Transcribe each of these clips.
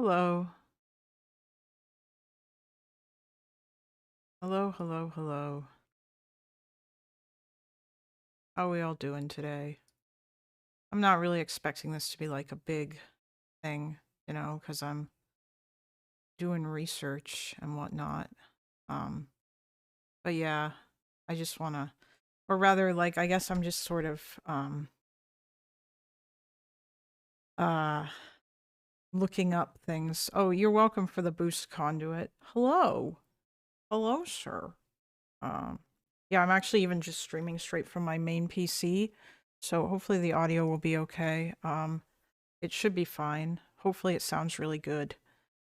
Hello. Hello, hello, hello. How are we all doing today? I'm not really expecting this to be like a big thing, because I'm doing research and whatnot. Um, but yeah, I just wanna, or rather, like, I guess I'm just sort of, uh, looking up things. Oh, you're welcome for the boost conduit. Hello. Hello, sir. Um, yeah, I'm actually even just streaming straight from my main PC, so hopefully the audio will be okay. It should be fine. Hopefully it sounds really good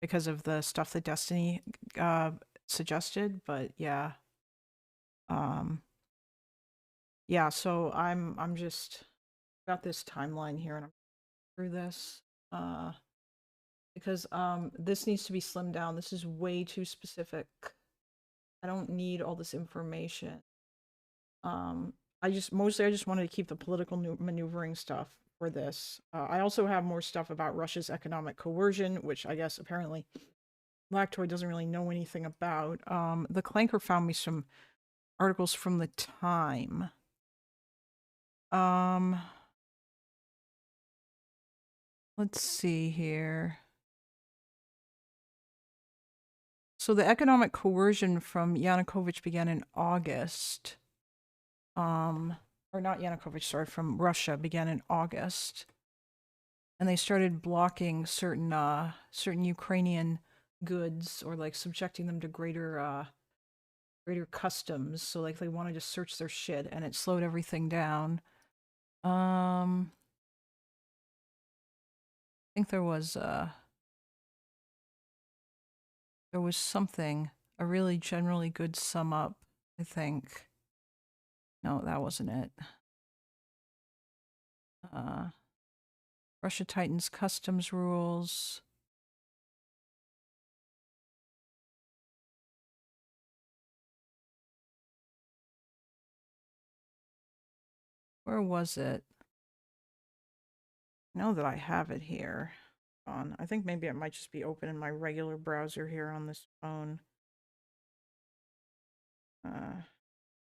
because of the stuff that Destiny uh suggested, but yeah. Um yeah, so I'm just got this timeline here and I'm through this uh because this needs to be slimmed down. This is way too specific. I don't need all this information. Um, I just wanted to keep the political maneuvering stuff for this. I also have more stuff about Russia's economic coercion, which I guess apparently Lactoid doesn't really know anything about. The Clanker found me some articles from the Time. Um, let's see here. So the economic coercion from Yanukovych began in August. Or not Yanukovych, sorry, from Russia began in August. And they started blocking certain Ukrainian goods or like subjecting them to greater customs. So like they wanted to search their shit and it slowed everything down. I think there was something, a really generally good sum up, I think. No, that wasn't it. Uh Russia tightens customs rules. Where was it? I know that I have it here. I think maybe it might just be open in my regular browser here on this phone. Uh,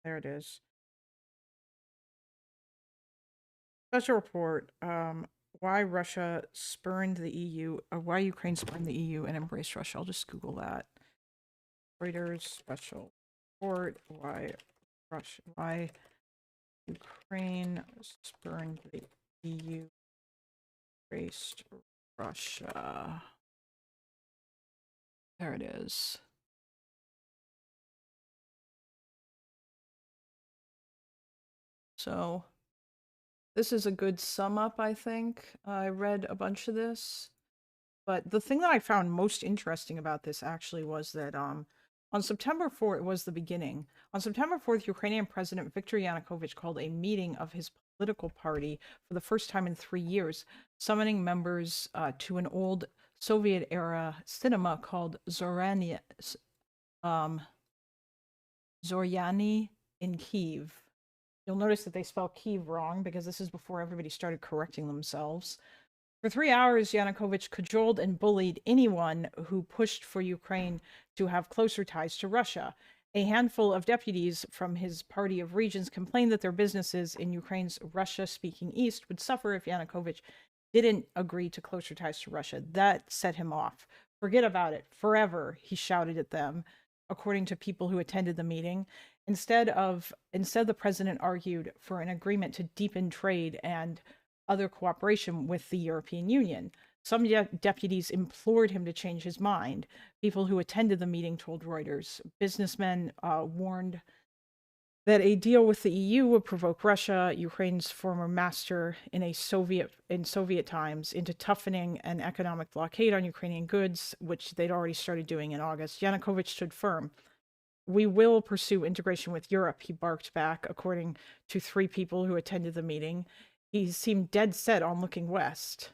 there it is. Special report. Why Russia spurned the EU, or why Ukraine spurned the EU and embraced Russia. I'll just Google that. Reuters special report. Why Ukraine spurned the EU, embraced Russia. There it is. So this is a good sum up, I think. I read a bunch of this. But the thing that I found most interesting about this actually was that on September 4th, it was the beginning. On September 4th, Ukrainian President Viktor Yanukovych called a meeting of his political party for the first time in 3 years, summoning members to an old Soviet era cinema called um, Zoryani in Kiev. You'll notice that they spell Kiev wrong because this is before everybody started correcting themselves. For 3 hours, Yanukovych cajoled and bullied anyone who pushed for Ukraine to have closer ties to Russia. A handful of deputies from his party of regions complained that their businesses in Ukraine's Russia speaking east would suffer if Yanukovych didn't agree to closer ties to Russia. That set him off. Forget about it. Forever, he shouted at them, according to people who attended the meeting. Instead, the president argued for an agreement to deepen trade and other cooperation with the European Union. Some deputies implored him to change his mind. People who attended the meeting told Reuters. Businessmen warned that a deal with the EU would provoke Russia, Ukraine's former master in Soviet times, into toughening an economic blockade on Ukrainian goods, which they'd already started doing in August. Yanukovych stood firm. We will pursue integration with Europe, he barked back, according to 3 people who attended the meeting. He seemed dead set on looking west.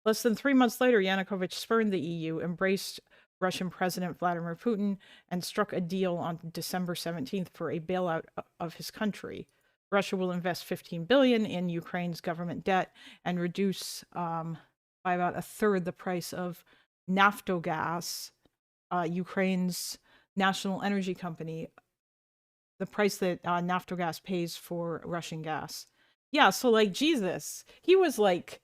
Less than 3 months later, Yanukovych spurned the EU, embraced Russian President Vladimir Putin, and struck a deal on December 17th for a bailout of his country. Russia will invest 15 billion in Ukraine's government debt and reduce by about a third the price of Naftogaz, Ukraine's national energy company, the price that Naftogaz pays for Russian gas. Yeah, so like Jesus, he was like,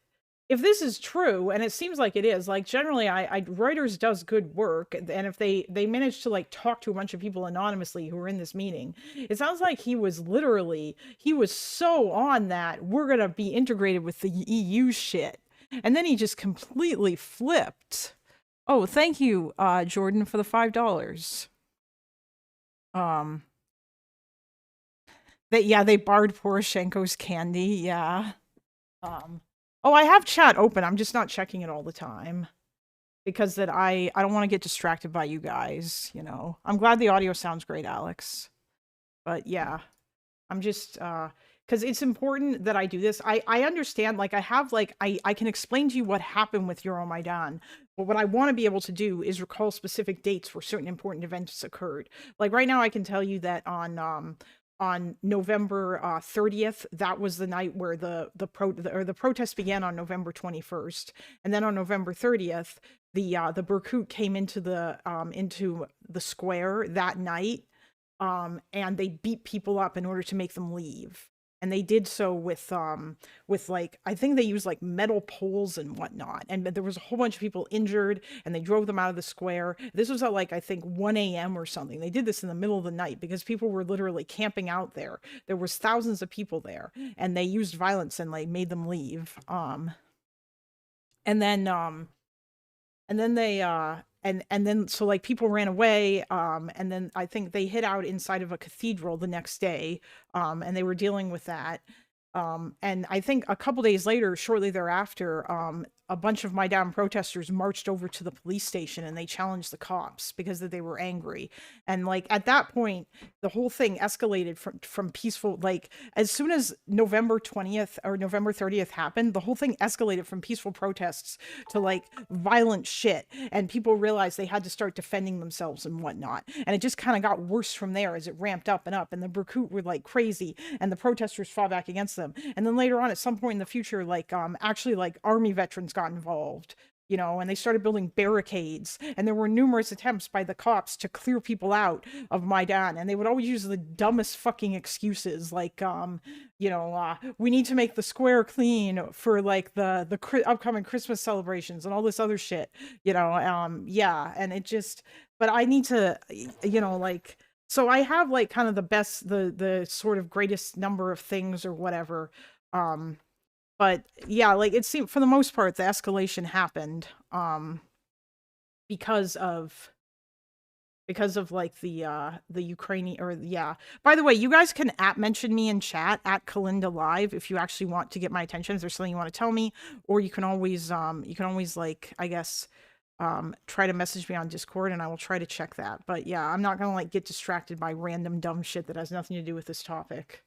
if this is true, and it seems like it is, like generally, Reuters does good work, and if they managed to like talk to a bunch of people anonymously who were in this meeting, it sounds like he was so on that we're gonna be integrated with the EU shit, and then he just completely flipped. Oh, thank you, Jordan, for the $5. Um, they barred Poroshenko's candy. Yeah. Um, oh, I have chat open. I'm just not checking it all the time because that I don't want to get distracted by you guys. You know, I'm glad the audio sounds great, Alex. But yeah, I'm just because it's important that I do this. I understand. Like I have I can explain to you what happened with Euromaidan. But what I want to be able to do is recall specific dates where certain important events occurred. Like right now, I can tell you that on November 30th, that was the night where the protest began on November 21st, and then on November 30th, the Berkut came into the square that night, and they beat people up in order to make them leave. And they did so with like I think they used like metal poles and whatnot. And there was a whole bunch of people injured, and they drove them out of the square. This was at like I think 1 a.m. or something. They did this in the middle of the night because people were literally camping out there. There was thousands of people there, and they used violence and like made them leave. And then they and then so like people ran away, and then I think they hid out inside of a cathedral the next day, and they were dealing with that. And I think a couple days later, shortly thereafter, a bunch of Maidan protesters marched over to the police station and they challenged the cops because they were angry. And like at that point, the whole thing escalated from peaceful, like as soon as November 20th or November 30th happened, the whole thing escalated from peaceful protests to like violent shit. And people realized they had to start defending themselves and whatnot. And it just kind of got worse from there as it ramped up and up. And the Berkut were like crazy, and the protesters fought back against them. And then later on, at some point in the future, like actually like army veterans got involved, you know, and they started building barricades, and there were numerous attempts by the cops to clear people out of Maidan, and they would always use the dumbest fucking excuses like we need to make the square clean for like the upcoming Christmas celebrations and all this other shit, yeah. And it just, but I need to, like, so I have like kind of the sort of greatest number of things or whatever. um but yeah, like it seemed for the most part the escalation happened because of like the Ukrainian, or yeah. By the way, you guys can mention me in chat at Kalinda Live if you actually want to get my attention, if there's something you want to tell me, or you can always like, I guess, try to message me on Discord and I will try to check that. But yeah, I'm not gonna like get distracted by random dumb shit that has nothing to do with this topic.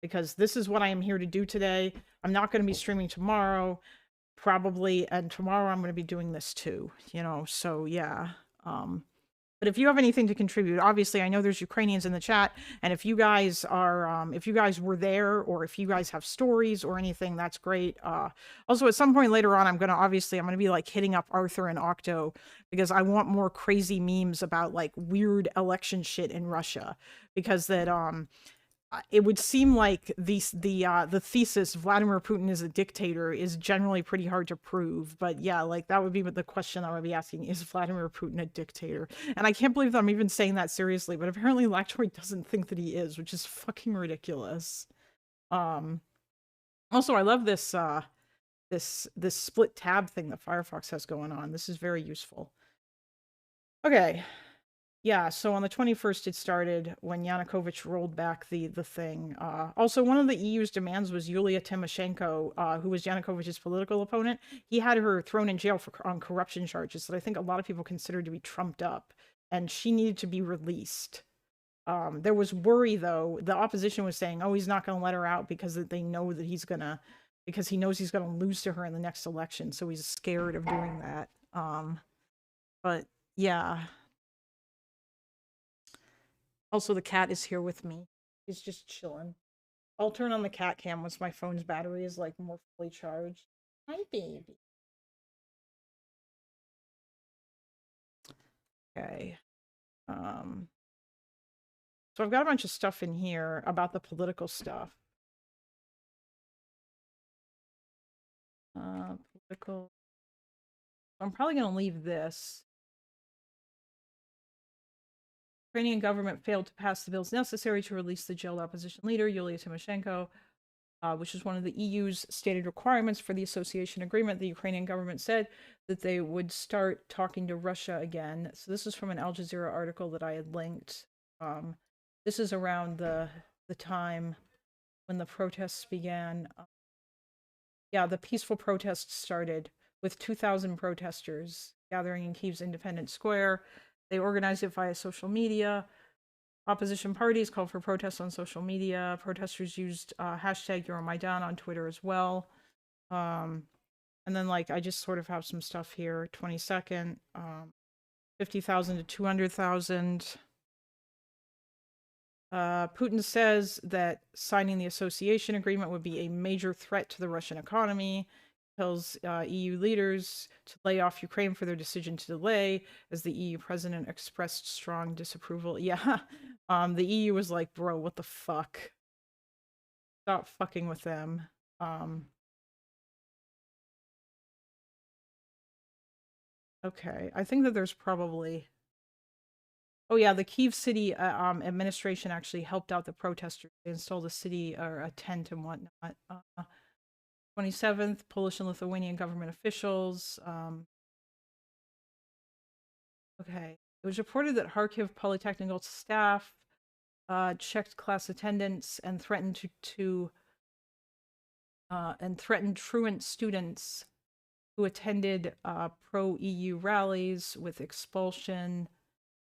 Because this is what I am here to do today. I'm not going to be streaming tomorrow, probably, and tomorrow I'm going to be doing this too, so yeah. But if you have anything to contribute, obviously I know there's Ukrainians in the chat, and if you guys are, if you guys were there, or if you guys have stories or anything, that's great. Also, at some point later on, I'm going to be like hitting up Arthur and Octo, because I want more crazy memes about like weird election shit in Russia, because that, it would seem like the thesis Vladimir Putin is a dictator is generally pretty hard to prove. But yeah, like that would be the question I would be asking: is Vladimir Putin a dictator? And I can't believe that I'm even saying that seriously, but apparently Lactoid doesn't think that he is, which is fucking ridiculous. Also, I love this this split tab thing that Firefox has going on. This is very useful. Okay. Yeah, so on the 21st it started when Yanukovych rolled back the thing. Also, one of the EU's demands was Yulia Tymoshenko, who was Yanukovych's political opponent. He had her thrown in jail on corruption charges that I think a lot of people considered to be trumped up, and she needed to be released. There was worry, though. The opposition was saying, oh, he's not going to let her out because they know that because he knows he's going to lose to her in the next election, so he's scared of doing that. But yeah. Also, the cat is here with me. He's just chilling. I'll turn on the cat cam once my phone's battery is like more fully charged. Hi, baby. Okay. So I've got a bunch of stuff in here about the political stuff. Political. I'm probably going to leave this. Ukrainian government failed to pass the bills necessary to release the jailed opposition leader, Yulia Tymoshenko, which is one of the EU's stated requirements for the association agreement. The Ukrainian government said that they would start talking to Russia again. So this is from an Al Jazeera article that I had linked. This is around the time when the protests began. Yeah, the peaceful protests started with 2,000 protesters gathering in Kyiv's Independence Square. They organized it via social media. Opposition parties called for protests on social media. Protesters used hashtag Euromaidan on Twitter as well. And then, like, I just sort of have some stuff here. 22nd, 50,000 to 200,000. Putin says that signing the association agreement would be a major threat to the Russian economy. Tells EU leaders to lay off Ukraine for their decision to delay, as the EU president expressed strong disapproval. Yeah, the EU was like, bro, what the fuck? Stop fucking with them. Okay, I think that there's probably... Oh yeah, the Kyiv city administration actually helped out the protesters. They installed a city or a tent and whatnot. 27th, Polish and Lithuanian government officials. Okay, it was reported that Kharkiv Polytechnical staff checked class attendance and threatened threatened truant students who attended pro-EU rallies with expulsion.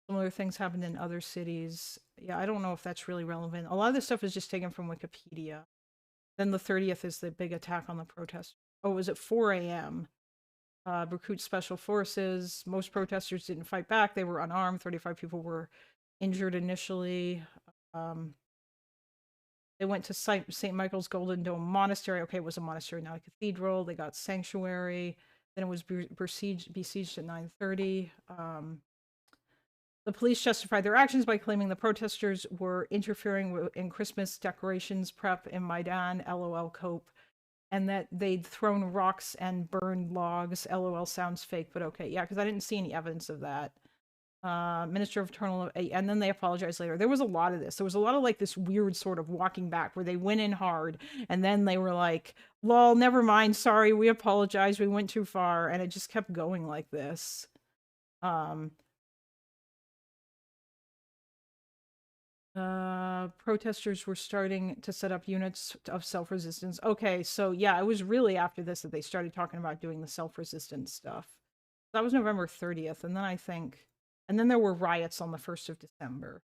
Similar things happened in other cities. Yeah, I don't know if that's really relevant. A lot of this stuff is just taken from Wikipedia. Then the 30th is the big attack on the protest. Oh, it was at 4 a.m. Recruit special forces. Most protesters didn't fight back. They were unarmed. 35 people were injured initially. They went to St. Michael's Golden Dome Monastery. Okay, it was a monastery, not a cathedral. They got sanctuary. Then it was besieged at 9:30. The police justified their actions by claiming the protesters were interfering in Christmas decorations prep in Maidan, LOL Cope, and that they'd thrown rocks and burned logs. LOL sounds fake, but okay. Yeah, because I didn't see any evidence of that. Minister of Internal, and then they apologized later. There was a lot of this. There was a lot of like this weird sort of walking back where they went in hard and then they were like, lol, never mind, sorry, we apologize, we went too far, and it just kept going like this. Protesters were starting to set up units of self-resistance. Okay, so yeah, it was really after this that they started talking about doing the self-resistance stuff. That was November 30th, and then there were riots on the 1st of December.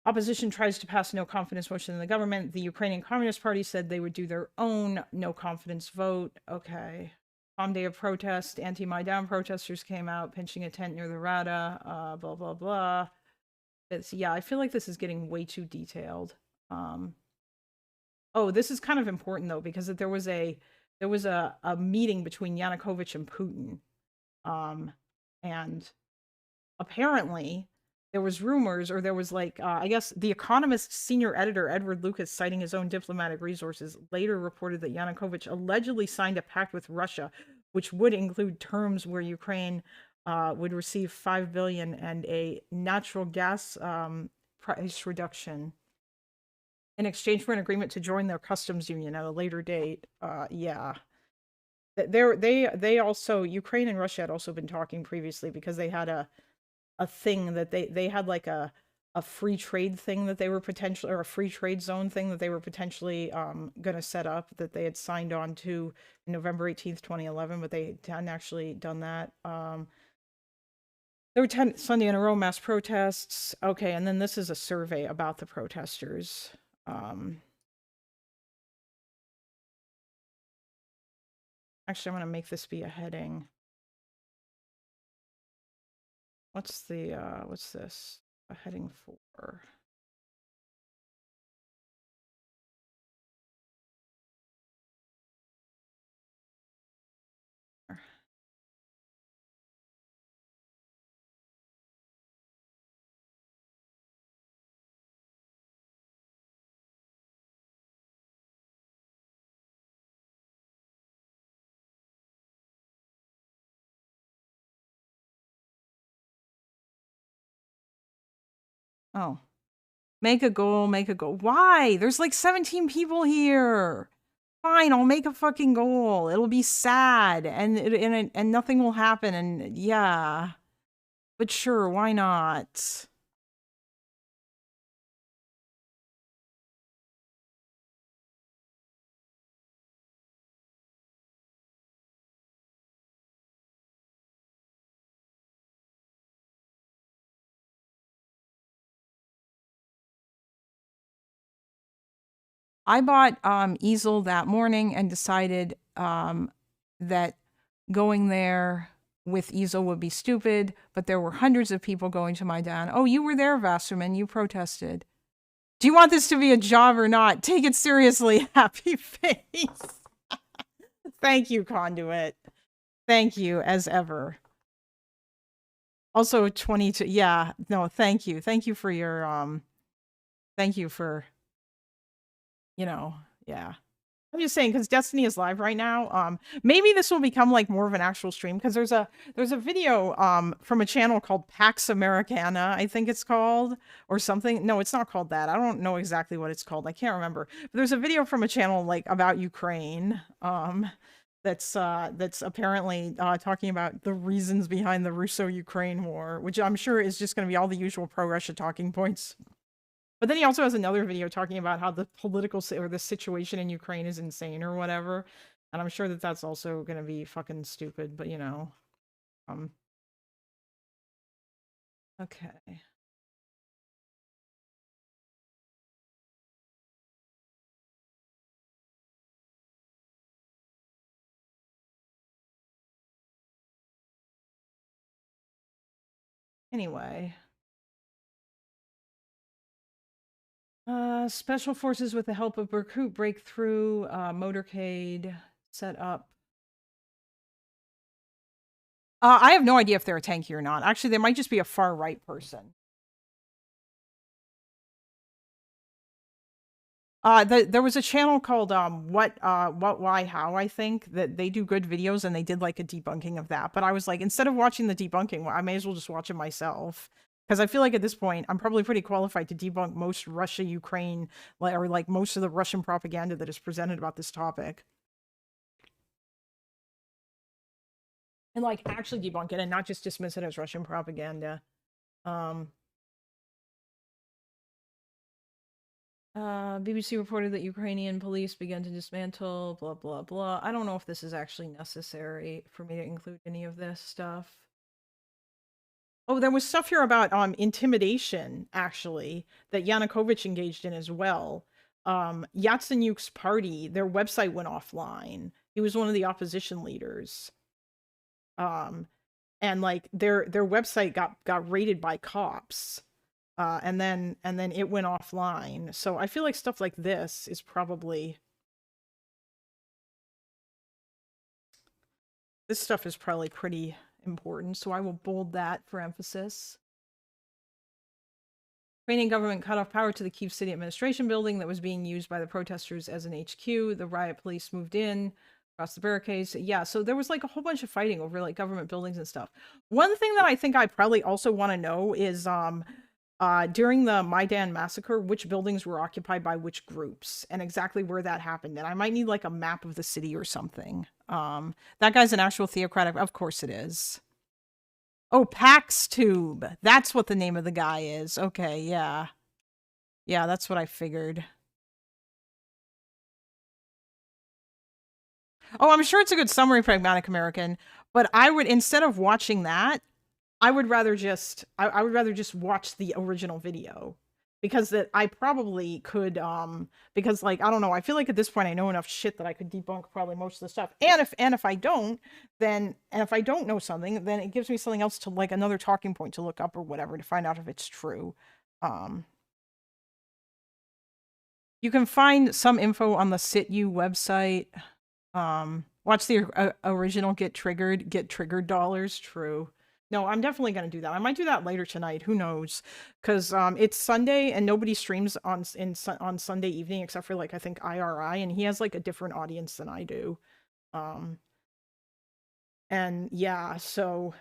Opposition tries to pass a no confidence motion in the government. The Ukrainian Communist Party said they would do their own no confidence vote. Okay. Palm Day of protest, anti-Maidan protesters came out, pinching a tent near the Rada, blah, blah, blah. Yeah, I feel like this is getting way too detailed. Oh, this is kind of important though, because there was a meeting between Yanukovych and Putin. And apparently there was rumors, or there was like, I guess the Economist senior editor, Edward Lucas, citing his own diplomatic resources, later reported that Yanukovych allegedly signed a pact with Russia, which would include terms where Ukraine would receive $5 billion and a natural gas price reduction in exchange for an agreement to join their customs union at a later date. Yeah. They also, Ukraine and Russia had also been talking previously because they had a thing that they had like a free trade thing that they were potentially, or a free trade zone thing that they were potentially going to set up, that they had signed on to November 18th, 2011, but they hadn't actually done that. There were 10 Sunday in a row mass protests. Okay, and then this is a survey about the protesters. Actually, I'm going to make this be a heading. What's this? A heading for? Oh. Make a goal, make a goal. Why? There's like 17 people here. Fine, I'll make a fucking goal. It'll be sad and nothing will happen and yeah. But sure, why not? I bought easel that morning and decided that going there with easel would be stupid, but there were hundreds of people going to Maidan. Oh, you were there, Wasserman. You protested. Do you want this to be a job or not? Take it seriously, happy face. Thank you, Conduit. Thank you, as ever. Also, 22. Yeah, no, thank you. Thank you for your, thank you for, you know, yeah. I'm just saying because Destiny is live right now. Maybe this will become like more of an actual stream because there's a video from a channel called Pax Americana, I think it's called, or something. No, it's not called that. I don't know exactly what it's called. I can't remember. But there's a video from a channel like about Ukraine. That's apparently talking about the reasons behind the Russo-Ukraine war, which I'm sure is just going to be all the usual pro-Russia talking points. But then he also has another video talking about how the political or the situation in Ukraine is insane or whatever. And I'm sure that that's also going to be fucking stupid, but you know. Okay. Anyway. Special forces with the help of Berkut break through motorcade set up. I have no idea if they're a tanky or not. Actually, they might just be a far right person. There was a channel called what why how, I think, that they do good videos and they did like a debunking of that. But I was like, instead of watching the debunking, I may as well just watch it myself. Because I feel like at this point, I'm probably pretty qualified to debunk most Russia, Ukraine, or like most of the Russian propaganda that is presented about this topic. And like actually debunk it and not just dismiss it as Russian propaganda. BBC reported that Ukrainian police began to dismantle, blah, blah, blah. I don't know if this is actually necessary for me to include any of this stuff. Oh, there was stuff here about intimidation, actually, that Yanukovych engaged in as well. Yatsenyuk's party, their website went offline. He was one of the opposition leaders. And like their website got raided by cops. And then it went offline. So I feel like stuff like this is probably pretty important. So I will bold that for emphasis. Ukrainian government cut off power to the Kyiv City Administration building that was being used by the protesters as an HQ. The riot police moved in across the barricades. Yeah, so there was like a whole bunch of fighting over like government buildings and stuff. One thing that I think I probably also want to know is during the Maidan massacre, which buildings were occupied by which groups and exactly where that happened. And I might need like a map of the city or something. That guy's an actual theocratic. Of course it is. Oh, PaxTube. That's what the name of the guy is. Okay, yeah. Yeah, that's what I figured. Oh, I'm sure it's a good summary, Pragmatic American. But I would, instead of watching that, I would rather just watch the original video, because that I probably could because like I don't know, I feel like at this point I know enough shit that I could debunk probably most of the stuff. And if I don't, then if I don't know something, then it gives me something else to like another talking point to look up or whatever to find out if it's true. You can find some info on the CitU website. Watch the original Get Triggered dollars. True. No, I'm definitely going to do that. I might do that later tonight. Who knows? Because it's Sunday and nobody streams on Sunday evening except for like I think IRI, and he has like a different audience than I do. And yeah, so,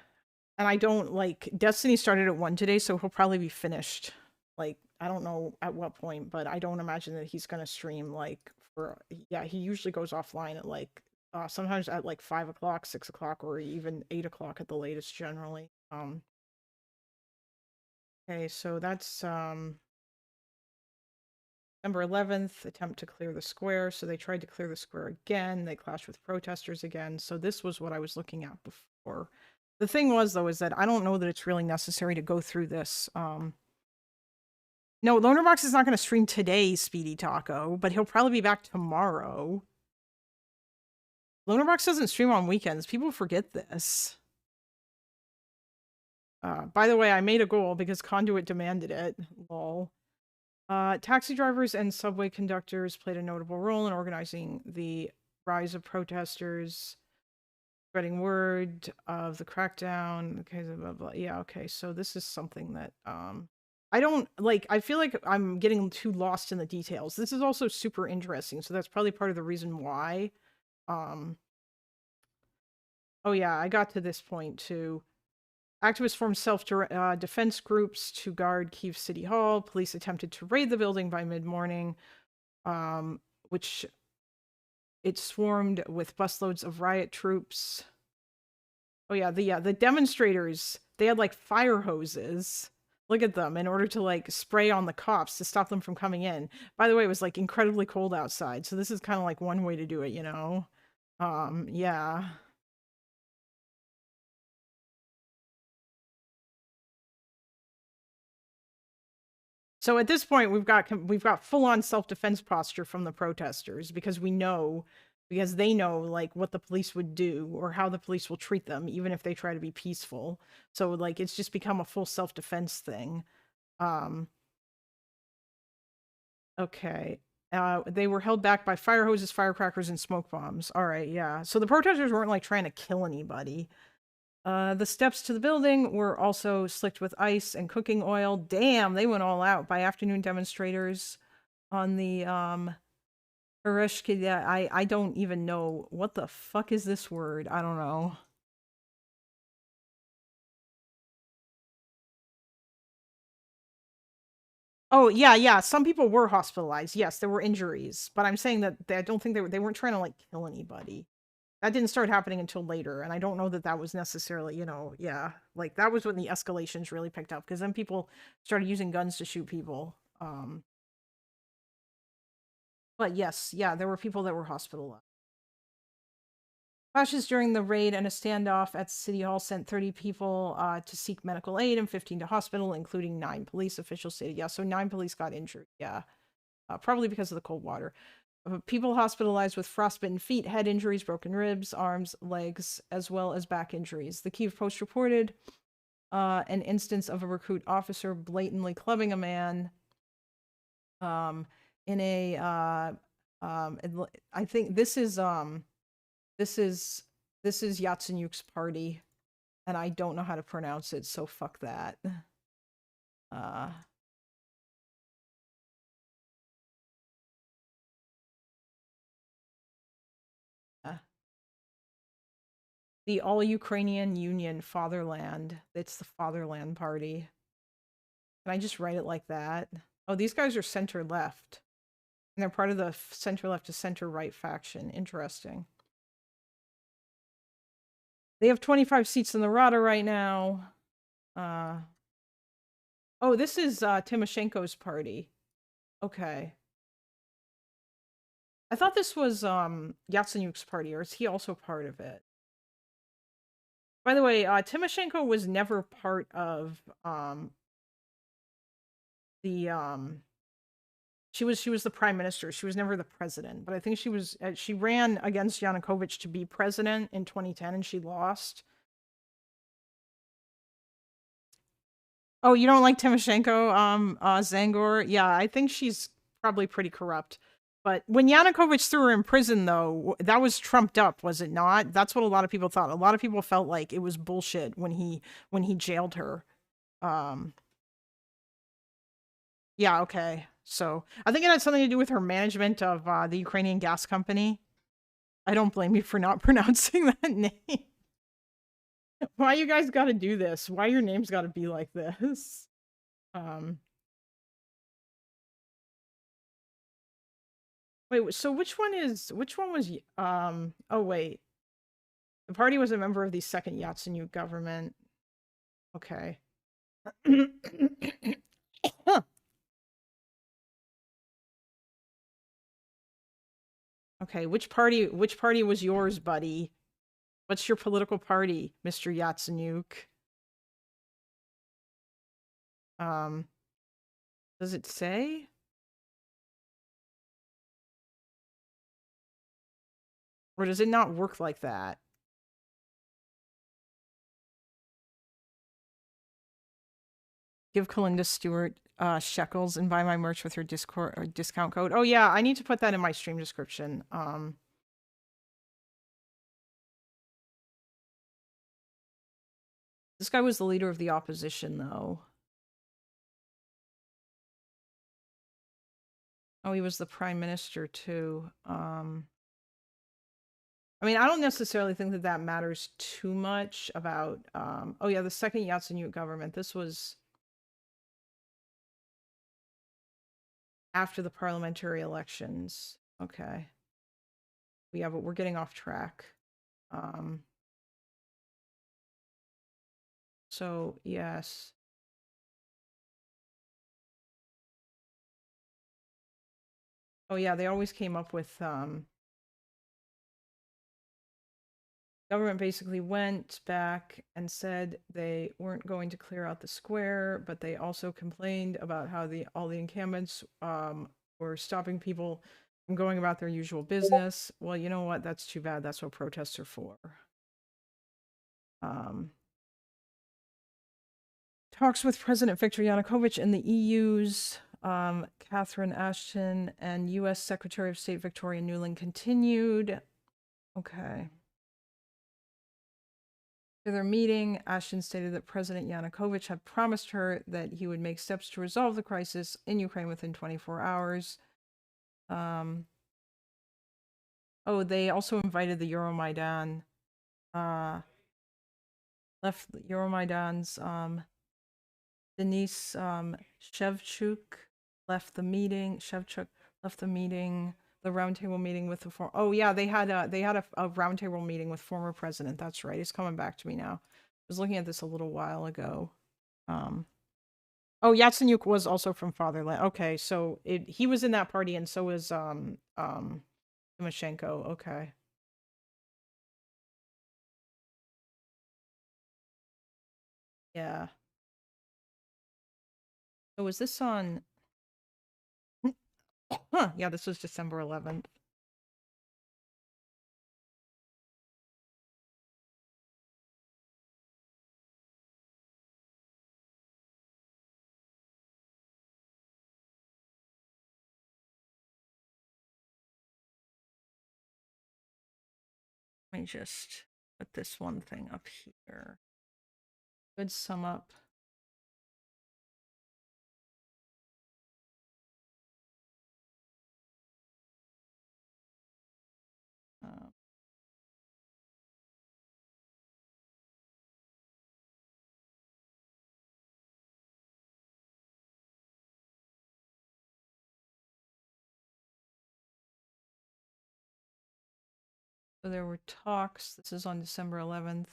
and I don't like Destiny started at 1 today, so he'll probably be finished Like, I don't know at what point, but I don't imagine that he's gonna stream like for yeah, he usually goes offline at like sometimes at like 5 o'clock, 6 o'clock, or even 8 o'clock at the latest generally. Okay, so that's September 11th, attempt to clear the square. So they tried to clear the square again. They clashed with protesters again. So this was what I was looking at before. The thing was, though, is that I don't know that it's really necessary to go through this. No, Lonerbox is not going to stream today, Speedy Taco, but he'll probably be back tomorrow. Lonerbox doesn't stream on weekends. People forget this. By the way, I made a goal because Conduit demanded it. Lol. Taxi drivers and subway conductors played a notable role in organizing the rise of protesters, spreading word of the crackdown. Okay, blah, blah. Yeah, okay. So this is something that I don't like. I feel like I'm getting too lost in the details. This is also super interesting, so that's probably part of the reason why. Oh yeah, I got to this point too. Activists formed self-defense groups to guard Kyiv City Hall. Police attempted to raid the building by mid-morning, which it swarmed with busloads of riot troops. Oh yeah, the demonstrators, they had like fire hoses. Look at them, in order to like spray on the cops to stop them from coming in. By the way, it was like incredibly cold outside, so this is kind of like one way to do it, you know? Yeah. So at this point, we've got full-on self-defense posture from the protesters because they know like what the police would do or how the police will treat them, even if they try to be peaceful. So like it's just become a full self-defense thing. Okay. They were held back by fire hoses, firecrackers, and smoke bombs. All right, yeah. So the protesters weren't like trying to kill anybody. The steps to the building were also slicked with ice and cooking oil. Damn, they went all out by afternoon demonstrators on the Ereshkigal. I don't even know what the fuck is this word. I don't know. Oh yeah. Some people were hospitalized. Yes, there were injuries, but I'm saying that I don't think they weren't trying to like kill anybody. That didn't start happening until later, and I don't know that that was necessarily, yeah, like that was when the escalations really picked up because then people started using guns to shoot people. But yes, yeah, there were people that were hospitalized. Clashes during the raid and a standoff at City Hall sent 30 people to seek medical aid and 15 to hospital, including 9 police officials stated. Yeah, so 9 police got injured. Yeah, probably because of the cold water. People hospitalized with frostbitten feet, head injuries, broken ribs, arms, legs, as well as back injuries. The Kyiv Post reported an instance of a recruit officer blatantly clubbing a man in a I think this is Yatsenyuk's party, and I don't know how to pronounce it, so fuck that. The All-Ukrainian Union Fatherland. It's the Fatherland Party. Can I just write it like that? Oh, these guys are center-left. And they're part of the center-left to center-right faction. Interesting. They have 25 seats in the Rada right now. Oh, this is Timoshenko's party. Okay. I thought this was Yatsenyuk's party, or is he also part of it? By the way, Timoshenko was never part of she was the prime minister. She was never the president, but I think she ran against Yanukovych to be president in 2010 and she lost. Oh, you don't like Timoshenko, Zangor? Yeah, I think she's probably pretty corrupt. But when Yanukovych threw her in prison, though, that was trumped up, was it not? That's what a lot of people thought. A lot of people felt like it was bullshit when he jailed her. Yeah, okay. So I think it had something to do with her management of the Ukrainian gas company. I don't blame you for not pronouncing that name. Why you guys got to do this? Why your name's got to be like this? Wait, so which one was oh wait. The party was a member of the second Yatsenyuk government. Okay. Huh. Okay, which party was yours, buddy? What's your political party, Mr. Yatsenyuk? Does it say? Or does it not work like that? Give Kalinda Stewart shekels and buy my merch with her Discord or discount code. Oh yeah, I need to put that in my stream description. This guy was the leader of the opposition, though. Oh, he was the prime minister too. I mean, I don't necessarily think that that matters too much about. Oh yeah, the second Yatsenyuk government. This was after the parliamentary elections. Okay. Yeah, but we're getting off track. So yes. Oh yeah, they always came up with government basically went back and said they weren't going to clear out the square, but they also complained about how all the encampments were stopping people from going about their usual business. Well, you know what? That's too bad. That's what protests are for. Talks with President Viktor Yanukovych and the EU's Catherine Ashton and U.S. Secretary of State Victoria Nuland continued. Okay. After their meeting, Ashton stated that President Yanukovych had promised her that he would make steps to resolve the crisis in Ukraine within 24 hours. Oh, they also invited the Euromaidan. Left Euromaidan's Denise Shevchuk left the meeting. Shevchuk left the meeting. The roundtable meeting with the oh yeah, they had a roundtable meeting with former president. That's right. It's coming back to me now. I was looking at this a little while ago. Oh, Yatsenyuk was also from Fatherland. Okay, so he was in that party, and so was Tymoshenko. Okay. Yeah. So was this on? Huh? Yeah, this was December 11th. Let me just put this one thing up here. Good sum up. So there were talks. This is on December 11th.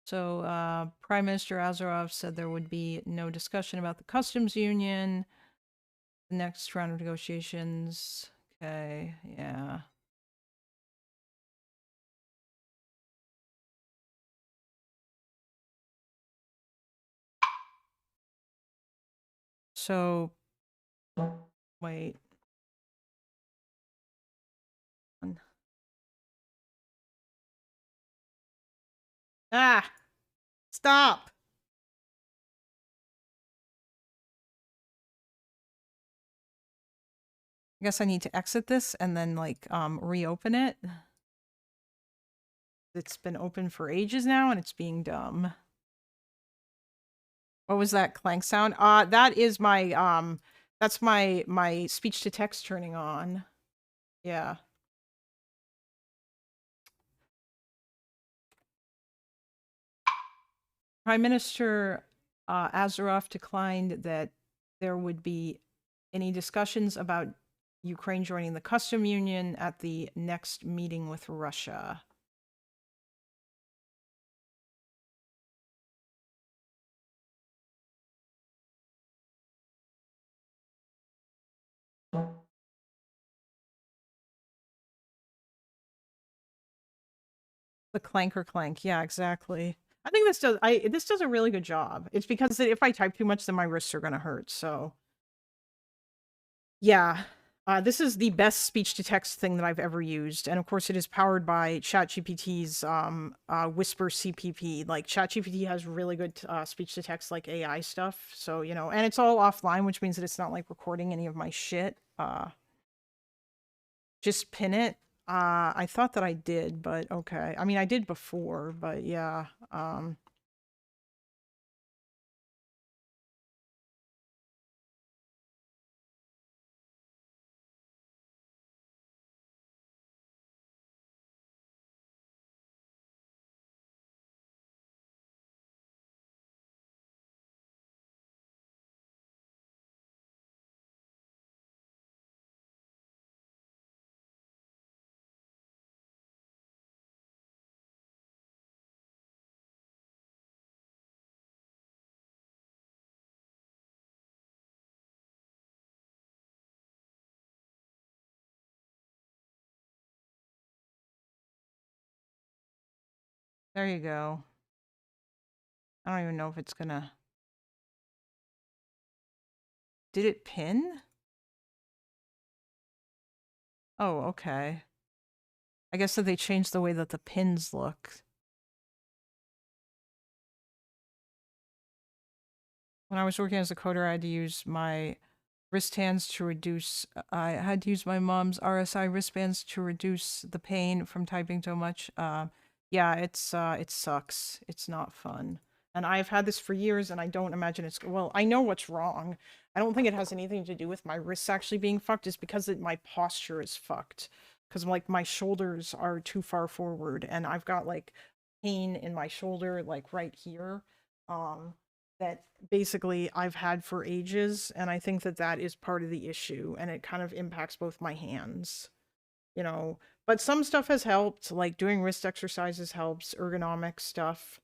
So Prime Minister Azarov said there would be no discussion about the customs union. The next round of negotiations. Okay, yeah. So, wait. Ah! Stop! I guess I need to exit this and then, like, reopen it. It's been open for ages now and it's being dumb. What was that clank sound? That is my, that's my speech to text turning on. Yeah. Prime Minister Azarov declined that there would be Any discussions about Ukraine joining the custom union at the next meeting with Russia? The clanker clank. Yeah, exactly. I think this does a really good job. It's because if I type too much, then my wrists are gonna hurt. So yeah. This is the best speech to text thing that I've ever used. And of course it is powered by ChatGPT's Whisper CPP. Like ChatGPT has really good speech to text like AI stuff. So, you know, and it's all offline, which means that it's not like recording any of my shit. Just pin it. I thought that I did, but okay. I mean, I did before, but yeah. There you go. I don't even know if it's gonna... Did it pin? Oh, okay. I guess that they changed the way that the pins look. When I was working as a coder, I had to use my wristbands to reduce... I had to use my mom's RSI wristbands to reduce the pain from typing so much. Yeah, it sucks. It's not fun. And I've had this for years, and I don't imagine it's... Well, I know what's wrong. I don't think it has anything to do with my wrists actually being fucked. It's because my posture is fucked. Because, like, my shoulders are too far forward, and I've got, like, pain in my shoulder, like, right here, that basically I've had for ages, and I think that that is part of the issue, and it kind of impacts both my hands, you know. But some stuff has helped, like doing wrist exercises helps, ergonomic stuff,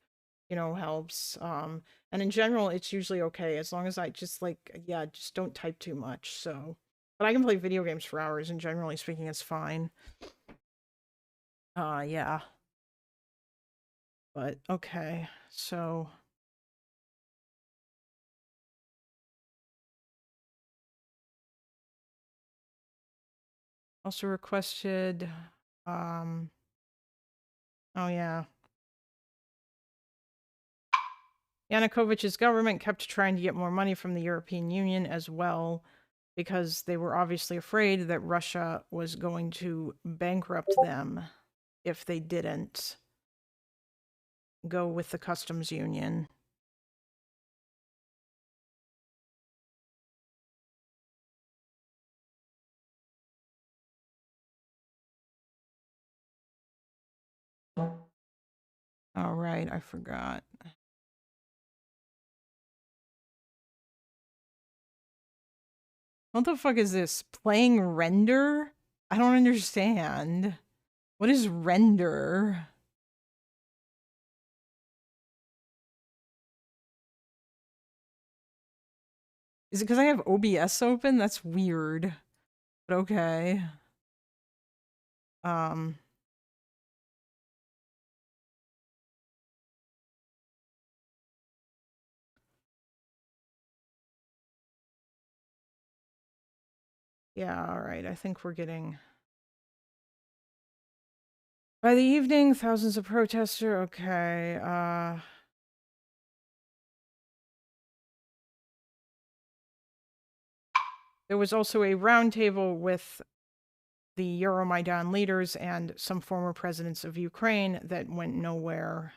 you know, helps. And in general, it's usually okay as long as I just like, yeah, just don't type too much. So, but I can play video games for hours, and generally speaking, it's fine. Yeah. But okay, so also requested, oh yeah. Yanukovych's government kept trying to get more money from the European Union as well, because they were obviously afraid that Russia was going to bankrupt them if they didn't go with the customs union. All right, I forgot. What the fuck is this? Playing render? I don't understand. What is render? Is it because I have OBS open? That's weird. But okay. Yeah, all right. I think we're getting... By the evening, thousands of protesters... Okay, there was also a roundtable with the Euromaidan leaders and some former presidents of Ukraine that went nowhere.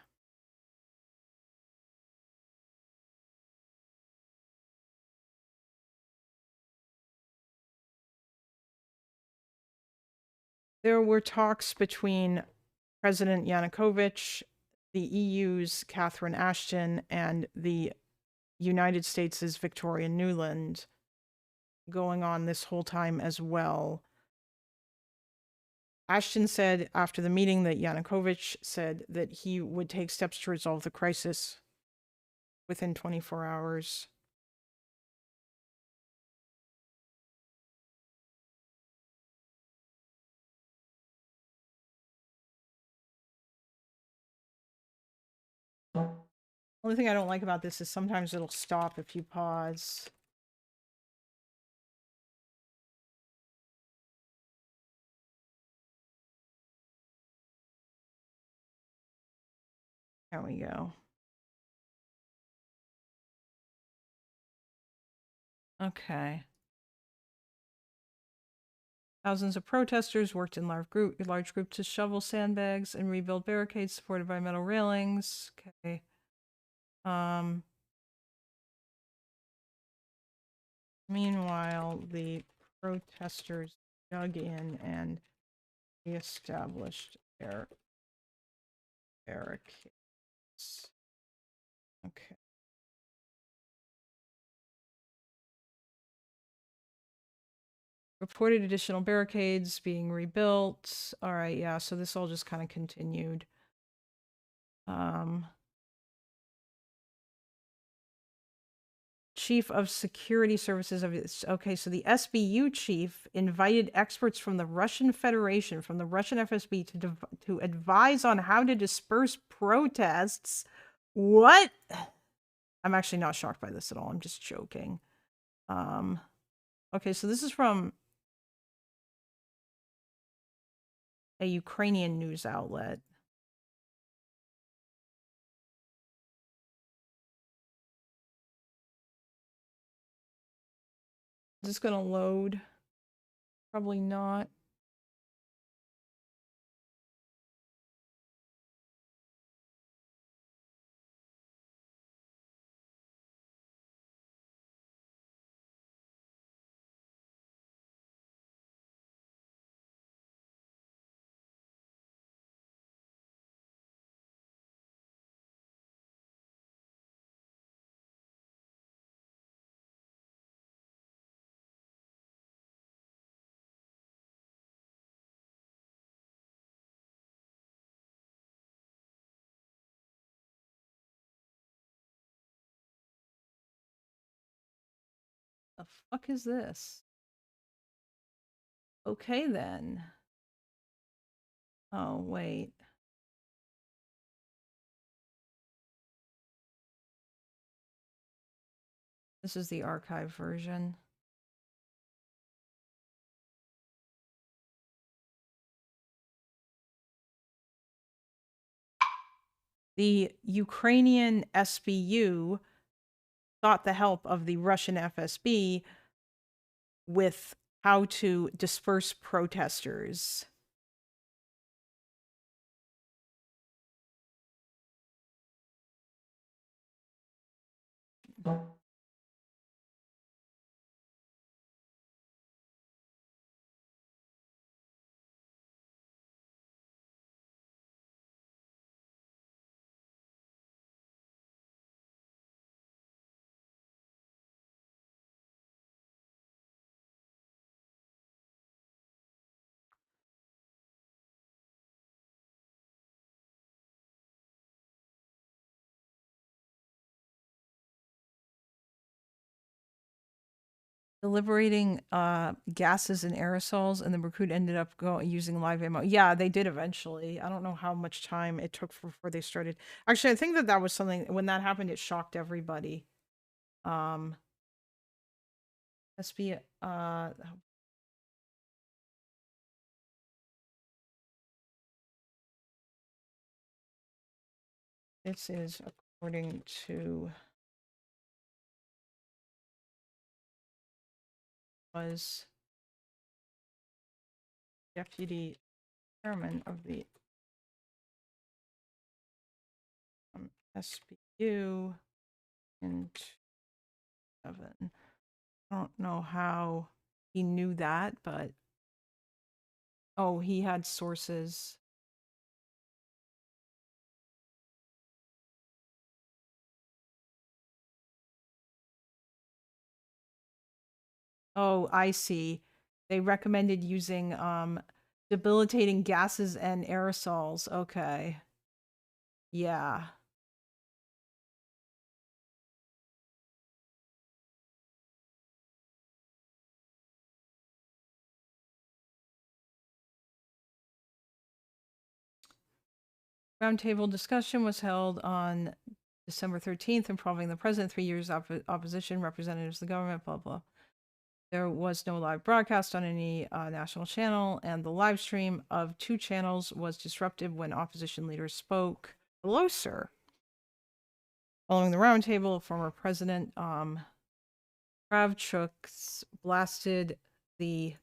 There were talks between President Yanukovych, the EU's Catherine Ashton, and the United States' Victoria Nuland. going on this whole time as well. Ashton said after the meeting that Yanukovych said that he would take steps to resolve the crisis within 24 hours. Only thing I don't like about this is sometimes it'll stop if you pause. There we go. Okay. Thousands of protesters worked in large groups to shovel sandbags and rebuild barricades supported by metal railings. Okay. Meanwhile, the protesters dug in and reestablished their barricades. Okay. Reported additional barricades being rebuilt. All right, yeah, so this all just kind of continued. Chief of Security Services of okay, so the SBU chief invited experts from the Russian Federation, from the Russian FSB to advise on how to disperse protests. What? I'm actually not shocked by this at all. I'm just joking. Okay, so this is from a Ukrainian news outlet. Is this going to load? Probably not. The fuck is this? Okay, then. Oh, wait. This is the archive version. The Ukrainian SBU sought the help of the Russian FSB with how to disperse protesters. Deliberating gases and aerosols, and the recruit ended up using live ammo. Yeah, they did eventually. I don't know how much time it took before they started. Actually, I think that was something, when that happened, it shocked everybody. SB, this is according to was deputy chairman of the SBU in 7. I don't know how he knew that, but oh, he had sources. Oh, I see. They recommended using debilitating gases and aerosols. Okay. Yeah. Roundtable discussion was held on December 13th, involving the president, 3 years opposition, representatives of the government, blah, blah. There was no live broadcast on any national channel, and the live stream of 2 channels was disrupted when opposition leaders spoke. Hello, sir. Following the roundtable, former President Kravchuk blasted the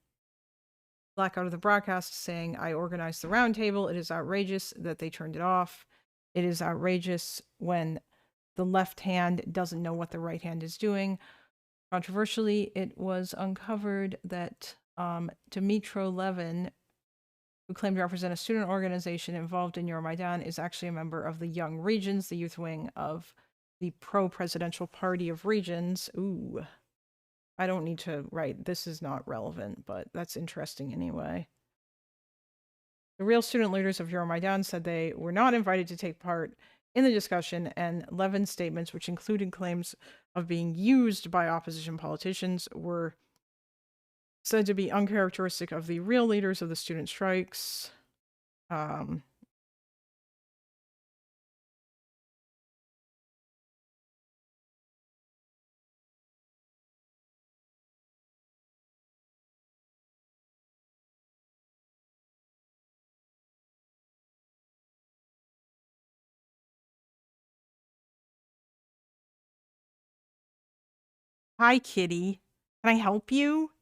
blackout of the broadcast, saying, "I organized the roundtable. It is outrageous that they turned it off. It is outrageous when the left hand doesn't know what the right hand is doing." Controversially, it was uncovered that Dmytro Levin, who claimed to represent a student organization involved in Euromaidan, is actually a member of the Young Regions, the youth wing of the pro-presidential party of Regions. Ooh, I don't need to write. This is not relevant, but that's interesting anyway. The real student leaders of Euromaidan said they were not invited to take part in the discussion, and Levin's statements, which included claims of being used by opposition politicians, were said to be uncharacteristic of the real leaders of the student strikes. Hi, kitty. Can I help you?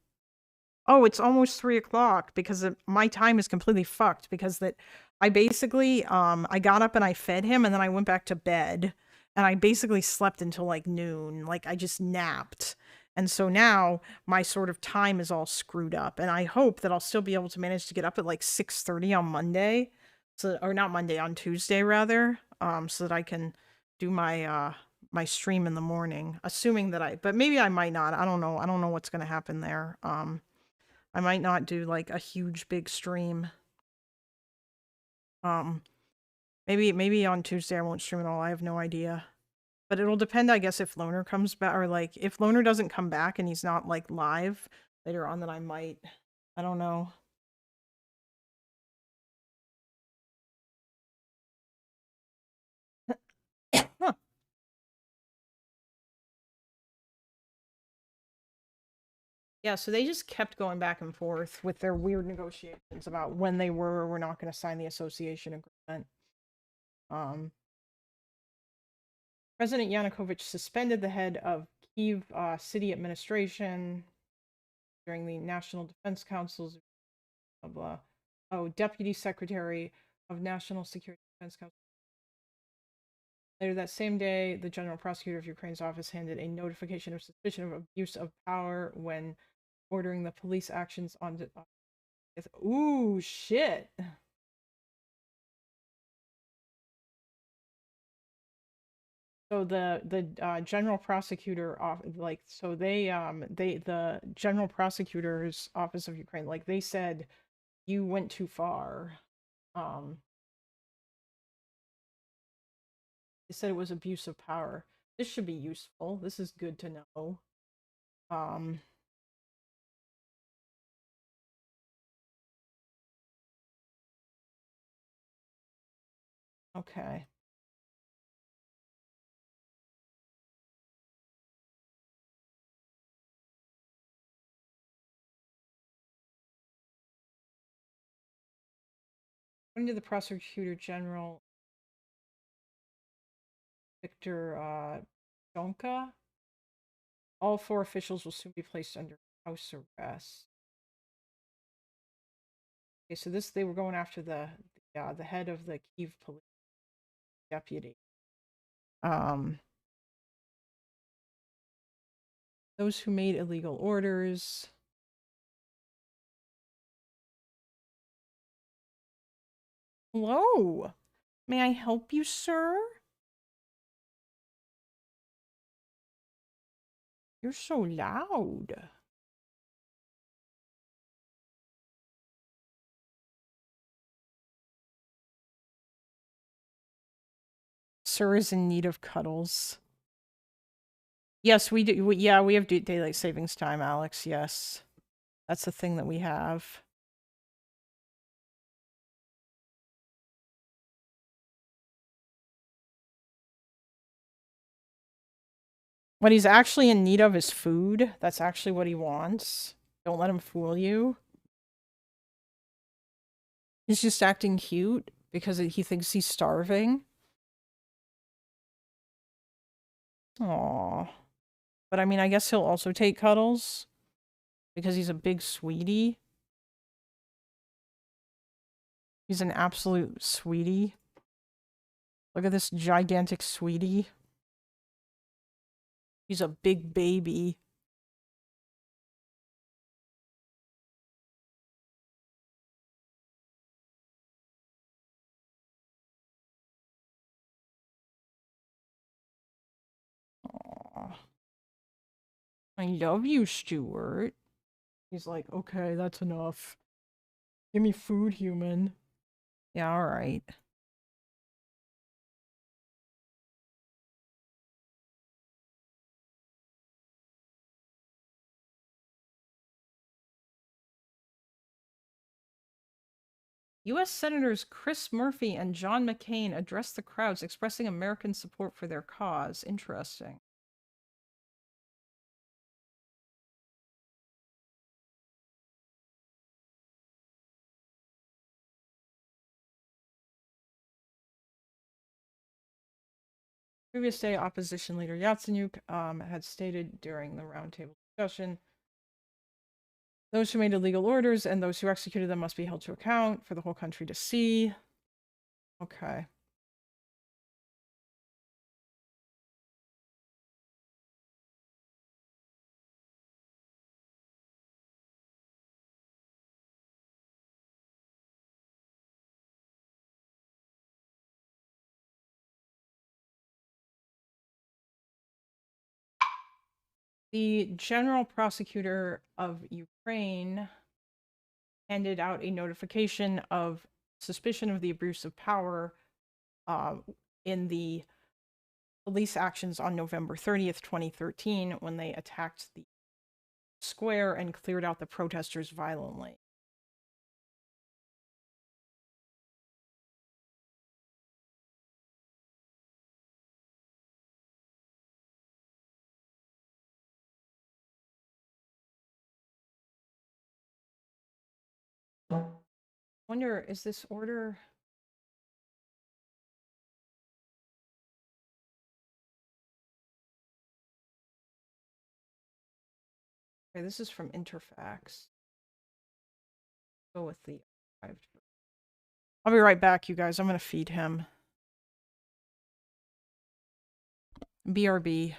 Oh, it's almost 3 o'clock because my time is completely fucked because that I basically I got up and I fed him and then I went back to bed and I basically slept until like noon. Like I just napped. And so now my sort of time is all screwed up and I hope that I'll still be able to manage to get up at like 6:30 on Monday. So or not Monday, on Tuesday rather, so that I can do my stream in the morning, assuming that but maybe I might not. I don't know. I don't know what's going to happen there. I might not do like a huge big stream. Um, maybe on Tuesday I won't stream at all. I have no idea. But it'll depend, I guess, if Loner comes back or like if Loner doesn't come back and he's not like live later on, then I might. I don't know. Huh. Yeah, so they just kept going back and forth with their weird negotiations about when they were or were not going to sign the association agreement. President Yanukovych suspended the head of Kyiv city administration during the National Defense Council's blah blah. Oh, Deputy Secretary of National Security Defense Council. Later that same day, the General Prosecutor of Ukraine's office handed a notification of suspicion of abuse of power when ordering the police actions on. Ooh, shit. So the general prosecutor off like so they the general prosecutor's office of Ukraine, like they said you went too far. Um they said it was abuse of power. This should be useful. This is good to know. Um okay. According to the prosecutor general Victor Jonka, all 4 officials will soon be placed under house arrest. Okay, so this they were going after the head of the Kyiv police deputy. Those who made illegal orders. Hello. May I help you, sir? You're so loud. Sir is in need of cuddles. Yes, we do. Yeah, we have daylight savings time, Alex. Yes. That's the thing that we have. What he's actually in need of is food. That's actually what he wants. Don't let him fool you. He's just acting cute because he thinks he's starving. Aww. But I mean, I guess he'll also take cuddles because he's a big sweetie. He's an absolute sweetie. Look at this gigantic sweetie. He's a big baby. Aww. I love you, Stuart. He's like, okay, that's enough. Give me food, human. Yeah, alright. U.S. Senators Chris Murphy and John McCain addressed the crowds expressing American support for their cause. Interesting. Previous day, opposition leader Yatsenyuk had stated during the roundtable discussion, those who made illegal orders and those who executed them must be held to account for the whole country to see. Okay. The general prosecutor of Ukraine handed out a notification of suspicion of the abuse of power in the police actions on November 30th, 2013, when they attacked the square and cleared out the protesters violently. Wonder, is this order... Okay, this is from Interfax. Go with the archived. I'll be right back, you guys. I'm gonna feed him. BRB.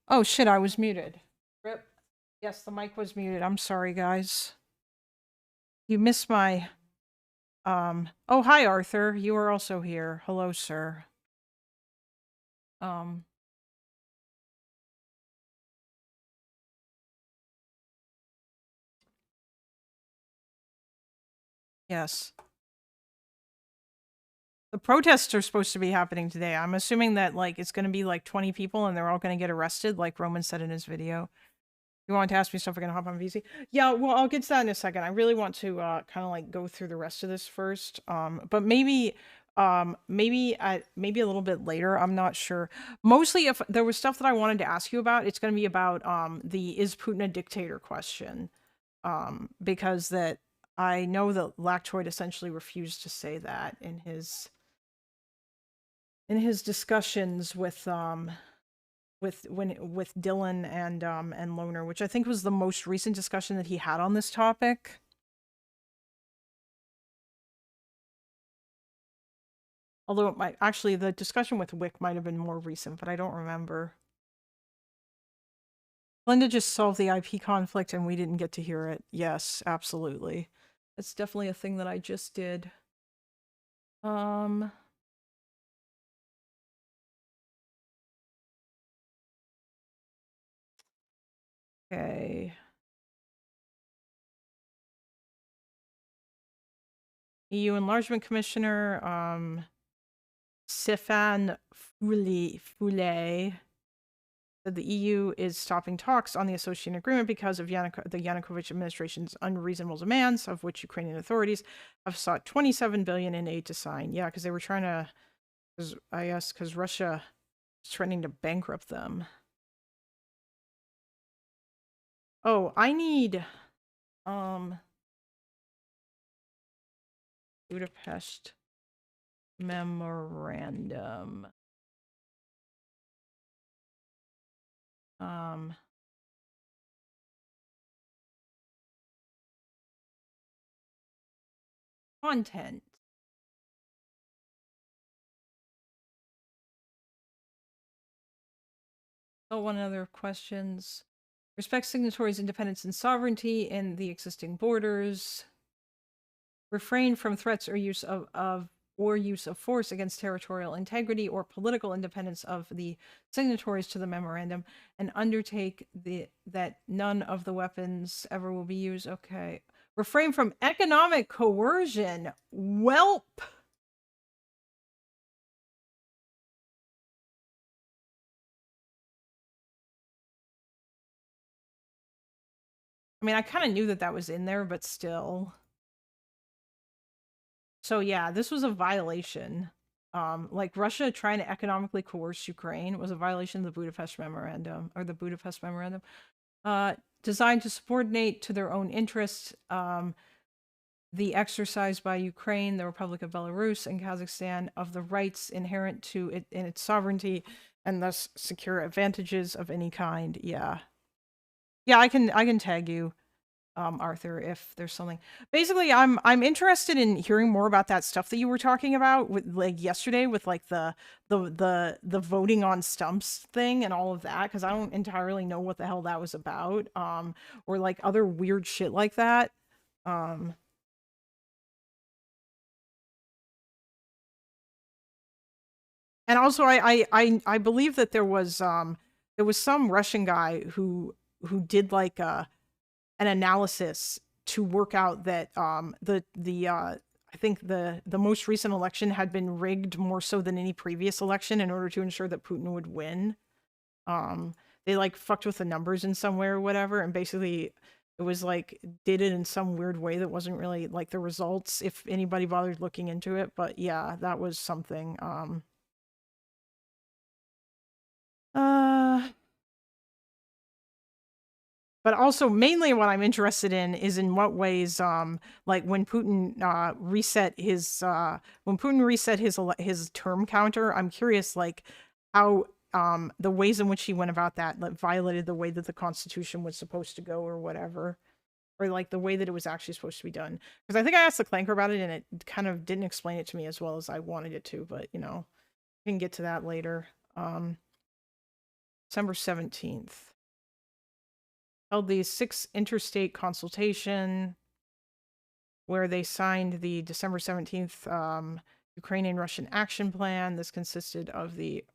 Oh shit, I was muted. Rip. Yes, the mic was muted. I'm sorry, guys. You missed my oh hi Arthur. You are also here. Hello, sir. Um yes. The protests are supposed to be happening today. I'm assuming that like it's going to be like 20 people and they're all going to get arrested like Roman said in his video. You want to ask me stuff, we're going to hop on VC? Yeah, well, I'll get to that in a second. I really want to kind of like go through the rest of this first. But maybe maybe a little bit later, I'm not sure. Mostly if there was stuff that I wanted to ask you about, it's going to be about the is Putin a dictator question. Because that I know that Lactoid essentially refused to say that in his discussions with Dylan and Loner, which I think was the most recent discussion that he had on this topic. Although it might actually the discussion with Wick might have been more recent, but I don't remember. Linda just solved the IP conflict and we didn't get to hear it. Yes, absolutely. That's definitely a thing that I just did. Okay. EU Enlargement Commissioner, Stéphane Foulet said the EU is stopping talks on the association agreement because of the Yanukovych administration's unreasonable demands, of which Ukrainian authorities have sought 27 billion in aid to sign. Yeah, because they were trying to, because Russia is threatening to bankrupt them. Oh, I need, Budapest memorandum. Content. Oh, one other questions. Respect signatories' independence and sovereignty in the existing borders. Refrain from threats or use of force against territorial integrity or political independence of the signatories to the memorandum, and undertake that none of the weapons ever will be used. Okay. Refrain from economic coercion. Welp. I mean, I kind of knew that was in there, but still. So yeah, this was a violation. Like Russia trying to economically coerce Ukraine was a violation of the Budapest Memorandum, or the Budapest Memorandum, designed to subordinate to their own interests the exercise by Ukraine, the Republic of Belarus, and Kazakhstan of the rights inherent to it in its sovereignty, and thus secure advantages of any kind. Yeah, yeah, I can tag you. Arthur, if there's something. Basically, I'm interested in hearing more about that stuff that you were talking about with like yesterday with like the voting on stumps thing and all of that, because I don't entirely know what the hell that was about. Or like other weird shit like that. And also I believe that there was some Russian guy who did like an analysis to work out that I think the most recent election had been rigged more so than any previous election in order to ensure that Putin would win. They like fucked with the numbers in some way or whatever, and basically it was like did it in some weird way that wasn't really like the results if anybody bothered looking into it. But yeah, that was something. But also mainly what I'm interested in is in what ways like when Putin reset his term counter, I'm curious like how the ways in which he went about that like violated the way that the Constitution was supposed to go or whatever, or like the way that it was actually supposed to be done. Because I think I asked the Clanker about it and it kind of didn't explain it to me as well as I wanted it to, but you know, we can get to that later. December 17th. Held the 6th interstate consultation where they signed the December 17th Ukrainian-Russian action plan. This consisted of the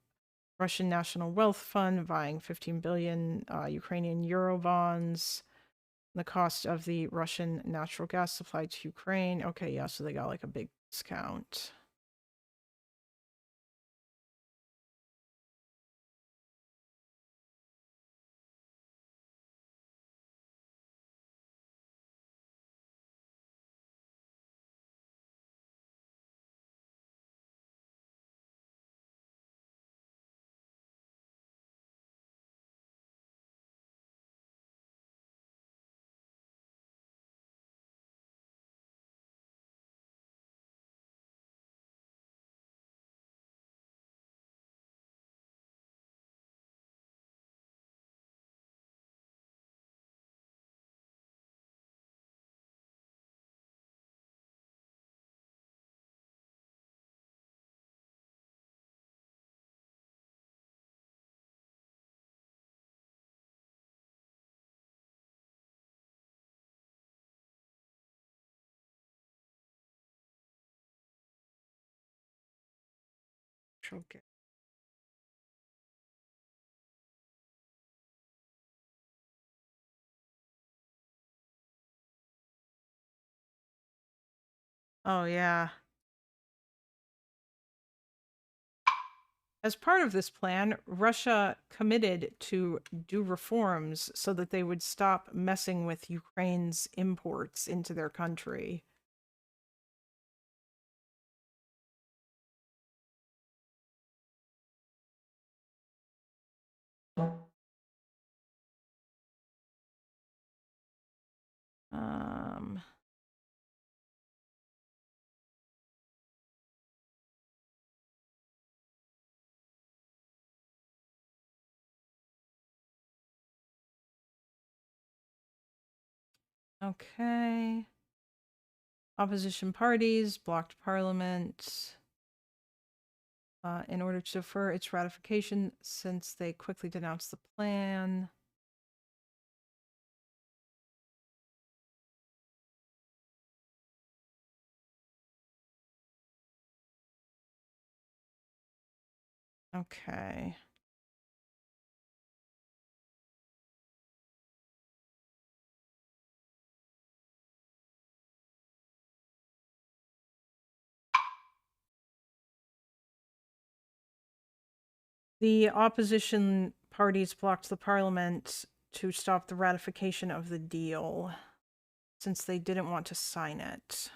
Russian National Wealth Fund buying 15 billion Ukrainian euro bonds, the cost of the Russian natural gas supply to Ukraine. Okay, yeah, so they got like a big discount. Okay. Oh, yeah. As part of this plan, Russia committed to do reforms so that they would stop messing with Ukraine's imports into their country. Um, okay. Opposition parties blocked parliament in order to defer its ratification since they quickly denounced the plan. Okay. The opposition parties blocked the parliament to stop the ratification of the deal since they didn't want to sign it.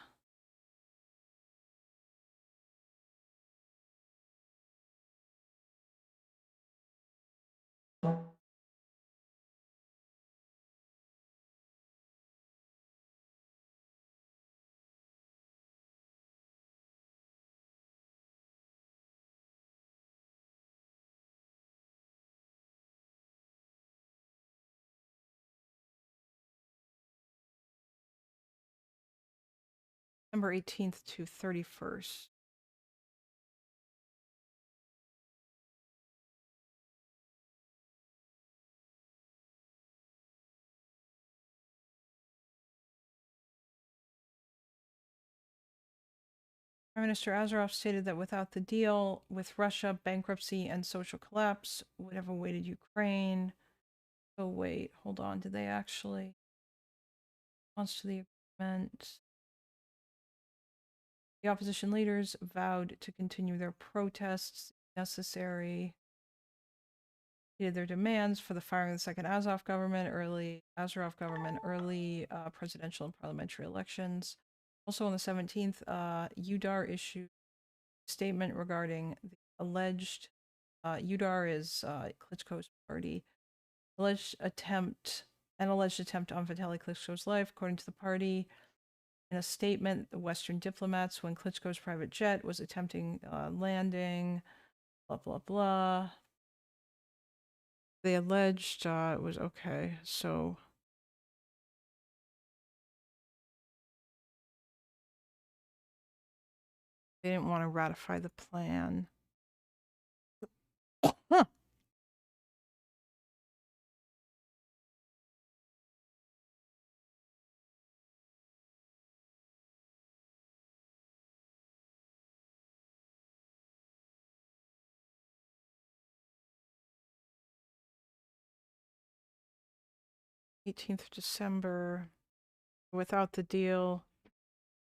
December 18th to 31st. Prime Minister Azarov stated that without the deal with Russia, bankruptcy and social collapse would have awaited Ukraine. Oh, wait, hold on. Did they actually? Response to the agreement. The opposition leaders vowed to continue their protests if necessary. Stated their demands for the firing of the second Azarov government, early presidential and parliamentary elections. Also on the 17th, UDAR issued a statement regarding the alleged UDAR is Klitschko's party. Alleged attempt on Vitaly Klitschko's life, according to the party. In a statement, the Western diplomats, when Klitschko's private jet was attempting landing, blah blah blah. They alleged it was okay. So they didn't want to ratify the plan. Huh. 18th of December. Without the deal,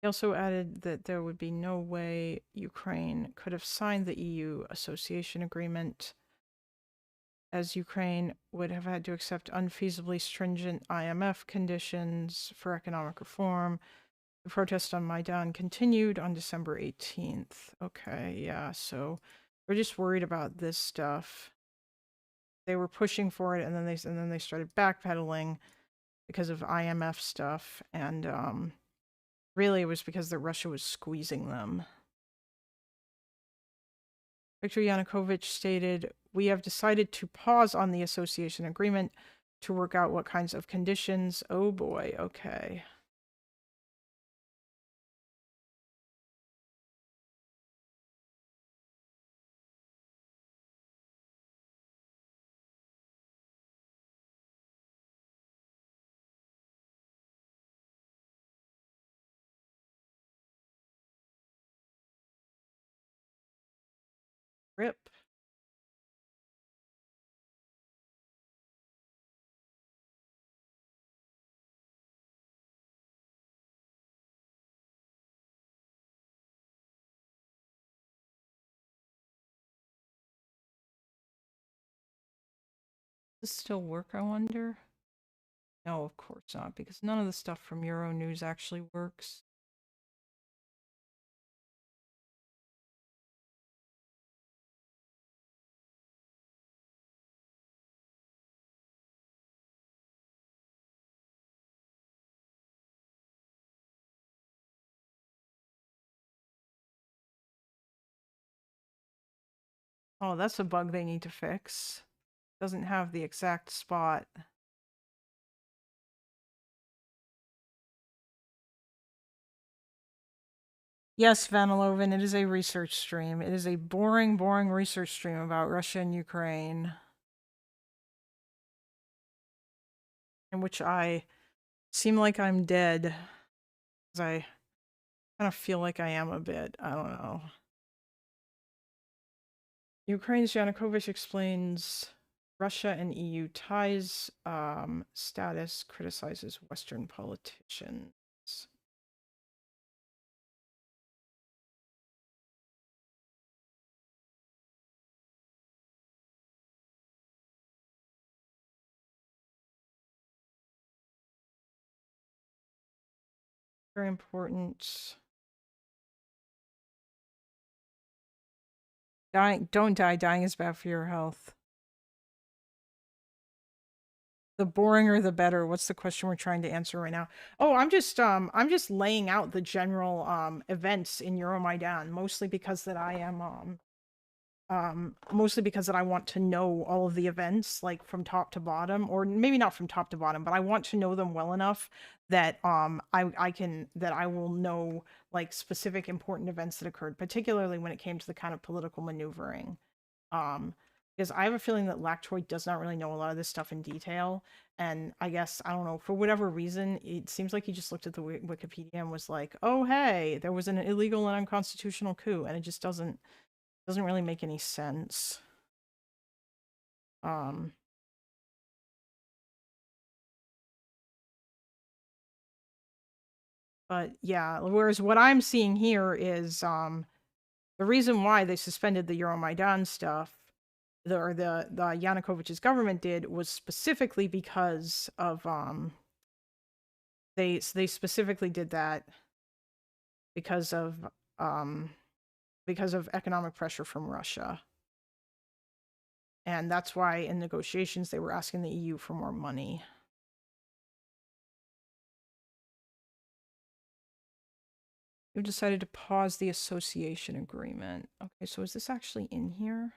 he also added that there would be no way Ukraine could have signed the EU association agreement, as Ukraine would have had to accept unfeasibly stringent IMF conditions for economic reform. The protest on Maidan continued on December 18th. Okay, yeah, so we're just worried about this stuff. They were pushing for it, and then they started backpedaling because of IMF stuff, and really it was because that Russia was squeezing them. Viktor Yanukovych stated, "We have decided to pause on the association agreement to work out what kinds of conditions." Oh boy, okay. Rip. Does this still work, I wonder? No, of course not, because none of the stuff from Euronews actually works. Oh, that's a bug they need to fix. Doesn't have the exact spot. Yes, Vaniloven, it is a research stream. It is a boring, boring research stream about Russia and Ukraine. In which I seem like I'm dead. Because I kind of feel like I am a bit. I don't know. Ukraine's Yanukovych explains Russia and EU ties, status, criticizes Western politicians. Very important. Don't die. Dying is bad for your health. The boringer, the better. What's the question we're trying to answer right now? Oh, I'm just laying out the general events in Euromaidan, mostly because that I am mostly because that I want to know all of the events, like from top to bottom, or maybe not from top to bottom, but I want to know them well enough that I will know like specific important events that occurred, particularly when it came to the kind of political maneuvering. Because I have a feeling that Lactoid does not really know a lot of this stuff in detail, and I guess I don't know, for whatever reason, it seems like he just looked at the Wikipedia and was like, "Oh hey, there was an illegal and unconstitutional coup," and it just doesn't really make any sense. Um, but yeah, whereas what I'm seeing here is the reason why they suspended the Euromaidan stuff, the Yanukovych's government did, was specifically because of they specifically did that because of economic pressure from Russia. And that's why in negotiations they were asking the EU for more money. We've decided to pause the association agreement. Okay, so is this actually in here?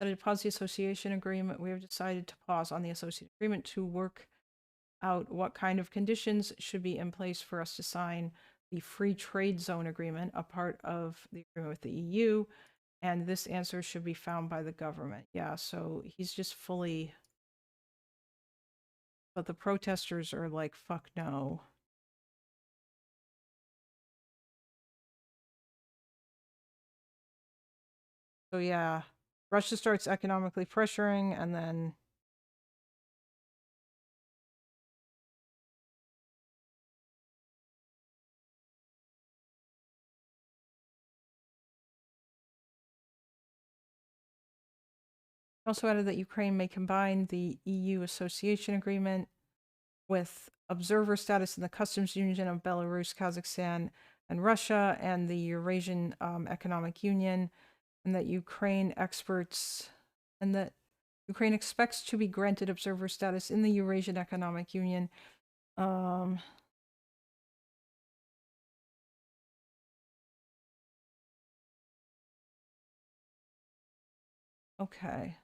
Decided to pause the association agreement. We have decided to pause on the association agreement to work out what kind of conditions should be in place for us to sign the free trade zone agreement, a part of the agreement with the EU. And this answer should be found by the government. Yeah, so he's just fully. But the protesters are like, fuck no. So yeah, Russia starts economically pressuring, and then also added that Ukraine may combine the EU association agreement with observer status in the customs union of Belarus, Kazakhstan, and Russia, and the Eurasian Economic Union, and that Ukraine expects to be granted observer status in the Eurasian Economic Union. Okay.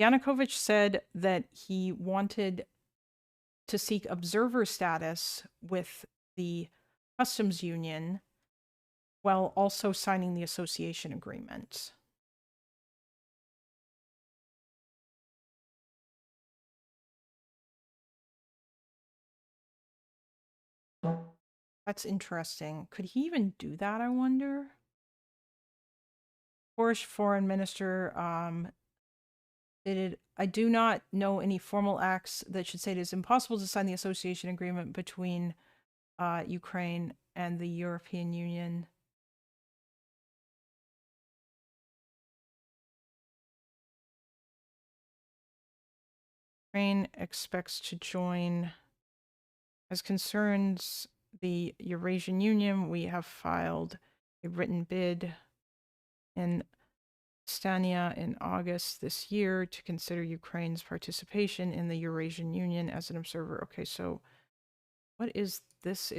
Yanukovych said that he wanted to seek observer status with the customs union while also signing the association agreement. That's interesting. Could he even do that, I wonder? Polish foreign minister stated, I do not know any formal acts that should say it is impossible to sign the association agreement between Ukraine and the European Union. Ukraine expects to join. As concerns the Eurasian Union, we have filed a written bid in Estonia in August this year to consider Ukraine's participation in the Eurasian Union as an observer. Okay, so what is this?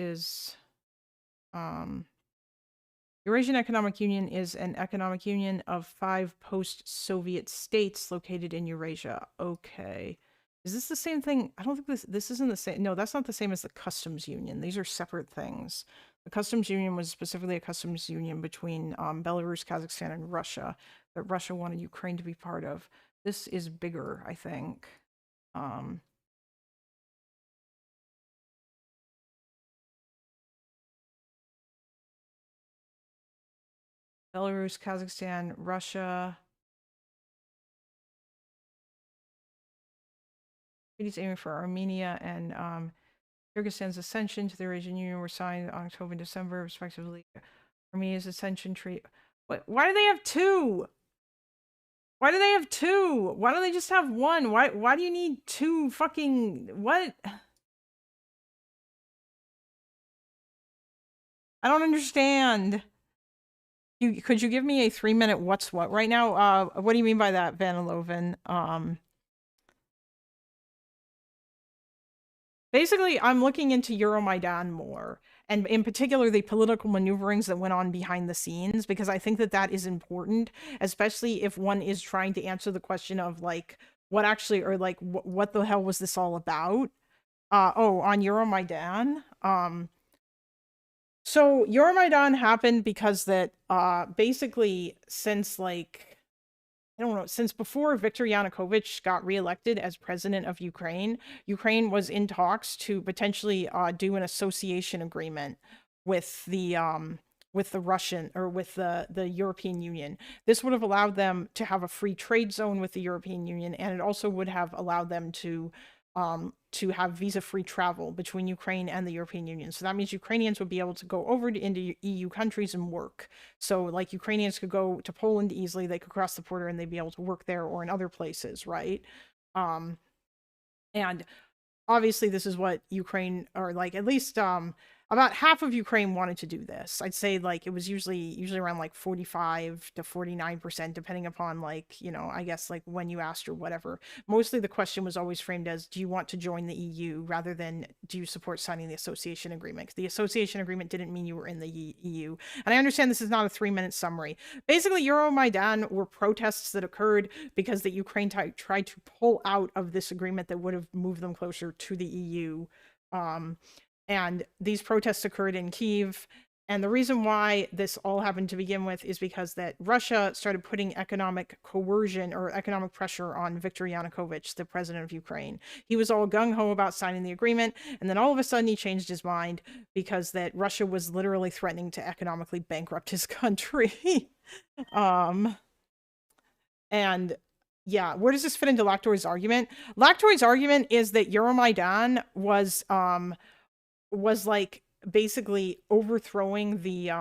Eurasian Economic Union is an economic union of 5 post-Soviet states located in Eurasia. Okay. Is this the same thing? I don't think this isn't the same. No, that's not the same as the customs union. These are separate things. The customs union was specifically a customs union between Belarus, Kazakhstan, and Russia that Russia wanted Ukraine to be part of. This is bigger, I think. Belarus, Kazakhstan, Russia. Treaties aiming for Armenia and Kyrgyzstan's accession to the Eurasian Union were signed on October and December, respectively. Armenia's accession treaty. Why do they have two? Why do they have two? Why don't they just have one? Why do you need two fucking what? I don't understand. Could you give me a 3-minute what's what right now? What do you mean by that, Vaniloven? Basically, I'm looking into Euromaidan more, and in particular, the political maneuverings that went on behind the scenes, because I think that that is important, especially if one is trying to answer the question of, like, what actually, or, like, what the hell was this all about? On Euromaidan? So Euromaidan happened because that, basically, since, like, I don't know, since before Viktor Yanukovych got reelected as president of Ukraine, Ukraine was in talks to potentially do an association agreement with the Russian, or with the European Union. This would have allowed them to have a free trade zone with the European Union, and it also would have allowed them to have visa-free travel between Ukraine and the European Union. So that means Ukrainians would be able to go over into EU countries and work. So, like, Ukrainians could go to Poland easily, they could cross the border and they'd be able to work there or in other places, right? And obviously this is what Ukraine, or, like, at least about half of Ukraine wanted to do this. I'd say, like, it was usually around, like, 45 to 49%, depending upon, like, you know, I guess, like, when you asked or whatever. Mostly the question was always framed as, do you want to join the EU, rather than, do you support signing the association agreement? The association agreement didn't mean you were in the EU. And I understand this is not a 3-minute summary. Basically, Euromaidan were protests that occurred because the Ukraine tried to pull out of this agreement that would have moved them closer to the EU. And these protests occurred in Kyiv, And the reason why this all happened to begin with is because that Russia started putting economic coercion or economic pressure on Viktor Yanukovych, the president of Ukraine. He was all gung-ho about signing the agreement, and then all of a sudden he changed his mind because that Russia was literally threatening to economically bankrupt his country. And yeah, where does this fit into Laktoy's argument? Laktoy's argument is that Euromaidan was like basically overthrowing the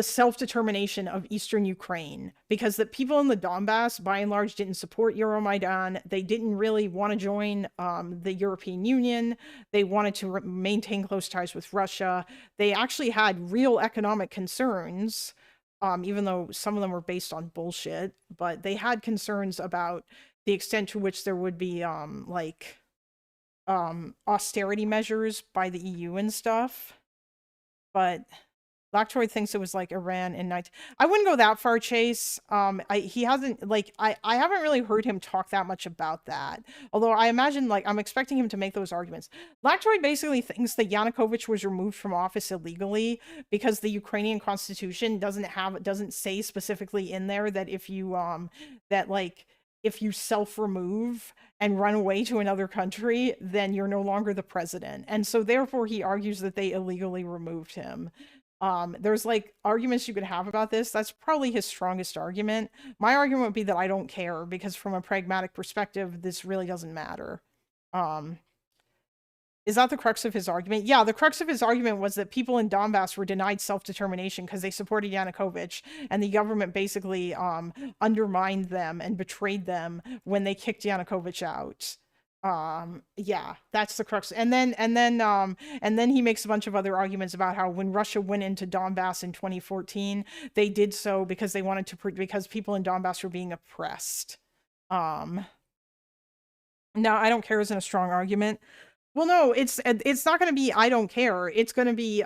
self-determination of Eastern Ukraine, because the people in the Donbass, by and large, didn't support Euromaidan. They didn't really want to join the European Union. They wanted to maintain close ties with Russia. They actually had real economic concerns, even though some of them were based on bullshit, but they had concerns about the extent to which there would be austerity measures by the EU and stuff. But Laktoy thinks it was like Iran in 19... I wouldn't go that far, Chase. He hasn't, like, I haven't really heard him talk that much about that. Although I imagine, like, I'm expecting him to make those arguments. Laktoy basically thinks that Yanukovych was removed from office illegally because the Ukrainian constitution doesn't say specifically in there that if you, if you self-remove and run away to another country, then you're no longer the president. And so therefore he argues that they illegally removed him. There's like arguments you could have about this. That's probably his strongest argument. My argument would be that I don't care, because from a pragmatic perspective, this really doesn't matter. Is that the crux of his argument? Yeah, the crux of his argument was that people in Donbass were denied self-determination because they supported Yanukovych, and the government basically undermined them and betrayed them when they kicked Yanukovych out. Yeah, that's the crux. And then he makes a bunch of other arguments about how when Russia went into Donbass in 2014, they did so because they wanted to, because people in Donbass were being oppressed. Now, I don't care isn't a strong argument. Well, no, it's not going to be I don't care. It's going to be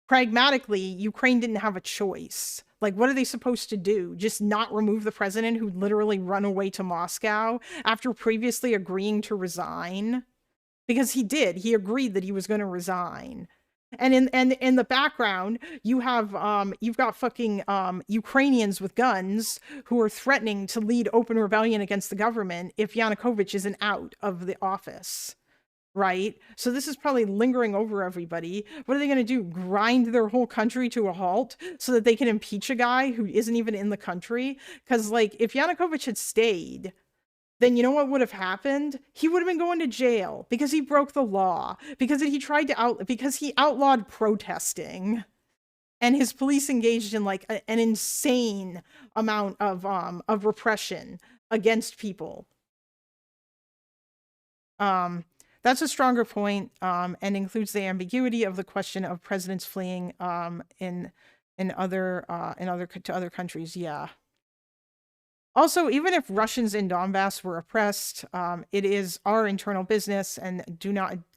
pragmatically, Ukraine didn't have a choice. Like, what are they supposed to do? Just not remove the president who'd literally run away to Moscow after previously agreeing to resign? Because he did. He agreed that he was going to resign. And in the background, you have you've got fucking Ukrainians with guns who are threatening to lead open rebellion against the government if Yanukovych isn't out of the office. Right? So this is probably lingering over everybody. What are they going to do? Grind their whole country to a halt so that they can impeach a guy who isn't even in the country? Because, like, if Yanukovych had stayed, then you know what would have happened? He would have been going to jail because he broke the law, because he tried to because he outlawed protesting, and his police engaged in like an insane amount of repression against people. That's a stronger point, and includes the ambiguity of the question of presidents fleeing to other countries. Yeah. Also, even if Russians in Donbass were oppressed, it is our internal business and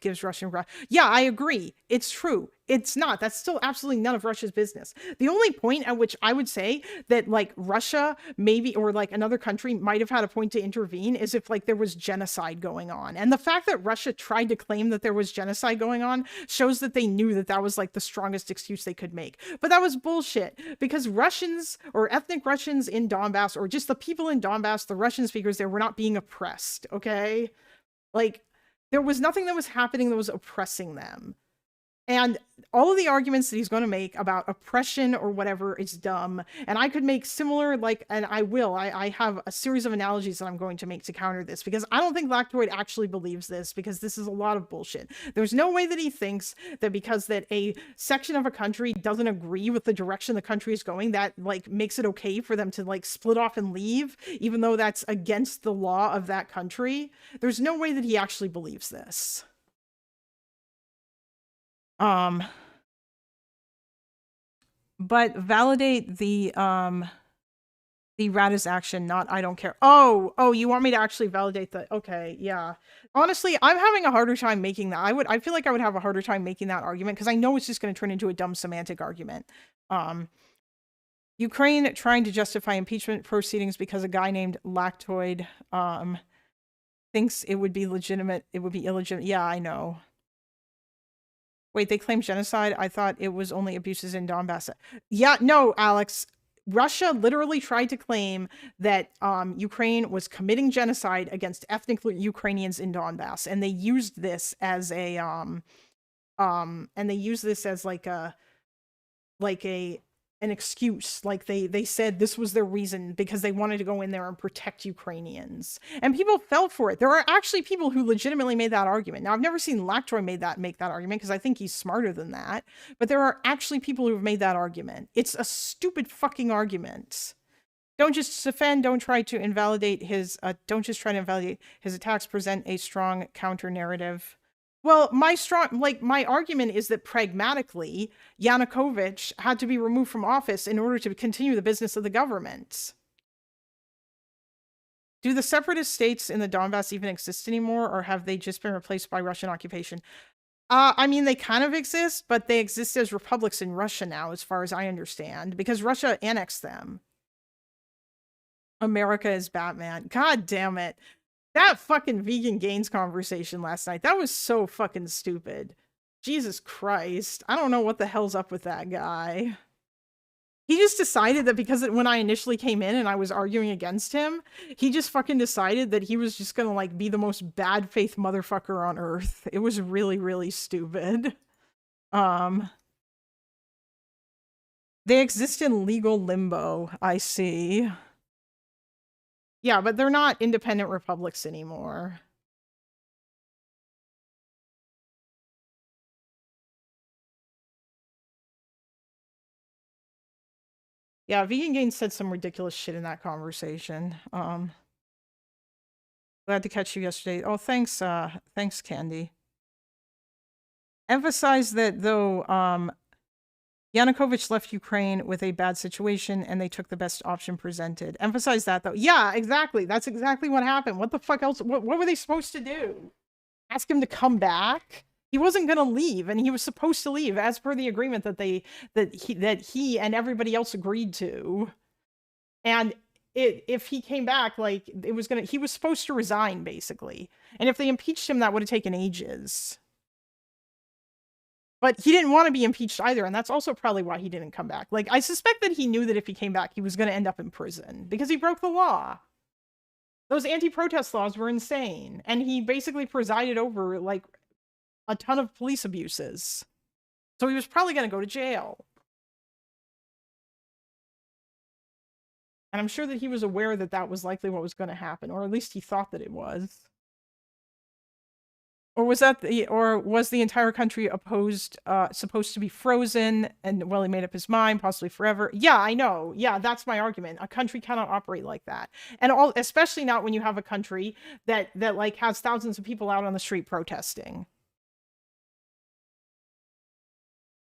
gives Russian... Yeah, I agree. It's true. It's not. That's still absolutely none of Russia's business. The only point at which I would say that, like, Russia maybe, or like another country might have had a point to intervene is if, like, there was genocide going on. And the fact that Russia tried to claim that there was genocide going on shows that they knew that that was like the strongest excuse they could make. But that was bullshit, because Russians, or ethnic Russians in Donbass, or just the people in Donbass, the Russian speakers there, were not being oppressed, okay? Like, there was nothing that was happening that was oppressing them. And all of the arguments that he's going to make about oppression or whatever is dumb. And I could make similar, like, and I will, I have a series of analogies that I'm going to make to counter this, because I don't think Laktoid actually believes this, because this is a lot of bullshit. There's no way that he thinks that because that a section of a country doesn't agree with the direction the country is going, that, like, makes it okay for them to, like, split off and leave, even though that's against the law of that country. There's no way that he actually believes this. But validate the Radis action, not I don't care. Oh, you want me to actually validate the... Okay, yeah. Honestly, I'm having a harder time making that. I feel like I would have a harder time making that argument, because I know it's just going to turn into a dumb semantic argument. Ukraine trying to justify impeachment proceedings because a guy named Laktoid thinks it would be legitimate. It would be illegitimate. Yeah, I know. Wait, they claimed genocide? I thought it was only abuses in Donbass. Yeah, no, Alex. Russia literally tried to claim that Ukraine was committing genocide against ethnic Ukrainians in Donbass, and they used this as a an excuse. Like they said this was their reason because they wanted to go in there and protect Ukrainians, and people fell for it. There are actually people who legitimately made that argument. Now, I've never seen Lactroy make that argument because I think he's smarter than that, but there are actually people who have made that argument. It's a stupid fucking argument. Don't just defend, don't try to invalidate his don't just try to invalidate his attacks, present a strong counter narrative. Well, my argument is that pragmatically, Yanukovych had to be removed from office in order to continue the business of the government. Do the separatist states in the Donbass even exist anymore, or have they just been replaced by Russian occupation? I mean, they kind of exist, but they exist as republics in Russia now, as far as I understand, because Russia annexed them. America is Batman. God damn it. That fucking Vegan Gains conversation last night, that was so fucking stupid. Jesus Christ. I don't know what the hell's up with that guy. He just decided that because when I initially came in and I was arguing against him, he just fucking decided that he was just gonna, like, be the most bad faith motherfucker on earth. It was really, really stupid. They exist in legal limbo, I see. Yeah, but they're not independent republics anymore. Yeah, Vegan Gain said some ridiculous shit in that conversation. Glad to catch you yesterday. Oh, thanks, thanks, Candy. Emphasize that, though, Yanukovych left Ukraine with a bad situation and they took the best option presented. Emphasize that, though. Yeah, exactly. That's exactly what happened. What the fuck else? What were they supposed to do? Ask him to come back? He wasn't going to leave, and he was supposed to leave as per the agreement that he and everybody else agreed to. And if he came back, like, he was supposed to resign, basically. And if they impeached him, that would have taken ages. But he didn't want to be impeached either, and that's also probably why he didn't come back. Like, I suspect that he knew that if he came back, he was going to end up in prison because he broke the law. Those anti-protest laws were insane, and he basically presided over, like, a ton of police abuses. So he was probably going to go to jail. And I'm sure that he was aware that that was likely what was going to happen, or at least he thought that it was. Or was the entire country supposed to be frozen, and, well, he made up his mind, possibly forever? Yeah, I know. Yeah, that's my argument. A country cannot operate like that. And especially not when you have a country that like has thousands of people out on the street protesting.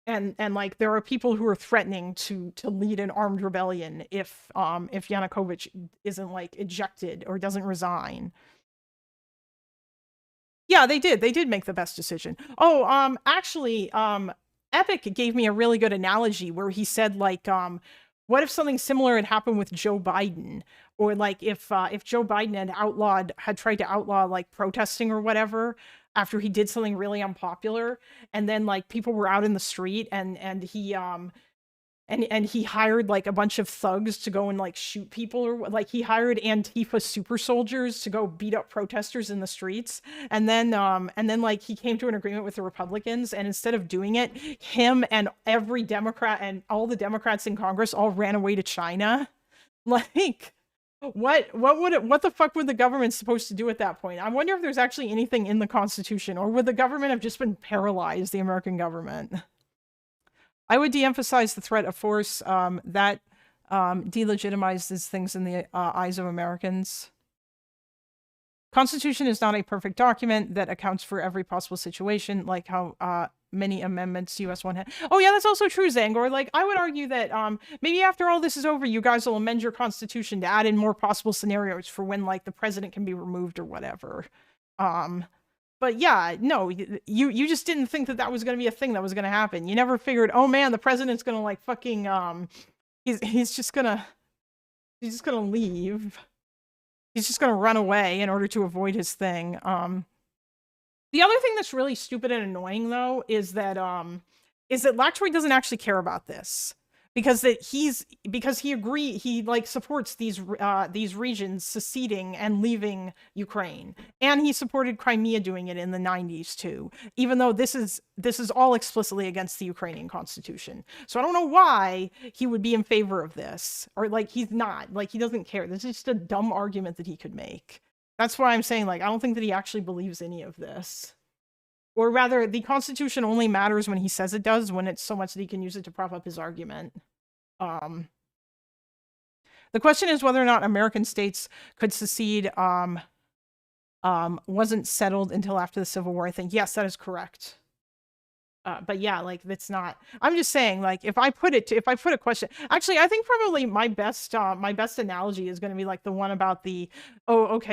And like, there are people who are threatening to lead an armed rebellion if Yanukovych isn't, like, ejected or doesn't resign. Yeah, they did. They did make the best decision. Oh, actually, Epic gave me a really good analogy where he said, like, what if something similar had happened with Joe Biden? Or, like, if Joe Biden had tried to outlaw, like, protesting or whatever after he did something really unpopular, and then, like, people were out in the street and he he hired, like, a bunch of thugs to go and, like, shoot people, or, like, he hired Antifa super soldiers to go beat up protesters in the streets. And then like, he came to an agreement with the Republicans, and instead of doing it, him and every Democrat and all the Democrats in Congress all ran away to China. Like, what the fuck would the government supposed to do at that point? I wonder if there's actually anything in the Constitution, or would the government have just been paralyzed, the American government? I would de-emphasize the threat of force. That delegitimizes things in the eyes of Americans. Constitution is not a perfect document that accounts for every possible situation, like how many amendments US 1 had. Oh yeah, that's also true, Zangor. Like, I would argue that maybe after all this is over, you guys will amend your Constitution to add in more possible scenarios for when, like, the president can be removed or whatever. But yeah, no, you just didn't think that was going to be a thing that was going to happen. You never figured, oh man, the president's going to, like, fucking, he's just going to leave. He's just going to run away in order to avoid his thing. The other thing that's really stupid and annoying, though, is that Lactoid doesn't actually care about this, because he like supports these regions seceding and leaving Ukraine, and he supported Crimea doing it in the 90s too, even though this is all explicitly against the Ukrainian constitution. So I don't know why he would be in favor of this, or like he's not, like he doesn't care. This is just a dumb argument that he could make. That's why I'm saying, like, I don't think that he actually believes any of this. Or rather, the Constitution only matters when he says it does, when it's so much that he can use it to prop up his argument. The question is whether or not American states could secede wasn't settled until after the Civil War, I think. Yes, that is correct. But yeah, like, that's not, I'm just saying, like, if I put a question, actually, I think probably my best analogy is going to be like the one about the, what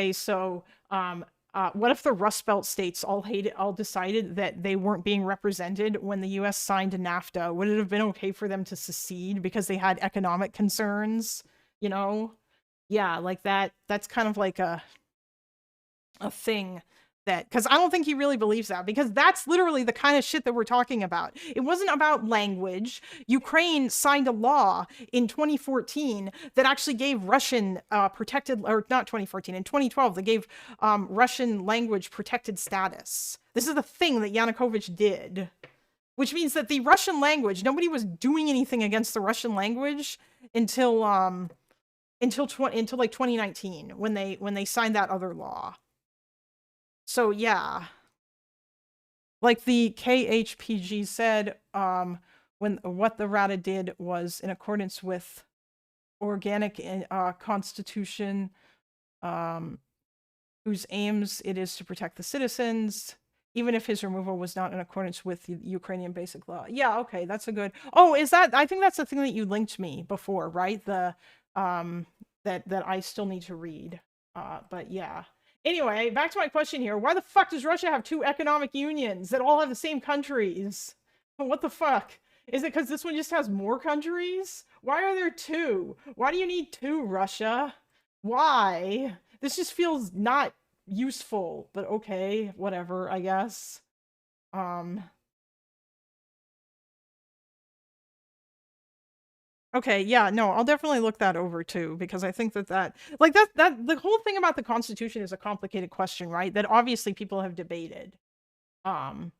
if the Rust Belt states all decided that they weren't being represented when the U.S. signed NAFTA? Would it have been okay for them to secede because they had economic concerns? You know? Yeah, like that's kind of like a thing that, because I don't think he really believes that, because that's literally the kind of shit that we're talking about. It wasn't about language. Ukraine signed a law in 2014 that actually gave Russian protected, or not 2014, in 2012, they gave Russian language protected status. This is the thing that Yanukovych did, which means that the Russian language, nobody was doing anything against the Russian language until like 2019, when they signed that other law. So yeah, like the KHPG said, when what the Rada did was in accordance with organic constitution, whose aims it is to protect the citizens, even if his removal was not in accordance with the Ukrainian basic law. Yeah, okay, that's a good. Oh, is that? I think that's the thing that you linked me before, right? The that I still need to read. But yeah. Anyway, back to my question here. Why the fuck does Russia have two economic unions that all have the same countries? What the fuck? Is it because this one just has more countries? Why are there two? Why do you need two, Russia? Why? This just feels not useful, but okay, whatever, I guess. Okay, yeah, no, I'll definitely look that over too, because I think that the whole thing about the Constitution is a complicated question, right? That obviously people have debated. And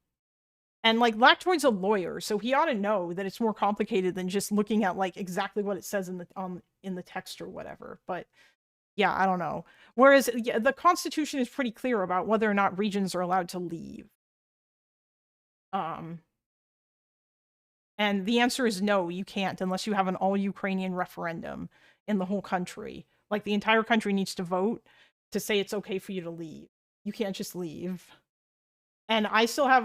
like Lactoid's a lawyer, so he ought to know that it's more complicated than just looking at like exactly what it says in the text or whatever. But yeah, I don't know. Whereas yeah, the Constitution is pretty clear about whether or not regions are allowed to leave. And the answer is no, you can't, unless you have an all-Ukrainian referendum in the whole country. Like, the entire country needs to vote to say it's okay for you to leave. You can't just leave. And I still have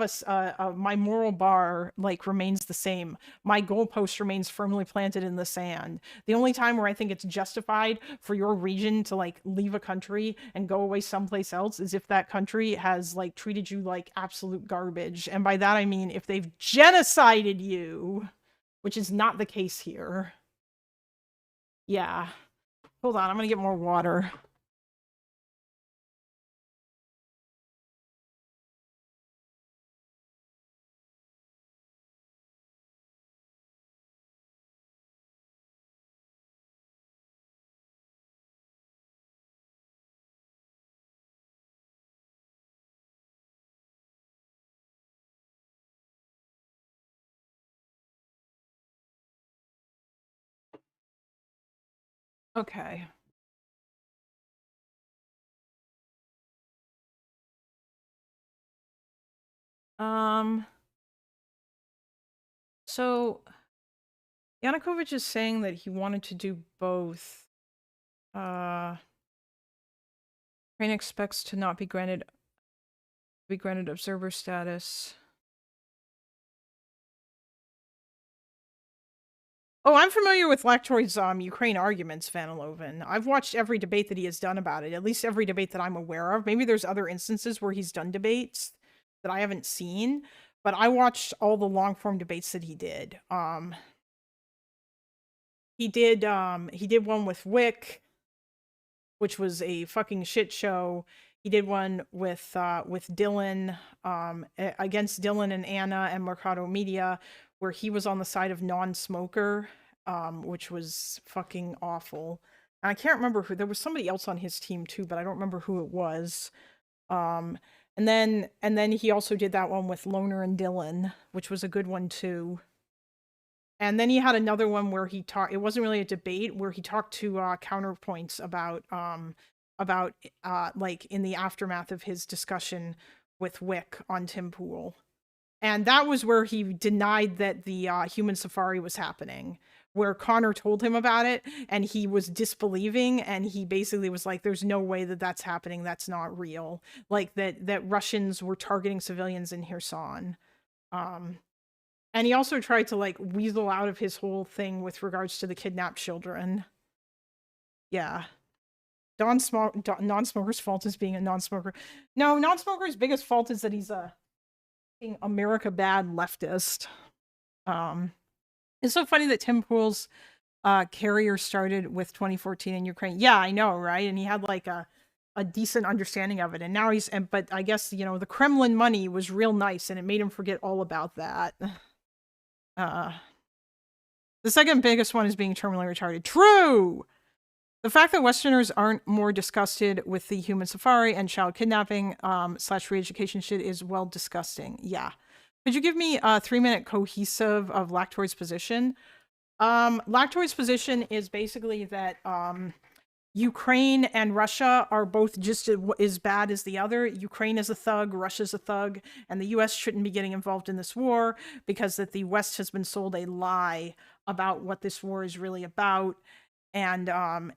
my moral bar, like, remains the same. My goalpost remains firmly planted in the sand. The only time where I think it's justified for your region to, like, leave a country and go away someplace else is if that country has, like, treated you like absolute garbage. And by that I mean if they've genocided you, which is not the case here. Yeah. Hold on, I'm gonna get more water. Okay. So Yanukovych is saying that he wanted to do both. Ukraine expects to not be granted observer status. Oh, I'm familiar with Lactoid's Ukraine arguments, Vaniloven. I've watched every debate that he has done about it, at least every debate that I'm aware of. Maybe there's other instances where he's done debates that I haven't seen, but I watched all the long-form debates that he did. He did one with Wick, which was a fucking shit show. He did one with Dylan, against Dylan and Anna and Mercado Media, where he was on the side of non-smoker, which was fucking awful. And I can't remember who. There was somebody else on his team too, but I don't remember who it was. And then he also did that one with Loner and Dylan, which was a good one too. And then he had another one where he talked. It wasn't really a debate, where he talked to counterpoints about like in the aftermath of his discussion with Wick on Tim Pool. And that was where he denied that the human safari was happening, where Connor told him about it and he was disbelieving, and he basically was like, there's no way that that's happening, that's not real, like that Russians were targeting civilians in Kherson. And he also tried to like weasel out of his whole thing with regards to the kidnapped children. Yeah. Non-smoker's fault is being a non-smoker. No, non-smoker's biggest fault is that he's a America bad leftist. It's so funny that Tim Pool's carrier started with 2014 in Ukraine. Yeah, I know, right? And he had like a decent understanding of it. And now but I guess, you know, the Kremlin money was real nice and it made him forget all about that. The second biggest one is being terminally retarded. True! The fact that Westerners aren't more disgusted with the human safari and child kidnapping / re-education shit is well disgusting. Yeah. Could you give me a 3-minute cohesive of Lactoid's position? Lactoid's position is basically that Ukraine and Russia are both just as bad as the other. Ukraine is a thug, Russia's a thug, and the US shouldn't be getting involved in this war because that the West has been sold a lie about what this war is really about. And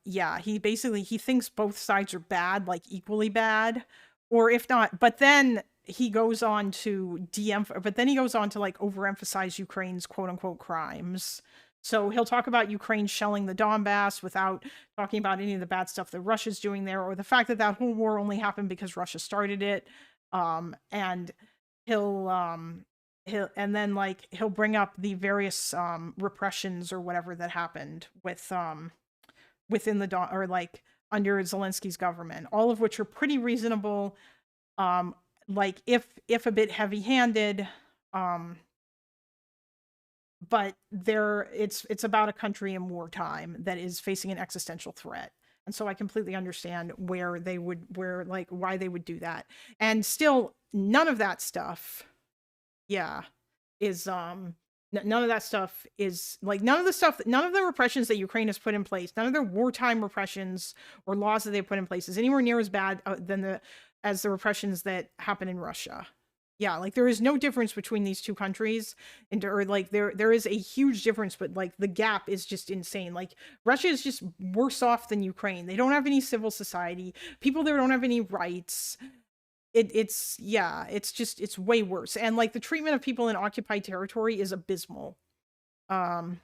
yeah, he thinks both sides are bad, like equally bad, or if not, but then he goes on to like overemphasize Ukraine's quote unquote crimes. So he'll talk about Ukraine shelling the Donbass without talking about any of the bad stuff that Russia's doing there, or the fact that that whole war only happened because Russia started it. And he'll bring up the various repressions or whatever that happened with within the or like under Zelensky's government, all of which are pretty reasonable, like if a bit heavy-handed, but it's about a country in wartime that is facing an existential threat. And so I completely understand why they would do that. And still, none of that stuff, yeah, is none of that stuff is like none of the repressions that Ukraine has put in place, none of their wartime repressions or laws that they put in place is anywhere near as bad as the repressions that happen in Russia. Yeah, like there is no difference between these two countries, or like there is a huge difference, but like the gap is just insane. Like Russia is just worse off than Ukraine. They don't have any civil society. People there don't have any rights. It's way worse. And like the treatment of people in occupied territory is abysmal. It's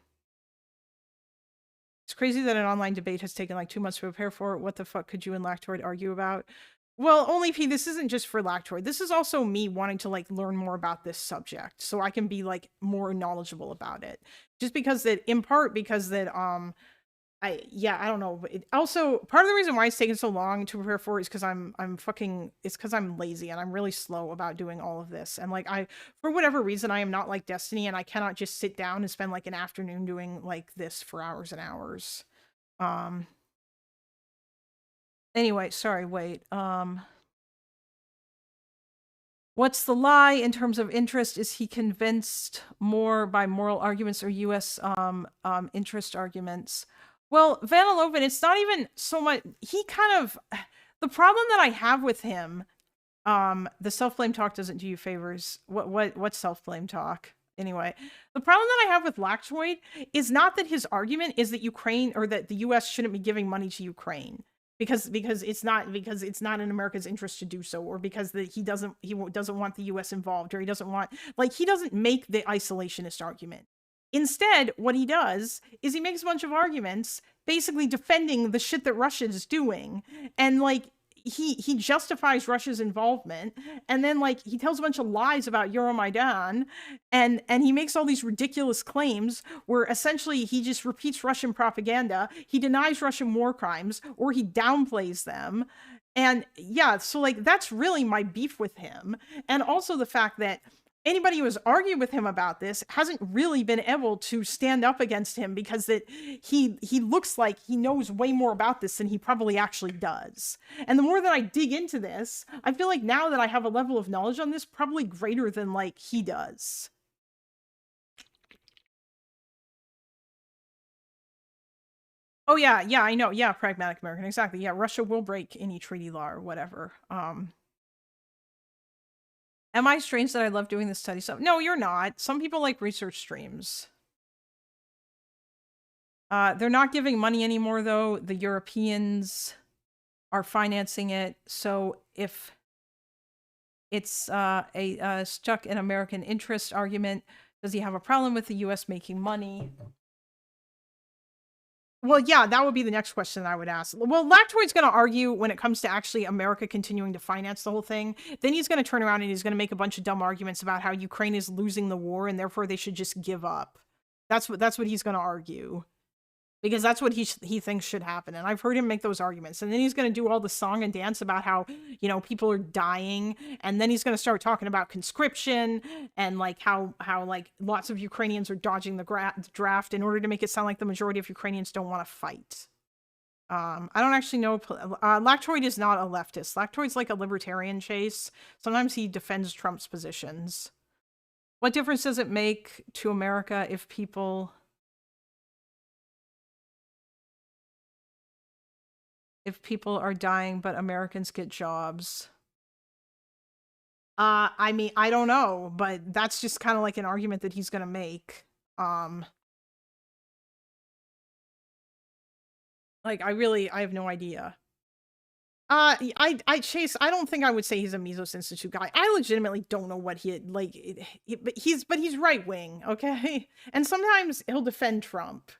crazy that an online debate has taken like 2 months to prepare for. What the fuck could you and Lactoid argue about? Well, Only P, this isn't just for Lactoid. This is also me wanting to like learn more about this subject so I can be like more knowledgeable about it. Just because in part because I don't know. Also, part of the reason why it's taken so long to prepare for it is because it's because I'm lazy and I'm really slow about doing all of this. And like for whatever reason, I am not like Destiny, and I cannot just sit down and spend like an afternoon doing like this for hours and hours. Anyway, sorry, wait. What's the lie in terms of interest? Is he convinced more by moral arguments or U.S. Interest arguments? Well, Vaniloven, it's not even so much. He kind of, the problem that I have with him, the self-blame talk doesn't do you favors. What self-blame talk? Anyway, the problem that I have with Lactoid is not that his argument is that Ukraine or that the U.S. shouldn't be giving money to Ukraine because it's not in America's interest to do so, or because he doesn't want the U.S. involved, or he doesn't make the isolationist argument. Instead, what he does is he makes a bunch of arguments basically defending the shit that Russia is doing. And like, he justifies Russia's involvement, and then like he tells a bunch of lies about Euromaidan, and he makes all these ridiculous claims where essentially he just repeats Russian propaganda. He denies Russian war crimes, or he downplays them. And yeah, so like that's really my beef with him. And also the fact that anybody who has argued with him about this hasn't really been able to stand up against him, because that he looks like he knows way more about this than he probably actually does. And the more that I dig into this, I feel like now that I have a level of knowledge on this probably greater than like he does. Oh yeah, yeah, I know. Yeah, pragmatic American, exactly. Yeah, Russia will break any treaty law or whatever. Am I strange that I love doing this study stuff? No, you're not. Some people like research streams. They're not giving money anymore, though. The Europeans are financing it. So if it's a stuck in American interest argument, does he have a problem with the U.S. making money? Well, yeah, that would be the next question I would ask. Well, Lactoid's going to argue when it comes to actually America continuing to finance the whole thing. Then he's going to turn around and he's going to make a bunch of dumb arguments about how Ukraine is losing the war and therefore they should just give up. That's what he's going to argue, because that's what he thinks should happen. And I've heard him make those arguments. And then he's going to do all the song and dance about how, you know, people are dying. And then he's going to start talking about conscription and like how like lots of Ukrainians are dodging the draft in order to make it sound like the majority of Ukrainians don't want to fight. I don't actually know. Lactoid is not a leftist. Lactoid's like a libertarian, Chase. Sometimes he defends Trump's positions. What difference does it make to America if people are dying but Americans get jobs? I mean, I don't know, but that's just kind of like an argument that he's going to make. Like, I have no idea. Chase, I don't think I would say he's a Mesos Institute guy. I legitimately don't know what he like, but he's right wing, okay? And sometimes he'll defend Trump,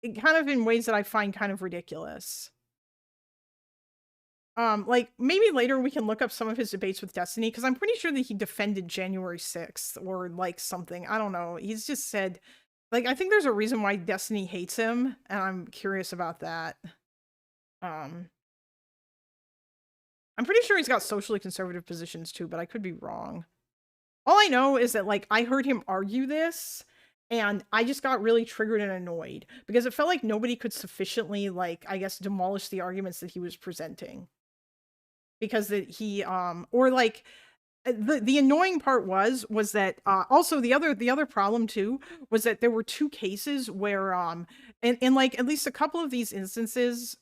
kind of in ways that I find kind of ridiculous. Like maybe later we can look up some of his debates with Destiny, because I'm pretty sure that he defended January 6th or like something. I don't know. He's just said, like, I think there's a reason why Destiny hates him, and I'm curious about that. I'm pretty sure he's got socially conservative positions too, but I could be wrong. All I know is that like I heard him argue this and I just got really triggered and annoyed because it felt like nobody could sufficiently like, I guess, demolish the arguments that he was presenting. Because that he or like the annoying part was that also the other problem too was that there were two cases where in like at least a couple of these instances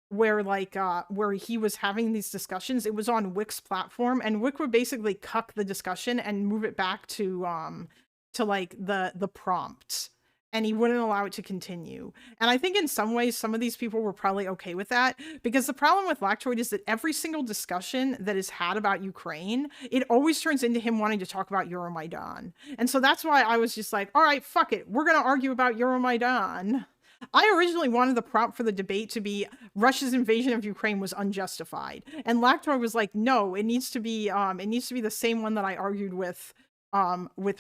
where like where he was having these discussions, it was on Wick's platform, and Wick would basically cuck the discussion and move it back to like the prompt, and he wouldn't allow it to continue. And I think in some ways, some of these people were probably okay with that, because the problem with Lactoid is that every single discussion that is had about Ukraine, it always turns into him wanting to talk about Euromaidan. And so that's why I was just like, all right, fuck it. We're going to argue about Euromaidan. I originally wanted the prompt for the debate to be Russia's invasion of Ukraine was unjustified. And Lactoid was like, no, it needs to be the same one that I argued with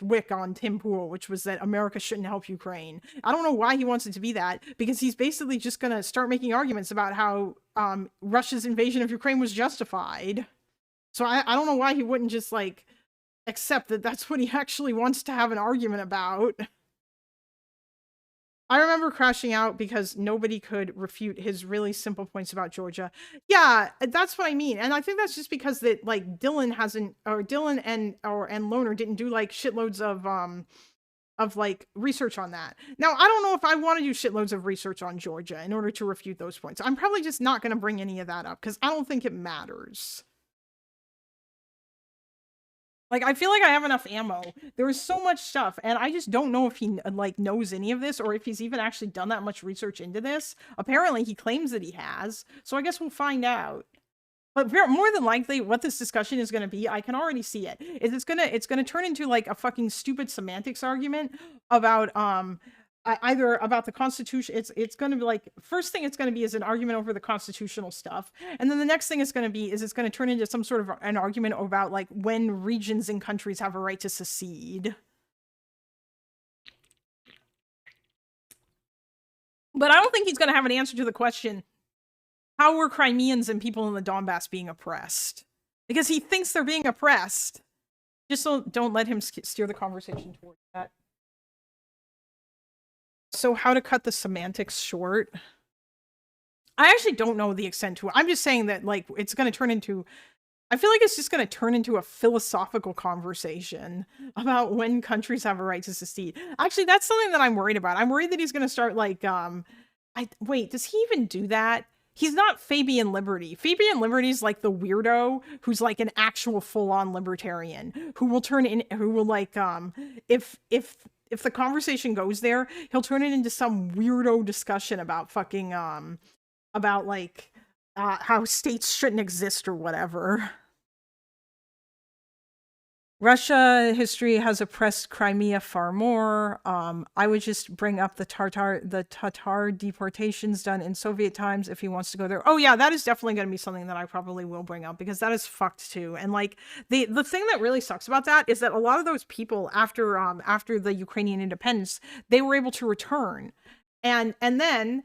Wick on Tim Pool, which was that America shouldn't help Ukraine. I don't know why he wants it to be that, because he's basically just going to start making arguments about how Russia's invasion of Ukraine was justified. So I don't know why he wouldn't just like accept that that's what he actually wants to have an argument about. I remember crashing out because nobody could refute his really simple points about Georgia. Yeah, that's what I mean. And I think that's just because that like Dylan and Loner didn't do like shitloads of like research on that. Now, I don't know if I want to do shitloads of research on Georgia in order to refute those points. I'm probably just not going to bring any of that up because I don't think it matters. Like, I feel like I have enough ammo. There is so much stuff, and I just don't know if he, like, knows any of this, or if he's even actually done that much research into this. Apparently, he claims that he has, so I guess we'll find out. But more than likely, what this discussion is going to be, I can already see it. It's gonna turn into, like, a fucking stupid semantics argument about, either about the Constitution. It's going to be like, first thing it's going to be is an argument over the constitutional stuff, and then the next thing it's going to be is it's going to turn into some sort of an argument about like when regions and countries have a right to secede. But I don't think he's going to have an answer to the question, how were Crimeans and people in the Donbass being oppressed? Because he thinks they're being oppressed. Just don't let him steer the conversation towards that. So how to cut the semantics short? I actually don't know the extent to it. I'm just saying that, like, it's going to turn into... I feel like it's just going to turn into a philosophical conversation about when countries have a right to secede. Actually, that's something that I'm worried about. I'm worried that he's going to start, like, wait, does he even do that? He's not Fabian Liberty. Fabian Liberty's like the weirdo who's like an actual full-on libertarian who will turn in, who will like, if the conversation goes there, he'll turn it into some weirdo discussion about fucking, about like, how states shouldn't exist or whatever. Russia history has oppressed Crimea far more. I would just bring up the Tatar deportations done in Soviet times if he wants to go there. Oh yeah, that is definitely going to be something that I probably will bring up because that is fucked too. And like the thing that really sucks about that is that a lot of those people after the Ukrainian independence, they were able to return, and then,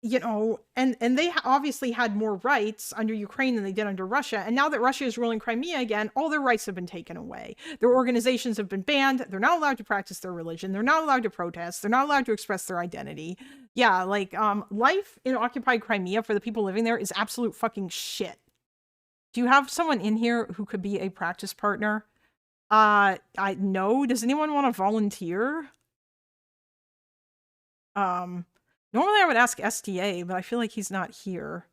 you know, and they obviously had more rights under Ukraine than they did under Russia. And now that Russia is ruling Crimea again, all their rights have been taken away. Their organizations have been banned. They're not allowed to practice their religion. They're not allowed to protest. They're not allowed to express their identity. Yeah, like, life in occupied Crimea for the people living there is absolute fucking shit. Do you have someone in here who could be a practice partner? No. Does anyone want to volunteer? Normally I would ask STA, but I feel like he's not here.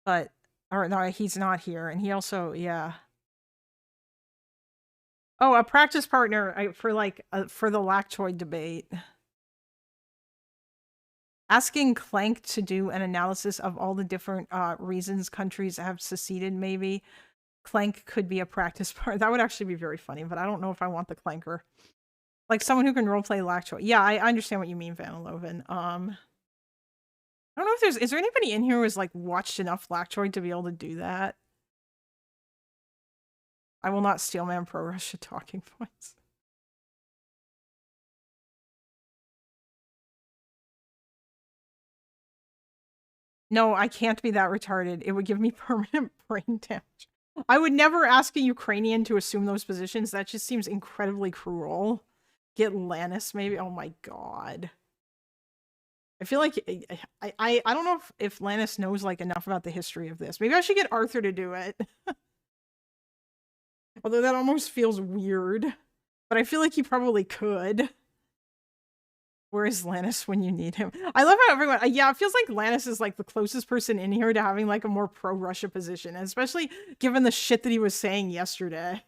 But, or no, he's not here. And he also, yeah. Oh, a practice partner for like, for the Lactoid debate. Asking Clank to do an analysis of all the different reasons countries have seceded, maybe. Clank could be a practice partner. That would actually be very funny, but I don't know if I want the Clanker. Like someone who can roleplay Lactoid. Yeah, I understand what you mean, Vanaloven. I don't know if is there anybody in here who has like watched enough Lactoid to be able to do that? I will not steal man pro Russia talking points. No, I can't be that retarded. It would give me permanent brain damage. I would never ask a Ukrainian to assume those positions. That just seems incredibly cruel. Get Lannis, maybe? Oh my god. I feel like I don't know if Lannis knows like enough about the history of this. Maybe I should get Arthur to do it. Although that almost feels weird. But I feel like he probably could. Where is Lannis when you need him? I love how everyone... yeah, it feels like Lannis is like the closest person in here to having like a more pro-Russia position. And especially given the shit that he was saying yesterday.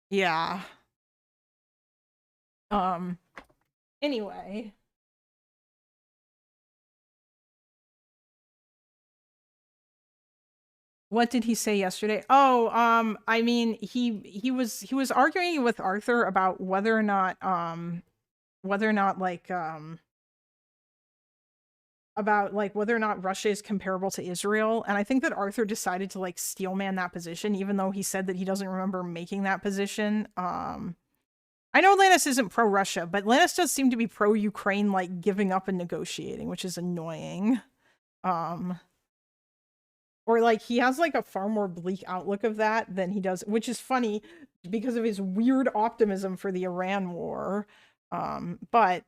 Yeah. Anyway. What did he say yesterday? Oh, I mean, he was arguing with Arthur about whether or not like about like whether or not Russia is comparable to Israel, and I think that Arthur decided to like steelman that position, even though he said that he doesn't remember making that position. I know Lannis isn't pro-Russia, but Lannis does seem to be pro-Ukraine, like giving up and negotiating, which is annoying. Or like he has like a far more bleak outlook of that than he does, which is funny because of his weird optimism for the Iran war. But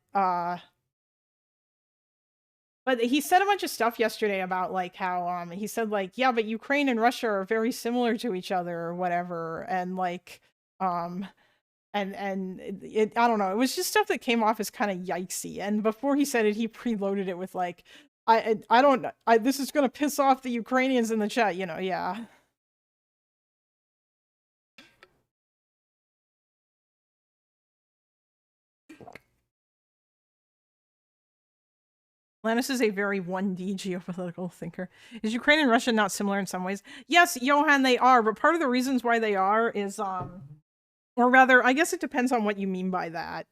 he said a bunch of stuff yesterday about like how he said like, yeah, but Ukraine and Russia are very similar to each other or whatever, and like and it I don't know, it was just stuff that came off as kind of yikesy. And before he said it, he preloaded it with like, this is gonna piss off the Ukrainians in the chat, you know, yeah. Lannis is a very 1D geopolitical thinker. Is Ukraine and Russia not similar in some ways? Yes, Johan, they are, but part of the reasons why they are is, or rather, I guess it depends on what you mean by that.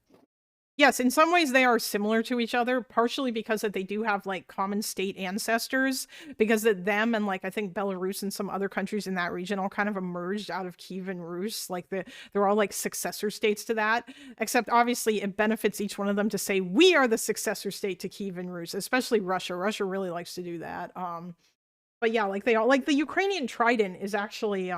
Yes, in some ways they are similar to each other, partially because that they do have like common state ancestors, because that them and like I think Belarus and some other countries in that region all kind of emerged out of Kievan Rus. Like they're all like successor states to that. Except obviously it benefits each one of them to say we are the successor state to Kievan Rus, especially Russia. Russia really likes to do that. But yeah, like they all like the Ukrainian trident is actually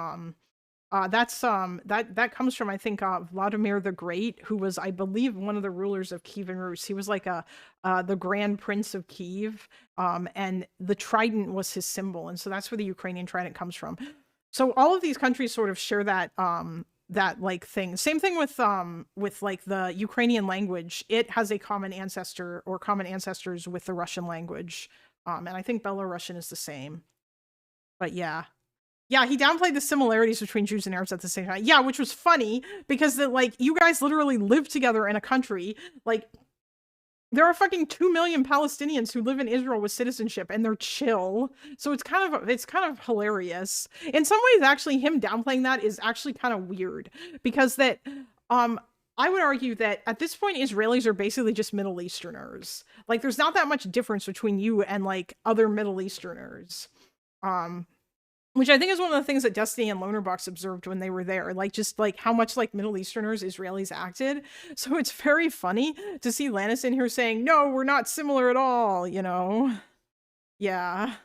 that comes from I think Vladimir the Great, who was I believe one of the rulers of Kievan Rus. He was like the Grand Prince of Kiev, and the trident was his symbol, and so that's where the Ukrainian trident comes from. So all of these countries sort of share that like thing. Same thing with like the Ukrainian language. It has a common ancestor or common ancestors with the Russian language, and I think Belarusian is the same. But yeah. Yeah, he downplayed the similarities between Jews and Arabs at the same time. Yeah, which was funny because like you guys literally live together in a country. Like there are fucking 2 million Palestinians who live in Israel with citizenship and they're chill. So it's kind of hilarious. In some ways actually him downplaying that is actually kind of weird because that I would argue that at this point Israelis are basically just Middle Easterners. Like there's not that much difference between you and like other Middle Easterners. Which I think is one of the things that Destiny and Lonerbox observed when they were there, like just like how much like Middle Easterners Israelis acted. So it's very funny to see Lannis in here saying, no, we're not similar at all, you know? Yeah.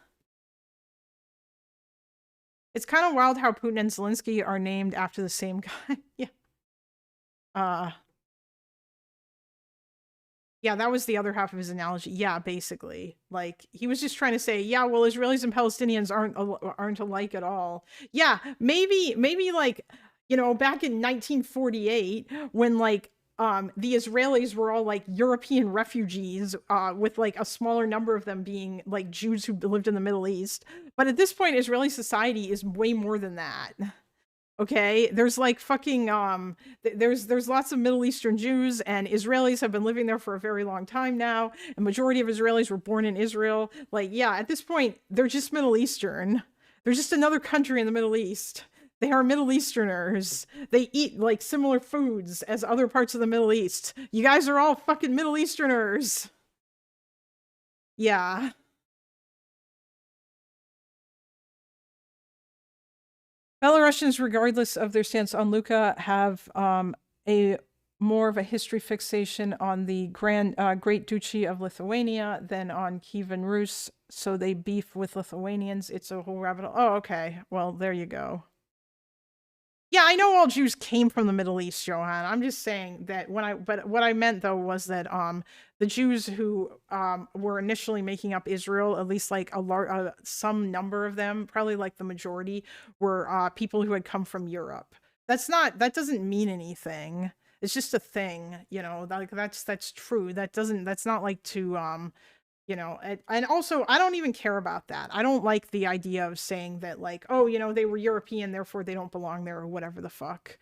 It's kind of wild how Putin and Zelensky are named after the same guy. Yeah. Yeah, that was the other half of his analogy. Yeah, basically. Like he was just trying to say, yeah, well, Israelis and Palestinians aren't alike at all. Yeah, maybe like, you know, back in 1948 when like the Israelis were all like European refugees, with like a smaller number of them being like Jews who lived in the Middle East. But at this point, Israeli society is way more than that. Okay, there's like fucking there's lots of Middle Eastern Jews and Israelis have been living there for a very long time now. A majority of Israelis were born in Israel. Like, yeah, at this point, they're just Middle Eastern. They're just another country in the Middle East. They are Middle Easterners. They eat like similar foods as other parts of the Middle East. You guys are all fucking Middle Easterners. Yeah. Belarusians, regardless of their stance on Luka, have a more of a history fixation on the Great Duchy of Lithuania than on Kievan Rus, so they beef with Lithuanians. It's a whole rabbit hole. Oh, okay. Well, there you go. Yeah, I know all Jews came from the Middle East, Johan. I'm just saying that but what I meant though was that the Jews who were initially making up Israel, at least like some number of them, probably like the majority, were people who had come from Europe. That doesn't mean anything. It's just a thing, you know. Like that's true. That's not like to you know, and also I don't even care about that. I don't like the idea of saying that like, oh, you know, they were European, therefore they don't belong there or whatever the fuck.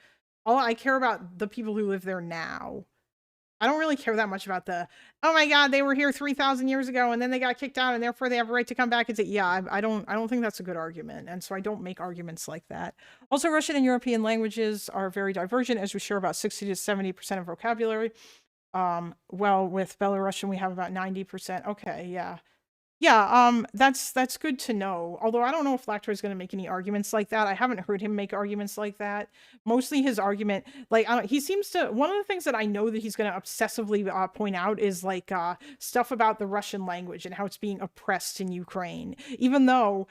All I care about the people who live there now. I don't really care that much about oh my god, they were here 3,000 years ago and then they got kicked out and therefore they have a right to come back and say, yeah, I don't think that's a good argument. And so I don't make arguments like that. Also, Russian and European languages are very divergent as we share about 60 to 70% of vocabulary. Well, with Belarusian, we have about 90%. Okay, yeah. Yeah, that's good to know. Although I don't know if Lactor is going to make any arguments like that. I haven't heard him make arguments like that. Mostly his argument, like he seems to. One of the things that I know that he's going to obsessively point out is like stuff about the Russian language and how it's being oppressed in Ukraine, even though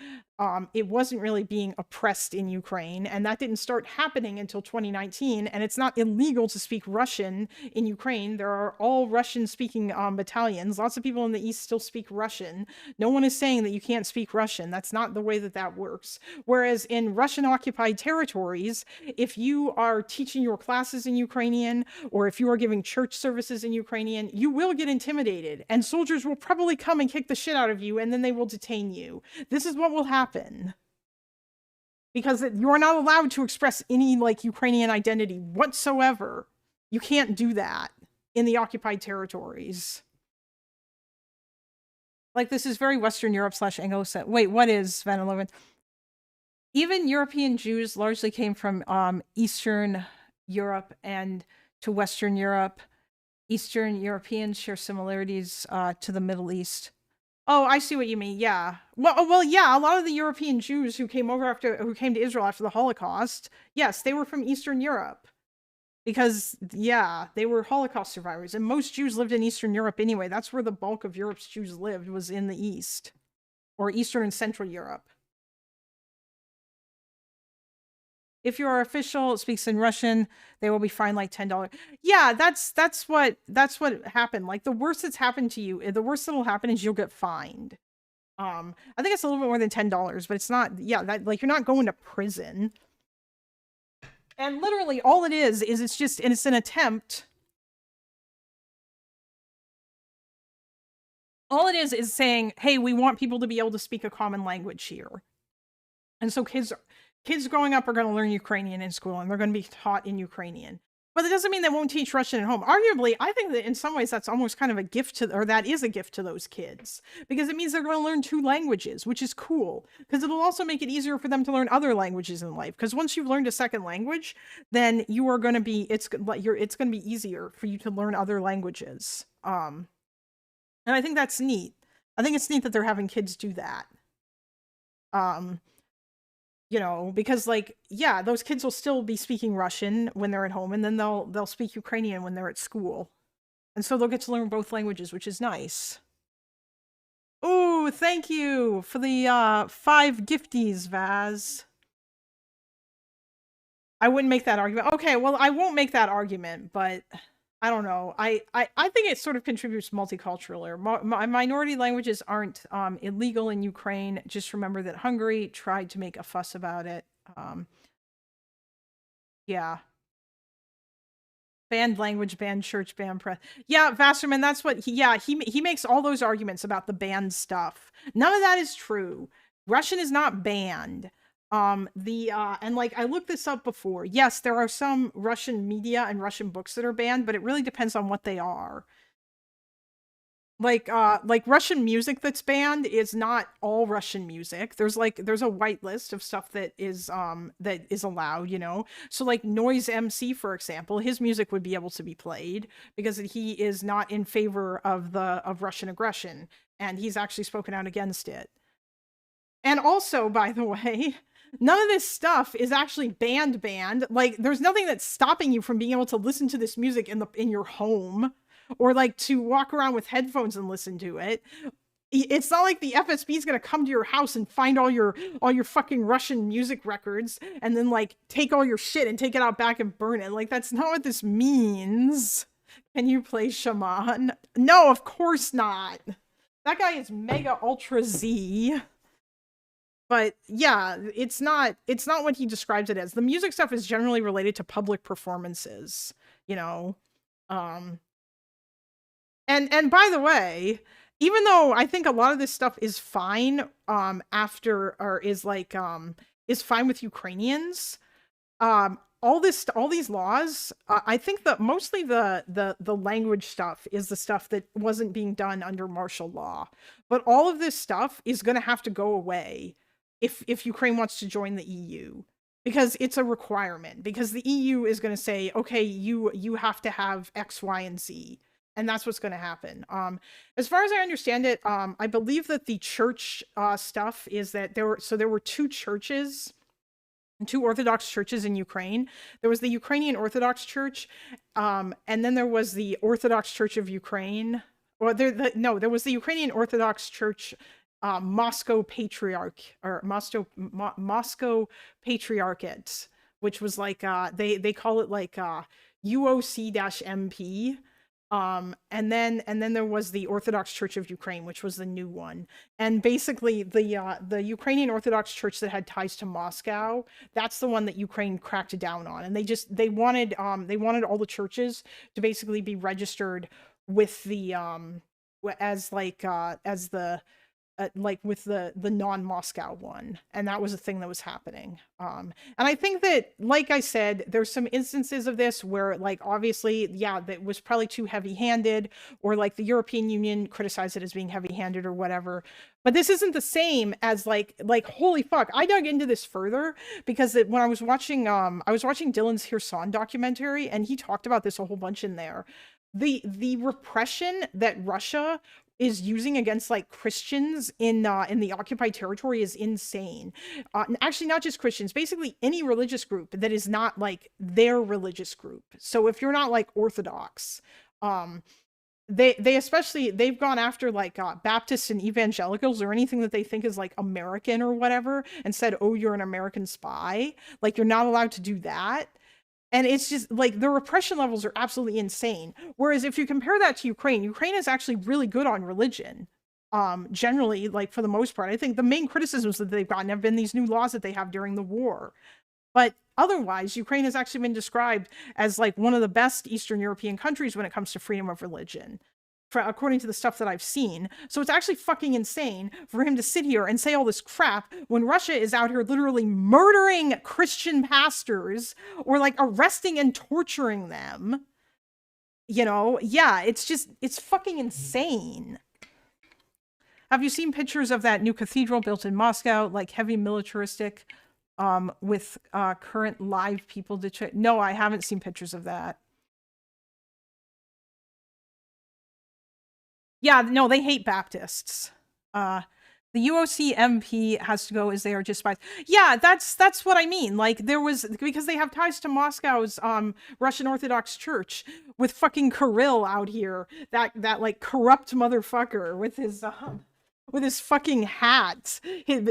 it wasn't really being oppressed in Ukraine, and that didn't start happening until 2019. And it's not illegal to speak Russian in Ukraine. There are all Russian-speaking battalions. Lots of people in the East still speak Russian. No one is saying that you can't speak Russian. That's not the way that works. Whereas in Russian-occupied territories, if you are teaching your classes in Ukrainian, or if you are giving church services in Ukrainian, you will get intimidated, and soldiers will probably come and kick the shit out of you, and then they will detain you. This is what will happen. Because you are not allowed to express any like Ukrainian identity whatsoever. You can't do that in the occupied territories. Like, this is very Western Europe / Anglo-Saxon. Wait, what is Van 11? Even European Jews largely came from Eastern Europe and to Western Europe. Eastern Europeans share similarities to the Middle East. Oh, I see what you mean. Yeah. Well, yeah. A lot of the European Jews who came to Israel after the Holocaust, yes, they were from Eastern Europe because, yeah, they were Holocaust survivors, and most Jews lived in Eastern Europe anyway. That's where the bulk of Europe's Jews lived, was in the East, or Eastern and Central Europe. If your official speaks in Russian, they will be fined like $10. Yeah, that's what happened. Like, the worst that's happened to you, the worst that'll happen is you'll get fined. I think it's a little bit more than $10, but it's not. Yeah, that, like, you're not going to prison. And literally, all it is it's an attempt. All it is saying, hey, we want people to be able to speak a common language here. And so kids growing up are going to learn Ukrainian in school, and they're going to be taught in Ukrainian. But it doesn't mean they won't teach Russian at home. Arguably, I think that in some ways that's almost kind of a gift or that is a gift to those kids, because it means they're going to learn 2 languages, which is cool, because it'll also make it easier for them to learn other languages in life. Because once you've learned a second language, then you are going to be, it's going to be easier for you to learn other languages. And I think that's neat. I think it's neat that they're having kids do that. You know, because, like, yeah, those kids will still be speaking Russian when they're at home, and then they'll speak Ukrainian when they're at school. And so they'll get to learn both languages, which is nice. Oh, thank you for the 5 gifties, Vaz. I wouldn't make that argument. Okay, well, I won't make that argument, but I don't know. I think it sort of contributes multicultural. Minority languages aren't illegal in Ukraine. Just remember that Hungary tried to make a fuss about it. Yeah. Banned language, banned church, banned press. Yeah, Vasserman, that's what he makes all those arguments about the banned stuff. None of that is true. Russian is not banned. And like, I looked this up before. Yes, there are some Russian media and Russian books that are banned, but it really depends on what they are. Like Russian music that's banned is not all Russian music. There's a white list of stuff that is allowed, you know. So like Noise MC, for example, his music would be able to be played because he is not in favor of Russian aggression, and he's actually spoken out against it. And also, by the way, none of this stuff is actually banned. Like, there's nothing that's stopping you from being able to listen to this music in your home, or like to walk around with headphones and listen to it. It's not like the FSB is going to come to your house and find all your fucking Russian music records and then like take all your shit and take it out back and burn it. Like, that's not what this means. Can you play Shaman? No, of course not. That guy is Mega Ultra Z. But yeah, it's not what he describes it as. The music stuff is generally related to public performances, you know. And by the way, even though I think a lot of this stuff is fine, is fine with Ukrainians, all these laws, I think that mostly the language stuff is the stuff that wasn't being done under martial law. But all of this stuff is going to have to go away if Ukraine wants to join the EU, because it's a requirement, because the EU is going to say, okay, you have to have X, Y, and Z. And that's what's going to happen. As far as I understand it, I believe that the church stuff is that there were 2 churches, 2 Orthodox churches in Ukraine. There was the Ukrainian Orthodox Church, and then there was the Orthodox Church of Ukraine. Or there was the Ukrainian Orthodox Church, Moscow Patriarchate, which was like they call it like UOC-MP. And then there was the Orthodox Church of Ukraine, which was the new one. And basically the Ukrainian Orthodox Church that had ties to Moscow, that's the one that Ukraine cracked down on. And they wanted all the churches to basically be registered with the with the non-Moscow one, and that was a thing that was happening. And I think that, like I said, there's some instances of this where, like, obviously, yeah, that was probably too heavy-handed, or like the European Union criticized it as being heavy-handed or whatever. But this isn't the same as like holy fuck. I dug into this further because when I was watching Dylan's Hirson documentary, and he talked about this a whole bunch in there. the repression that Russia is using against like Christians in the occupied territory is insane. Actually, not just Christians, basically any religious group that is not like their religious group. So if you're not like Orthodox, um, they especially they've gone after like Baptists and evangelicals or anything that they think is like American or whatever, and said, "Oh, you're an American spy." Like you're not allowed to do that. And it's just like the repression levels are absolutely insane. Whereas if you compare that to Ukraine, Ukraine is actually really good on religion. Generally, like for the most part, I think the main criticisms that they've gotten have been these new laws that they have during the war. But otherwise, Ukraine has actually been described as like one of the best Eastern European countries when it comes to freedom of religion, according to the stuff that I've seen. So it's actually fucking insane for him to sit here and say all this crap when Russia is out here literally murdering Christian pastors or like arresting and torturing them. You know, yeah, it's fucking insane. Have you seen pictures of that new cathedral built in Moscow, like heavy militaristic, with current live people to check? No, I haven't seen pictures of that. Yeah, no, they hate Baptists. The UOC MP has to go as they are just spies. Yeah, that's what I mean. Like there was, because they have ties to Moscow's Russian Orthodox Church with fucking Kirill out here, that like corrupt motherfucker with his fucking hat,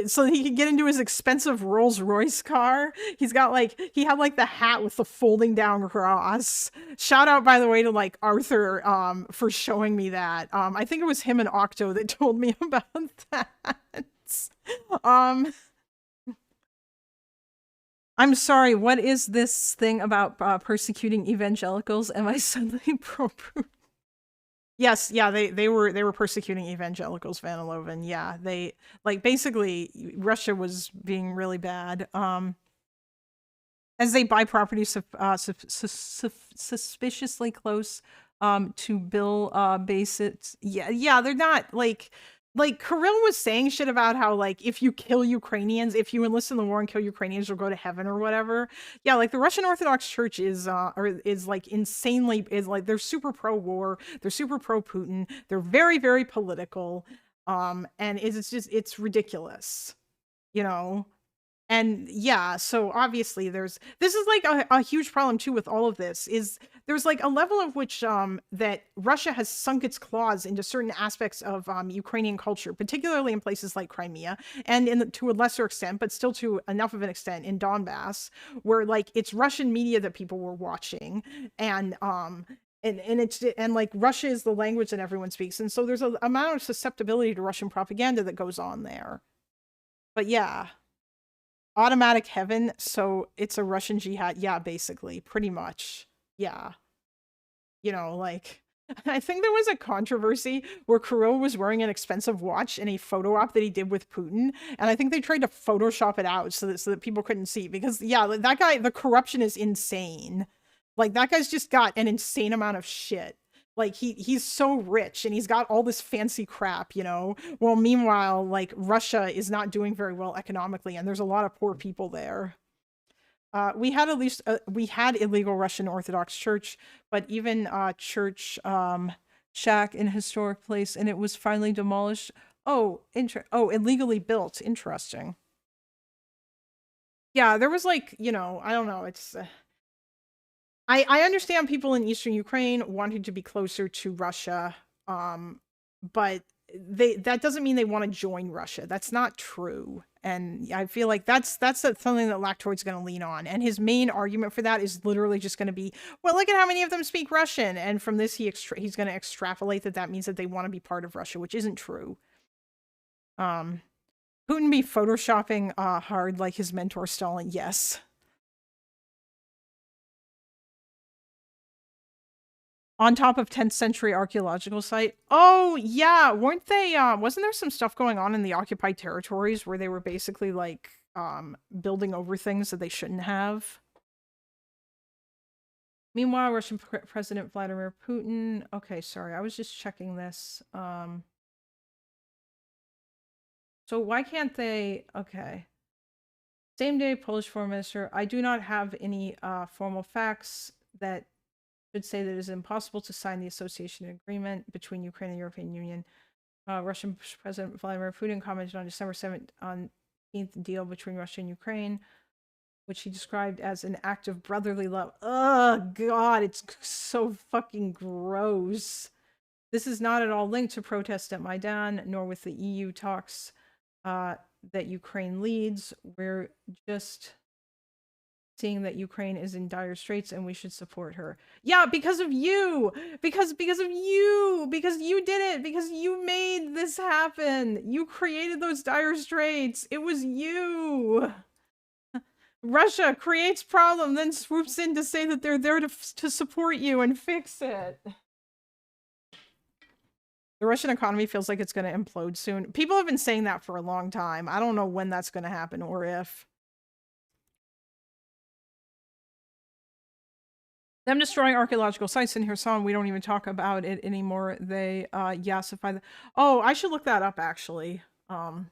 so he could get into his expensive Rolls Royce car. He had like the hat with the folding down cross. Shout out, by the way, to like Arthur for showing me that. I think it was him and Octo that told me about that. I'm sorry, what is this thing about persecuting evangelicals? Am I suddenly pro Putin? Yes, yeah, they were persecuting evangelicals, Vanilovan. Yeah, they like basically Russia was being really bad. As they buy properties suspiciously close to Bill bases. Yeah, they're not like Kirill was saying shit about how like if you kill Ukrainians, if you enlist in the war and kill Ukrainians, you'll go to heaven or whatever. Yeah, like the Russian Orthodox Church is like insanely, is like they're super pro-war, they're super pro-Putin, they're very, very political. And it's ridiculous, you know. And yeah, so obviously this is like a huge problem too with all of this, is there's like a level of which that Russia has sunk its claws into certain aspects of Ukrainian culture, particularly in places like Crimea, and to a lesser extent, but still to enough of an extent, in Donbass, where like it's Russian media that people were watching, and like Russia is the language that everyone speaks, and so there's an amount of susceptibility to Russian propaganda that goes on there. But yeah. Automatic heaven, so it's a Russian jihad. Yeah, basically, pretty much. Yeah. You know, like, I think there was a controversy where Kirill was wearing an expensive watch in a photo op that he did with Putin, and I think they tried to Photoshop it out so that people couldn't see, because yeah, that guy, the corruption is insane. Like that guy's just got an insane amount of shit. Like he's so rich and he's got all this fancy crap, you know. Well, meanwhile, like Russia is not doing very well economically, and there's a lot of poor people there. We had illegal Russian Orthodox Church, but even church shack in historic place, and it was finally demolished. Oh, illegally built. Interesting. Yeah, there was like, you know, I don't know. It's I understand people in Eastern Ukraine wanting to be closer to Russia, but that doesn't mean they want to join Russia. That's not true. And I feel like that's something that Lactoid's going to lean on. And his main argument for that is literally just going to be, well, look at how many of them speak Russian. And from this, he's going to extrapolate that means that they want to be part of Russia, which isn't true. Putin be photoshopping hard like his mentor Stalin. Yes. On top of 10th century archaeological site. Oh yeah, weren't they wasn't there some stuff going on in the occupied territories where they were basically like building over things that they shouldn't have? Meanwhile, Russian President Vladimir Putin. Okay, sorry, I was just checking this. So why can't they? Okay. Same day, Polish foreign minister. I do not have any formal facts that should say that it is impossible to sign the association agreement between Ukraine and the European Union. Russian President Vladimir Putin commented on December 17th deal between Russia and Ukraine, which he described as an act of brotherly love. Oh, God, it's so fucking gross. This is not at all linked to protests at Maidan, nor with the EU talks that Ukraine leads. We're just seeing that Ukraine is in dire straits and we should support her. Yeah, because of you. Because of you. Because you did it. Because you made this happen. You created those dire straits. It was you. Russia creates problem, then swoops in to say that they're there to support you and fix it. The Russian economy feels like it's going to implode soon. People have been saying that for a long time. I don't know when that's going to happen or if. Them destroying archaeological sites in Kherson, we don't even talk about it anymore. They yassify the... Oh, I should look that up, actually. Oh.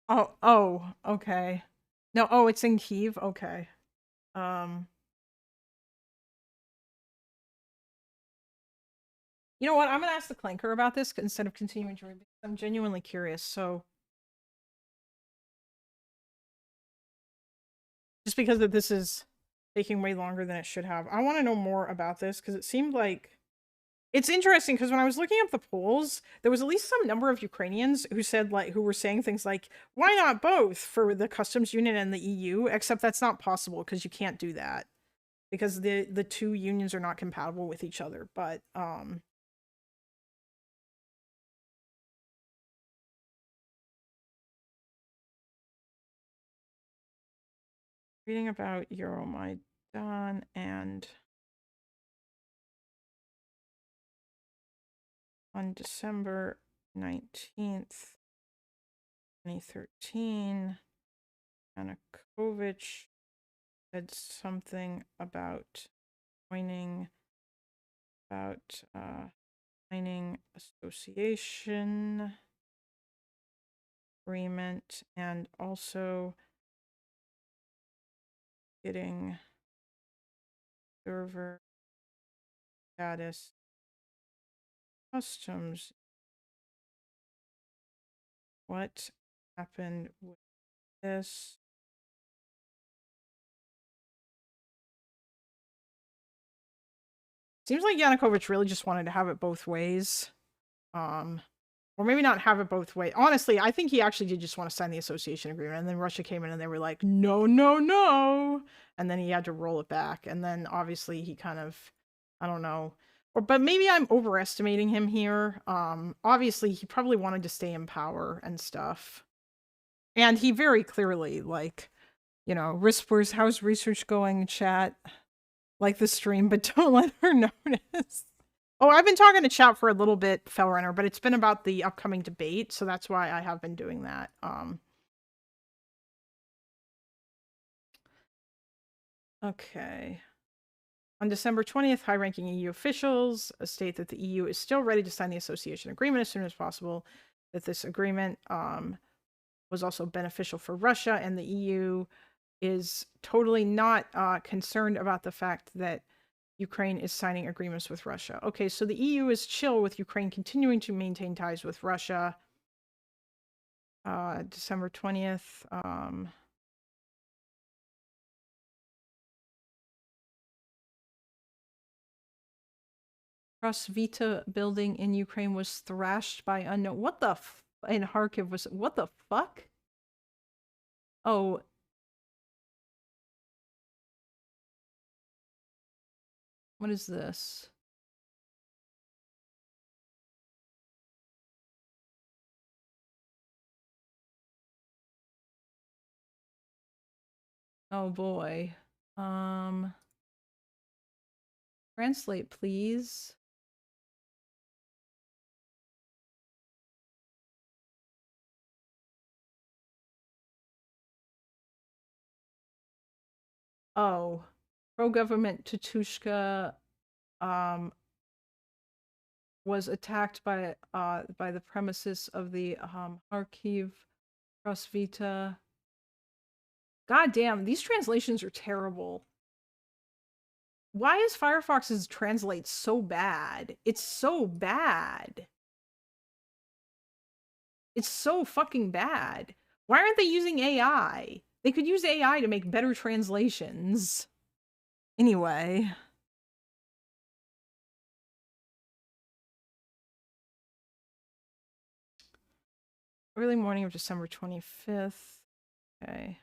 Oh, okay. No, oh, it's in Kyiv? Okay. You know what? I'm gonna ask the Clanker about this instead of continuing to read. I'm genuinely curious, so... Just because that this is taking way longer than it should have. I want to know more about this, because it seemed like... It's interesting, because when I was looking up the polls, there was at least some number of Ukrainians who said, like, who were saying things like, why not both for the customs union and the EU? Except that's not possible, because you can't do that. Because the two unions are not compatible with each other, but, reading about Euromaidan and... On December 19th, 2013, Yanukovych said something about joining signing association agreement and also getting server status customs. What happened with this? Seems like Yanukovych really just wanted to have it both ways. Or maybe not have it both ways. Honestly, I think he actually did just want to sign the association agreement, and then Russia came in and they were like, no, no, no. And then he had to roll it back. And then obviously he kind of, I don't know. But maybe I'm overestimating him here. Obviously he probably wanted to stay in power and stuff. And he very clearly, like, you know, Rispers, how's research going, chat? Like the stream, but don't let her notice. Oh, I've been talking to chat for a little bit, Fellrunner, but it's been about the upcoming debate, so that's why I have been doing that. Okay. On December 20th, high-ranking EU officials state that the EU is still ready to sign the association agreement as soon as possible, that this agreement was also beneficial for Russia, and the EU is totally not concerned about the fact that Ukraine is signing agreements with Russia. Okay, so the EU is chill with Ukraine continuing to maintain ties with Russia. December 20th. Prosvita building in Ukraine was thrashed by unknown. What the in Kharkiv was... What the fuck? Oh. What is this? Oh boy. Translate, please. Oh. Pro-government Tutushka was attacked by the premises of the Kharkiv Cross Vita. God damn, these translations are terrible. Why is Firefox's translate so bad? It's so bad. It's so fucking bad. Why aren't they using AI? They could use AI to make better translations. Anyway. Early morning of December 25th. Okay.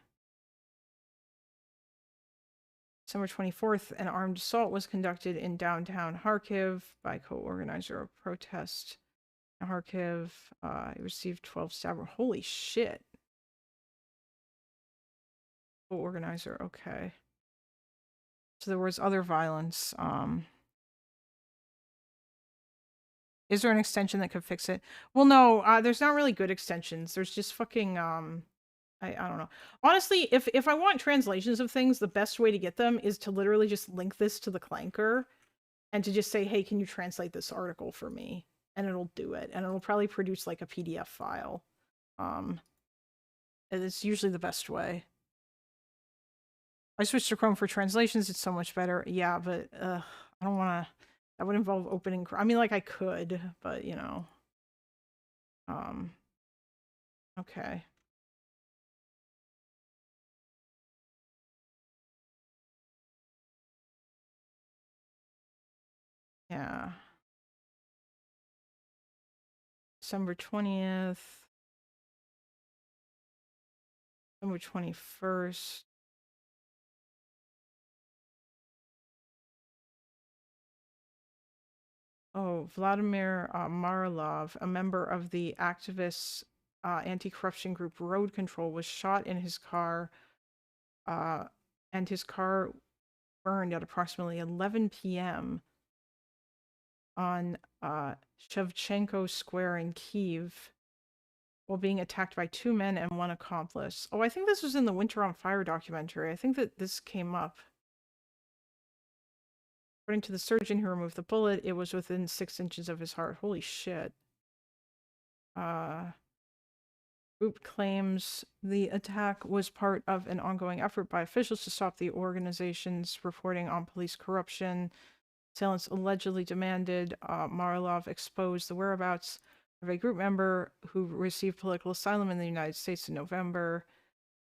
December 24th, an armed assault was conducted in downtown Kharkiv by co-organizer of protest in Kharkiv. He received 12 stab. Holy shit. Co-organizer, okay. So there was other violence. Is there an extension that could fix it? Well, no, there's not really good extensions. There's just fucking, I don't know. Honestly, if I want translations of things, the best way to get them is to literally just link this to the Clanker and to just say, hey, can you translate this article for me? And it'll do it. And it'll probably produce like a PDF file. And it's usually the best way. I switched to Chrome for translations. It's so much better. Yeah, but I don't want to. That would involve opening. I mean, like I could, but you know. Okay. Yeah. December 20th. December 21st. Oh, Vladimir Marlov, a member of the activist anti-corruption group Road Control, was shot in his car, and his car burned at approximately 11 p.m. on Shevchenko Square in Kyiv, while being attacked by 2 men and 1 accomplice. Oh, I think this was in the Winter on Fire documentary. I think that this came up. According to the surgeon who removed the bullet, it was within 6 inches of his heart. Holy shit. Group claims the attack was part of an ongoing effort by officials to stop the organization's reporting on police corruption. Assailants allegedly demanded Marlov expose the whereabouts of a group member who received political asylum in the United States in November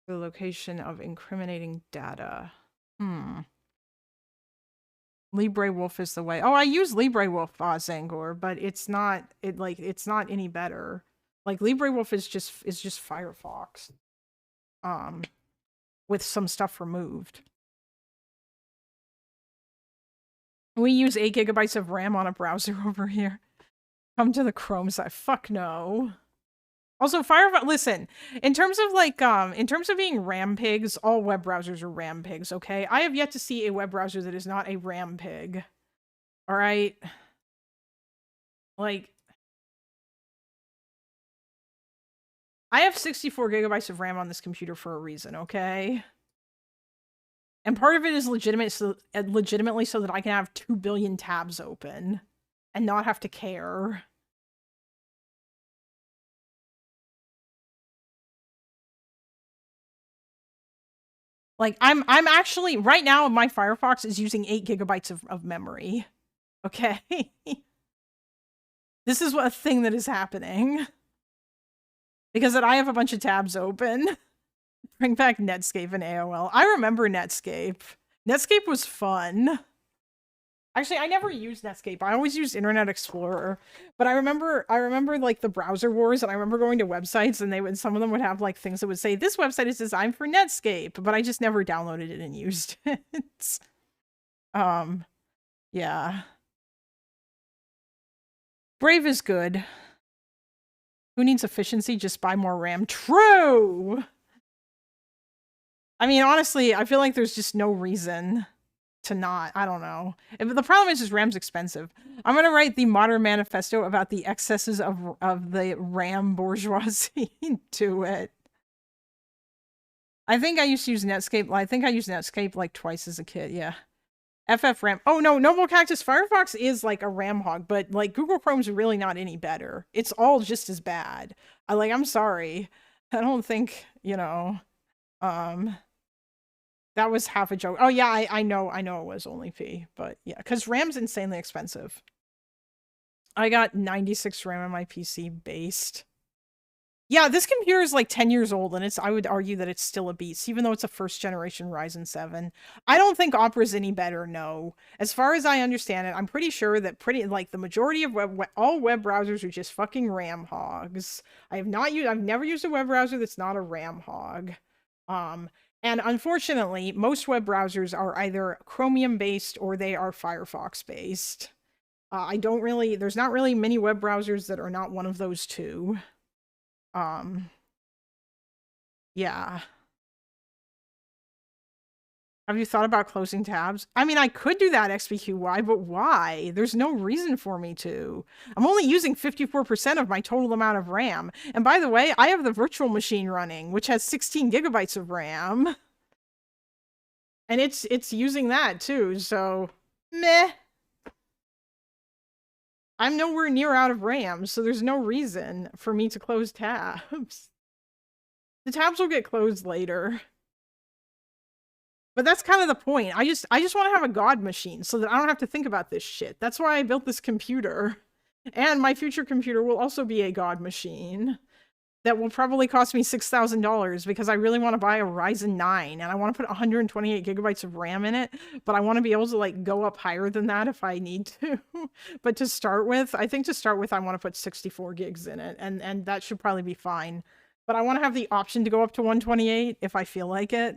for the location of incriminating data. LibreWolf is the way. Oh, I use LibreWolf, Zangor, but it's not any better. Like LibreWolf is just Firefox. With some stuff removed. We use 8 gigabytes of RAM on a browser over here. Come to the Chrome side. Fuck no. Also, Firefox, listen, in terms of being RAM pigs, all web browsers are RAM pigs, okay? I have yet to see a web browser that is not a RAM pig. All right? Like, I have 64 gigabytes of RAM on this computer for a reason, okay? And part of it is legitimately so that I can have 2 billion tabs open and not have to care. Like, I'm actually, right now, my Firefox is using 8 gigabytes of memory. Okay? This is a thing that is happening. Because I have a bunch of tabs open. Bring back Netscape and AOL. I remember Netscape. Netscape was fun. Actually, I never used Netscape. I always used Internet Explorer. But I remember like the browser wars, and I remember going to websites, and some of them would have like things that would say, this website is designed for Netscape, but I just never downloaded it and used it. Yeah. Brave is good. Who needs efficiency? Just buy more RAM. True! I mean, honestly, I feel like there's just no reason to not. I don't know. The problem is RAM's expensive. I'm going to write the modern manifesto about the excesses of the RAM bourgeoisie to it. I think I used to use Netscape. I think I used Netscape like twice as a kid. Yeah. FF RAM. Oh no, Noble Cactus Firefox is like a RAM hog, but like Google Chrome's really not any better. It's all just as bad. I'm sorry. I don't think, you know, um, that was half a joke. Oh yeah, I know it was only P, but yeah, because RAM's insanely expensive. I got 96 RAM on my PC based. Yeah, this computer is like 10 years old, and I would argue that it's still a beast, even though it's a first generation Ryzen 7. I don't think Opera's any better, no. As far as I understand it, I'm pretty sure that like the majority of all web browsers are just fucking RAM hogs. I've never used a web browser that's not a RAM hog. Um, and unfortunately, most web browsers are either Chromium based or they are Firefox based. There's not really many web browsers that are not one of those two. Um, yeah. Have you thought about closing tabs? I mean, I could do that XPQY, but why? There's no reason for me to. I'm only using 54% of my total amount of RAM. And by the way, I have the virtual machine running, which has 16 gigabytes of RAM. And it's using that too, so meh. I'm nowhere near out of RAM, so there's no reason for me to close tabs. The tabs will get closed later. But that's kind of the point. I just want to have a god machine so that I don't have to think about this shit. That's why I built this computer. And my future computer will also be a god machine that will probably cost me $6,000 because I really want to buy a Ryzen 9 and I want to put 128 gigabytes of RAM in it, but I want to be able to like go up higher than that if I need to. But to start with, I want to put 64 gigs in it, and that should probably be fine. But I want to have the option to go up to 128 if I feel like it.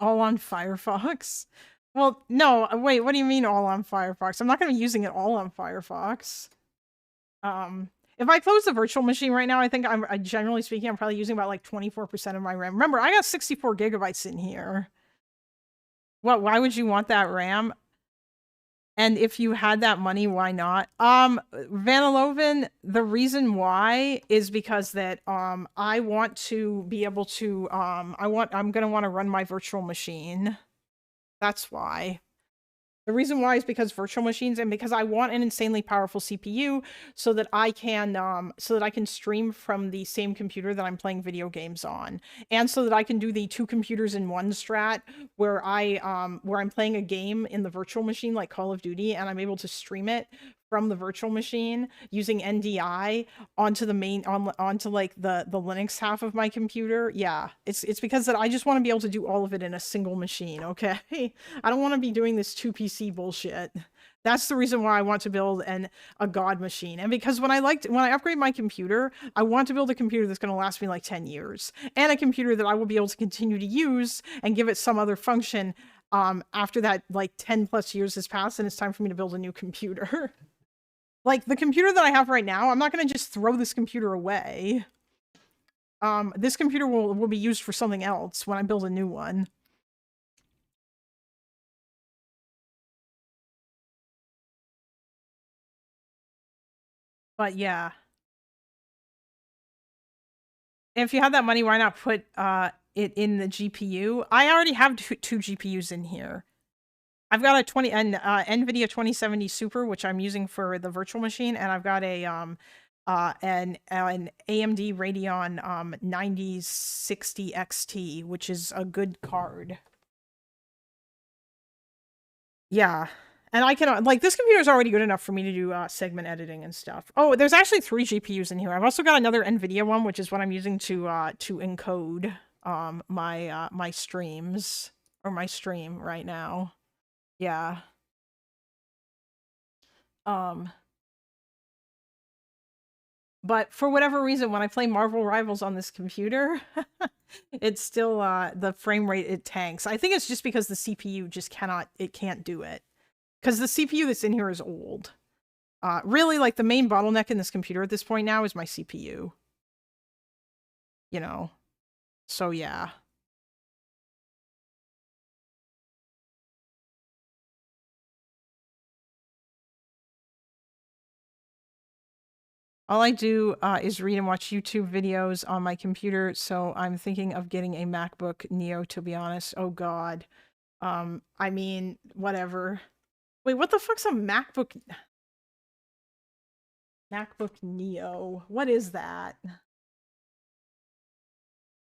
All on Firefox? Well, no, wait, what do you mean all on Firefox? I'm not going to be using it all on Firefox. If I close the virtual machine right now, I think generally speaking, I'm probably using about like 24% of my RAM. Remember, I got 64 gigabytes in here. What, why would you want that RAM? And if you had that money, why not? Vanilloven, the reason why is because that I want to be able to I'm gonna want to run my virtual machine. That's why. The reason why is because virtual machines and because I want an insanely powerful CPU so that I can stream from the same computer that I'm playing video games on. And so that I can do the 2 computers in 1 strat where I'm playing a game in the virtual machine like Call of Duty and I'm able to stream it from the virtual machine using NDI onto the main onto like the Linux half of my computer. Yeah, it's because that I just want to be able to do all of it in a single machine, okay? I don't want to be doing this 2 PC bullshit. That's the reason why I want to build a god machine. And because when I upgrade my computer, I want to build a computer that's going to last me like 10 years and a computer that I will be able to continue to use and give it some other function after that like 10 plus years has passed and it's time for me to build a new computer. Like the computer that I have right now, I'm not going to just throw this computer away. This computer will be used for something else when I build a new one. But yeah. If you have that money, why not put it in the GPU? I already have two GPUs in here. I've got a NVIDIA 2070 Super, which I'm using for the virtual machine, and I've got an AMD Radeon 9060 XT, which is a good card. Yeah. And I can, like, this computer is already good enough for me to do segment editing and stuff. Oh, there's actually 3 GPUs in here. I've also got another NVIDIA one, which is what I'm using to encode my streams, or my stream right now. Yeah. But for whatever reason, when I play Marvel Rivals on this computer, it's still, the frame rate, it tanks. I think it's just because the CPU just can't do it. Because the CPU that's in here is old. Really, like, the main bottleneck in this computer at this point now is my CPU. You know? So, yeah. All I do is read and watch YouTube videos on my computer, so I'm thinking of getting a MacBook Neo, to be honest. Oh, God. I mean, whatever. Wait, what the fuck's a MacBook? MacBook Neo. What is that?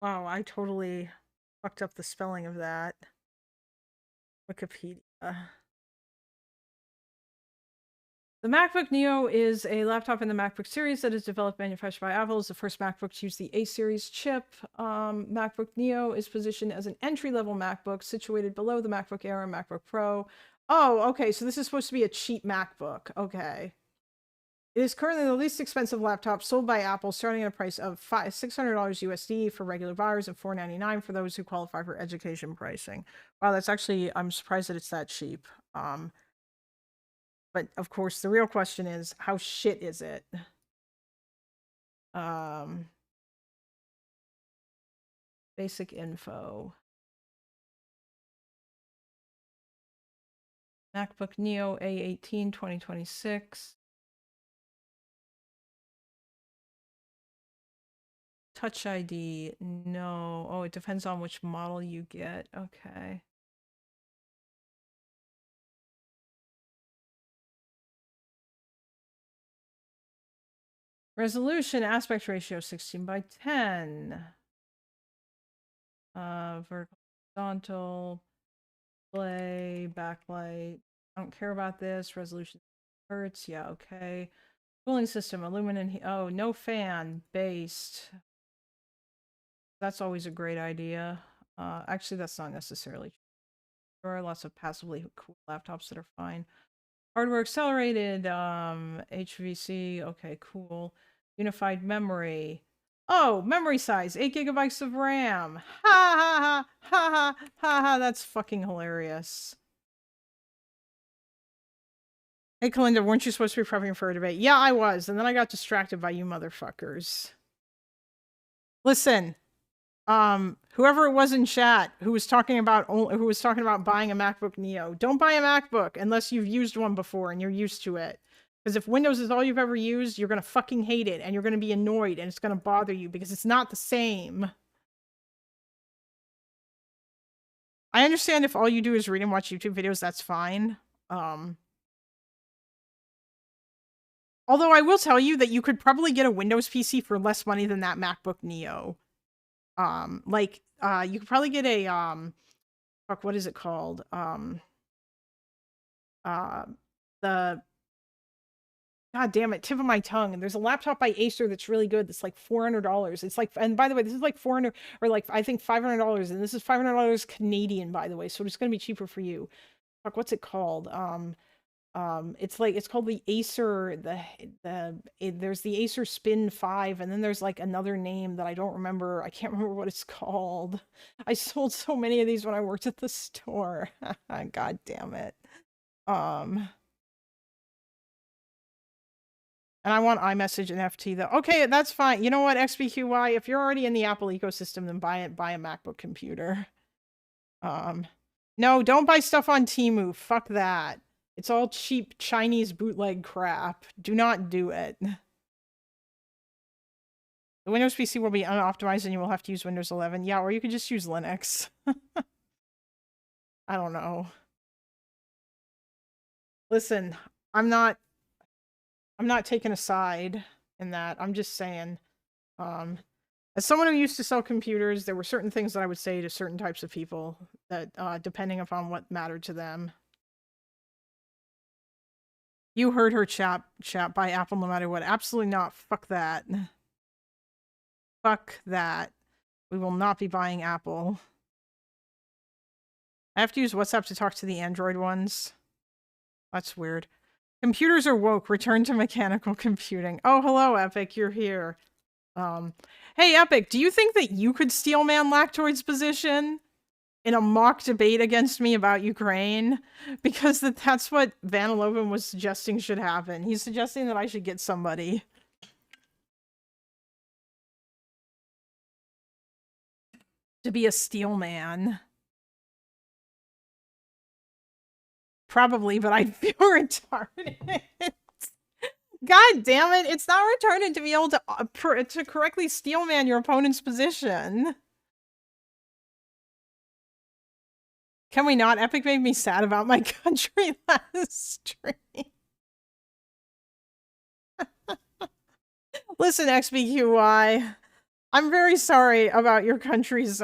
Wow, I totally fucked up the spelling of that. Wikipedia. The MacBook Neo is a laptop in the MacBook series that is developed and manufactured by Apple. It's the first MacBook to use the A-series chip. MacBook Neo is positioned as an entry-level MacBook situated below the MacBook Air and MacBook Pro. Oh, okay, so this is supposed to be a cheap MacBook. Okay. It is currently the least expensive laptop sold by Apple, starting at a price of $600 USD for regular buyers and $499 for those who qualify for education pricing. Wow, that's actually, I'm surprised that it's that cheap. But of course, the real question is, how shit is it? Basic info. MacBook Neo A18 2026. Touch ID, no. Oh, it depends on which model you get. Okay. Resolution, aspect ratio, 16:10. Vertical, horizontal, display, backlight. I don't care about this. Resolution, hertz. Yeah, okay. Cooling system, aluminum. Oh, no fan, based. That's always a great idea. Actually, that's not necessarily true. There are lots of passively cool laptops that are fine. Hardware accelerated, HVC, okay, cool. Unified memory. Oh, memory size, 8 gigabytes of RAM. Ha ha ha ha ha ha ha, that's fucking hilarious. Hey, Kalinda, weren't you supposed to be prepping for a debate? Yeah, I was, and then I got distracted by you motherfuckers. Listen, whoever it was in chat who was talking about buying a MacBook Neo, don't buy a MacBook unless you've used one before and you're used to it. Because if Windows is all you've ever used, you're gonna fucking hate it and you're gonna be annoyed and it's gonna bother you because it's not the same. I understand if all you do is read and watch YouTube videos, that's fine. Although I will tell you that you could probably get a Windows PC for less money than that MacBook Neo. You could probably get a fuck, what is it called? The God damn it, tip of my tongue. And there's a laptop by Acer that's really good. That's like $400. It's like, and by the way, this is like $400 or like I think $500, and this is $500 Canadian, by the way. So it's gonna be cheaper for you. Fuck, what's it called? It's called the Acer. There's the Acer Spin 5, and then there's like another name that I don't remember. I can't remember what it's called. I sold so many of these when I worked at the store. God damn it. And I want iMessage and FT though. Okay, that's fine. You know what, XBQY, if you're already in the Apple ecosystem, then buy a MacBook computer. No, don't buy stuff on Temu. Fuck that. It's all cheap Chinese bootleg crap. Do not do it. The Windows PC will be unoptimized and you will have to use Windows 11. Yeah, or you could just use Linux. I don't know. Listen, I'm not taking a side in that. I'm just saying, as someone who used to sell computers, there were certain things that I would say to certain types of people that, depending upon what mattered to them. You heard her, chat by Apple no matter what. Absolutely not. Fuck that. Fuck that. We will not be buying Apple. I have to use WhatsApp to talk to the Android ones. That's weird. Computers are woke. Return to mechanical computing. Oh, hello, Epic. You're here. Hey, Epic, do you think that you could steelman Lactoid's position in a mock debate against me about Ukraine? Because that's what Vanilovin was suggesting should happen. He's suggesting that I should get somebody to be a steelman. Probably, but I'd feel retarded. God damn it, it's not retarded to be able to correctly steelman your opponent's position. Can we not? Epic made me sad about my country last stream. Listen, XBQY, I'm very sorry about your country's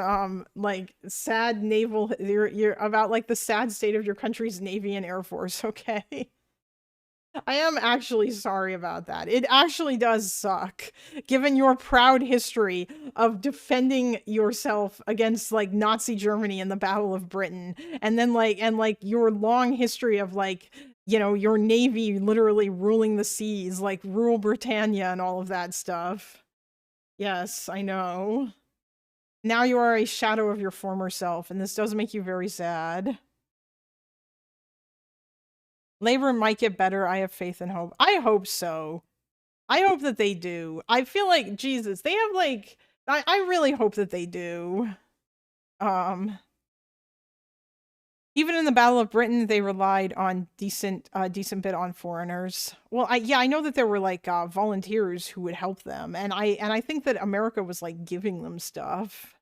like sad naval you're about like the sad state of your country's Navy and Air Force, okay? I am actually sorry about that. It actually does suck, given your proud history of defending yourself against like Nazi Germany in the Battle of Britain, and then like your long history of like, you know, your navy literally ruling the seas, like rule Britannia and all of that stuff. Yes, I know. Now you are a shadow of your former self, and this does make you very sad. Labor might get better. I have faith and hope. I hope so. I hope that they do. I feel like, Jesus, they have like, I really hope that they do. Even in the Battle of Britain, they relied on decent bit on foreigners. Well, I know that there were like volunteers who would help them, and I think that America was like giving them stuff.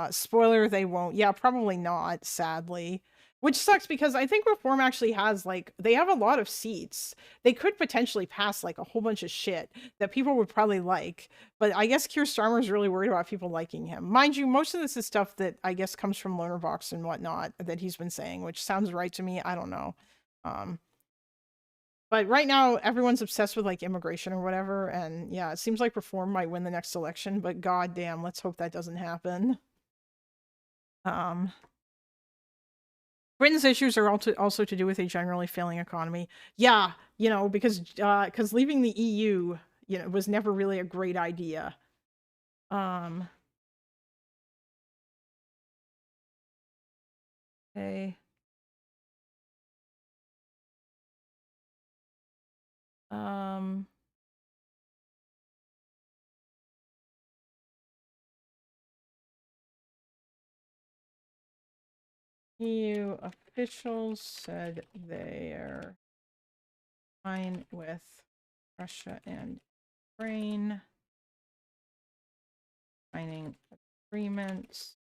Spoiler, they won't. Yeah, probably not, sadly. Which sucks because I think Reform actually has like, they have a lot of seats. They could potentially pass like a whole bunch of shit that people would probably like. But I guess Keir Starmer's really worried about people liking him. Mind you, most of this is stuff that I guess comes from Lonerbox and whatnot that he's been saying, which sounds right to me. I don't know. But right now, everyone's obsessed with like immigration or whatever. And yeah, it seems like Reform might win the next election, but goddamn, let's hope that doesn't happen. Britain's issues are also to do with a generally failing economy. Yeah, you know, because leaving the EU, you know, was never really a great idea. Okay. EU officials said they're fine with Russia and Ukraine signing agreements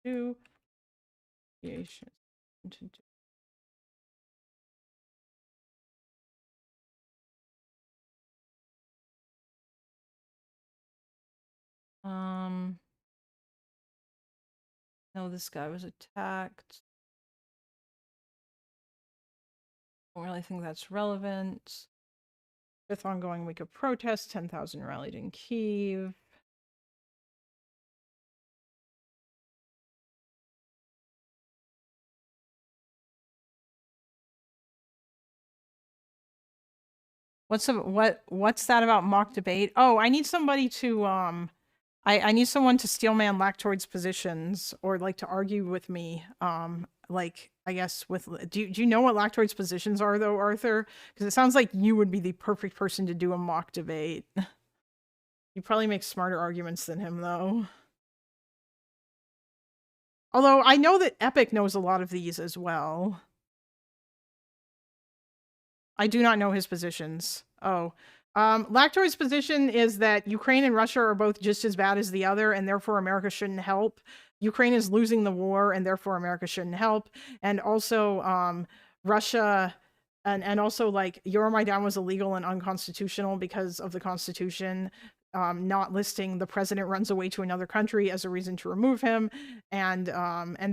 to negotiations to do. No, this guy was attacked. Don't really think that's relevant. 5th ongoing week of protests, 10,000 rallied in Kyiv. What's that about mock debate? Oh, I need somebody to I need someone to steelman Lactoid's positions or like to argue with me. Like I guess with do you know what Lactoid's positions are though, Arthur? Because it sounds like you would be the perfect person to do a mock debate. You probably make smarter arguments than him though. Although I know that Epic knows a lot of these as well. I do not know his positions. Oh. Lactoid's position is that Ukraine and Russia are both just as bad as the other, and therefore America shouldn't help. Ukraine is losing the war, and therefore America shouldn't help. And also, Russia, and also like Euromaidan was illegal and unconstitutional because of the Constitution. Not listing the president runs away to another country as a reason to remove him, and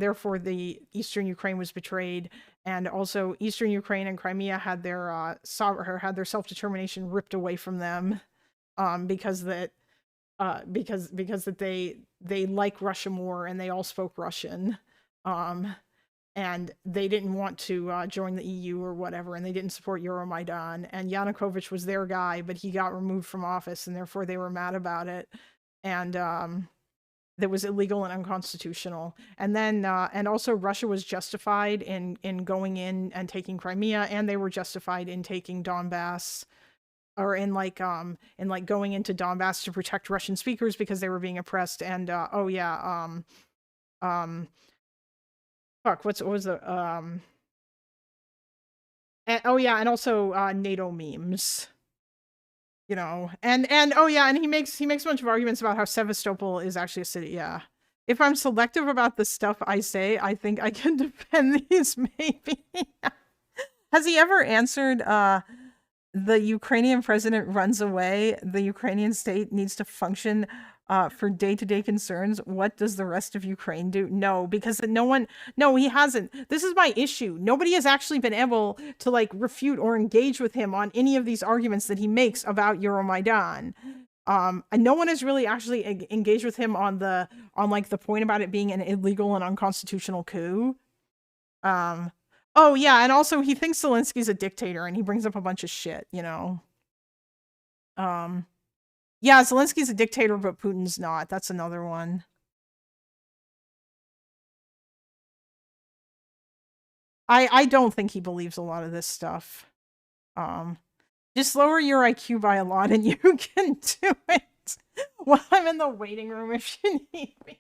therefore the Eastern Ukraine was betrayed, and also Eastern Ukraine and Crimea had their self-determination ripped away from them, because that they like Russia more and they all spoke Russian, and they didn't want to join the EU or whatever, and they didn't support Euromaidan, and Yanukovych was their guy, but he got removed from office, and therefore they were mad about it, and that was illegal and unconstitutional. And then and also Russia was justified in going in and taking Crimea, and they were justified in taking Donbass, or in going into Donbass to protect Russian speakers because they were being oppressed. And fuck, what was the and also NATO memes, you know, and oh yeah, and he makes a bunch of arguments about how Sevastopol is actually a city. Yeah, if I'm selective about the stuff I say, I think I can defend these. Maybe. Has he ever answered the Ukrainian president runs away, the Ukrainian state needs to function for day-to-day concerns. What does the rest of Ukraine do? No, because no, he hasn't. This is my issue. Nobody has actually been able to like refute or engage with him on any of these arguments that he makes about Euromaidan. And no one has really actually engaged with him on like the point about it being an illegal and unconstitutional coup. Oh yeah, and also he thinks Zelensky's a dictator, and he brings up a bunch of shit, you know. Yeah, Zelensky's a dictator, but Putin's not. That's another one. I don't think he believes a lot of this stuff. Just lower your IQ by a lot, and you can do it. Well, I'm in the waiting room if you need me.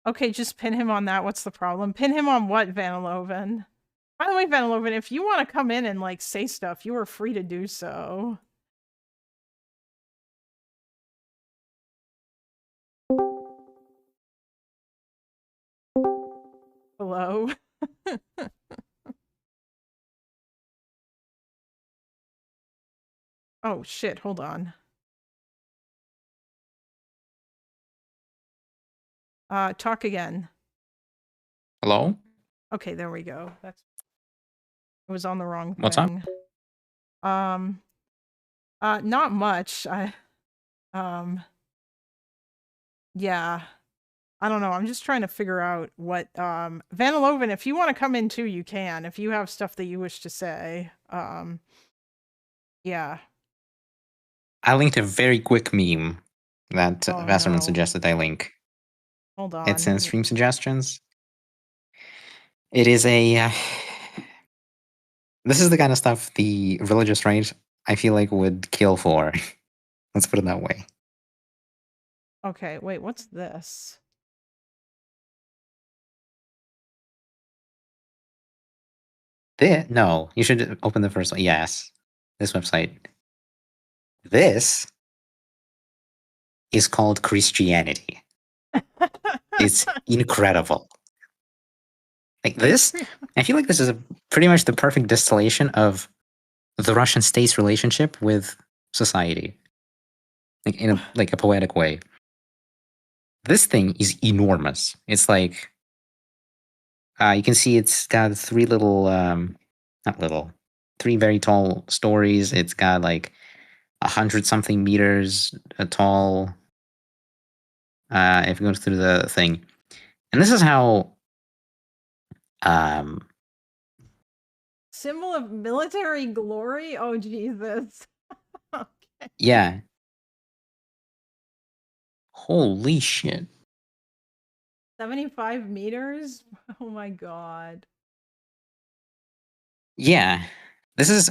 Okay, just pin him on that. What's the problem? Pin him on what, Vaniloven? By the way, Vaniloven, if you want to come in and like say stuff, you are free to do so. Hello? Oh shit, hold on. Talk again. Hello? Okay, there we go. It was on the wrong thing. What's up? Not much. Yeah. I don't know. I'm just trying to figure out what, Vaniloven, if you want to come in too, you can. If you have stuff that you wish to say. Yeah. I linked a very quick meme that Vasserman no. suggested I link. Hold on. It's in stream suggestions. It is a. This is the kind of stuff the religious right, I feel like, would kill for. Let's put it that way. Okay, wait, what's this? No, you should open the first one. Yes, this website. This is called Christianity. It's incredible. Like this, I feel like this is pretty much the perfect distillation of the Russian state's relationship with society, like in a poetic way. This thing is enormous. It's like you can see it's got three very tall stories. It's got like 100-something meters tall. If you go through the thing, and this is how. Symbol of military glory? Oh, Jesus. Okay. Yeah. Holy shit. 75 meters? Oh my god. Yeah. This is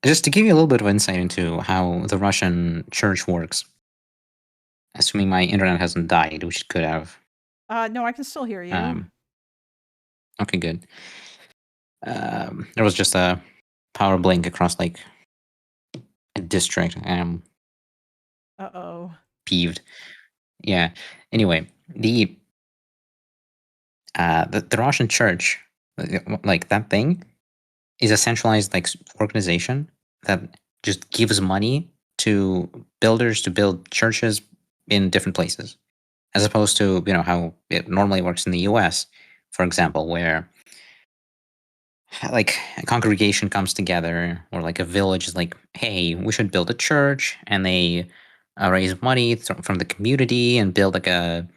just to give you a little bit of insight into how the Russian church works. Assuming my internet hasn't died, which it could have. No, I can still hear you. Okay, good. There was just a power blink across like a district. Uh-oh. Peeved. Yeah. Anyway, the Russian church, like that thing, is a centralized like organization that just gives money to builders to build churches in different places, as opposed to how it normally works in the U.S., for example, where like a congregation comes together or like a village is like, hey, we should build a church, and they raise money from the community and build like a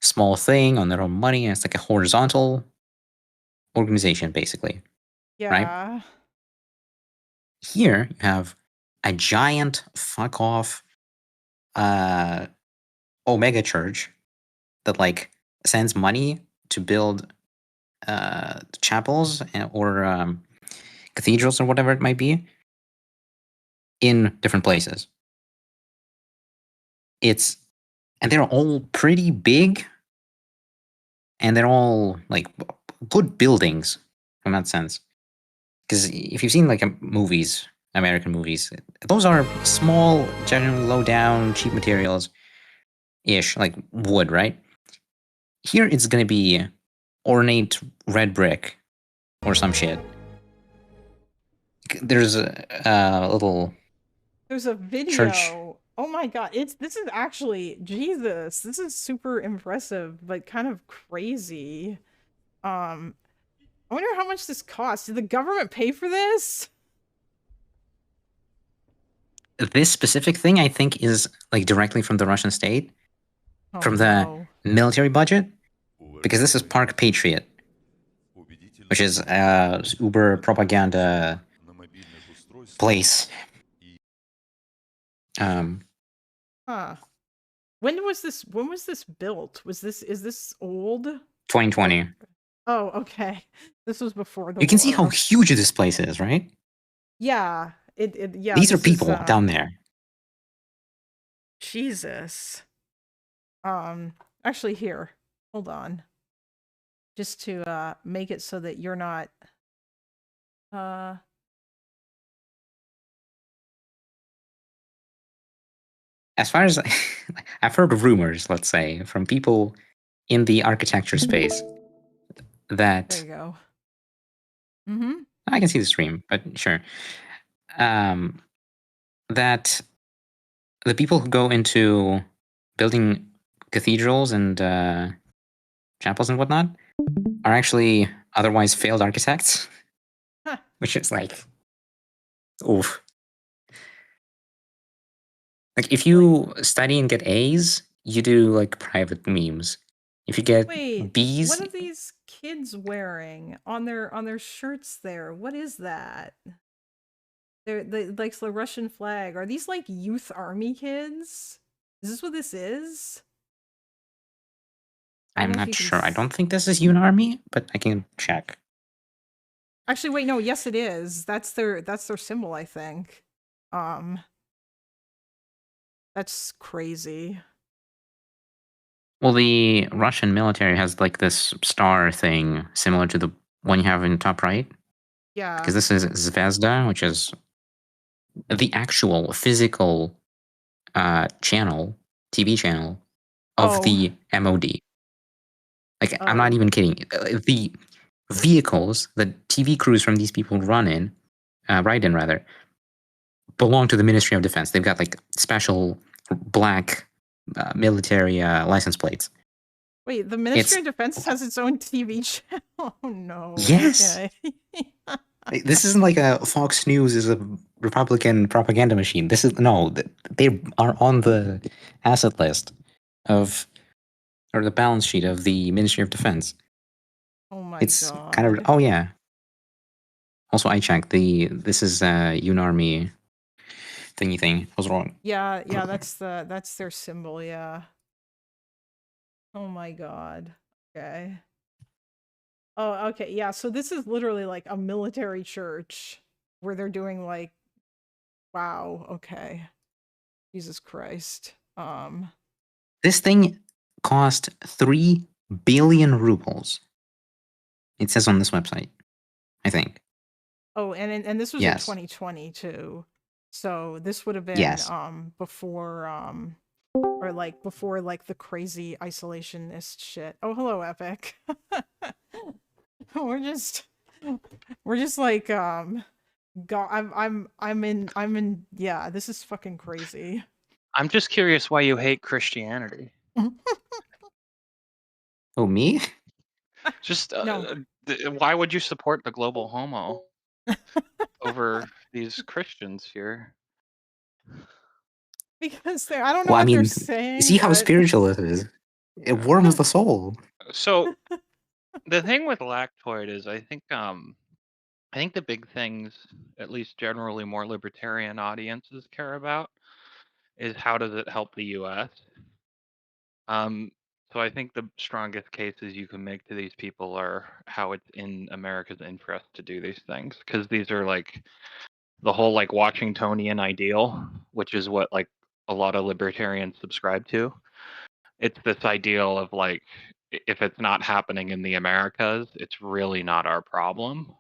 small thing on their own money, and it's like a horizontal organization basically. Yeah. Right? Here you have a giant fuck off Omega church that like sends money to build chapels or cathedrals or whatever it might be in different places. And they're all pretty big, and they're all like good buildings in that sense. Because if you've seen like movies American movies. Those are small, generally low down, cheap materials ish, like wood, right? Here it's gonna be ornate red brick or some shit. There's a little There's a church. video. Oh my god, this is actually Jesus. This is super impressive, but kind of crazy. Um, I wonder how much this costs. Did the government pay for this? This specific thing, I think, is like directly from the Russian state, Oh from the no. military budget, because this is Park Patriot, which is Uber propaganda place. Huh. When was this built? Is this old? 2020. Oh, okay. This was before the You can see how war. huge this place is, right? Yeah. Yeah, These are this is people down there. Jesus. Actually here. Hold on. Just to make it so that you're not As far as I've heard rumors, let's say, from people in the architecture space that there you go. Mm-hmm. I can see the stream, but sure. That the people who go into building cathedrals and chapels and whatnot are actually otherwise failed architects, Huh. which is like, oof. Like if you study and get A's, you do like private memes. If you get Wait, B's, what are these kids wearing on their shirts there? What is that? They like the Russian flag. Are these like youth army kids? Is this what this is? I'm not sure. I don't think this is UNARMY, but I can check. Actually, wait, no, yes it is. That's their symbol, I think. That's crazy. Well, the Russian military has like this star thing similar to the one you have in top right. Yeah. Because this is Zvezda, which is the actual physical channel, TV channel of the MOD. Like, I'm not even kidding. The vehicles that TV crews from these people ride in, rather, belong to the Ministry of Defense. They've got like special black military license plates. Wait, the Ministry of Defense has its own TV channel? Oh no. Yes. Okay. This isn't like a Fox News is a Republican propaganda machine. This is no, they are on the asset list of or the balance sheet of the Ministry of Defense. Oh my It's god. kind of oh yeah. Also, I checked this is UNARMY thingy thing. I was wrong. Yeah, that's their symbol, yeah. Oh my god. Okay. Oh, okay. Yeah, so this is literally like a military church where they're doing like wow, okay. Jesus Christ. This thing cost 3 billion rubles. It says on this website, I think. Oh, and this was in 2020 too. So this would have been before or like before like the crazy isolationist shit. Oh, hello, Epic. we're just like I'm in yeah, this is fucking crazy. I'm just curious why you hate Christianity. Oh, me? Just no. Why would you support the global homo over these Christians here? Because I don't know what they're saying. See how spiritual it is. It warms the soul. So the thing with Lactoid is I think the big things, at least generally more libertarian audiences care about, is how does it help the US? So I think the strongest cases you can make to these people are how it's in America's interest to do these things, because these are like the whole like Washingtonian ideal, which is what like a lot of libertarians subscribe to. It's this ideal of like if it's not happening in the Americas, it's really not our problem.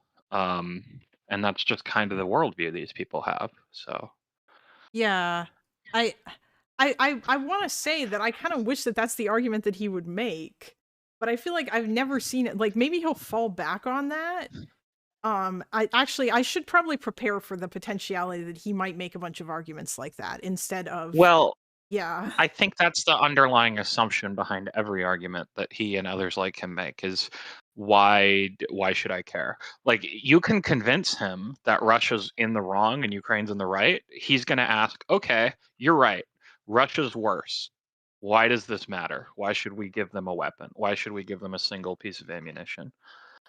and that's just kind of the worldview these people have. So Yeah. I I want to say that I kind of wish that that's the argument that he would make, but I feel like I've never seen it. Like maybe he'll fall back on that. I should probably prepare for the potentiality that he might make a bunch of arguments like that instead of well, yeah. I think that's the underlying assumption behind every argument that he and others like him make is why should I care? Like you can convince him that Russia's in the wrong and Ukraine's in the right. He's going to ask, "Okay, you're right. Russia's worse. Why does this matter? Why should we give them a weapon? Why should we give them a single piece of ammunition?"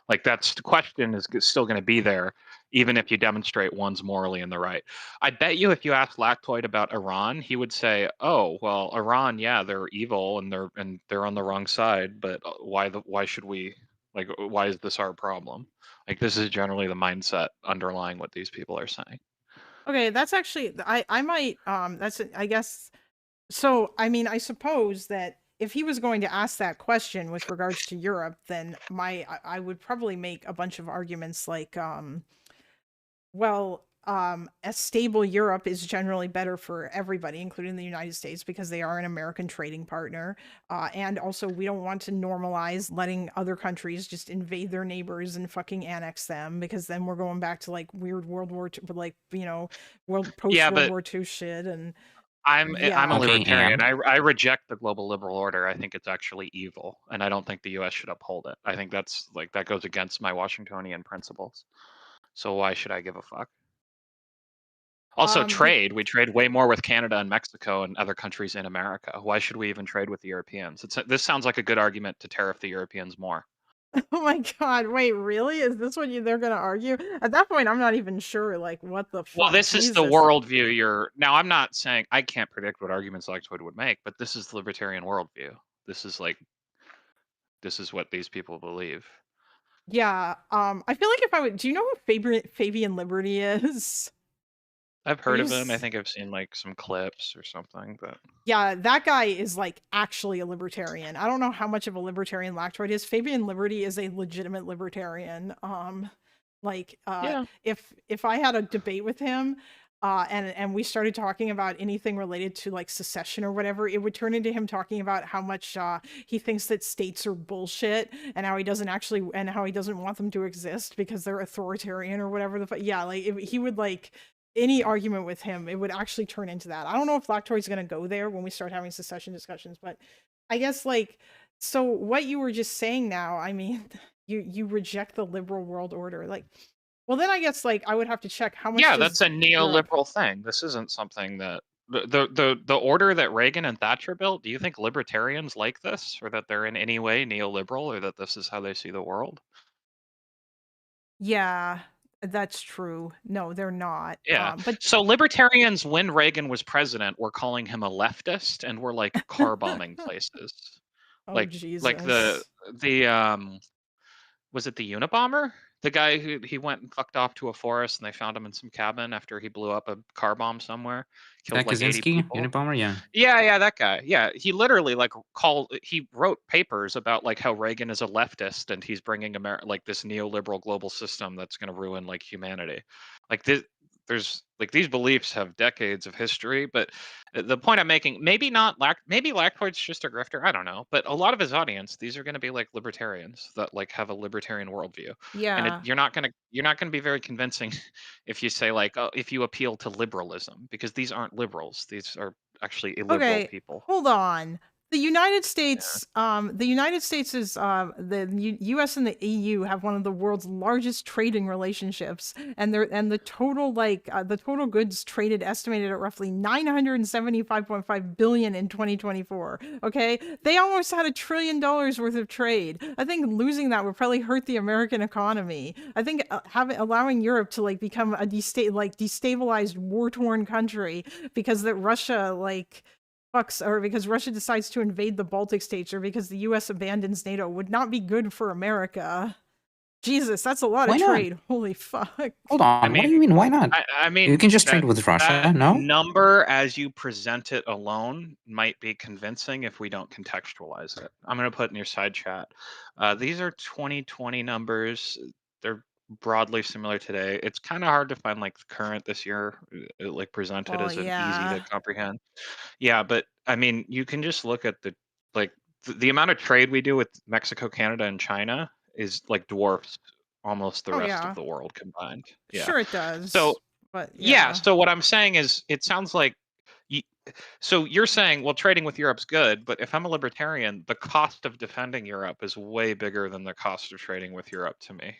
Like that's the question is still going to be there, even if you demonstrate one's morally in the right. I bet you if you asked Lactoid about Iran, he would say, "Oh, well, Iran, yeah, they're evil and they're on the wrong side, but why should we like why is this our problem?" Like this is generally the mindset underlying what these people are saying. Okay, that's actually I might that's I guess so. I mean, I suppose that if he was going to ask that question with regards to Europe, then I would probably make a bunch of arguments like well, a stable Europe is generally better for everybody, including the United States, because they are an American trading partner. And also, we don't want to normalize letting other countries just invade their neighbors and fucking annex them, because then we're going back to like weird World War II, like post Yeah, World but War II shit. And I'm a yeah, Okay, libertarian. and I reject the global liberal order. I think it's actually evil, and I don't think the U.S. should uphold it. I think that's like that goes against my Washingtonian principles. So why should I give a fuck? Also, the trade. We trade way more with Canada and Mexico and other countries in America. Why should we even trade with the Europeans? This sounds like a good argument to tariff the Europeans more. oh my god, wait, really? Is this what they're gonna argue? At that point, I'm not even sure, like, what the Well, fuck, this is the Jesus. worldview you're now. I'm not saying I can't predict what arguments Lactoid would make, but this is the libertarian worldview. This is what these people believe. Yeah, I feel like if I would, do you know who Fabian Liberty is? I've Have heard you of him. I think I've seen like some clips or something, but Yeah, that guy is like actually a libertarian. I don't know how much of a libertarian Lactoid is. Fabian Liberty is a legitimate libertarian. yeah. If I had a debate with him, and we started talking about anything related to like secession or whatever, it would turn into him talking about how much he thinks that states are bullshit and how he doesn't want them to exist because they're authoritarian or whatever yeah, like he would like any argument with him, it would actually turn into that. I don't know if Lactoid's going to go there when we start having secession discussions, but I guess like so what you were just saying now, I mean, you reject the liberal world order. Like well then I guess like I would have to check how much Yeah, does that's a Europe neoliberal thing. This isn't something that the order that Reagan and Thatcher built. Do you think libertarians like this, or that they're in any way neoliberal, or that this is how they see the world? Yeah, that's true. No, they're not. Yeah. But So libertarians, when Reagan was president, were calling him a leftist and were like car bombing places. oh Like the Jesus. was it the Unabomber? The guy who he went and fucked off to a forest and they found him in some cabin after he blew up a car bomb somewhere, killed Ted like 80 Kaczynski, people. Unabomber, yeah. Yeah, that guy. Yeah, he literally like he wrote papers about like how Reagan is a leftist and he's bringing like this neoliberal global system that's going to ruin like humanity. Like there's like these beliefs have decades of history, but the point I'm making, maybe not maybe Lactoid's just a grifter, I don't know, but a lot of his audience, these are going to be like libertarians that like have a libertarian worldview, and Yeah. you're not going to be very convincing if you say like, oh, if you appeal to liberalism, because these aren't liberals, these are actually illiberal Okay, people. hold on. The United Yeah. States, is the U.S. and the EU have one of the world's largest trading relationships, and the total the total goods traded estimated at roughly 975.5 billion in 2024. Okay, they almost had $1 trillion worth of trade. I think losing that would probably hurt the American economy. I think allowing Europe to like become a destabilized, war-torn country because that Russia like or because Russia decides to invade the Baltic states, or because the US abandons NATO would not be good for America. Jesus, that's a lot of Why not? trade. Holy fuck. Hold on. What do you mean? Why not? I mean, You can just trade with Russia, that no? number as you present it alone might be convincing if we don't contextualize it. I'm going to put in your side chat. These are 2020 numbers. They're broadly similar today. It's kind of hard to find like current this year, like presented Well, as an easy to yeah. comprehend. Yeah, but I mean, you can just look at like the amount of trade we do with Mexico, Canada, and China is like dwarfs almost the Oh, rest of yeah. the world combined. Yeah. Sure it So does. But yeah, yeah. so what I'm saying is it sounds like you, so you're saying, well, trading with Europe's good, but if I'm a libertarian, the cost of defending Europe is way bigger than the cost of trading with Europe to me.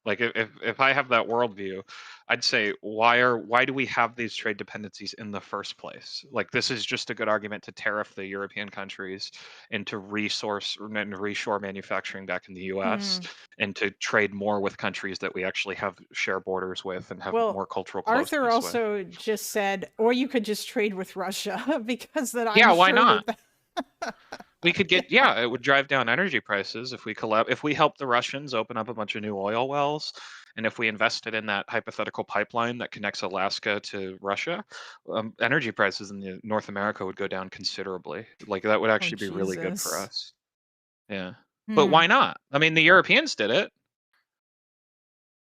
Like if I have that worldview, I'd say why do we have these trade dependencies in the first place? Like this is just a good argument to tariff the European countries and to resource and reshore manufacturing back in the U.S. Hmm. and to trade more with countries that we actually have share borders with and have Well, more cultural Arthur closeness with. also just said, or you could just trade with Russia because that I'm Yeah, why sure not? that. We could get Yeah. it would drive down energy prices if we if we help the Russians open up a bunch of new oil wells, and if we invested in that hypothetical pipeline that connects Alaska to Russia, energy prices in North America would go down considerably. Like that would Oh, actually be really good for Jesus. us. Yeah. But Hmm. why not? I mean, the Europeans did it.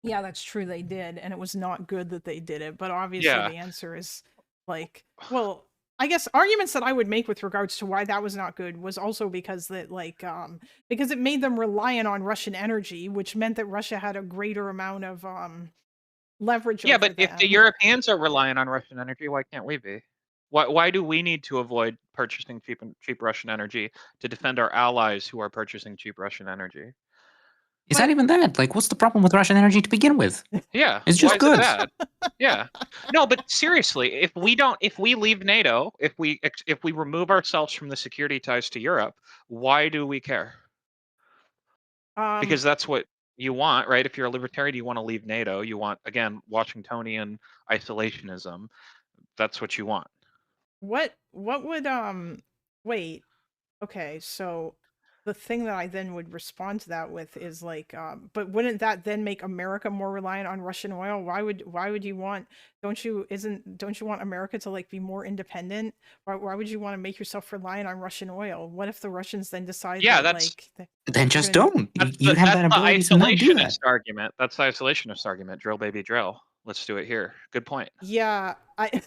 Yeah, that's true. They did, and it was not good that they did it. But obviously, Yeah. the answer is like, well, I guess arguments that I would make with regards to why that was not good was also because that because it made them reliant on Russian energy, which meant that Russia had a greater amount of leverage Yeah, over but if the them. Europeans are relying on Russian energy, why can't we be? Why do we need to avoid purchasing cheap Russian energy to defend our allies who are purchasing cheap Russian energy? It's not But even that. Like, what's the problem with Russian energy to begin with? Yeah, It's why just is it good. bad? Yeah. No, but seriously, if we leave NATO, if we remove ourselves from the security ties to Europe, why do we care? um Because that's what you want, right? If you're a libertarian, you want to leave NATO. You want, again, Washingtonian isolationism. That's what you want. what would wait, okay, so the thing that I then would respond to that with is like, but wouldn't that then make America more reliant on Russian oil? Why would you want, don't you want America to like be more independent? Why would you want to make yourself reliant on Russian oil? What if the Russians then decide Yeah, that that's like Then they're just gonna do don't. You have that's that the ability to not do that. isolationist argument. That's the isolationist argument. Drill, baby, drill. Let's do it here. Good point. yeah, I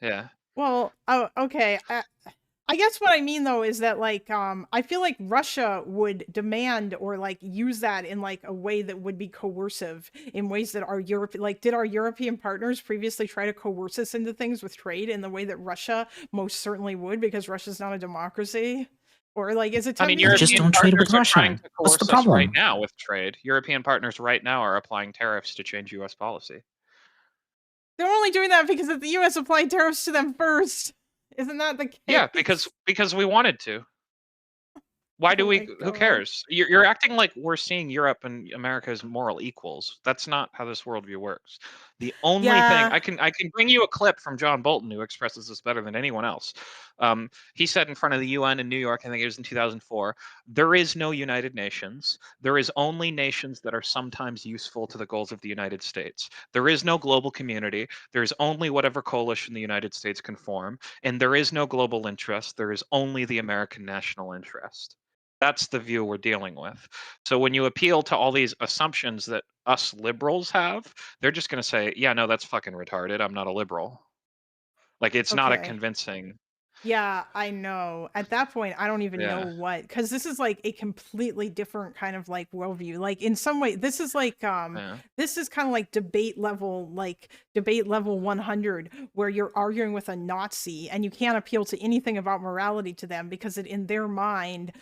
Yeah. well, oh, okay. I guess what I mean though is that like I feel like Russia would demand or like use that in like a way that would be coercive in ways that our did our European partners previously try to coerce us into things with trade in the way that Russia most certainly would, because Russia's not a democracy? Or like is I mean, is it Just European don't trade with partners are trying Russia. to What's the coerce us right problem? now with trade. European partners right now are applying tariffs to change U.S. policy. they're only doing that because the US applied tariffs to them first. Isn't that the Yeah, case? because we wanted to. Why do Oh my we? Who god. cares? You're acting like we're seeing Europe and America as moral equals. That's not how this worldview works. The only thing Yeah. I can bring you a clip from John Bolton who expresses this better than anyone else. He said in front of the UN in New York, I think it was in 2004, there is no United Nations. There is only nations that are sometimes useful to the goals of the United States. There is no global community. There is only whatever coalition the United States can form, and there is no global interest. There is only the American national interest. That's the view we're dealing with. So when you appeal to all these assumptions that us liberals have, they're just going to say, yeah, no, that's fucking retarded. I'm not a liberal. Like it's not a Okay. convincing. Yeah, I know. At that point, I don't even know Yeah. what, because this is like a completely different kind of like worldview. Like in some way, this is like Yeah. this is kind of like debate level 100, where you're arguing with a Nazi and you can't appeal to anything about morality to them because in their mind,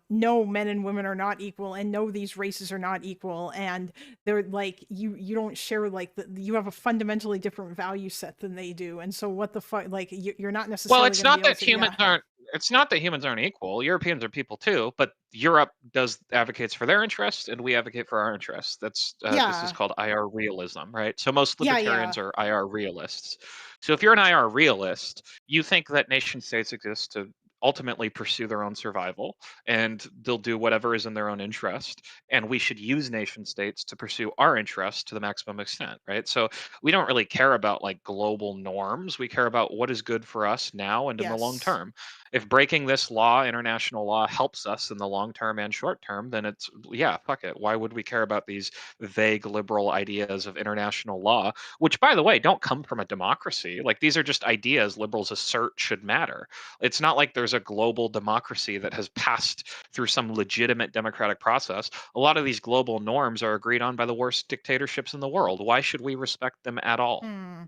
no, men and women are not equal, and no, these races are not equal, and they're like you don't share like you have a fundamentally different value set than they do, and so what the fuck, like you're not Well, necessarily it's going to be not able that to, yeah. humans aren't. It's not that humans aren't equal. Europeans are people too, but Europe does advocates for their interests, and we advocate for our interests. That's this is Yeah, called IR realism, right? So most yeah. libertarians are IR realists. So if you're an IR realist, you think that nation states exist to ultimately pursue their own survival, and they'll do whatever is in their own interest. And we should use nation states to pursue our interests to the maximum extent, right? So we don't really care about like global norms. We care about what is good for us now and in the long Yes. term. If breaking this law, international law, helps us in the long term and short term, then it's, yeah, fuck it. Why would we care about these vague liberal ideas of international law, which, by the way, don't come from a democracy? Like, these are just ideas liberals assert should matter. It's not like there's a global democracy that has passed through some legitimate democratic process. A lot of these global norms are agreed on by the worst dictatorships in the world. Why should we respect them at all? Hmm.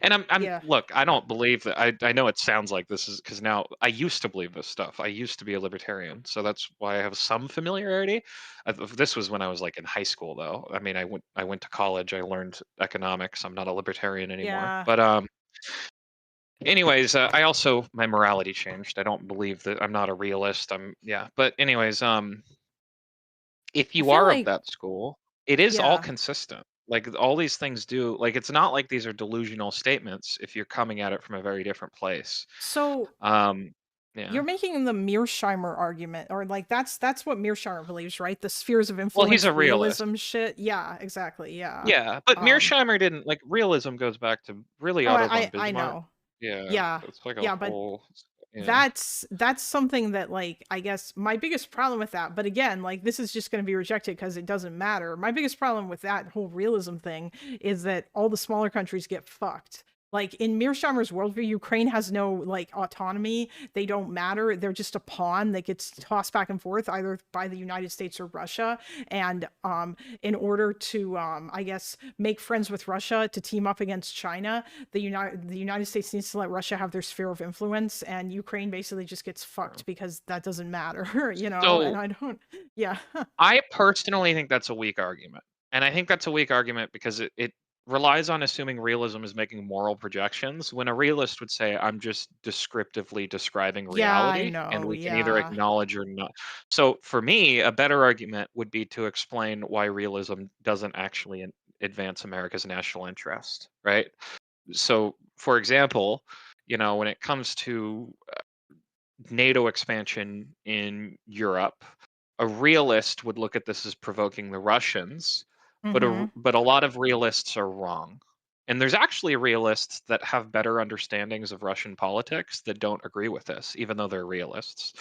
And I'm Yeah. look, I don't believe that. I know it sounds like this is because now I used to believe this stuff. I used to be a libertarian, so that's why I have some familiarity. This was when I was like in high school, though. I mean, I went to college. I learned economics. I'm not a libertarian anymore. Yeah. But anyways, I also, my morality changed. I don't believe that. I'm not a realist. Yeah. But anyways, if I you feel are of like, that school, it is all yeah. consistent. Like, all these things do, like, it's not like these are delusional statements if you're coming at it from a very different place. So Um, yeah. you're making the Mearsheimer argument, or like that's what Mearsheimer believes, right? The spheres of Well, he's influence a realist. realism shit. Yeah, exactly. Yeah. Yeah, but Um. Mearsheimer didn't, like, realism goes back to really Oh, Otto von I Bismarck. know. Yeah, Yeah. it's like a Yeah, but whole, yeah. that's something that, like, I guess my biggest problem with that, but again, like, this is just going to be rejected because it doesn't matter. My biggest problem with that whole realism thing is that all the smaller countries get fucked. Like, in Mearsheimer's worldview, Ukraine has no, like, autonomy. They don't matter. They're just a pawn that gets tossed back and forth either by the United States or Russia. And in order to I guess make friends with Russia to team up against China, the United States needs to let Russia have their sphere of influence, and Ukraine basically just gets fucked because that doesn't matter, you know. And So I don't, yeah. I personally think that's a weak argument. And I think that's a weak argument because it relies on assuming realism is making moral projections, when a realist would say, I'm just descriptively describing Yeah, I reality and know. we can either Yeah. acknowledge or not. So for me, a better argument would be to explain why realism doesn't actually advance America's national interest, right? So, for example, when it comes to NATO expansion in Europe, a realist would look at this as provoking the Russians, but Mm-hmm. a lot of realists are wrong. And there's actually realists that have better understandings of Russian politics that don't agree with this, even though they're realists.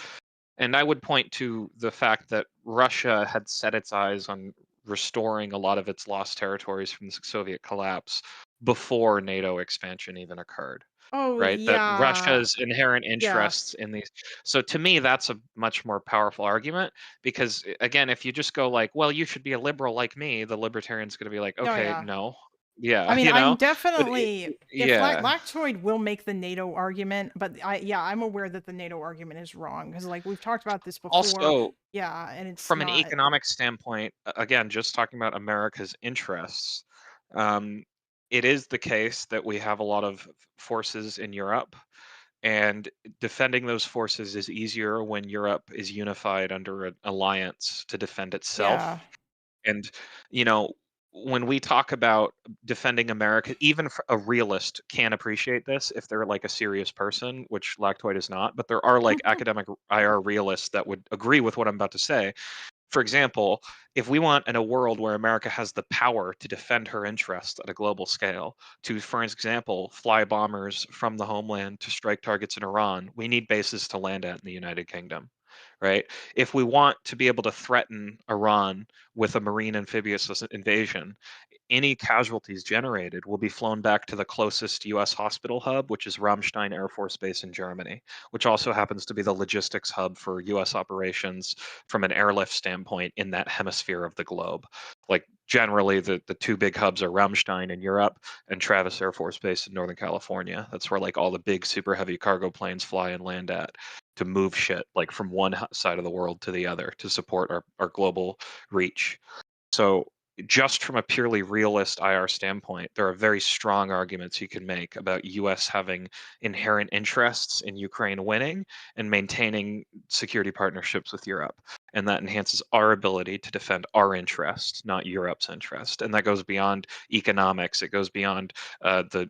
And I would point to the fact that Russia had set its eyes on restoring a lot of its lost territories from the Soviet collapse before NATO expansion even occurred, Oh, right? That yeah. Russia's inherent Yeah. interests in these. So to me, that's a much more powerful argument because, again, if you just go like, well, you should be a liberal like me, the libertarian's going to be like, Oh, okay, yeah. no. I Yeah, mean, I'm But definitely, if yeah. Lactoid will make the NATO argument, but I'm aware that the NATO argument is wrong because, like, we've talked about this before. Also, Yeah, and it's from an not. economic standpoint, again, just talking about America's interests, um, it is the case that we have a lot of forces in Europe, and defending those forces is easier when Europe is unified under an alliance to defend Yeah. itself. And, you know, when we talk about defending America, even a realist can appreciate this if they're like a serious person, which Lactoid is not, but there are like academic IR realists that would agree with what I'm about to say. For example, if we want in a world where America has the power to defend her interests at a global scale, to, for example, fly bombers from the homeland to strike targets in Iran, we need bases to land at in the United Kingdom, right? If we want to be able to threaten Iran with a marine amphibious invasion, any casualties generated will be flown back to the closest US hospital hub, which is Ramstein Air Force Base in Germany, which also happens to be the logistics hub for US operations from an airlift standpoint in that hemisphere of the globe. Like, generally, the two big hubs are Ramstein in Europe and Travis Air Force Base in Northern California. That's where like all the big super heavy cargo planes fly and land at to move shit like from one side of the world to the other to support our global reach. So just from a purely realist IR standpoint, there are very strong arguments you can make about US having inherent interests in Ukraine winning and maintaining security partnerships with Europe. And that enhances our ability to defend our interest, not Europe's interest. And that goes beyond economics. It goes beyond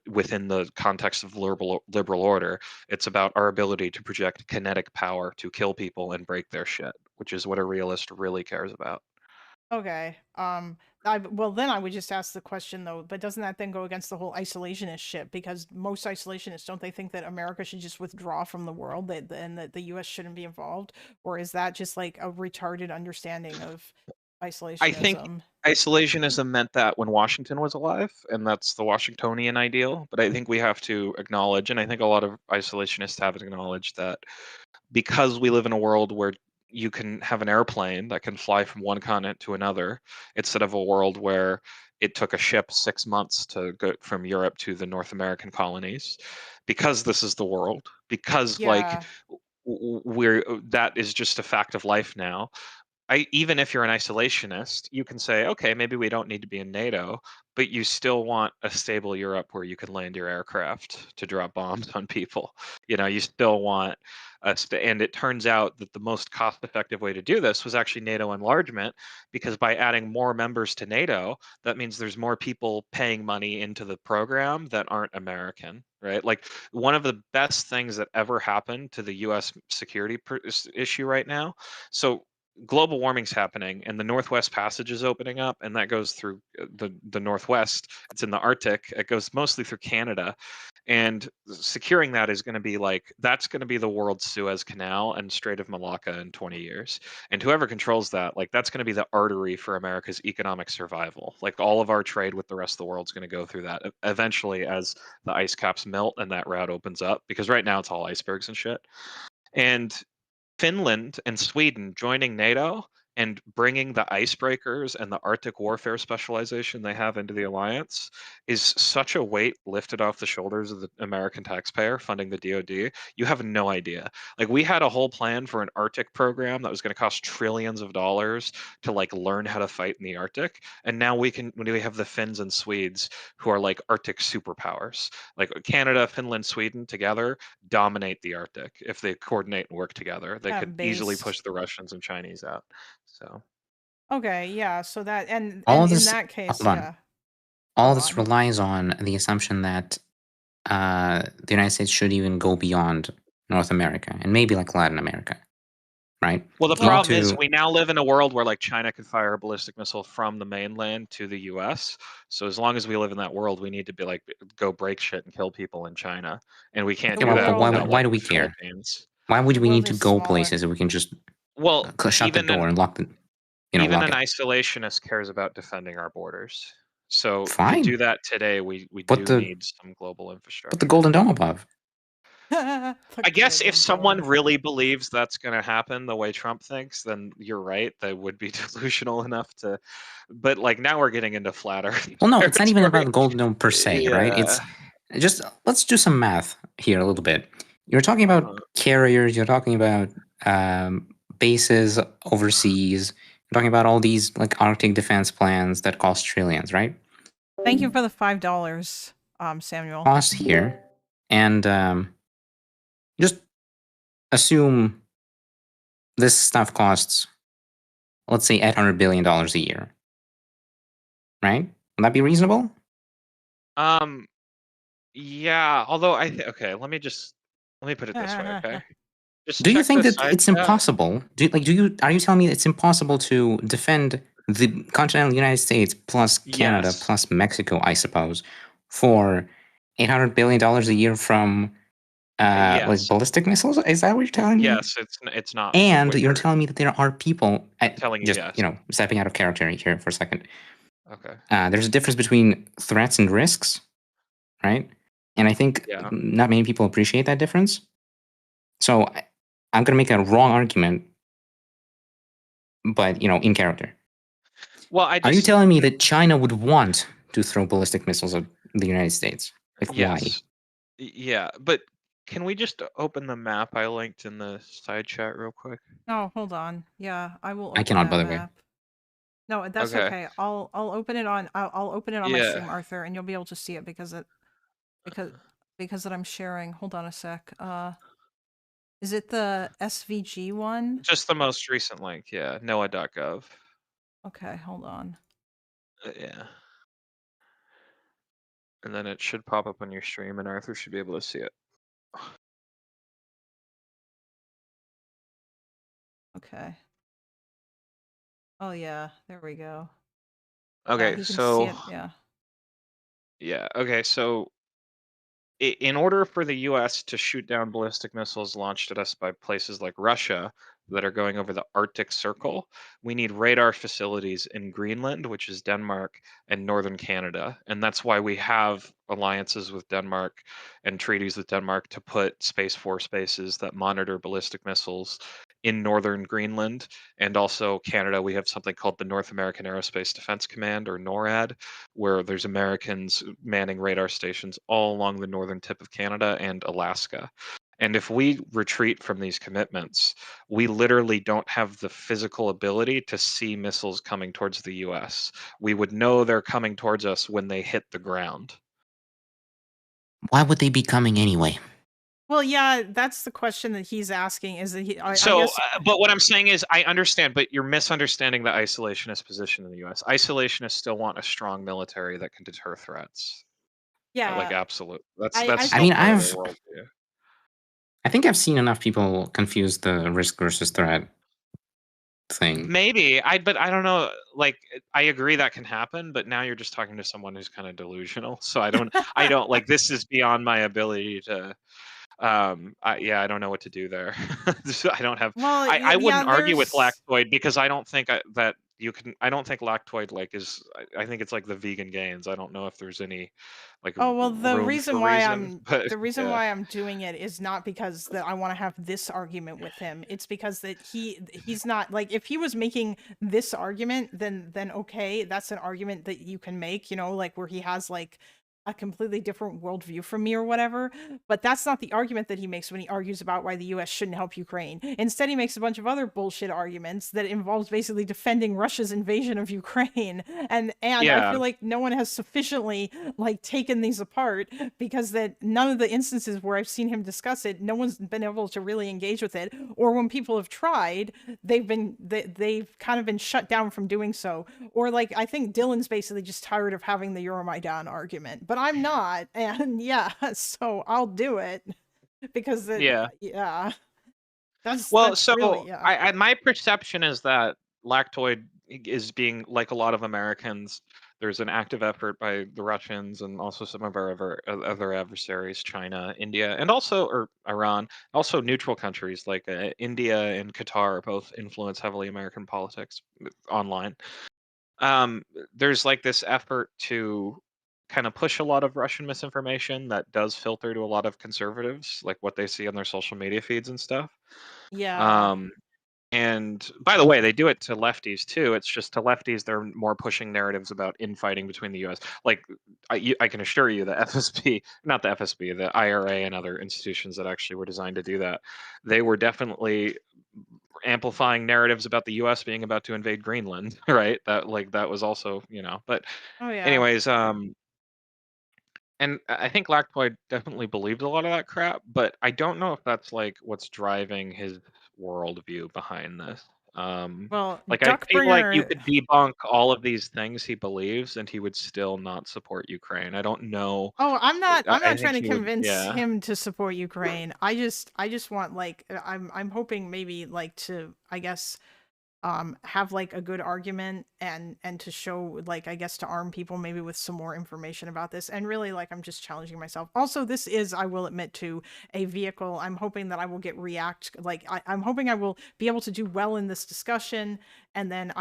within the context of liberal order. It's about our ability to project kinetic power to kill people and break their shit, which is what a realist really cares about. Okay. Well, then I would just ask the question though, but doesn't that then go against the whole isolationist shit? Because most isolationists, don't they think that America should just withdraw from the world and that the US shouldn't be involved? Or is that just like a retarded understanding of I think isolationism? isolationism meant that when Washington was alive, and that's the Washingtonian ideal. But I think we have to acknowledge, and I think a lot of isolationists have acknowledged that because we live in a world where you can have an airplane that can fly from one continent to another, instead of a world where it took a ship 6 months to go from Europe to the North American colonies, because this is the world, because like Yeah. we're that is just a fact of life now. Even if you're an isolationist, you can say, okay, maybe we don't need to be in NATO, but you still want a stable Europe where you can land your aircraft to drop bombs on people. You still want and it turns out that the most cost-effective way to do this was actually NATO enlargement, because by adding more members to NATO, that means there's more people paying money into the program that aren't American, right? Like one of the best things that ever happened to the U.S. security issue right now. So global warming's happening and the Northwest Passage is opening up, and that goes through the Northwest. It's in the Arctic. It goes mostly through Canada, and securing that is going to be that's going to be the world's Suez Canal and Strait of Malacca in 20 years. And whoever controls that, that's going to be the artery for America's economic survival. Like all of our trade with the rest of the world is going to go through that eventually as the ice caps melt and that route opens up, because right now it's all icebergs and shit. And Finland and Sweden joining NATO and bringing the icebreakers and the Arctic warfare specialization they have into the alliance is such a weight lifted off the shoulders of the American taxpayer funding the DoD. You have no idea. Like we had a whole plan for an Arctic program that was going to cost trillions of dollars to learn how to fight in the Arctic, and now we have the Finns and Swedes who are like Arctic superpowers. Like Canada, Finland, Sweden together dominate the Arctic if they coordinate and work together. They could easily push the Russians and Chinese out. So Okay, yeah. So that and All in this, that case, hold on. yeah. All Go this on. relies on the assumption that the United States should even go beyond North America and maybe Latin America, right? well, the You need problem is to, we now live in a world where China could fire a ballistic missile from the mainland to the US. So as long as we live in that world, we need to be go break shit and kill people in China. And we can't The do that but world without why do the we care? Philippines. Why would the we world need to is go smaller. places if we can just Well, shut the even door an and lock the, even lock an it? isolationist cares about defending our borders. So to do Fine. that today, we Put do the need some global put the infrastructure. Golden Dome above. The I guess if Golden someone Dome. really believes that's going to happen the way Trump thinks, then you're right. They would be delusional enough to. But now we're getting into flat Earth Well, no, it's not even about territory. the Golden Dome per se, right? It's Yeah. just, let's do some math here a little bit. You're talking about carriers. You're talking about bases overseas. You're talking about all these Arctic defense plans that cost trillions, right? Thank you for the $5, Samuel. Cost here, and just assume this stuff costs, let's say, $800 billion a year, right? Would that be reasonable? Yeah. Although okay, let me put it this way. Okay. Just Do you check think the that side it's chat. impossible? Are you telling me it's impossible to defend the continental United States plus Canada Yes. plus Mexico, I suppose, for $800 billion a year from Yes. ballistic missiles? Is that what you're telling me? Yes. It's not And what you're you're. telling me that there are people I'm telling you just yes. stepping out of character here for a second. Okay. There's a difference between threats and risks, right? And I think Yeah. not many people appreciate that difference. So I'm going to make a wrong argument, but in character. Well, Are you telling me that China would want to throw ballistic missiles at the United States? Why? Yes. Yeah, but can we just open the map I linked in the side chat real quick? Oh, hold on. Yeah, I will I open cannot, by that the way. map. No, that's Okay. okay. I'll open it on I'll open it on my Yeah. stream, Arthur, and you'll be able to see it because that I'm sharing. Hold on a sec. Is it the SVG one? Just the most recent link. Yeah. NOAA.gov. Okay, hold on. Yeah. And then it should pop up on your stream, and Arthur should be able to see it. Okay. Oh yeah, there we go. Yeah, Okay, he can see so it. Yeah. yeah, okay, so in order for the US to shoot down ballistic missiles launched at us by places like Russia that are going over the Arctic Circle, we need radar facilities in Greenland, which is Denmark, and northern Canada. And that's why we have alliances with Denmark and treaties with Denmark to put Space Force bases that monitor ballistic missiles in northern Greenland. And also Canada, we have something called the North American Aerospace Defense Command, or NORAD, where there's Americans manning radar stations all along the northern tip of Canada and Alaska. And if we retreat from these commitments, we literally don't have the physical ability to see missiles coming towards the US. We would know they're coming towards us when they hit the ground. Why would they be coming anyway? Well, yeah, that's the question that he's asking. Is that I So, guess but what I'm saying is, I understand, but you're misunderstanding the isolationist position in the US. Isolationists still want a strong military that can deter threats. Like, yeah. absolute. That's I I still mean, think part of their I've worldview. I think I've seen enough people confuse the risk versus threat thing. Maybe but I don't know. Like, I agree that can happen, but now you're just talking to someone who's kind of delusional. So I don't like, this is beyond my ability to. I don't know what to do there. I don't have. well, I yeah, wouldn't argue with there's Lactoid because I don't think that you can. I don't think Lactoid like is. I think it's like the vegan gains. I don't know if there's any like Oh, well, room for reason, but the reason yeah. why I'm doing it is not because that I want to have this argument with him. It's because that he's not like, if he was making this argument, then okay, that's an argument that you can make, like where he has like a completely different worldview from me or whatever. But that's not the argument that he makes when he argues about why the US shouldn't help Ukraine. Instead, he makes a bunch of other bullshit arguments that involves basically defending Russia's invasion of Ukraine. And I Yeah. feel like no one has sufficiently like taken these apart, because that none of the instances where I've seen him discuss it, no one's been able to really engage with it, or when people have tried, they've kind of been shut down from doing so. Or like, I think Dylan's basically just tired of having the Euromaidan argument, but I'm not. And yeah, so I'll do it because Yeah. yeah, Well, that's so really, yeah. my perception is that Lactoid is being like a lot of Americans. There's an active effort by the Russians and also some of our other adversaries, China, India, and also or Iran, also neutral countries like India and Qatar both influence heavily American politics online. There's like this effort to kind of push a lot of Russian misinformation that does filter to a lot of conservatives, like what they see on their social media feeds and stuff. Yeah. Um, and by the way, they do it to lefties too. It's just to lefties, they're more pushing narratives about infighting between the U.S. Like, I can assure you, the FSB, not the FSB, the IRA and other institutions that actually were designed to do that, they were definitely amplifying narratives about the U.S. being about to invade Greenland, right? That was also, But Oh yeah. anyways, and I think Lactoid definitely believed a lot of that crap, but I don't know if that's like what's driving his worldview behind this. Well, Like, I feel like you Duckbringer. could debunk all of these things he believes, and he would still not support Ukraine. I don't know. Oh, I'm I not think trying to he would, convince yeah, him to support Ukraine. I just want like, I'm hoping maybe like to, I guess, have like a good argument and to show, like, I guess, to arm people maybe with some more information about this. And really, like, I'm just challenging myself. Also, this is, I will admit, to a vehicle. I'm hoping that I will get react, like, I'm hoping I will be able to do well in this discussion, and then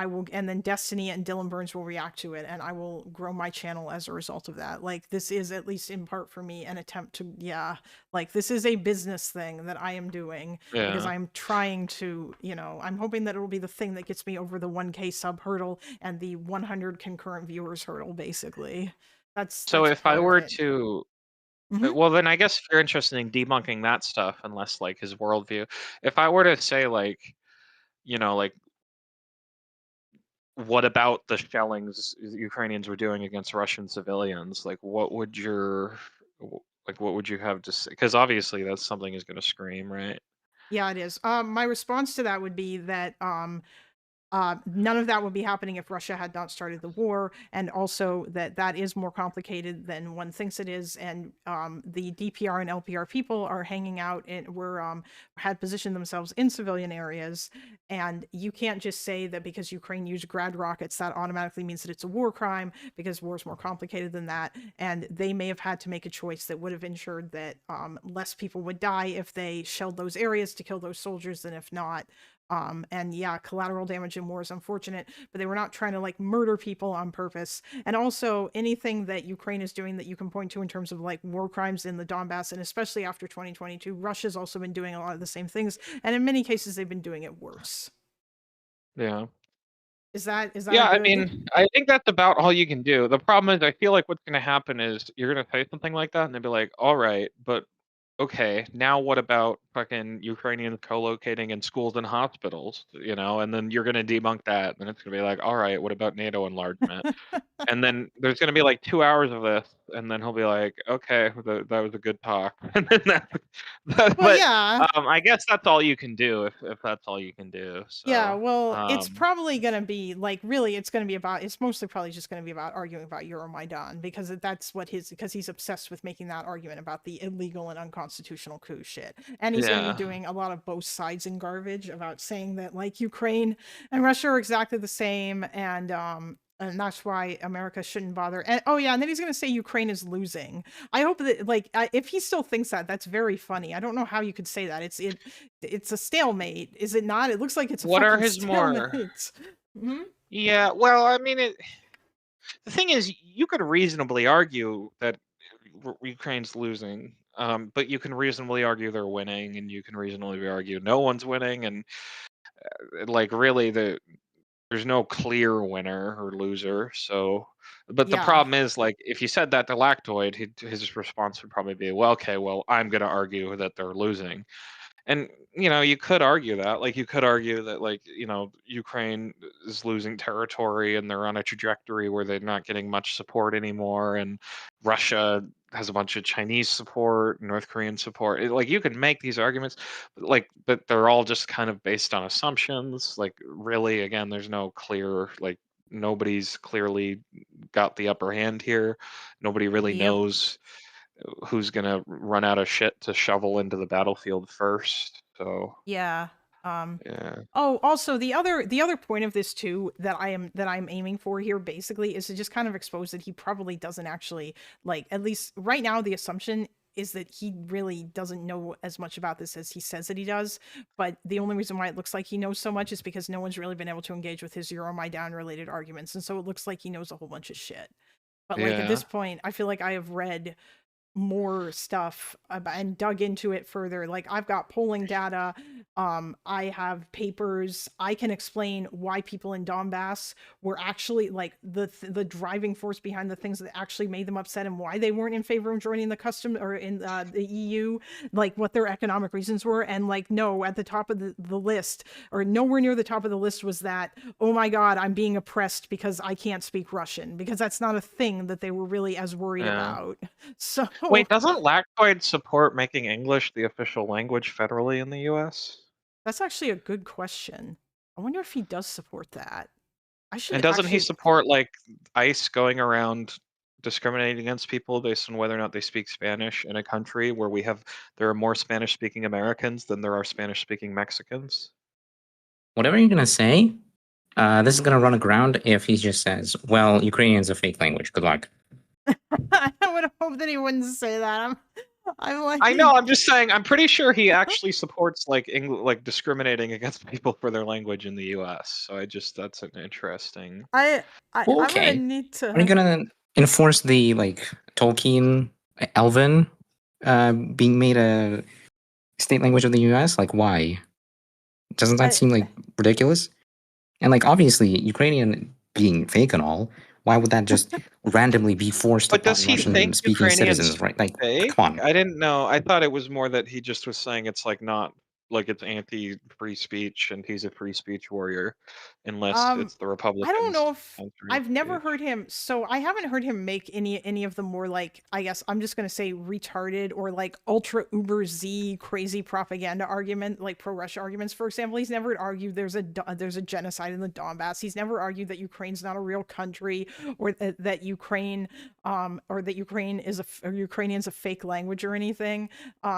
Destiny and Dylan Burns will react to it, and I will grow my channel as a result of that. Like, this is, at least in part for me, an attempt to, yeah, like, this is a business thing that I am doing because yeah. I'm trying to, I'm hoping that it will be the thing that gets me over the 1K sub hurdle and the 100 concurrent viewers hurdle, basically. So That's if I part of were it. to, Hmm. well, then I guess if you're interested in debunking that stuff, unless like his worldview, if I were to say like, like what about the shellings Ukrainians were doing against Russian civilians? Like, what would your what would you have to say? Because obviously that's something is going to scream, right? Yeah, it is. My response to that would be that none of that would be happening if Russia had not started the war, and also that is more complicated than one thinks it is. And the DPR and LPR people are hanging out and had positioned themselves in civilian areas. And you can't just say that because Ukraine used Grad rockets, that automatically means that it's a war crime, because war is more complicated than that. And they may have had to make a choice that would have ensured that less people would die if they shelled those areas to kill those soldiers than if not. And yeah, collateral damage in war is unfortunate, but they were not trying to like murder people on purpose. And also anything that Ukraine is doing that you can point to in terms of like war crimes in the Donbass, and especially after 2022, Russia's also been doing a lot of the same things. And in many cases, they've been doing it worse. Yeah. Is that Yeah, I good? mean, I think that's about all you can do. The problem is, I feel like what's going to happen is you're going to say something like that, and they'll be like, all right, but okay, now what about fucking Ukrainians co-locating in schools and hospitals, you know? And then you're going to debunk that, and it's going to be like, all right, what about NATO enlargement? And then there's going to be like 2 hours of this, and then he'll be like, okay, that was a good talk. And then Well, but yeah. I guess that's all you can do if that's all you can do. So, Yeah, well, it's probably going to be like, really, it's going to be about, it's mostly probably just going to be about arguing about Euromaidan, because that's what because he's obsessed with making that argument about the illegal and unconstitutional coup shit. And he's going to be doing a lot of both sides in garbage about saying that like Ukraine and Russia are exactly the same, and that's why America shouldn't bother. And oh yeah, and then he's going to say Ukraine is losing. I hope that like if he still thinks that, that's very funny. I don't know how you could say that. It's a stalemate, is it not? It looks like it's a what are fucking his more? Mhm. Yeah, well, I mean, the thing is, you could reasonably argue that Ukraine's losing, but you can reasonably argue they're winning, and you can reasonably argue no one's winning, and like really there's no clear winner or loser. So, but the Yeah. problem is, like, if you said that to Lactoid, his response would probably be, well, okay, well, I'm going to argue that they're losing. And, you know, you could argue that. Like, you could argue that, like, you know, Ukraine is losing territory and they're on a trajectory where they're not getting much support anymore. And Russia has a bunch of Chinese support, North Korean support. Like, you could make these arguments, like, but they're all just kind of based on assumptions. Like, really, again, there's no clear, like, nobody's clearly got the upper hand here. Nobody really knows who's gonna run out of shit to shovel into the battlefield first. So yeah. yeah. Oh, also the other point of this too that I'm aiming for here basically is to just kind of expose that he probably doesn't actually, like, at least right now the assumption is that he really doesn't know as much about this as he says that he does. But the only reason why it looks like he knows so much is because no one's really been able to engage with his Euromaidan related arguments, and so it looks like he knows a whole bunch of shit. But like at this point, I feel like I have read more stuff and dug into it further. Like I've got polling data, I have papers, I can explain why people in Donbass were actually like the driving force behind the things that actually made them upset and why they weren't in favor of joining the custom or in the EU, like what their economic reasons were. And like, no, at the top of the list, or nowhere near the top of the list, was that, oh my God, I'm being oppressed because I can't speak Russian, because that's not a thing that they were really as worried about. So wait, doesn't Lactoid support making English the official language federally in the US? That's actually a good question. I wonder if he does support that. And doesn't he support like ICE going around discriminating against people based on whether or not they speak Spanish in a country where there are more Spanish speaking Americans than there are Spanish speaking Mexicans? Whatever you're gonna say, this is gonna run aground if he just says, well, Ukrainian's a fake language. Good luck. I would hope that he wouldn't say that. I'm like, I know, I'm just saying, I'm pretty sure he actually supports like discriminating against people for their language in the US. So that's an interesting. Okay. I'm gonna need to. Are you gonna enforce the like Tolkien Elven being made a state language of the US? Like, why? Doesn't that seem like ridiculous? And like, obviously, Ukrainian being fake and all, why would that just randomly be forced But upon does he think Russian-speaking Ukrainians citizens, right? Like, fake? come on. I didn't know. I thought it was more that he just was saying it's like not like it's anti-free speech and he's a free speech warrior, unless Um, it's the I don't Republicans know if censoring I've never speech. heard him. So I haven't heard him make any of the more like, I guess I'm just gonna say retarded or like ultra uber Z crazy propaganda argument, like pro Russia arguments. For example, he's never argued there's a genocide in the Donbass. He's never argued that Ukraine's not a real country, or that Ukraine or that Ukraine is or Ukrainian's a fake language or anything.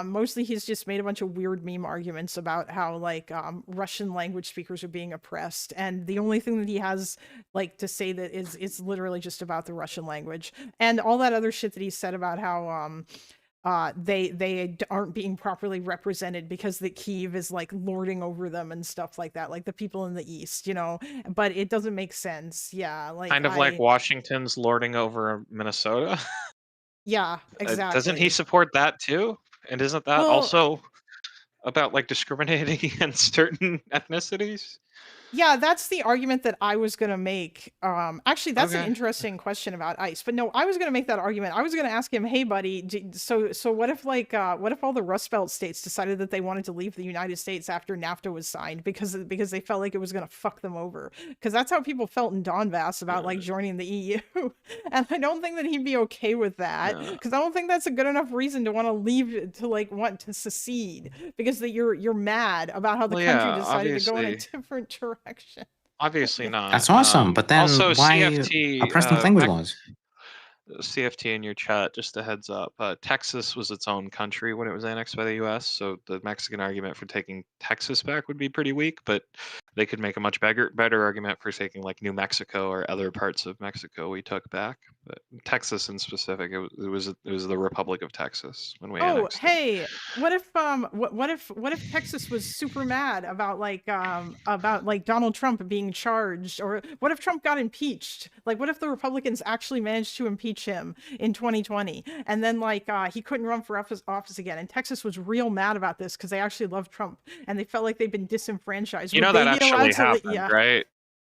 Mostly he's just made a bunch of weird meme arguments about how like Russian language speakers are being oppressed, and the only thing that he has like to say that is literally just about the Russian language, and all that other shit that he said about how they aren't being properly represented because the Kyiv is like lording over them and stuff like that, like the people in the east, but it doesn't make sense. Yeah, like Kind of like Washington's lording over Minnesota. yeah, Doesn't he exactly. support that too? And isn't that Well, also about like discriminating against certain ethnicities? yeah, that's the argument that I was gonna make. Actually, that's an Okay. interesting question about ICE. But no, I was gonna make that argument. I was gonna ask him, "Hey, buddy, so what if what if all the Rust Belt states decided that they wanted to leave the United States after NAFTA was signed because they felt like it was gonna fuck them over? Because that's how people felt in Donbass about like joining the EU, and I don't think that he'd be okay with that No. because I don't think that's a good enough reason to want to leave to like want to secede because that you're mad about how the Well, country yeah, decided to go in a obviously. different direction. Obviously not. That's awesome. But then Also, why CFT, oppressive language laws? CFT in your chat, just a heads up. Texas was its own country when it was annexed by the U.S., so the Mexican argument for taking Texas back would be pretty weak, but they could make a much better argument for taking like New Mexico or other parts of Mexico we took back. But Texas in specific, it was the Republic of Texas when we Oh, annexed it. hey, what if Texas was super mad about like Donald Trump being charged, or what if Trump got impeached? Like what if the Republicans actually managed to impeach him in 2020 and then like he couldn't run for office again, and Texas was real mad about this because they actually love Trump and they felt like they've been disenfranchised. You Would know they that be allowed actually to happened, yeah. right?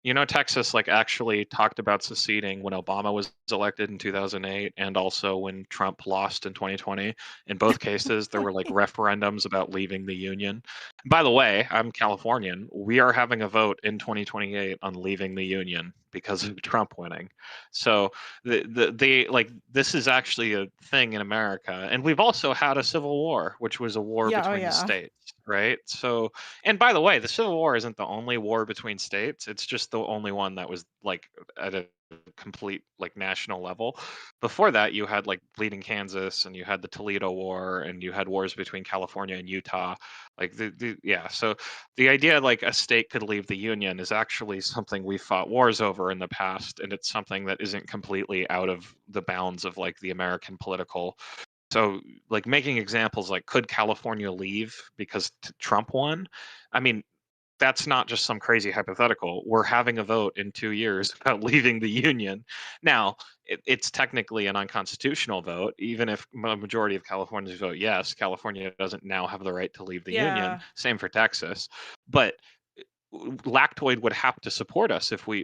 You know, Texas like actually talked about seceding when Obama was elected in 2008 and also when Trump lost in 2020. In both cases, there were like referendums about leaving the union. By the way, I'm Californian. We are having a vote in 2028 on leaving the union because of Trump winning. So they like this is actually a thing in America, and we've also had a civil war, which was a war Yeah, oh between the yeah. states, right? So, and by the way, the Civil War isn't the only war between states. It's just the only one that was like at a complete like national level. Before that, you had like Bleeding Kansas, and you had the Toledo War, and you had wars between California and Utah. Like yeah. So the idea like a state could leave the union is actually something we fought wars over in the past, and it's something that isn't completely out of the bounds of like the American political. So, like making examples like, could California leave because Trump won? I mean, that's not just some crazy hypothetical. We're having a vote in 2 years about leaving the union. Now, it's technically an unconstitutional vote, even if a majority of Californians vote yes. California doesn't now have the right to leave the union. Yeah. Same for Texas. But Lactoid would have to support us if we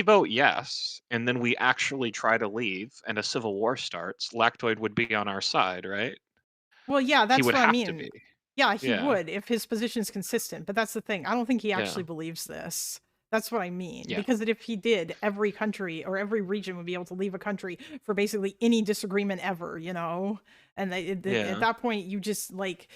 vote yes and then we actually try to leave and a civil war starts. Lactoid would be on our side, right? Well, yeah, He that's would what I have to mean. be. Yeah, he Yeah. would if his position is consistent. But that's the thing. I don't think he Yeah. actually believes this. That's what I mean. Yeah. Because if he did, every country or every region would be able to leave a country for basically any disagreement ever, And at Yeah. that point, you just like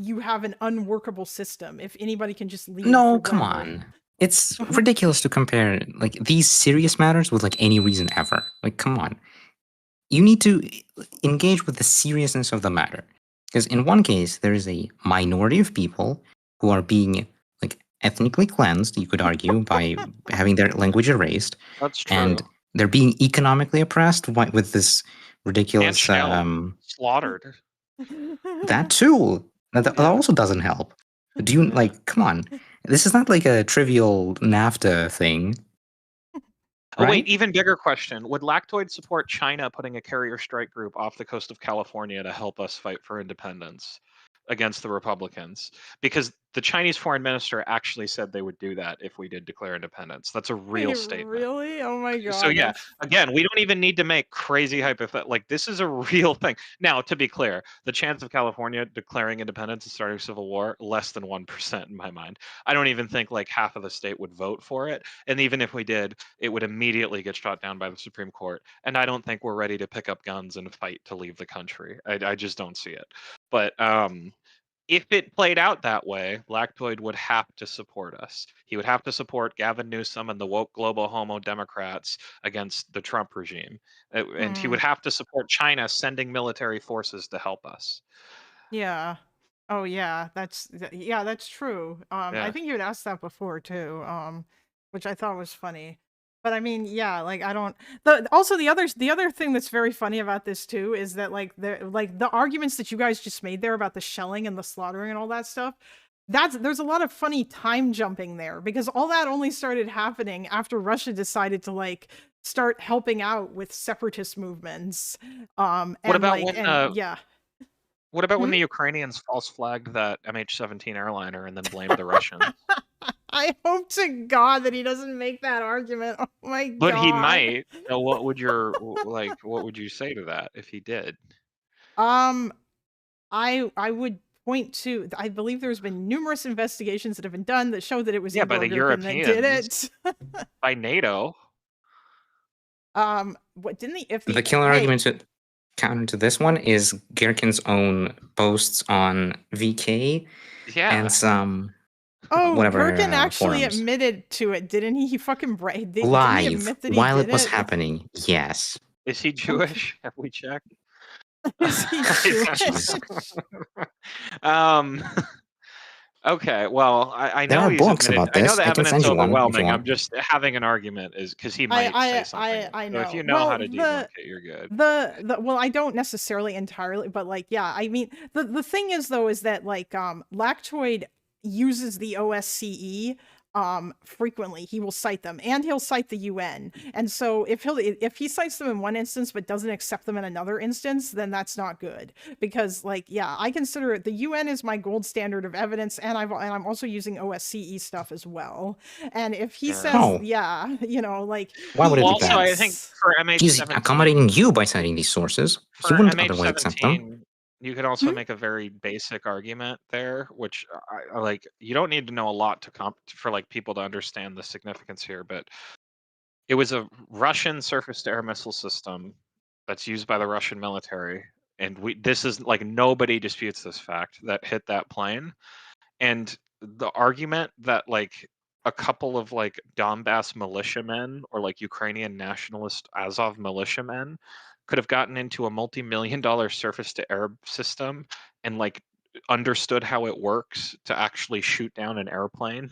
you have an unworkable system if anybody can just leave. No, for come whatever. on. It's ridiculous to compare like these serious matters with like any reason ever. Like, come on. You need to engage with the seriousness of the matter. Because in one case, there is a minority of people who are being like ethnically cleansed, you could argue, by having their language erased. That's true. And they're being economically oppressed with this ridiculous slaughtered. That too. That also doesn't help. Do you like? Come on, this is not like a trivial NAFTA thing. Oh right? wait, even bigger question: would Lactoid support China putting a carrier strike group off the coast of California to help us fight for independence? against the Republicans, because the Chinese foreign minister actually said they would do that if we did declare independence. That's a real Wait, statement. really? Oh my god. So yeah, that's- again, we don't even need to make crazy hypothetical. Like, this is a real thing. Now, to be clear, the chance of California declaring independence and starting a civil war, less than 1% in my mind. I don't even think like half of the state would vote for it. And even if we did, it would immediately get shot down by the Supreme Court. And I don't think we're ready to pick up guns and fight to leave the country. I just don't see it. But if it played out that way, Lactoid would have to support us. He would have to support Gavin Newsom and the woke global homo Democrats against the Trump regime. And he would have to support China sending military forces to help us. Yeah. Oh yeah, that's true. I Yeah. think you had asked that before too, which I thought was funny. But I mean, yeah, like I don't. Also the other thing that's very funny about this too is that like the arguments that you guys just made there about the shelling and the slaughtering and all that stuff. There's a lot of funny time jumping there because all that only started happening after Russia decided to like start helping out with separatist movements. What about when yeah. What about when the Ukrainians false flagged that MH17 airliner and then blamed the Russians? I hope to God that he doesn't make that argument. Oh my God. But he might. So what would your what would you say to that if he did? I would point to, I believe there's been numerous investigations that have been done that show that it was by the Eagle-Gherkin that did it. By NATO. What didn't the killer argument to counter to this one is Gherkin's own posts on VK and some whatever Gherkin actually forums. admitted to it, didn't he? He fucking live didn't he admit that while he it did was happening. Yes. Is he Jewish? Have we checked? Is he Jewish? Okay, well, I know there are he's books admitted, about this. I know the evidence is overwhelming. I'm just having an argument is because he might say something. I know. So if you know how to debunk it, you're good. Well, I don't necessarily entirely, but like, yeah, I mean, the thing is though, is that like, Lactoid uses the OSCE frequently. He will cite them and he'll cite the UN. And so if he cites them in one instance but doesn't accept them in another instance, then that's not good. Because like, yeah, I consider it, the UN is my gold standard of evidence, and I'm also using OSCE stuff as well. And if he says, you know, like, why would it be also bad? I think for MH17, he's accommodating you by citing these sources. He wouldn't otherwise accept them. You could also make a very basic argument there, which I like. You don't need to know a lot for like people to understand the significance here, but it was a Russian surface-to-air missile system that's used by the Russian military, and this is like nobody disputes this fact that hit that plane. And the argument that like a couple of like Donbass militiamen or like Ukrainian nationalist Azov militiamen could have gotten into a multi-million-dollar surface-to-air system and like understood how it works to actually shoot down an airplane.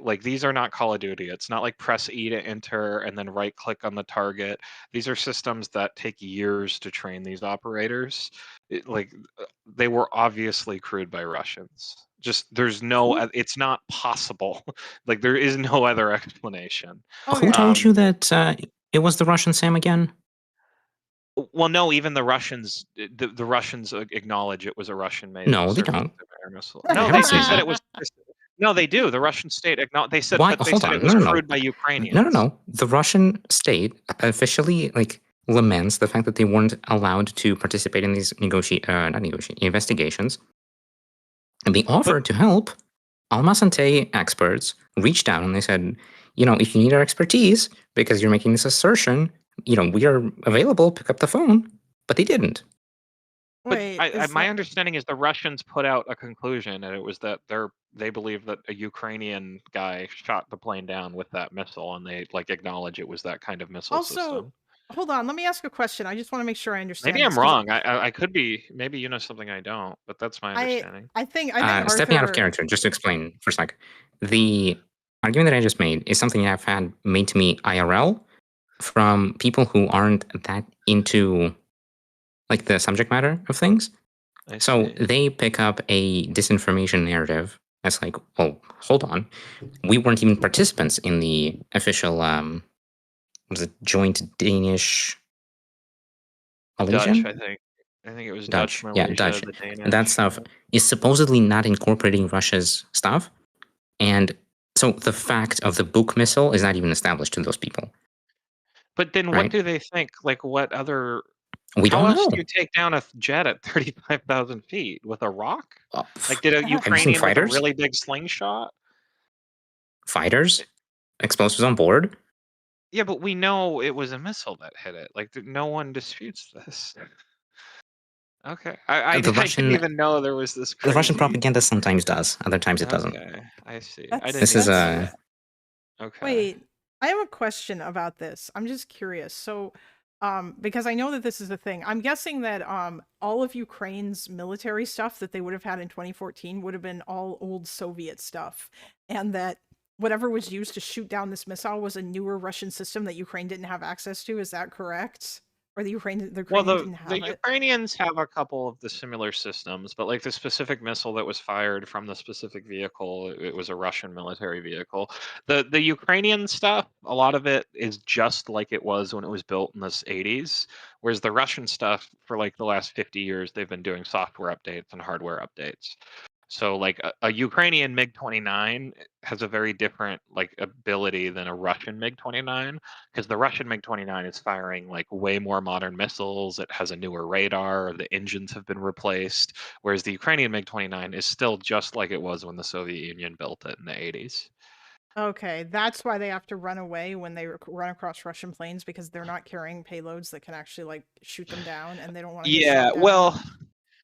Like, these are not Call of Duty. It's not like press E to enter and then right click on the target. These are systems that take years to train these operators. They were obviously crewed by Russians. Just there's no, it's not possible. Like, there is no other explanation. Who told you that it was the Russian Sam again? Well, no, even the Russians, the Russians acknowledge it was a Russian-made. No, they don't. No, they said it was. No, they do. The Russian state acknowledge. They said that it was crewed by Ukrainians. No. The Russian state officially laments the fact that they weren't allowed to participate in these investigations. And they offered to help. Alma-Sante experts reached out and they said, if you need our expertise because you're making this assertion, we are available, pick up the phone, but they didn't. But my understanding is the Russians put out a conclusion, and it was that they believe that a Ukrainian guy shot the plane down with that missile, and they acknowledge it was that kind of missile system. Hold on, let me ask a question. I just want to make sure I understand. Maybe I'm wrong. I could be. Maybe you know something I don't, but that's my understanding. I think stepping out of character, just to explain for a sec. The argument that I just made is something I've had made to me IRL from people who aren't that into the subject matter of things. So they pick up a disinformation narrative that's like, oh, hold on. We weren't even participants in the official joint Danish Alliance? Dutch, I think. I think it was Dutch. Dutch, Yeah, Malaysia, Dutch. the Danish. And that stuff is supposedly not incorporating Russia's stuff. And so the fact of the Buk missile is not even established to those people. But then what Right. do they think? Like, what other... We How don't else know. do you take down a jet at 35,000 feet? With a rock? Like, did a Have you seen Ukrainian with a fighters? really big slingshot? Fighters? Explosives on board? Yeah, but we know it was a missile that hit it. Like, no one disputes this. Okay. I The didn't Russian even know there was this the Russian crazy... propaganda sometimes does. Other times it doesn't. Okay, I see. I That's- didn't This is even know a that. Okay. Wait, I have a question about this. I'm just curious. So, because I know that this is a thing. I'm guessing that all of Ukraine's military stuff that they would have had in 2014 would have been all old Soviet stuff, and that whatever was used to shoot down this missile was a newer Russian system that Ukraine didn't have access to. Is that correct? Or the Ukrainian Well, didn't the have it? Ukrainians have a couple of the similar systems, but like the specific missile that was fired from the specific vehicle, it was a Russian military vehicle. The Ukrainian stuff, a lot of it is just like it was when it was built in the 80s, whereas the Russian stuff, for like the last 50 years, they've been doing software updates and hardware updates. So like a Ukrainian MiG-29 has a very different like ability than a Russian MiG-29, because the Russian MiG-29 is firing like way more modern missiles. It has a newer radar. The engines have been replaced, whereas the Ukrainian MiG-29 is still just like it was when the Soviet Union built it in the 80s. Okay, that's why they have to run away when they run across Russian planes, because they're not carrying payloads that can actually like shoot them down, and they don't want to get Yeah, shot down. well,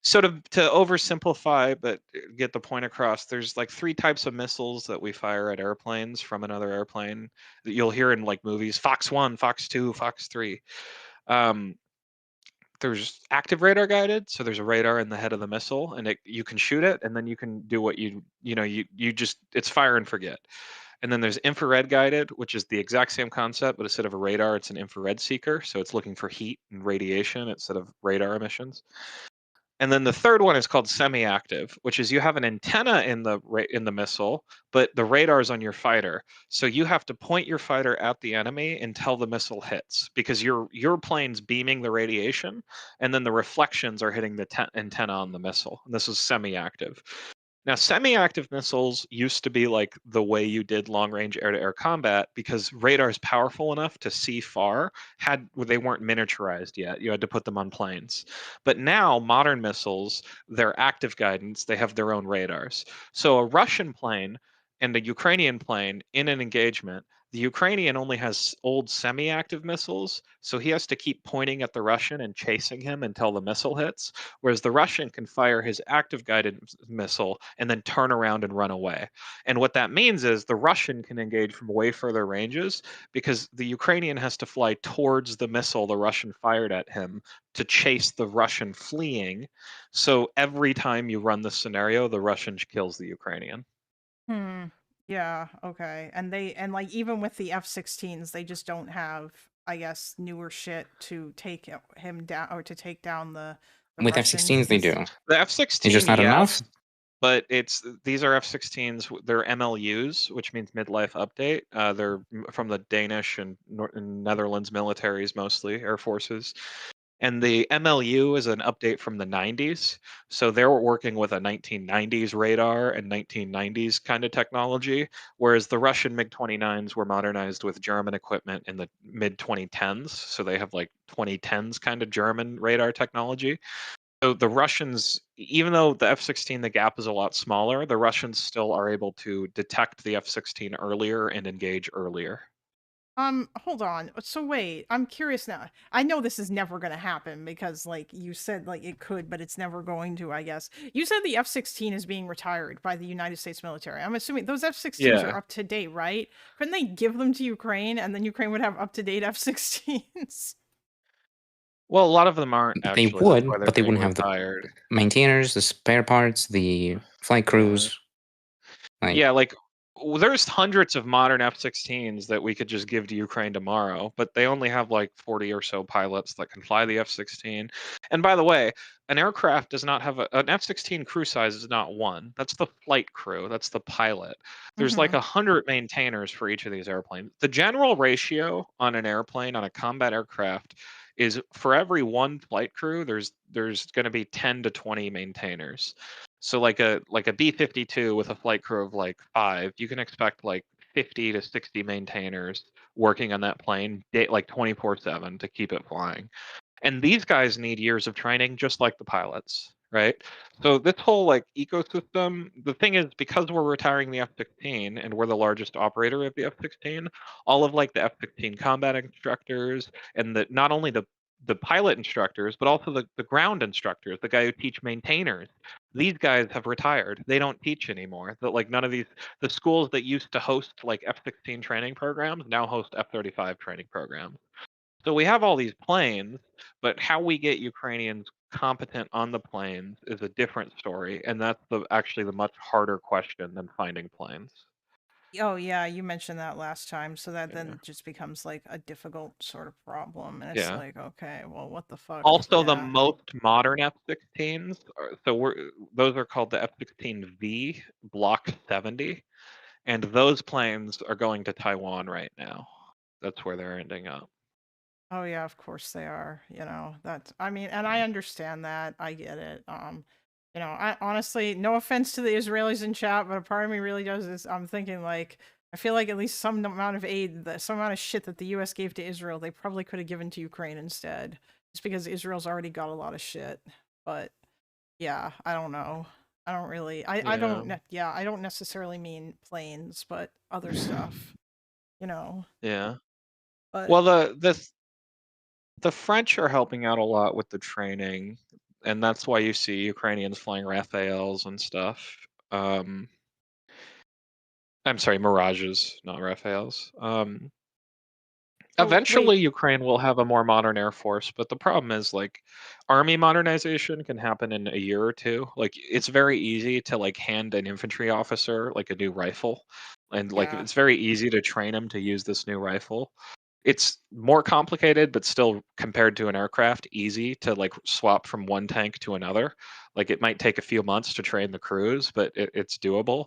sort of to oversimplify, but get the point across, there's like 3 types of missiles that we fire at airplanes from another airplane that you'll hear in like movies: Fox 1, Fox 2, Fox 3. There's active radar guided, so there's a radar in the head of the missile, and you can shoot it, and then you can do what you just, it's fire and forget. And then there's infrared guided, which is the exact same concept, but instead of a radar, it's an infrared seeker, so it's looking for heat and radiation instead of radar emissions. And then the third one is called semi-active, which is you have an antenna in the missile, but the radar is on your fighter. So you have to point your fighter at the enemy until the missile hits, because your plane's beaming the radiation, and then the reflections are hitting the antenna on the missile. And this is semi-active. Now, semi-active missiles used to be like the way you did long-range air-to-air combat, because radar is powerful enough to see far. They weren't miniaturized yet. You had to put them on planes. But now, modern missiles, they're active guidance. They have their own radars. So a Russian plane and a Ukrainian plane in an engagement, the Ukrainian only has old semi-active missiles, so he has to keep pointing at the Russian and chasing him until the missile hits, whereas the Russian can fire his active guided missile and then turn around and run away. And what that means is the Russian can engage from way further ranges, because the Ukrainian has to fly towards the missile the Russian fired at him to chase the Russian fleeing. So every time you run this scenario, the Russian kills the Ukrainian. Yeah, okay. And like even with the F-16s, they just don't have, I guess, newer shit to take him down, or to take down the with Russian, F-16s they because- do. The F-16, It's just not enough. But these are F-16s. They're MLUs, which means midlife update. They're from the Danish and Netherlands militaries, mostly air forces. And the MLU is an update from the 90s. So they were working with a 1990s radar and 1990s kind of technology, whereas the Russian MiG-29s were modernized with German equipment in the mid-2010s. So they have like 2010s kind of German radar technology. So the Russians, even though the F-16, the gap is a lot smaller, the Russians still are able to detect the F-16 earlier and engage earlier. Hold on. So wait, I'm curious now. I know this is never going to happen, because like you said, like it could, but it's never going to, I guess. You said the F-16 is being retired by the United States military. I'm assuming those F-16s are up to date, right? Couldn't they give them to Ukraine, and then Ukraine would have up-to-date F-16s? Well, a lot of them aren't They actually. That's would, why they're but they being wouldn't have the retired. maintainers, the spare parts, the flight crews. Yeah, like there's hundreds of modern F-16s that we could just give to Ukraine tomorrow, but they only have like 40 or so pilots that can fly the F-16. And by the way, an aircraft does not have an F-16 crew size is not one. That's the flight crew. That's the pilot. There's like 100 maintainers for each of these airplanes. The general ratio on an airplane, on a combat aircraft, is for every one flight crew, there's going to be 10 to 20 maintainers. So like a B-52 with a flight crew of like 5, you can expect like 50 to 60 maintainers working on that plane like 24/7 to keep it flying. And these guys need years of training just like the pilots, right? So this whole like ecosystem, the thing is, because we're retiring the F-16 and we're the largest operator of the F-16, all of like the F-16 combat instructors and not only the pilot instructors, but also the ground instructors, the guy who teach maintainers. These guys have retired. They don't teach anymore. That like none of the schools that used to host like F-16 training programs now host F-35 training programs. So we have all these planes, but how we get Ukrainians competent on the planes is a different story, and that's actually the much harder question than finding planes. Oh yeah, you mentioned that last time, so that Yeah. then just becomes like a difficult sort of problem, and it's Yeah. like, okay, well, what the fuck? Also, the Yeah. most modern F-16s, those are called the F-16V Block 70, and those planes are going to Taiwan right now. That's where they're ending up. Oh yeah, of course they are. You know, that's I mean, and I understand that. I get it. You know, I honestly, no offense to the Israelis in chat, but a part of me really does this. I'm thinking like I feel like at least some amount of aid, some amount of shit that the US gave to Israel, they probably could have given to Ukraine instead. Just because Israel's already got a lot of shit. But yeah, I don't know. I don't really I don't I don't necessarily mean planes, but other stuff. You know. Yeah. But Well, the French are helping out a lot with the training, and that's why you see Ukrainians flying Rafales and stuff. I'm sorry, Mirages, not Rafales. so, Eventually, wait, Ukraine will have a more modern air force, but the problem is like army modernization can happen in a year or two. Like it's very easy to like hand an infantry officer like a new rifle, and like yeah. it's very easy to train him to use this new rifle. It's more complicated, but still compared to an aircraft, easy to like swap from one tank to another. Like it might take a few months to train the crews, but it's doable.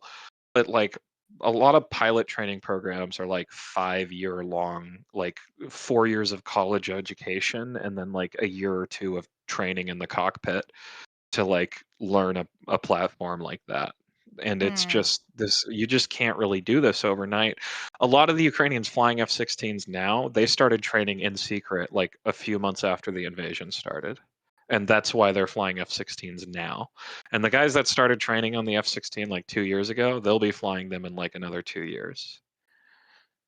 But like a lot of pilot training programs are like 5-year long, like 4 years of college education, and then like a year or two of training in the cockpit to like learn a platform like that. And it's Hmm. just this, you just can't really do this overnight. A lot of the Ukrainians flying F-16s now, they started training in secret like a few months after the invasion started. And that's why they're flying F-16s now. And the guys that started training on the F-16 like 2 years ago, they'll be flying them in like another 2 years.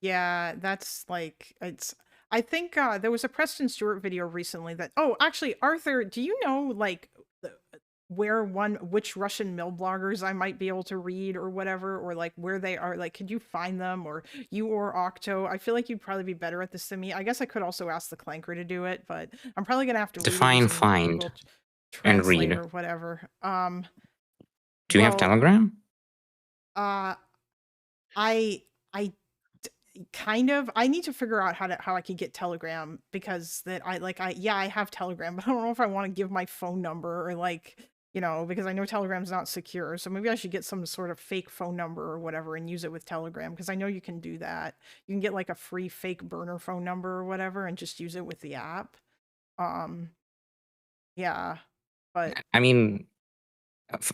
Yeah, that's like it's I think there was a Preston Stewart video recently that oh, actually Arthur, do you know like which Russian mill bloggers I might be able to read or whatever, or like where they are, like could you find them, or you or Octo? I feel like you'd probably be better at this than me. I guess I could also ask the Clanker to do it, but I'm probably gonna have to read it Define using find Google and Translate read. or whatever. Do you have Well, Telegram? I kind of I need to figure out how I could get Telegram, because that I have Telegram, but I don't know if I want to give my phone number, or like, you know, because I know Telegram's not secure. So maybe I should get some sort of fake phone number or whatever and use it with Telegram, because I know you can do that. You can get like a free fake burner phone number or whatever and just use it with the app. Yeah. But I mean,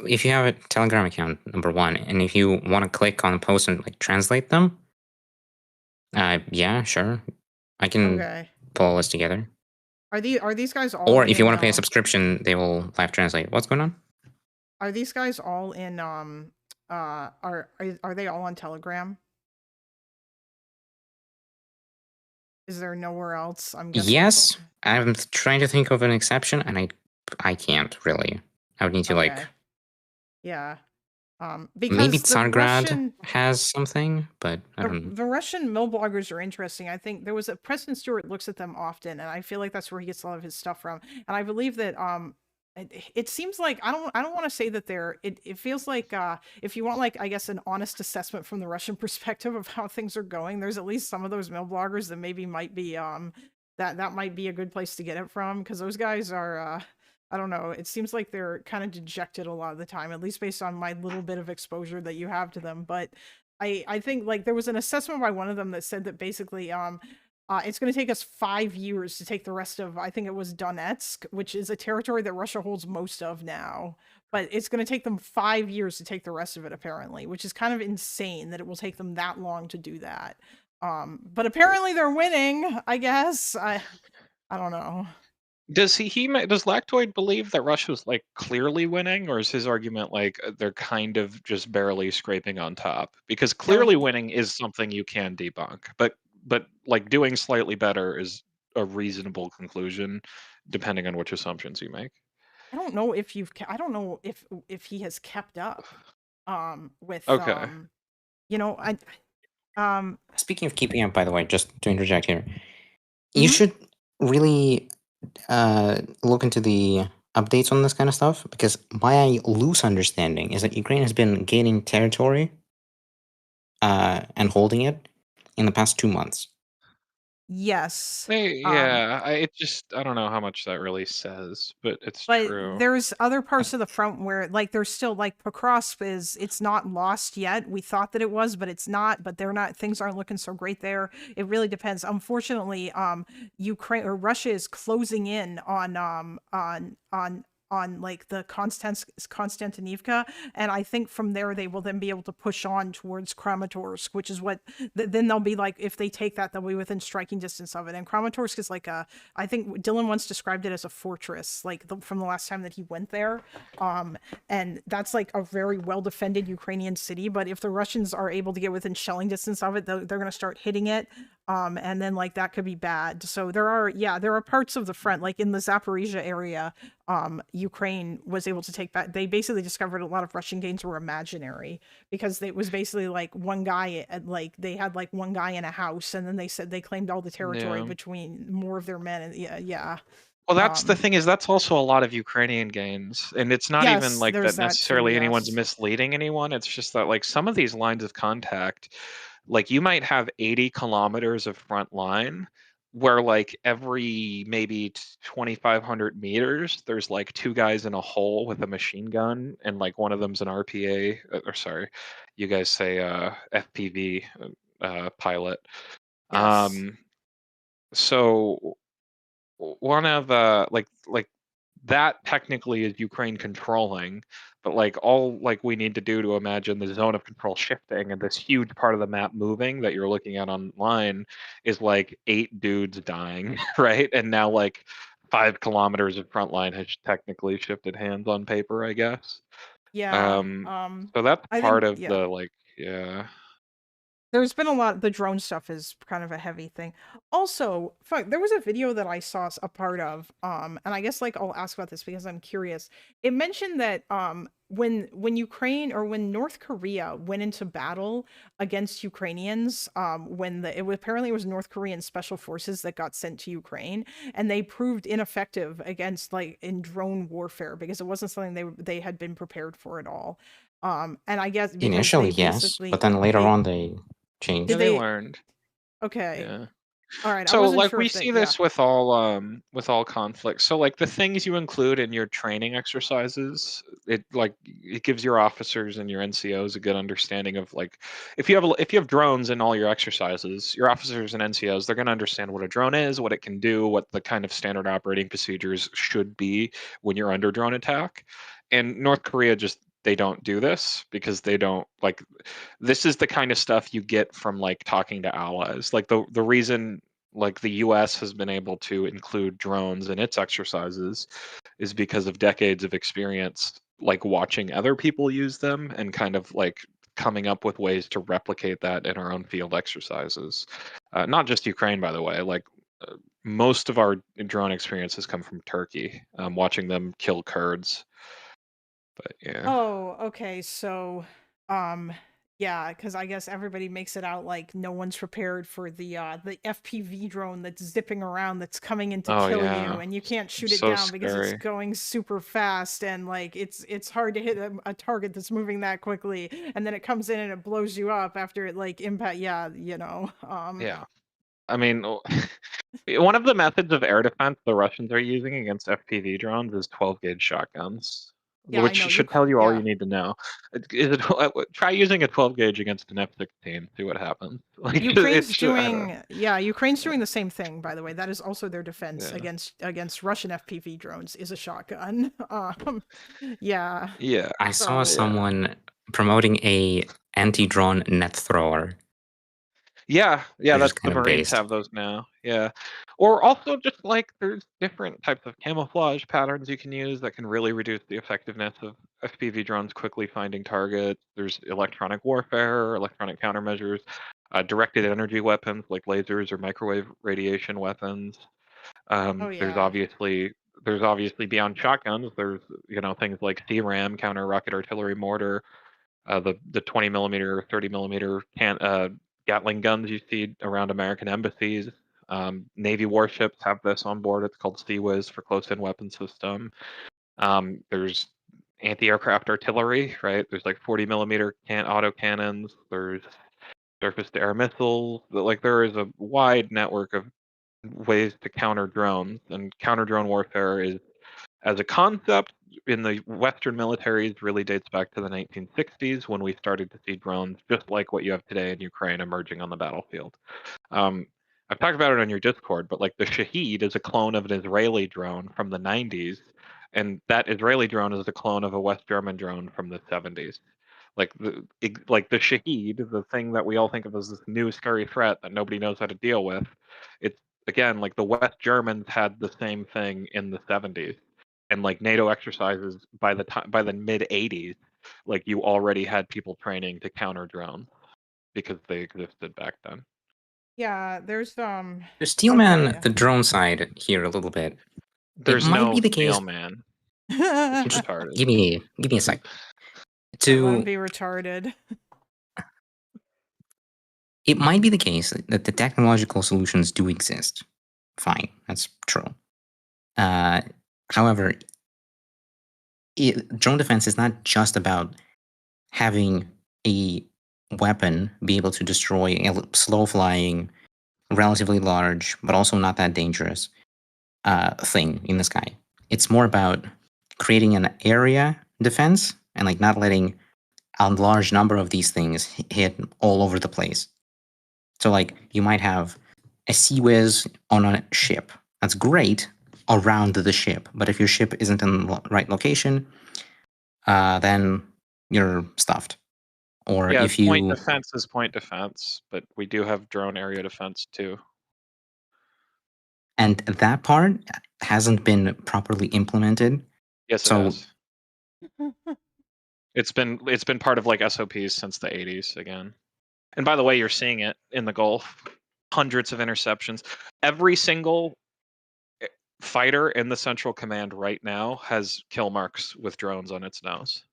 if you have a Telegram account, number one, and if you want to click on a post and like translate them, yeah, sure, I can okay. pull a list together. Are these guys all Or if you in, want to pay a subscription, they will live translate. What's going on? are these guys all in are they all on Telegram? Is there nowhere else? I'm guessing. Yes, I'm trying to think of an exception, and I can't really. I would need to like. Yeah. Maybe Because the Tsargrad Russian has something, but I don't know. the Russian mill bloggers are interesting. I think there was a Preston Stewart looks at them often, and I feel like that's where he gets a lot of his stuff from. And I believe that it seems like I don't want to say that it feels like if you want like I guess an honest assessment from the Russian perspective of how things are going, there's at least some of those mill bloggers that maybe might be that might be a good place to get it from, because those guys are I don't know, it seems like they're kind of dejected a lot of the time, at least based on my little bit of exposure that you have to them. But I think like there was an assessment by one of them that said that basically It's going to take us 5 years to take the rest of, I think it was Donetsk, which is a territory that Russia holds most of now. But it's going to take them 5 years to take the rest of it, apparently, which is kind of insane that it will take them that long to do that. But apparently they're winning, I guess. I don't know. Does does Lactoid believe that Russia's like clearly winning, or is his argument like they're kind of just barely scraping on top? Because clearly winning is something you can debunk, but like doing slightly better is a reasonable conclusion, depending on which assumptions you make. I don't know if I don't know if he has kept up with Okay. you know, Speaking of keeping up, by the way, just to interject here, you Mhm. should really look into the updates on this kind of stuff, because my loose understanding is that Ukraine has been gaining territory and holding it in the past 2 months. Yes. Yeah, I don't know how much that really says, but it's But true. there's other parts of the front where, like, there's still, like, Pokrovsk it's not lost yet. We thought that it was, but it's not. But they're not. Things aren't looking so great there. It really depends. Unfortunately, Ukraine or Russia is closing in on like the Konstantinivka, and I think from there they will then be able to push on towards Kramatorsk, which is what then they'll be like, if they take that, they'll be within striking distance of it. And Kramatorsk is like I think Dylan once described it as a fortress, like from the last time that he went there. And that's like a very well defended Ukrainian city. But if the Russians are able to get within shelling distance of it, they're going to start hitting it. And then like that could be bad. So there are parts of the front, like in the Zaporizhia area, Ukraine was able to take back. They basically discovered a lot of Russian gains were imaginary, because it was basically like one guy, like they had like one guy in a house, and then they said they claimed all the territory Yeah. between more of their men. And yeah. Well, that's the thing, is that's also a lot of Ukrainian gains, and it's not even Yes, like there's that that too, necessarily anyone's yes. misleading anyone. It's just that like some of these lines of contact, like you might have 80 kilometers of front line where like every maybe 2,500 meters there's like two guys in a hole with a machine gun, and like one of them's an RPA or sorry, you guys say FPV pilot. Yes. So one of like that technically is Ukraine controlling, but like all like we need to do to imagine the zone of control shifting and this huge part of the map moving that you're looking at online is like 8 dudes dying, right? And now like 5 kilometers of front line has technically shifted hands on paper, I guess. Yeah. So that's I part think, of yeah. the like, yeah. There's been a lot. The drone stuff is kind of a heavy thing. Also, fuck, there was a video that I saw a part of, and I guess like I'll ask about this because I'm curious. It mentioned that when Ukraine or when North Korea went into battle against Ukrainians, apparently it was North Korean special forces that got sent to Ukraine, and they proved ineffective against like in drone warfare because it wasn't something they had been prepared for at all. And I guess because Initially, they yes, but basically then later on they changed. Yeah, did they they learned. okay. Yeah. All right. I So wasn't like sure we if they see this with all conflicts. So like the things you include in your training exercises, it gives your officers and your NCOs a good understanding of like if you have drones in all your exercises, your officers and NCOs, they're going to understand what a drone is, what it can do, what the kind of standard operating procedures should be when you're under drone attack. And North Korea they don't do this because they don't like this is the kind of stuff you get from like talking to allies. Like the reason like the US has been able to include drones in its exercises is because of decades of experience like watching other people use them and kind of like coming up with ways to replicate that in our own field exercises. Not just Ukraine, by the way, like most of our drone experiences come from Turkey, watching them kill Kurds. But yeah. Oh, okay. So, yeah, because I guess everybody makes it out like no one's prepared for the FPV drone that's zipping around that's coming in to Oh kill you, yeah. and you can't shoot it So down because it's scary. going super fast, and like it's hard to hit a target that's moving that quickly, and then it comes in and it blows you up after it like impact. Yeah, Yeah. I mean, one of the methods of air defense the Russians are using against FPV drones is 12 gauge shotguns. Yeah, I which know, you should c- tell you all yeah. you need to know. Is it, try using a 12 gauge against an F-16, see what happens. Like Ukraine's it's I don't know. doing Ukraine's doing the same thing, by the way. That is also their defense Yeah. against Russian FPV drones is a shotgun. Yeah. Yeah. I saw So- someone promoting a anti-drone net thrower. Yeah, They're that's just the kind of Marines based. have those now. Yeah. Or also just like there's different types of camouflage patterns you can use that can really reduce the effectiveness of FPV drones quickly finding targets. There's electronic warfare, electronic countermeasures, directed energy weapons like lasers or microwave radiation weapons. Oh, There's yeah. obviously beyond shotguns, there's things like CRAM, counter rocket artillery mortar, the 20 millimeter, 30 millimeter Gatling guns you see around American embassies. Navy warships have this on board. It's called CWIS for close-in weapon system. There's anti-aircraft artillery, right? There's like 40 millimeter auto cannons. There's surface-to-air missiles. Like there is a wide network of ways to counter drones, and counter drone warfare is, as a concept, in the Western militaries really dates back to the 1960s when we started to see drones just like what you have today in Ukraine emerging on the battlefield. I've talked about it on your Discord, but like the Shahed is a clone of an Israeli drone from the 90s, and that Israeli drone is a clone of a West German drone from the 70s. Like the Shahed, the thing that we all think of as this new scary threat that nobody knows how to deal with, it's again like the West Germans had the same thing in the 70s, and like NATO exercises by the mid 80s, like you already had people training to counter drones because they existed back then. Yeah, there's To Steelman okay. the drone side here a little bit. There's might no be the case- man. Just Retarded. give me a sec. Let him To be retarded. it might be the case that the technological solutions do exist. Fine, that's true. However, drone defense is not just about having a weapon be able to destroy a slow flying, relatively large, but also not that dangerous thing in the sky. It's more about creating an area defense and like not letting a large number of these things hit all over the place. So like you might have a CWIS on a ship. That's great around the ship, but if your ship isn't in the right location, then you're stuffed. Or Yeah, if you point defense is point defense, but we do have drone area defense too. and that part hasn't been properly implemented. Yes, it So- has. It's been part of like SOPs since the 80s again. And by the way, you're seeing it in the Gulf. Hundreds of interceptions. Every single fighter in the Central Command right now has kill marks with drones on its nose.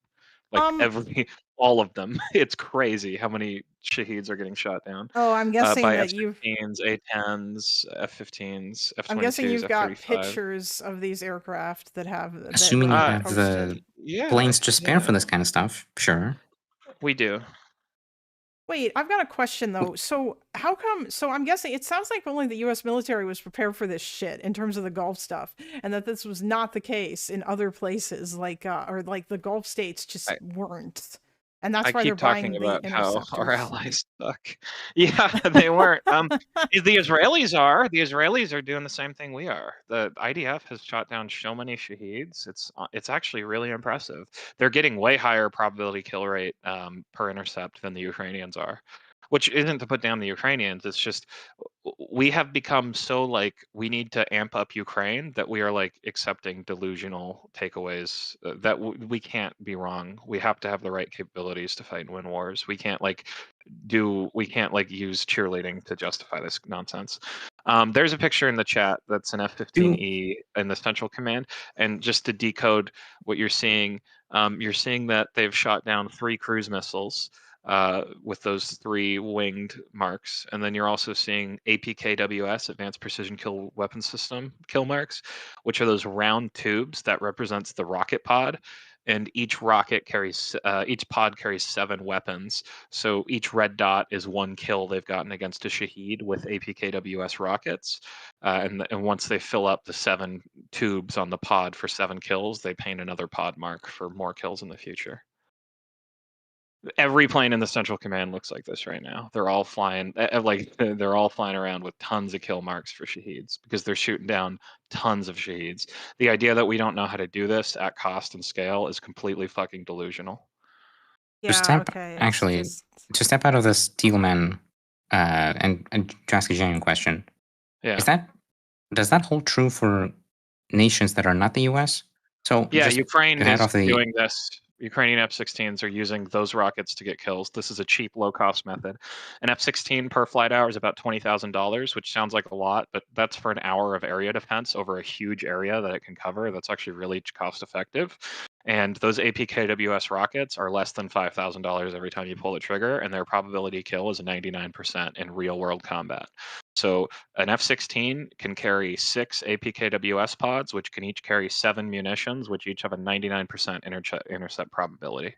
Like all of them. It's crazy how many Shaheeds are getting shot down. Oh, I'm guessing by that you've F-16s, A-10s, F-15s, F-22s, I'm guessing you've got F-35. pictures of these aircraft that have Assuming that you are have posted. the planes to spare for this kind of stuff, sure. We do. Wait, I've got a question though. So how come? So I'm guessing it sounds like only the U.S. military was prepared for this shit in terms of the Gulf stuff, and that this was not the case in other places, like or like the Gulf states just weren't, and that's I why they're keep buying talking the about how our interceptors. allies suck. Yeah, they weren't. The Israelis are. The Israelis are doing the same thing we are. The IDF has shot down so many Shaheeds. It's actually really impressive. They're getting way higher probability kill rate per intercept than the Ukrainians are, which isn't to put down the Ukrainians. It's just we have become so like we need to amp up Ukraine that we are like accepting delusional takeaways that we can't be wrong. We have to have the right capabilities to fight and win wars. We can't use cheerleading to justify this nonsense. There's a picture in the chat that's an F-15E in the Central Command, and just to decode what you're seeing that they've shot down 3 cruise missiles with those 3 winged marks, and then you're also seeing APKWS, Advanced Precision Kill Weapon System kill marks, which are those round tubes that represents the rocket pod, and each rocket carries each pod carries 7 weapons. So each red dot is 1 kill they've gotten against a Shaheed with APKWS rockets. And once they fill up the 7 tubes on the pod for 7 kills, they paint another pod mark for more kills in the future. Every plane in the Central Command looks like this right now. They're all flying they're all flying around with tons of kill marks for Shaheeds because they're shooting down tons of Shaheeds. The idea that we don't know how to do this at cost and scale is completely fucking delusional. To Yeah, step okay. It's actually just to step out of the Steelman and to ask a genuine question, Yeah. does that hold true for nations that are not the U.S.? So Yeah, just Ukraine to head is off the doing this. Ukrainian F-16s are using those rockets to get kills. This is a cheap, low-cost method. An F-16 per flight hour is about $20,000, which sounds like a lot, but that's for an hour of area defense over a huge area that it can cover. That's actually really cost-effective. And those APKWS rockets are less than $5,000 every time you pull the trigger, and their probability kill is 99% in real-world combat. So an F-16 can carry 6 APKWS pods, which can each carry 7 munitions, which each have a 99% intercept probability.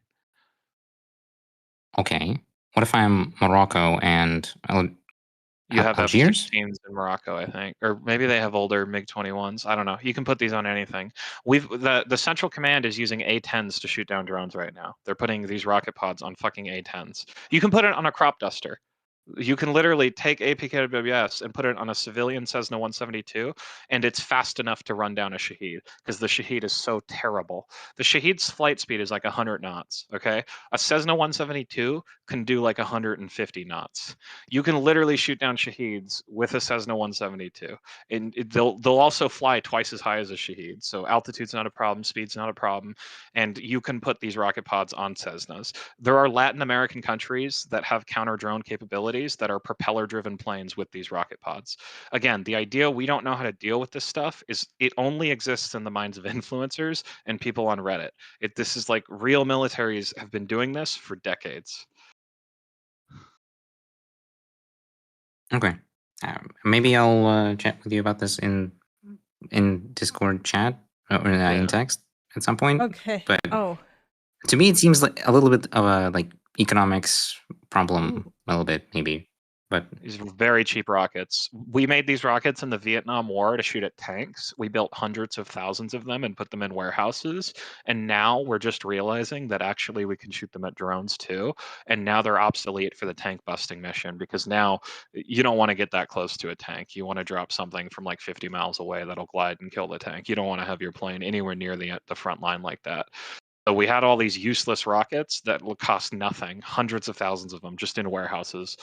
Okay. What if I'm Morocco and You have Algiers? F-16s in Morocco, I think, or maybe they have older MiG-21s. I don't know. You can put these on anything. The Central Command is using A-10s to shoot down drones right now. They're putting these rocket pods on fucking A-10s. You can put it on a crop duster. You can literally take APKWS and put it on a civilian Cessna 172, and it's fast enough to run down a Shaheed because the Shaheed is so terrible. The Shaheed's flight speed is like 100 knots. Okay, a Cessna 172 can do like 150 knots. You can literally shoot down Shaheeds with a Cessna 172, and they'll also fly twice as high as a Shaheed. So altitude's not a problem, speed's not a problem, and you can put these rocket pods on Cessnas. There are Latin American countries that have counter drone capabilities that are propeller driven planes with these rocket pods. Again, the idea we don't know how to deal with this stuff is it only exists in the minds of influencers and people on Reddit. This is like real militaries have been doing this for decades. Okay. Maybe I'll chat with you about this in Discord chat or in text at some point. okay. But Oh, to me, it seems like a little bit of a economics problem, Ooh. a little bit maybe. But These are very cheap rockets. We made these rockets in the Vietnam War to shoot at tanks. We built hundreds of thousands of them and put them in warehouses. And now we're just realizing that actually we can shoot them at drones too. And now they're obsolete for the tank busting mission because now you don't want to get that close to a tank. You want to drop something from like 50 miles away that'll glide and kill the tank. You don't want to have your plane anywhere near the front line like that. So we had all these useless rockets that will cost nothing, hundreds of thousands of them just in warehouses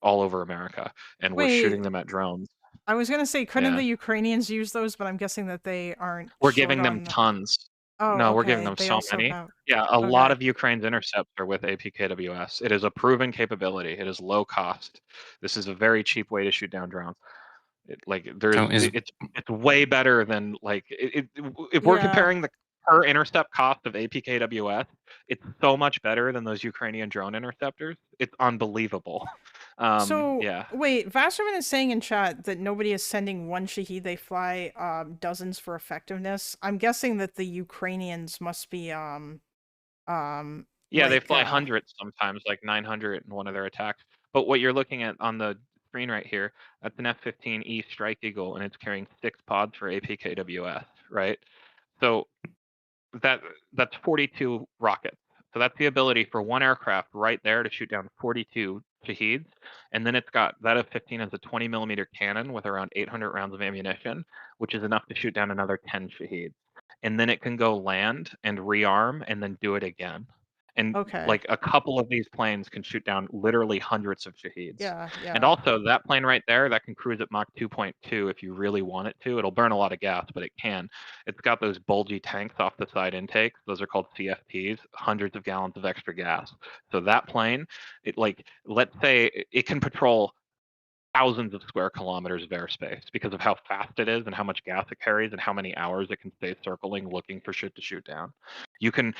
all over America, and we're shooting wait. them at drones. I was gonna say, couldn't Yeah. the Ukrainians use those? But I'm guessing that they aren't. We're short giving them on. tons. Oh, No, we're giving okay. them They so also many. have. Yeah, a lot Okay. of Ukraine's intercepts are with APKWS. It is a proven capability. It is low cost. This is a very cheap way to shoot down drones. so is It's way better than if we're Yeah. comparing the per intercept cost of APKWS, it's so much better than those Ukrainian drone interceptors. It's unbelievable. So Yeah. wait, Vasserman is saying in chat that nobody is sending one Shaheed; they fly dozens for effectiveness. I'm guessing that the Ukrainians must be Yeah, they fly like hundreds sometimes, like 900 in one of their attacks. But what you're looking at on the screen right here, that's an F-15E Strike Eagle, and it's carrying 6 pods for APKWS, right? So that's 42 rockets. So that's the ability for one aircraft right there to shoot down 42 Shaheeds. And then it's got that F-15 has a 20 millimeter cannon with around 800 rounds of ammunition, which is enough to shoot down another 10 Shaheeds. And then it can go land and rearm and then do it again. And Okay. like a couple of these planes can shoot down literally hundreds of Shaheeds. Yeah, yeah. And also that plane right there, that can cruise at Mach 2.2 if you really want it to. It'll burn a lot of gas, but it can. It's got those bulgy tanks off the side intakes. Those are called CFPs, hundreds of gallons of extra gas. So that plane, let's say it can patrol thousands of square kilometers of airspace because of how fast it is and how much gas it carries and how many hours it can stay circling looking for shit to shoot down. You can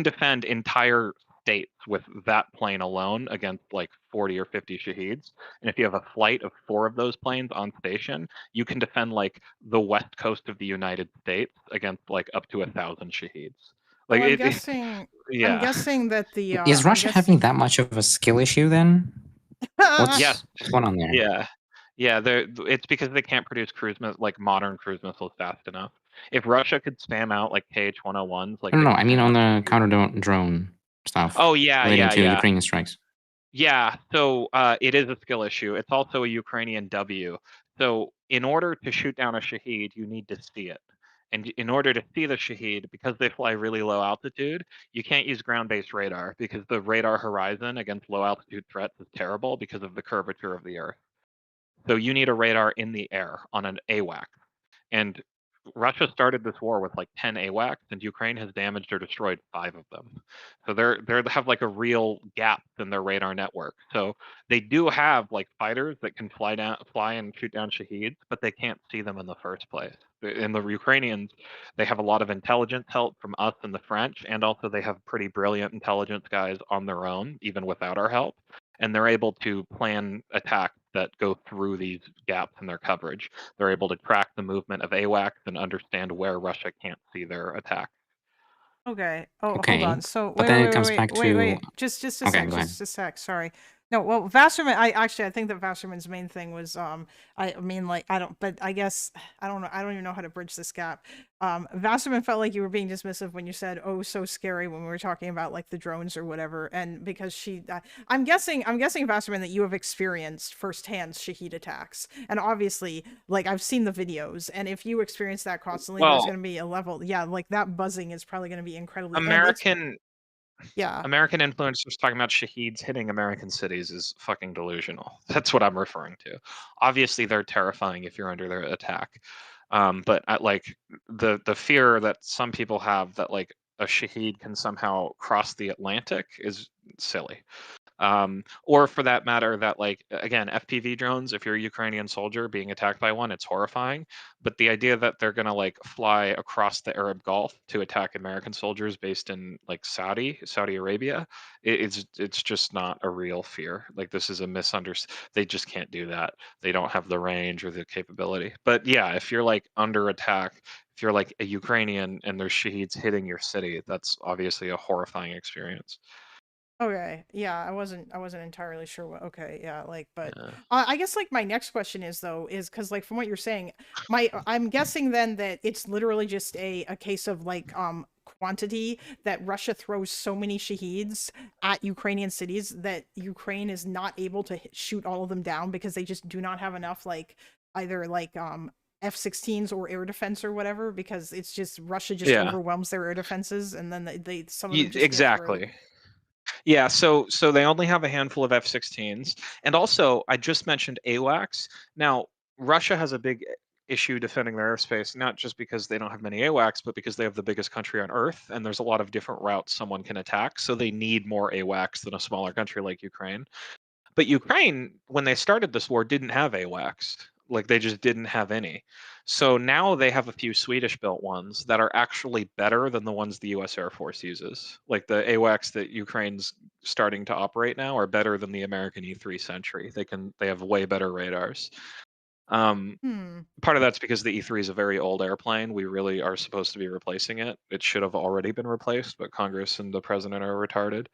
defend entire states with that plane alone against like 40 or 50 Shaheeds. And if you have a flight of 4 of those planes on station, you can defend like the west coast of the United States against like up to 1,000 Shaheeds. Like Well, I'm it, guessing. I'm yeah. guessing that the Is Russia having that much of a skill issue then? Yes. What's going on there? Yeah. Yeah, it's because they can't produce like modern cruise missiles fast enough. If Russia could spam out like KH-101s, like No, they no, could I mean spam on out the counter drone stuff Oh yeah, relating yeah, to yeah. Ukrainian strikes. Yeah, so it is a skill issue. It's also a Ukrainian W. So in order to shoot down a Shahed, you need to see it. And in order to see the Shahed, because they fly really low altitude, you can't use ground-based radar because the radar horizon against low altitude threats is terrible because of the curvature of the Earth. So you need a radar in the air on an AWACS. And Russia started this war with like 10 AWACS, and Ukraine has damaged or destroyed 5 of them. So they have like a real gap in their radar network. So they do have like fighters that can fly and shoot down Shaheeds, but they can't see them in the first place. In the Ukrainians, they have a lot of intelligence help from us and the French, and also they have pretty brilliant intelligence guys on their own, even without our help. And they're able to plan attacks that go through these gaps in their coverage. They're able to track the movement of AWACS and understand where Russia can't see their attack. Okay. Oh, hold Okay, on. So but wait, then wait, it comes wait, back wait, to wait. Just a okay, sec. go ahead. Just a sec. Sorry. No, well, Vasterman. I think that Vasterman's main thing was I mean, like, I don't, but I guess I don't know. I don't even know how to bridge this gap. Vasterman felt like you were being dismissive when you said, "Oh, so scary," when we were talking about like the drones or whatever, and because I'm guessing Vasterman that you have experienced firsthand Shahed attacks, and obviously, like I've seen the videos, and if you experience that constantly, there's Well, going to be a level, yeah, like that buzzing is probably going to be incredibly yeah. American influencers talking about Shaheeds hitting American cities is fucking delusional. That's what I'm referring to. Obviously, they're terrifying if you're under their attack. But like the fear that some people have that like a Shahed can somehow cross the Atlantic is silly. Or for that matter, that like again, FPV drones, if you're a Ukrainian soldier being attacked by one, it's horrifying. But the idea that they're gonna like fly across the Arab Gulf to attack American soldiers based in like Saudi Arabia, it's just not a real fear. Like this is a misunderstanding. They just can't do that. They don't have the range or the capability. But yeah, if you're like under attack, if you're like a Ukrainian and there's Shaheeds hitting your city, that's obviously a horrifying experience. Okay. Yeah, I wasn't entirely sure what okay, yeah, like but Yeah. I guess like my next question is though is cuz like from what you're saying, I'm guessing then that it's literally just a case of like quantity that Russia throws so many Shaheeds at Ukrainian cities that Ukraine is not able to shoot all of them down because they just do not have enough like either like F-16s or air defense or whatever because it's just Russia just Yeah. overwhelms their air defenses and then they some of them just get through. Exactly. Yeah, so they only have a handful of F-16s, and also I just mentioned AWACS. Now Russia has a big issue defending their airspace, not just because they don't have many AWACS, but because they have the biggest country on Earth, and there's a lot of different routes someone can attack. So they need more AWACS than a smaller country like Ukraine. But Ukraine, when they started this war, didn't have AWACS. Like they just didn't have any. So now they have a few Swedish built ones that are actually better than the ones the US Air Force uses. Like the AWACS that Ukraine's starting to operate now are better than the American E3 Sentry. They have way better radars. Part of that's because the E3 is a very old airplane. We really are supposed to be replacing it. It should have already been replaced, but Congress and the president are retarded.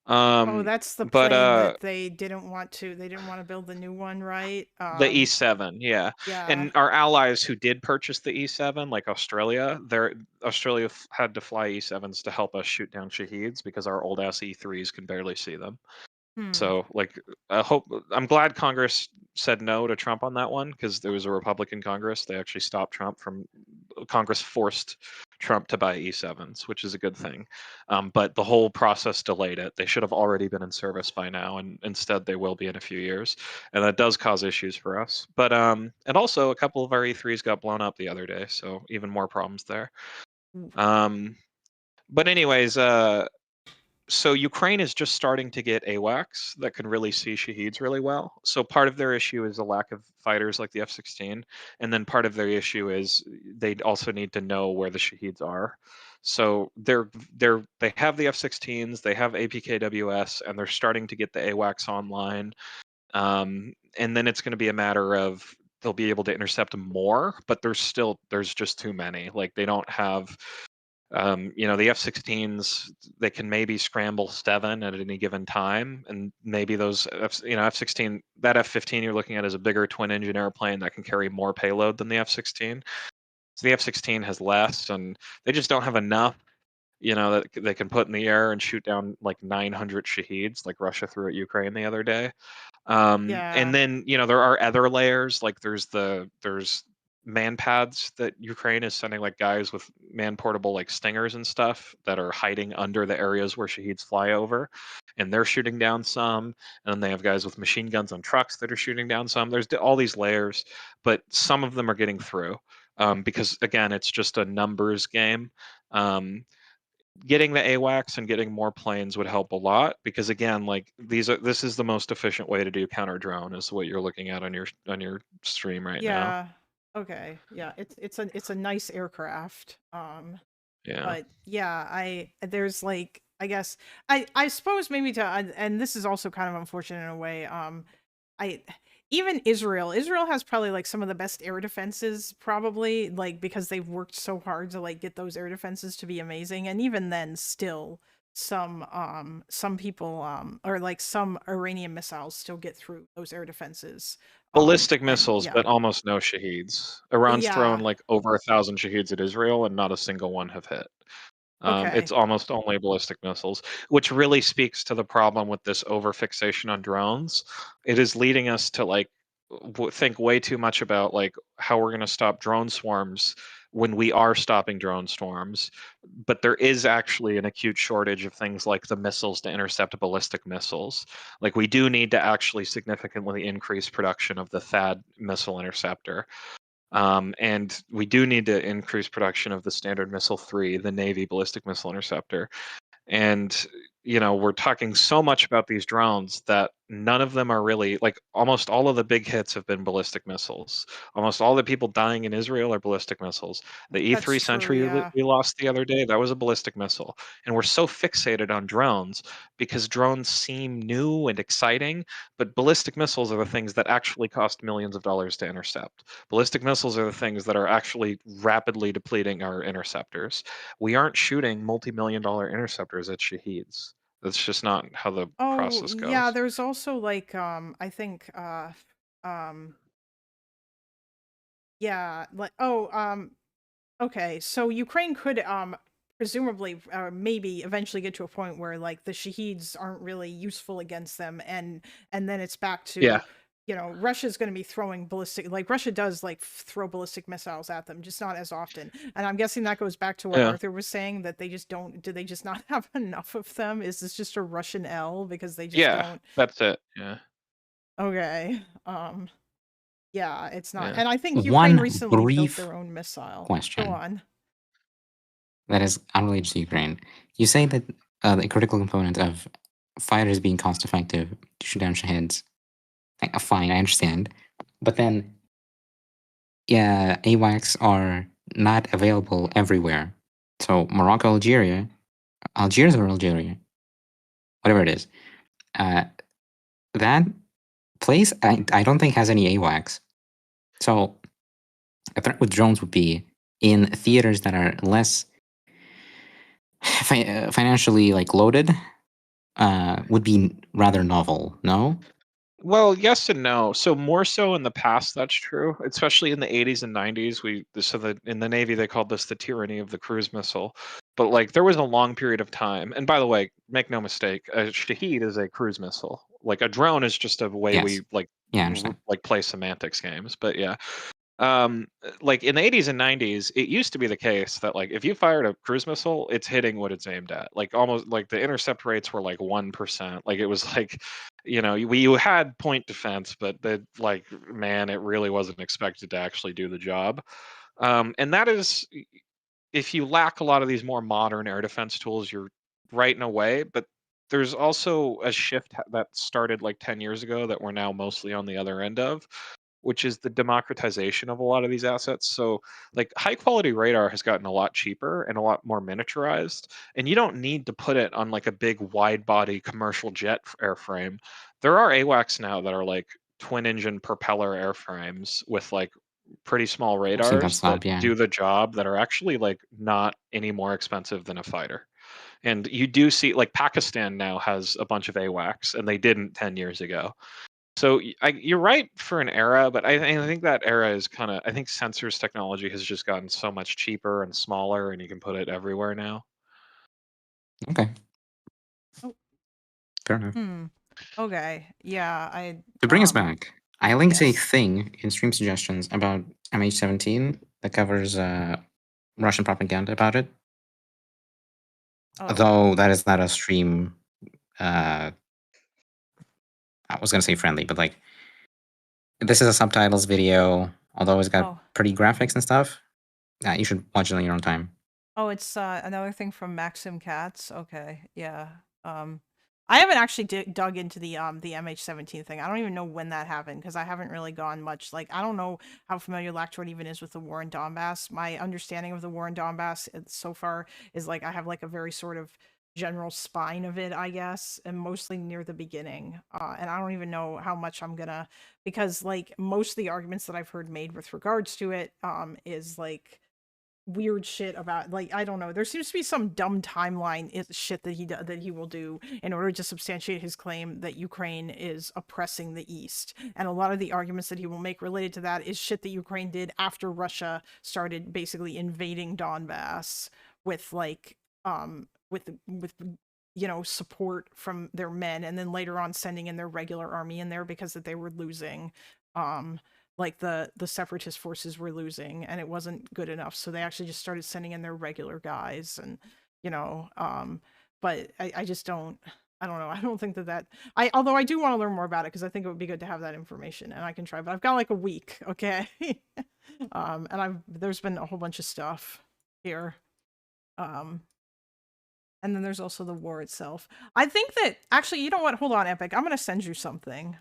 Oh, that's the But plane that they didn't want to build the new one, right? the E7, yeah. Yeah. And our allies who did purchase the E7, like Australia, Australia had to fly E7s to help us shoot down Shaheeds because our old ass E3s can barely see them. So like I'm glad Congress said no to Trump on that one because there was a Republican Congress. They actually stopped Trump from Congress forced Trump to buy E7s, which is a good thing. But the whole process delayed it. They should have already been in service by now, and instead they will be in a few years, and that does cause issues for us. But and also a couple of our E3s got blown up the other day, so even more problems there. But anyways, so Ukraine is just starting to get AWACS that can really see Shaheeds really well. So part of their issue is a lack of fighters like the F-16, and then part of their issue is they also need to know where the Shaheeds are. So they have the F-16s, they have APKWS, and they're starting to get the AWACS online. And then it's going to be a matter of they'll be able to intercept more, but there's just too many. Like they don't have You know, the F-16s, they can maybe scramble 7 at any given time, and maybe those F-16, that F-15 you're looking at is a bigger twin-engine airplane that can carry more payload than the F-16. So the F-16 has less, and they just don't have enough, you know, that they can put in the air and shoot down like 900 Shaheeds, like Russia threw at Ukraine the other day. Yeah. And then, you know, there are other layers, like there's man pads that Ukraine is sending, like guys with man portable like Stingers and stuff that are hiding under the areas where Shaheeds fly over, and they're shooting down some. And then they have guys with machine guns on trucks that are shooting down some. There's all these layers, but some of them are getting through, because again, it's just a numbers game. Getting the AWACS and getting more planes would help a lot, because again, like this is the most efficient way to do counter drone, is what you're looking at on your stream right now. Yeah. Okay. Yeah. It's a nice aircraft. Yeah. But yeah, there's like, I guess I suppose maybe and this is also kind of unfortunate in a way. Even Israel has probably like some of the best air defenses, probably, like, because they've worked so hard to like get those air defenses to be amazing. And even then, still some people or like some Iranian missiles still get through those air defenses. Ballistic And missiles, yeah, but almost no Shaheeds. Iran's thrown yeah, like over 1,000 Shaheeds at Israel, and not a single one have hit. okay, It's almost only ballistic missiles, which really speaks to the problem with this overfixation on drones. It is leading us to like think way too much about like how we're going to stop drone swarms when we are stopping drone swarms. But there is actually an acute shortage of things like the missiles to intercept ballistic missiles. Like we do need to actually significantly increase production of the THAAD missile interceptor. And we do need to increase production of the Standard Missile-3, the Navy ballistic missile interceptor. And, you know, we're talking so much about these drones that none of them are really, like, almost all of the big hits have been ballistic missiles. Almost all the people dying in Israel are ballistic missiles. The that's E-3 true. Sentry Yeah, we lost the other day, that was a ballistic missile. And we're so fixated on drones because drones seem new and exciting, but ballistic missiles are the things that actually cost millions of dollars to intercept. Ballistic missiles are the things that are actually rapidly depleting our interceptors. We aren't shooting multi-million-dollar interceptors at Shaheeds. That's just not how the oh process yeah, goes. there's also like I think yeah, like, okay, so Ukraine could presumably maybe eventually get to a point where like the Shaheeds aren't really useful against them, and then it's back Yeah. to, you know, Russia's going to be throwing ballistic, like Russia does like throw ballistic missiles at them, just not as often. And I'm guessing that goes back to what Yeah. Arthur was saying, that they just don't, do they just not have enough of them? Is this just a Russian L because they just Yeah. don't? That's it. Yeah. Okay. Yeah, it's not. Yeah. And I think Ukraine One recently built brief their own missile. Go question on. that is unrelated to Ukraine. You say that the critical component of fighters being cost effective to shoot down Shaheeds. Fine, I understand. But then, yeah, AWACS are not available everywhere. So Morocco, Algeria, Algiers or Algeria, whatever it is, that place I don't think has any AWACS. So a threat with drones would be in theaters that are less financially like loaded. Would be rather novel. No. Well, yes and no. So more so in the past, that's true. Especially in the 80s and 90s, in the Navy they called this the tyranny of the cruise missile. But like there was a long period of time. And by the way, make no mistake, a Shaheed is a cruise missile. Like a drone is just a way Yes. we like Yeah, I understand. like play semantics games. But yeah. Like in the 80s and 90s, it used to be the case that like if you fired a cruise missile, it's hitting what it's aimed at. Like almost like the intercept rates were like 1%. Like it was like, you know, you had point defense, but that like man, it really wasn't expected to actually do the job. And that is, if you lack a lot of these more modern air defense tools, you're right in a way. But there's also a shift that started like 10 years ago that we're now mostly on the other end of, which is the democratization of a lot of these assets. So, like, high quality radar has gotten a lot cheaper and a lot more miniaturized, and you don't need to put it on like a big wide body commercial jet airframe. There are AWACS now that are like twin engine propeller airframes with like pretty small I've seen that radars stuff, that yeah. do the job that are actually like not any more expensive than a fighter. And you do see like Pakistan now has a bunch of AWACS, and they didn't 10 years ago. So you're right for an era, but I think that era is kind of, I think sensors technology has just gotten so much cheaper and smaller, and you can put it everywhere now. Okay. Oh. Fair enough. Okay. Yeah. To bring us back, I linked a yes. thing in stream suggestions about MH17 that covers Russian propaganda about it. Oh. Though that is not a stream. I was gonna say friendly, but like this is a subtitles video. Although it's got Oh. pretty graphics and stuff, you should watch it on your own time. Oh, it's another thing from Maxim Katz. Okay, yeah. I haven't actually dug into the MH17 thing. I don't even know when that happened because I haven't really gone much. Like, I don't know how familiar Lactroid even is with the war in Donbass. My understanding of the war in Donbass so far is like I have like a very sort of general spine of it, I guess, and mostly near the beginning. And I don't even know how much I'm gonna, because like most of the arguments that I've heard made with regards to it is like weird shit about, like, I don't know, there seems to be some dumb timeline shit that he will do in order to substantiate his claim that Ukraine is oppressing the East, and a lot of the arguments that he will make related to that is shit that Ukraine did after Russia started basically invading Donbass with like with you know, support from their men, and then later on sending in their regular army in there because that they were losing like the separatist forces were losing and it wasn't good enough, so they actually just started sending in their regular guys. And you know, but I just don't, I don't know, I don't think that although I do want to learn more about it because I think it would be good to have that information, and I can try, but I've got like a week. Okay. And there's been a whole bunch of stuff here, and then there's also the war itself. I think that actually, you know what, hold on, Epic, I'm gonna send you something.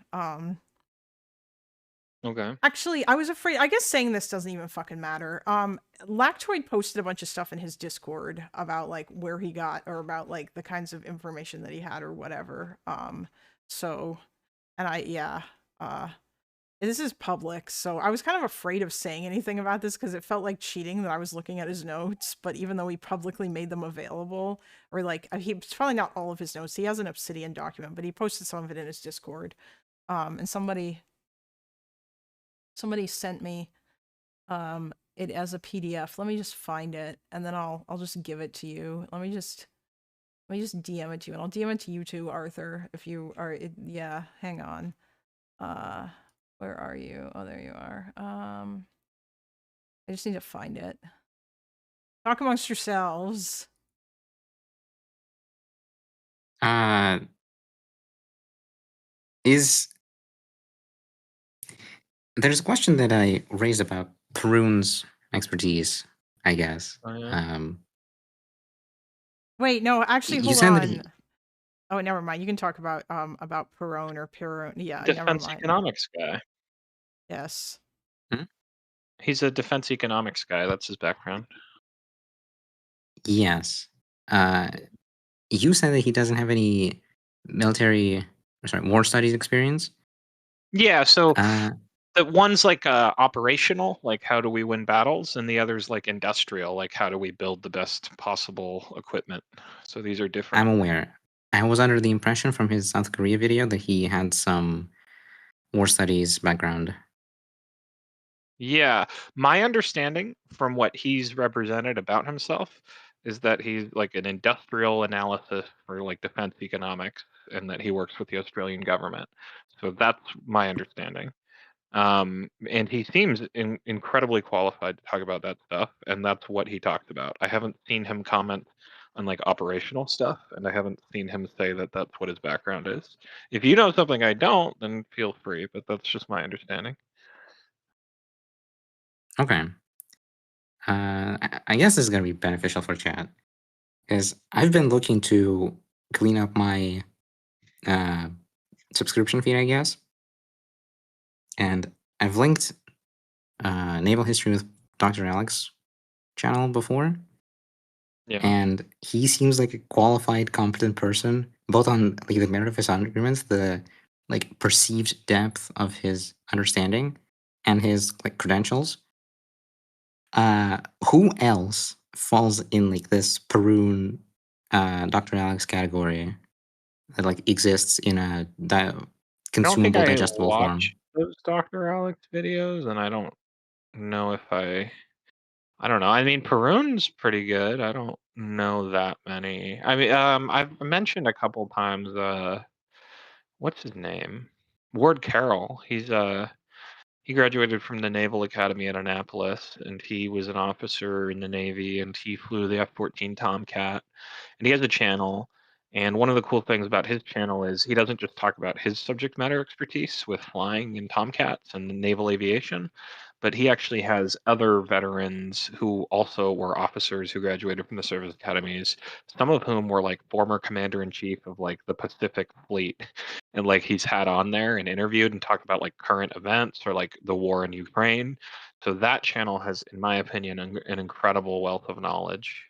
Okay. Actually, I was afraid, I guess saying this doesn't even fucking matter. Lactoid posted a bunch of stuff in his Discord about like where he got, or about like the kinds of information that he had or whatever. So, and this is public, so I was kind of afraid of saying anything about this because it felt like cheating that I was looking at his notes, but even though he publicly made them available, or like, it's probably not all of his notes, he has an Obsidian document, but he posted some of it in his Discord. And somebody sent me it as a PDF. Let me just find it, and then I'll just give it to you. Let me just DM it to you, and I'll DM it to you too, Arthur, if you are. Yeah, hang on. Where are you? Oh, there you are. I just need to find it. Talk amongst yourselves. There's a question that I raised about Perun's expertise, I guess. Oh, yeah. Wait, no, actually, You hold said that on. Oh, never mind. You can talk about Perun or Perun. Yeah, never Defense mind. economics guy. Yes. He's a defense economics guy. That's his background. Yes. You said that he doesn't have any war studies experience. Yeah, so the one's like operational, like how do we win battles, and the other's like industrial, like how do we build the best possible equipment. So these are different. I'm aware. I was under the impression from his South Korea video that he had some war studies background. Yeah, my understanding from what he's represented about himself is that he's like an industrial analysis for like defense economics, and that he works with the Australian government. So that's my understanding. And he seems incredibly qualified to talk about that stuff, and that's what he talked about. I haven't seen him comment on like operational stuff, and I haven't seen him say that that's what his background is. If you know something I don't, then feel free, but that's just my understanding. Okay. I guess this is going to be beneficial for chat, because I've been looking to clean up my subscription feed, I guess. And I've linked Naval History with Dr. Alex channel before. Yeah. And he seems like a qualified, competent person, both on like the merit of his arguments, the like perceived depth of his understanding, and his like credentials, who else falls in like this Perun Dr. Alex category that like exists in a I don't think consumable, I digestible form? watched those Dr. Alex videos, and I don't know if I don't know. I mean, Perun's pretty good. I don't know that many. I mean, I've mentioned a couple times. What's his name? Ward Carroll. He graduated from the Naval Academy at Annapolis, and he was an officer in the Navy, and he flew the F-14 Tomcat, and he has a channel. And one of the cool things about his channel is he doesn't just talk about his subject matter expertise with flying and Tomcats and naval aviation, but he actually has other veterans who also were officers who graduated from the service academies, some of whom were like former commander-in-chief of like the Pacific Fleet. And like he's had on there and interviewed and talked about like current events or like the war in Ukraine. So that channel has, in my opinion, an incredible wealth of knowledge.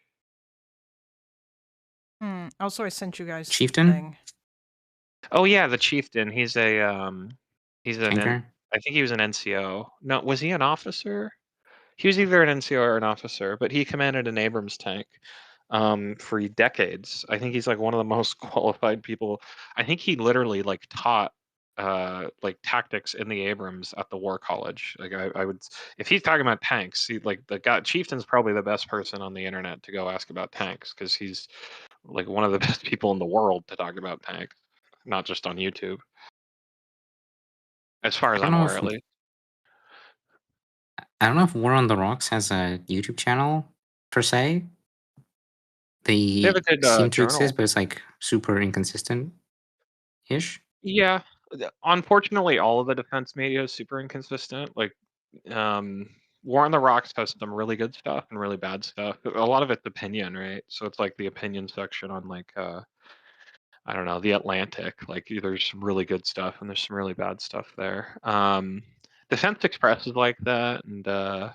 Also, I sent you guys Chieftain? the thing. Oh yeah, the Chieftain. He's he's an Tanker? I think he was an NCO. No, was he an officer? He was either an NCO or an officer, but he commanded an Abrams tank for decades. I think he's like one of the most qualified people. I think he literally like taught like tactics in the Abrams at the War College. Like I would, if he's talking about tanks, he like the guy Chieftain's probably the best person on the internet to go ask about tanks because he's like one of the best people in the world to talk about tanks, not just on YouTube. As far as I don't I'm know aware, if at least. I don't know if War on the Rocks has a YouTube channel per se. They They have a good seem to journal. exist, but it's like super inconsistent ish. Yeah, unfortunately, all of the defense media is super inconsistent. Like, War on the Rocks has some really good stuff and really bad stuff. A lot of it's opinion, right? So it's like the opinion section on like I don't know, The Atlantic. Like there's some really good stuff and there's some really bad stuff there. Defense Express is like that, and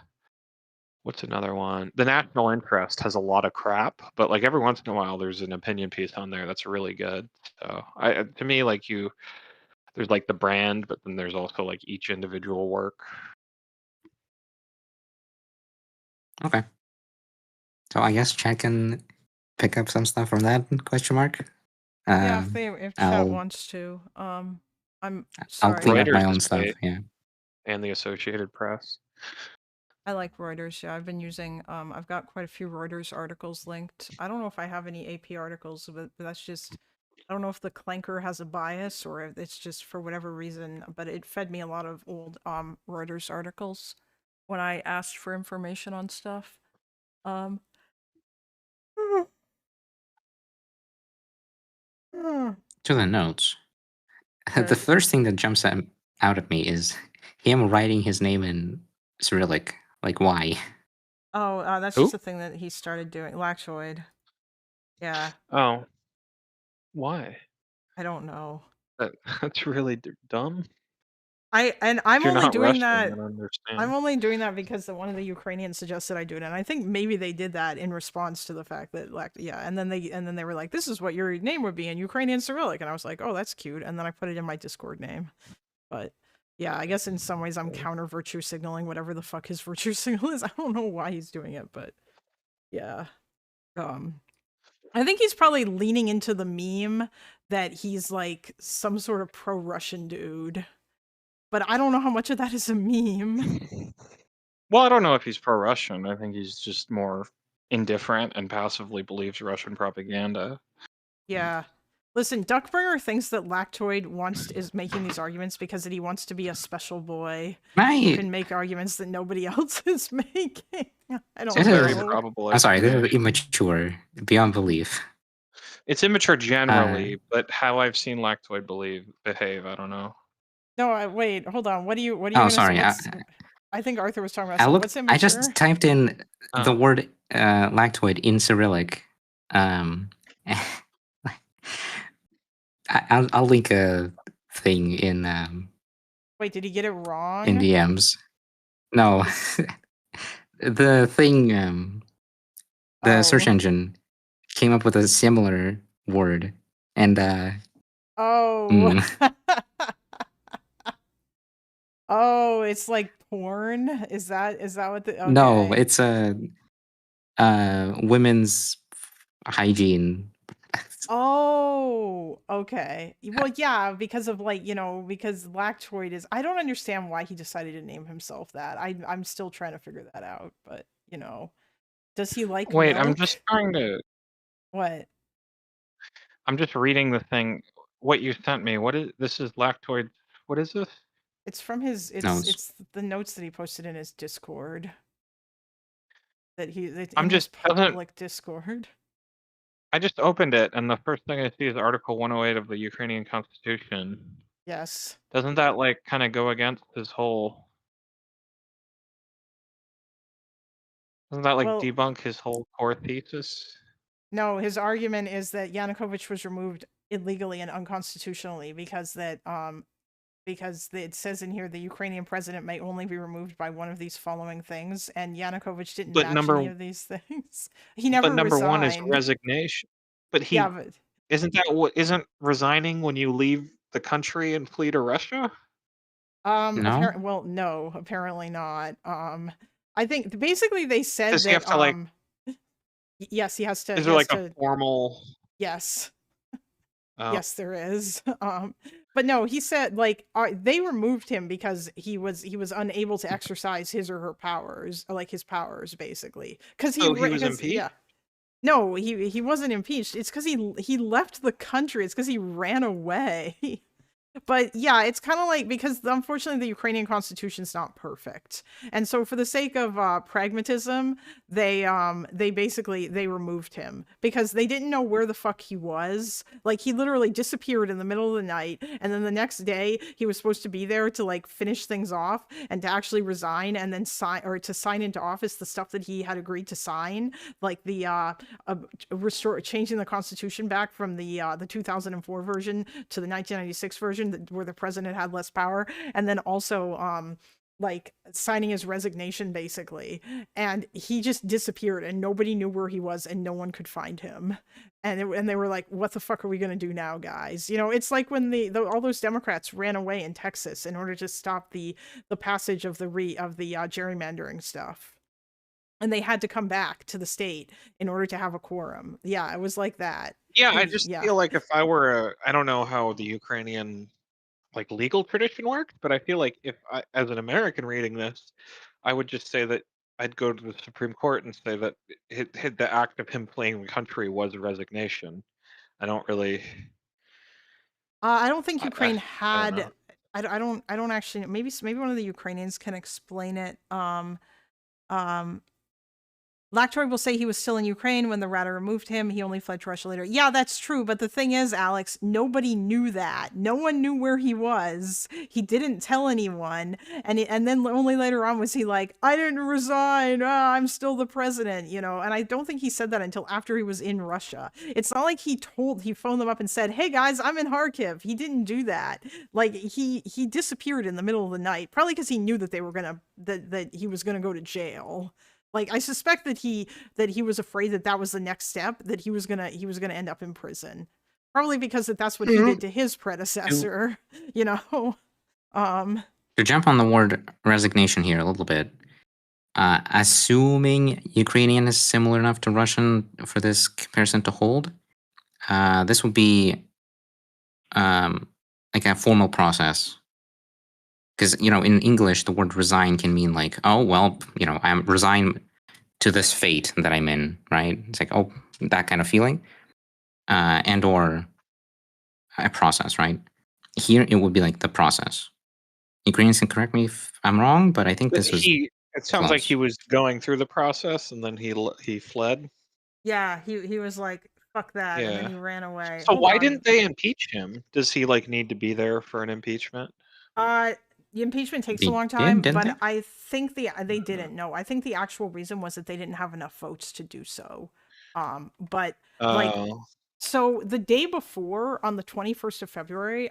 what's another one? The National Interest has a lot of crap, but like every once in a while there's an opinion piece on there that's really good. So to me, like there's like the brand, but then there's also like each individual work. Okay. So I guess Chad can pick up some stuff from that question mark. Yeah, if Chat I'll wants to. I'm I'll sorry. clean up my Reuters own is stuff. great. Yeah. And the Associated Press. I like Reuters. Yeah, I've been using. I've got quite a few Reuters articles linked. I don't know if I have any AP articles, but that's just. I don't know if the Clanker has a bias or if it's just for whatever reason, but it fed me a lot of old Reuters articles when I asked for information on stuff. To the notes. The Right. first thing that jumps out at me is him writing his name in Cyrillic. Like, why? Oh, that's Who? just a thing that he started doing. Lactoid. Yeah, Oh, why? I don't know. That's really dumb. I'm If you're only not doing Russian, that. then understand. I'm only doing that because one of the Ukrainians suggested I do it, and I think maybe they did that in response to the fact that and then they were like, "This is what your name would be in Ukrainian Cyrillic," and I was like, "Oh, that's cute," and then I put it in my Discord name. But yeah, I guess in some ways I'm counter virtue signaling whatever the fuck his virtue signal is. I don't know why he's doing it, but yeah. I think he's probably leaning into the meme that he's like some sort of pro-Russian dude. But I don't know how much of that is a meme. Well, I don't know if he's pro-Russian. I think he's just more indifferent and passively believes Russian propaganda. Yeah. Listen, Duckbringer thinks that Lactoid is making these arguments because he wants to be a special boy who Right. can make arguments that nobody else is making. I don't It know. Very is. probable. I'm sorry, this is immature beyond belief. It's immature generally, but how I've seen Lactoid behave, I don't know. No, wait, hold on. What are you Oh, gonna sorry. say? I think Arthur was talking about something. What's immature? I just typed in the Oh. word lactoid in Cyrillic. I'll link a thing in Wait, did he get it wrong? in DMs. No, the thing the search Oh. engine came up with a similar word, and Oh. Oh, it's like porn. Is that what the No, okay? it's a women's hygiene. Oh, okay. Well, yeah, because of like, because Lactoid is I don't understand why he decided to name himself that. I'm still trying to figure that out, but does he like Wait, I'm milk? just trying to. What? I'm just reading the thing. What you sent me. What is this? Is Lactoid? What is this? It's from his No, it's the notes that he posted in his Discord that I'm in his just doesn't. public Discord. I just opened it, and the first thing I see is Article 108 of the Ukrainian Constitution. Yes. Doesn't that like kind of go against his whole? Doesn't that like Well, debunk his whole core thesis? no, his argument is that Yanukovych was removed illegally and unconstitutionally because it says in here the Ukrainian president may only be removed by one of these following things, and Yanukovych didn't But match any number of these things. He but never number one is resigned. resignation. But Yeah, he but isn't that what isn't resigning when you leave the country and flee to Russia? no. well, no, apparently not. I think basically they said Does he have that to like? yes, he has to Is there like a to formal? yes. Oh, Yes, there is. But no, he said like they removed him because he was unable to exercise his or her powers, like his powers basically. so he was Because impeached. yeah. No, he wasn't impeached. It's because he left the country. It's because he ran away. But yeah, it's kind of like because unfortunately the Ukrainian constitution's not perfect, and so for the sake of pragmatism, they basically they removed him because they didn't know where the fuck he was. Like he literally disappeared in the middle of the night, and then the next day he was supposed to be there to like finish things off and to actually resign and then sign or to sign into office the stuff that he had agreed to sign, like the restore changing the constitution back from the 2004 version to the 1996 version where the president had less power, and then also like signing his resignation basically, and he just disappeared and nobody knew where he was and no one could find him, and they were like, what the fuck are we going to do now, guys? It's like when all those Democrats ran away in Texas in order to stop the passage of the gerrymandering stuff, and they had to come back to the state in order to have a quorum. Yeah, it was like that. Yeah, It I was just yeah. feel like if I were I don't know how the Ukrainian like legal tradition works, but I feel like if I, as an American reading this, I would just say that I'd go to the Supreme Court and say that the act of him fleeing the country was a resignation. I don't really. I don't think I Ukraine don't know. had. I don't actually. Maybe one of the Ukrainians can explain it. Um, Lactoid will say he was still in Ukraine when the Rada removed him. He only fled to Russia later. Yeah, that's true. But the thing is, Alex, nobody knew that. No one knew where he was. He didn't tell anyone. And then only later on was he like, I didn't resign. I'm still the president, And I don't think he said that until after he was in Russia. It's not like he phoned them up and said, hey guys, I'm in Kharkiv. He didn't do that. Like he disappeared in the middle of the night, probably because he knew that they were that he was gonna go to jail. Like I suspect that he was afraid that was the next step, that he was gonna end up in prison, probably because that's what he did to his predecessor. You know, To jump on the word resignation here a little bit, assuming Ukrainian is similar enough to Russian for this comparison to hold, this would be like a formal process. Because, in English, the word resign can mean like, oh, well, I'm resign to this fate that I'm in, right? It's like, oh, that kind of feeling. And or a process, right? Here, it would be like the process. Ukrainians can correct me if I'm wrong, but I think this was It sounds like close. he was going through the process and then he fled. yeah, he was like, fuck that, and then Yeah. he ran away. So Hold why on. didn't they impeach him? Does he like need to be there for an impeachment? The impeachment takes a They long did, time, didn't but they? I think they didn't. No, I think the actual reason was that they didn't have enough votes to do so. But like, so the day before, on the 21st of February,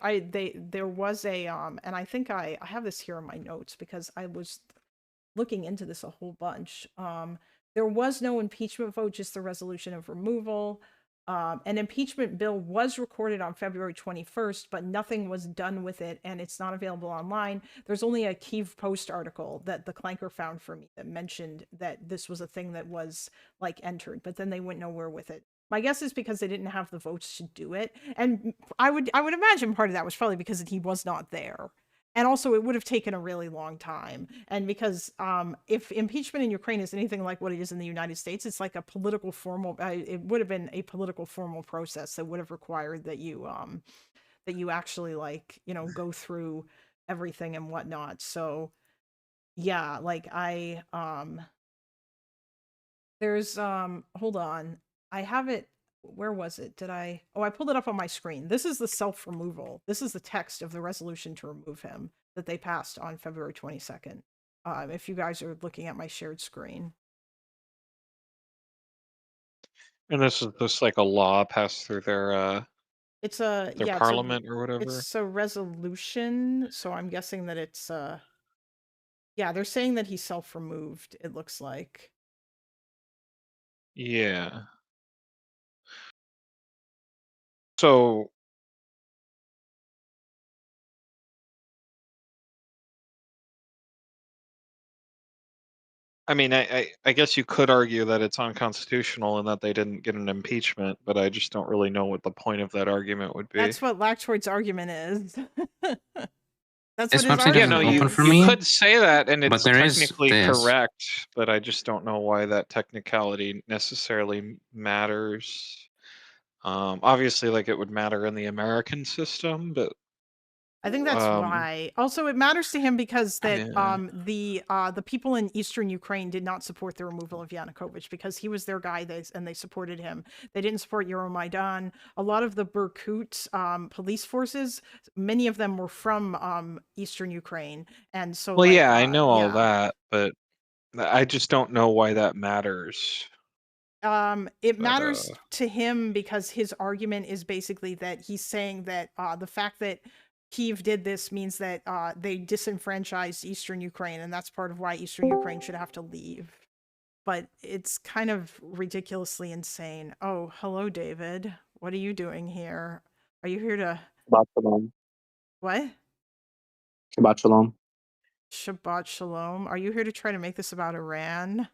there was a and I think I have this here in my notes because I was looking into this a whole bunch. There was no impeachment vote, just the resolution of removal. An impeachment bill was recorded on February 21st, but nothing was done with it, and it's not available online. There's only a Kyiv Post article that the Clanker found for me that mentioned that this was a thing that was like entered, but then they went nowhere with it. My guess is because they didn't have the votes to do it, and I would imagine part of that was probably because he was not there. And also, it would have taken a really long time. And because if impeachment in Ukraine is anything like what it is in the United States, it's like a political formal. It would have been a political formal process that would have required that you actually like go through everything and whatnot. So yeah, like there's hold on, I have it. Where was it? I pulled it up on my screen. This is the self-removal. This is the text of the resolution to remove him that they passed on February 22nd. If you guys are looking at my shared screen. And this is just like a law passed through their It's a their parliament or whatever. It's a resolution, so I'm guessing that it's yeah, they're saying that he's self-removed, it looks like. Yeah. So I mean, I guess you could argue that it's unconstitutional and that they didn't get an impeachment, but I just don't really know what the point of that argument would be. That's what Lactroid's argument is. That's This what his website argument doesn't you, open for you me, could say that, and but it's there is technically this. correct, but I just don't know why that technicality necessarily matters. Obviously, like it would matter in the American system, but I think that's why. Also, it matters to him because that yeah. the people in eastern Ukraine did not support the removal of Yanukovych because he was their guy, and they supported him. They didn't support Euromaidan. A lot of the Berkut police forces, many of them were from eastern Ukraine, and so. Well, like, yeah, I know all yeah. that, but I just don't know why that matters. It matters to him because his argument is basically that he's saying that the fact that Kyiv did this means that they disenfranchised Eastern Ukraine, and that's part of why Eastern Ukraine should have to leave. But it's kind of ridiculously insane. Oh, hello, David. What are you doing here? Are you here to... Shabbat shalom. What? Shabbat shalom. Shabbat shalom. Are you here to try to make this about Iran?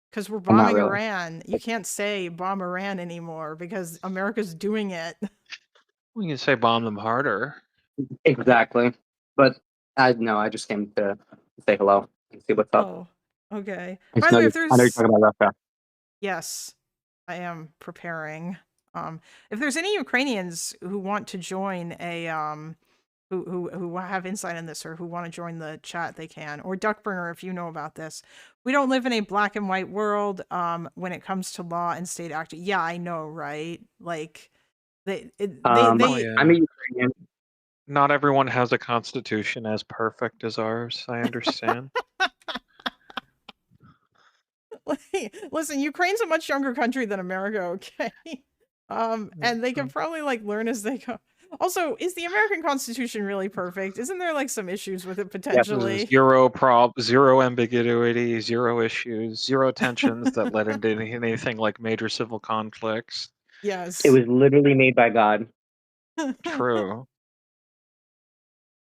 Because we're bombing really. Iran. You can't say bomb Iran anymore because America's doing it. We can say bomb them harder. Exactly. But I just came to say hello and see what's up. Oh, okay. I By the know way, you're if there's... talking about Russia. Yes, I am preparing. If there's any Ukrainians who want to join a who have insight in this or who want to join the chat, they can. Or Duckburner, if you know about this. We don't live in a black and white world when it comes to law and state action. Yeah, I know, right? Like they I'm a Ukrainian. Not everyone has a constitution as perfect as ours. I understand. Listen, Ukraine's a much younger country than America, okay? And they can probably like learn as they go. Also, is the American Constitution really perfect? Isn't there like some issues with it potentially? Zero ambiguity, zero issues, zero tensions that led into anything like major civil conflicts. Yes. It was literally made by God. True.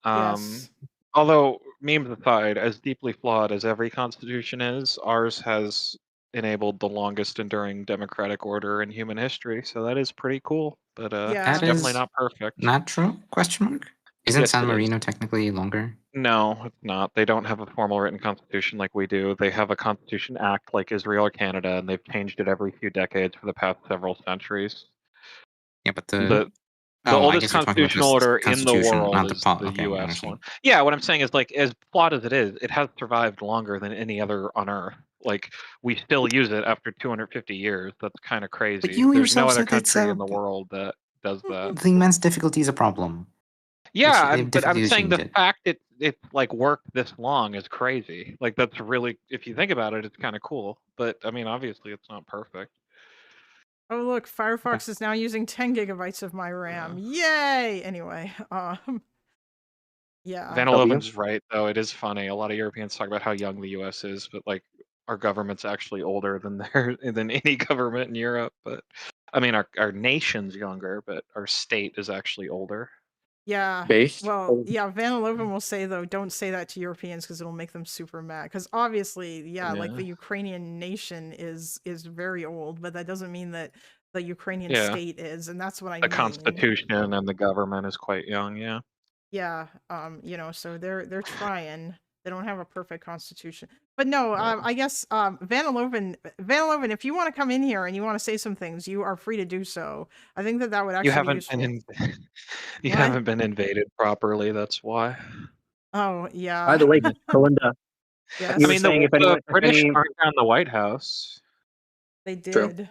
Yes. Although, memes aside, as deeply flawed as every constitution is, ours has enabled the longest enduring democratic order in human history, so that is pretty cool. But Yeah. it's That definitely is not perfect. Not true? Question mark? Isn't Yes, San it is. Marino technically longer? No, it's not. They don't have a formal written constitution like we do. They have a constitution act like Israel or Canada, and they've changed it every few decades for the past several centuries. Yeah, but The I oldest guess you're talking about constitutional this order in the constitution, world not is the the okay, I U.S. understand. one. Yeah, what I'm saying is, like, as flawed as it has survived longer than any other on Earth. Like, we still use it after 250 years. That's kind of crazy. But you There's no yourself other said it's country in the world that does that. the immense difficulty is a problem. Yeah, It's but I'm difficult to saying the change it. fact it like worked this long is crazy. Like, that's really, if you think about it, it's kind of cool. But I mean, obviously, it's not perfect. Oh look, Firefox is now using 10 gigabytes of my RAM. Yay! Anyway, yeah. Van 11's right, though. It is funny. A lot of Europeans talk about how young the U.S. is, but like our government's actually older than than any government in Europe. But I mean, our nation's younger, but our state is actually older. Yeah. Based. Well, yeah, Van Loven will say though, don't say that to Europeans because it'll make them super mad. Because obviously, yeah, like Yeah. the Ukrainian nation is very old, but that doesn't mean that the Ukrainian Yeah. state is, and that's what I The mean. constitution and the government is quite young. Yeah. Yeah, you know, so they're trying. They don't have a perfect constitution. But no, Right. I guess Van Loven, if you want to come in here and you want to say some things, you are free to do so. I think that would actually You be haven't useful. been you What? haven't been invaded properly. That's why. Oh, yeah. By the way, Belinda, Yes, you I were mean, saying if anyone, the British aren't on the White House. they True. did.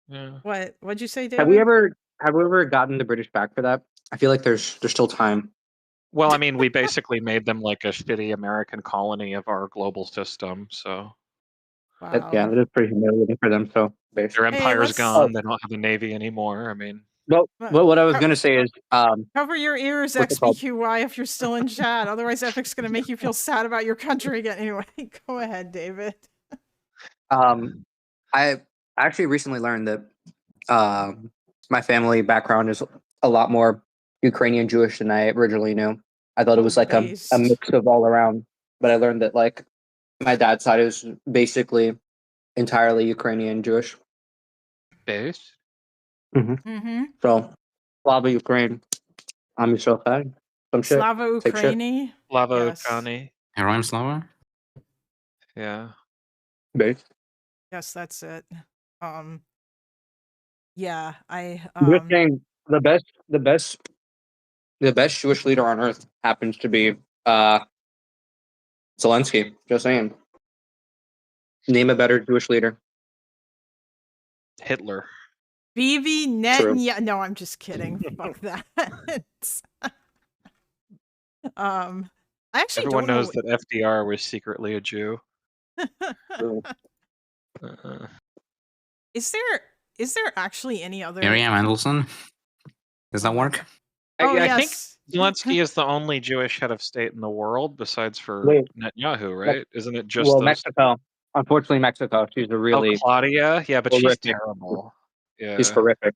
Yeah. What'd you say, David? have we ever gotten the British back for that? I feel like there's still time. Well, I mean, we basically made them like a shitty American colony of our global system. So Wow. Yeah, that is pretty humiliating for them. So their Hey, empire's let's- gone. They don't have a navy anymore. I mean, well, Well, what I was gonna say is, cover your ears, what's it called? XBQY, if you're still in chat. Otherwise, Epic's gonna make you feel sad about your country again. Anyway, go ahead, David. I actually recently learned that my family background is a lot more Ukrainian Jewish than I originally knew. I thought it was like a Based. mix of all around, but I learned that like my dad's side is basically entirely Ukrainian Jewish. base. Mm-hmm. So Slava Ukraine, I'm yourself fan. Some shit. Slava Take shit. Ukraini. Slava Yes. Ukraini. Heroin Slava? Yeah. Base. Yes, that's it. Yeah, I I'm just saying the best Jewish leader on earth happens to be Zelensky. Just saying. Name a better Jewish leader. Hitler. Bibi True. Netanyahu. No, I'm just kidding. Fuck that. I actually Everyone don't knows that FDR was secretly a Jew. know. Is there actually any other? Miriam Mandelson? Does that work? Oh, I think yes. Zelensky is the only Jewish head of state in the world besides for Wait. Netanyahu, right? Isn't it just Well, those? Mexico. Unfortunately, Mexico. She's a really Oh, Claudia? Yeah, but she's horrific. terrible. Yeah. she's horrific.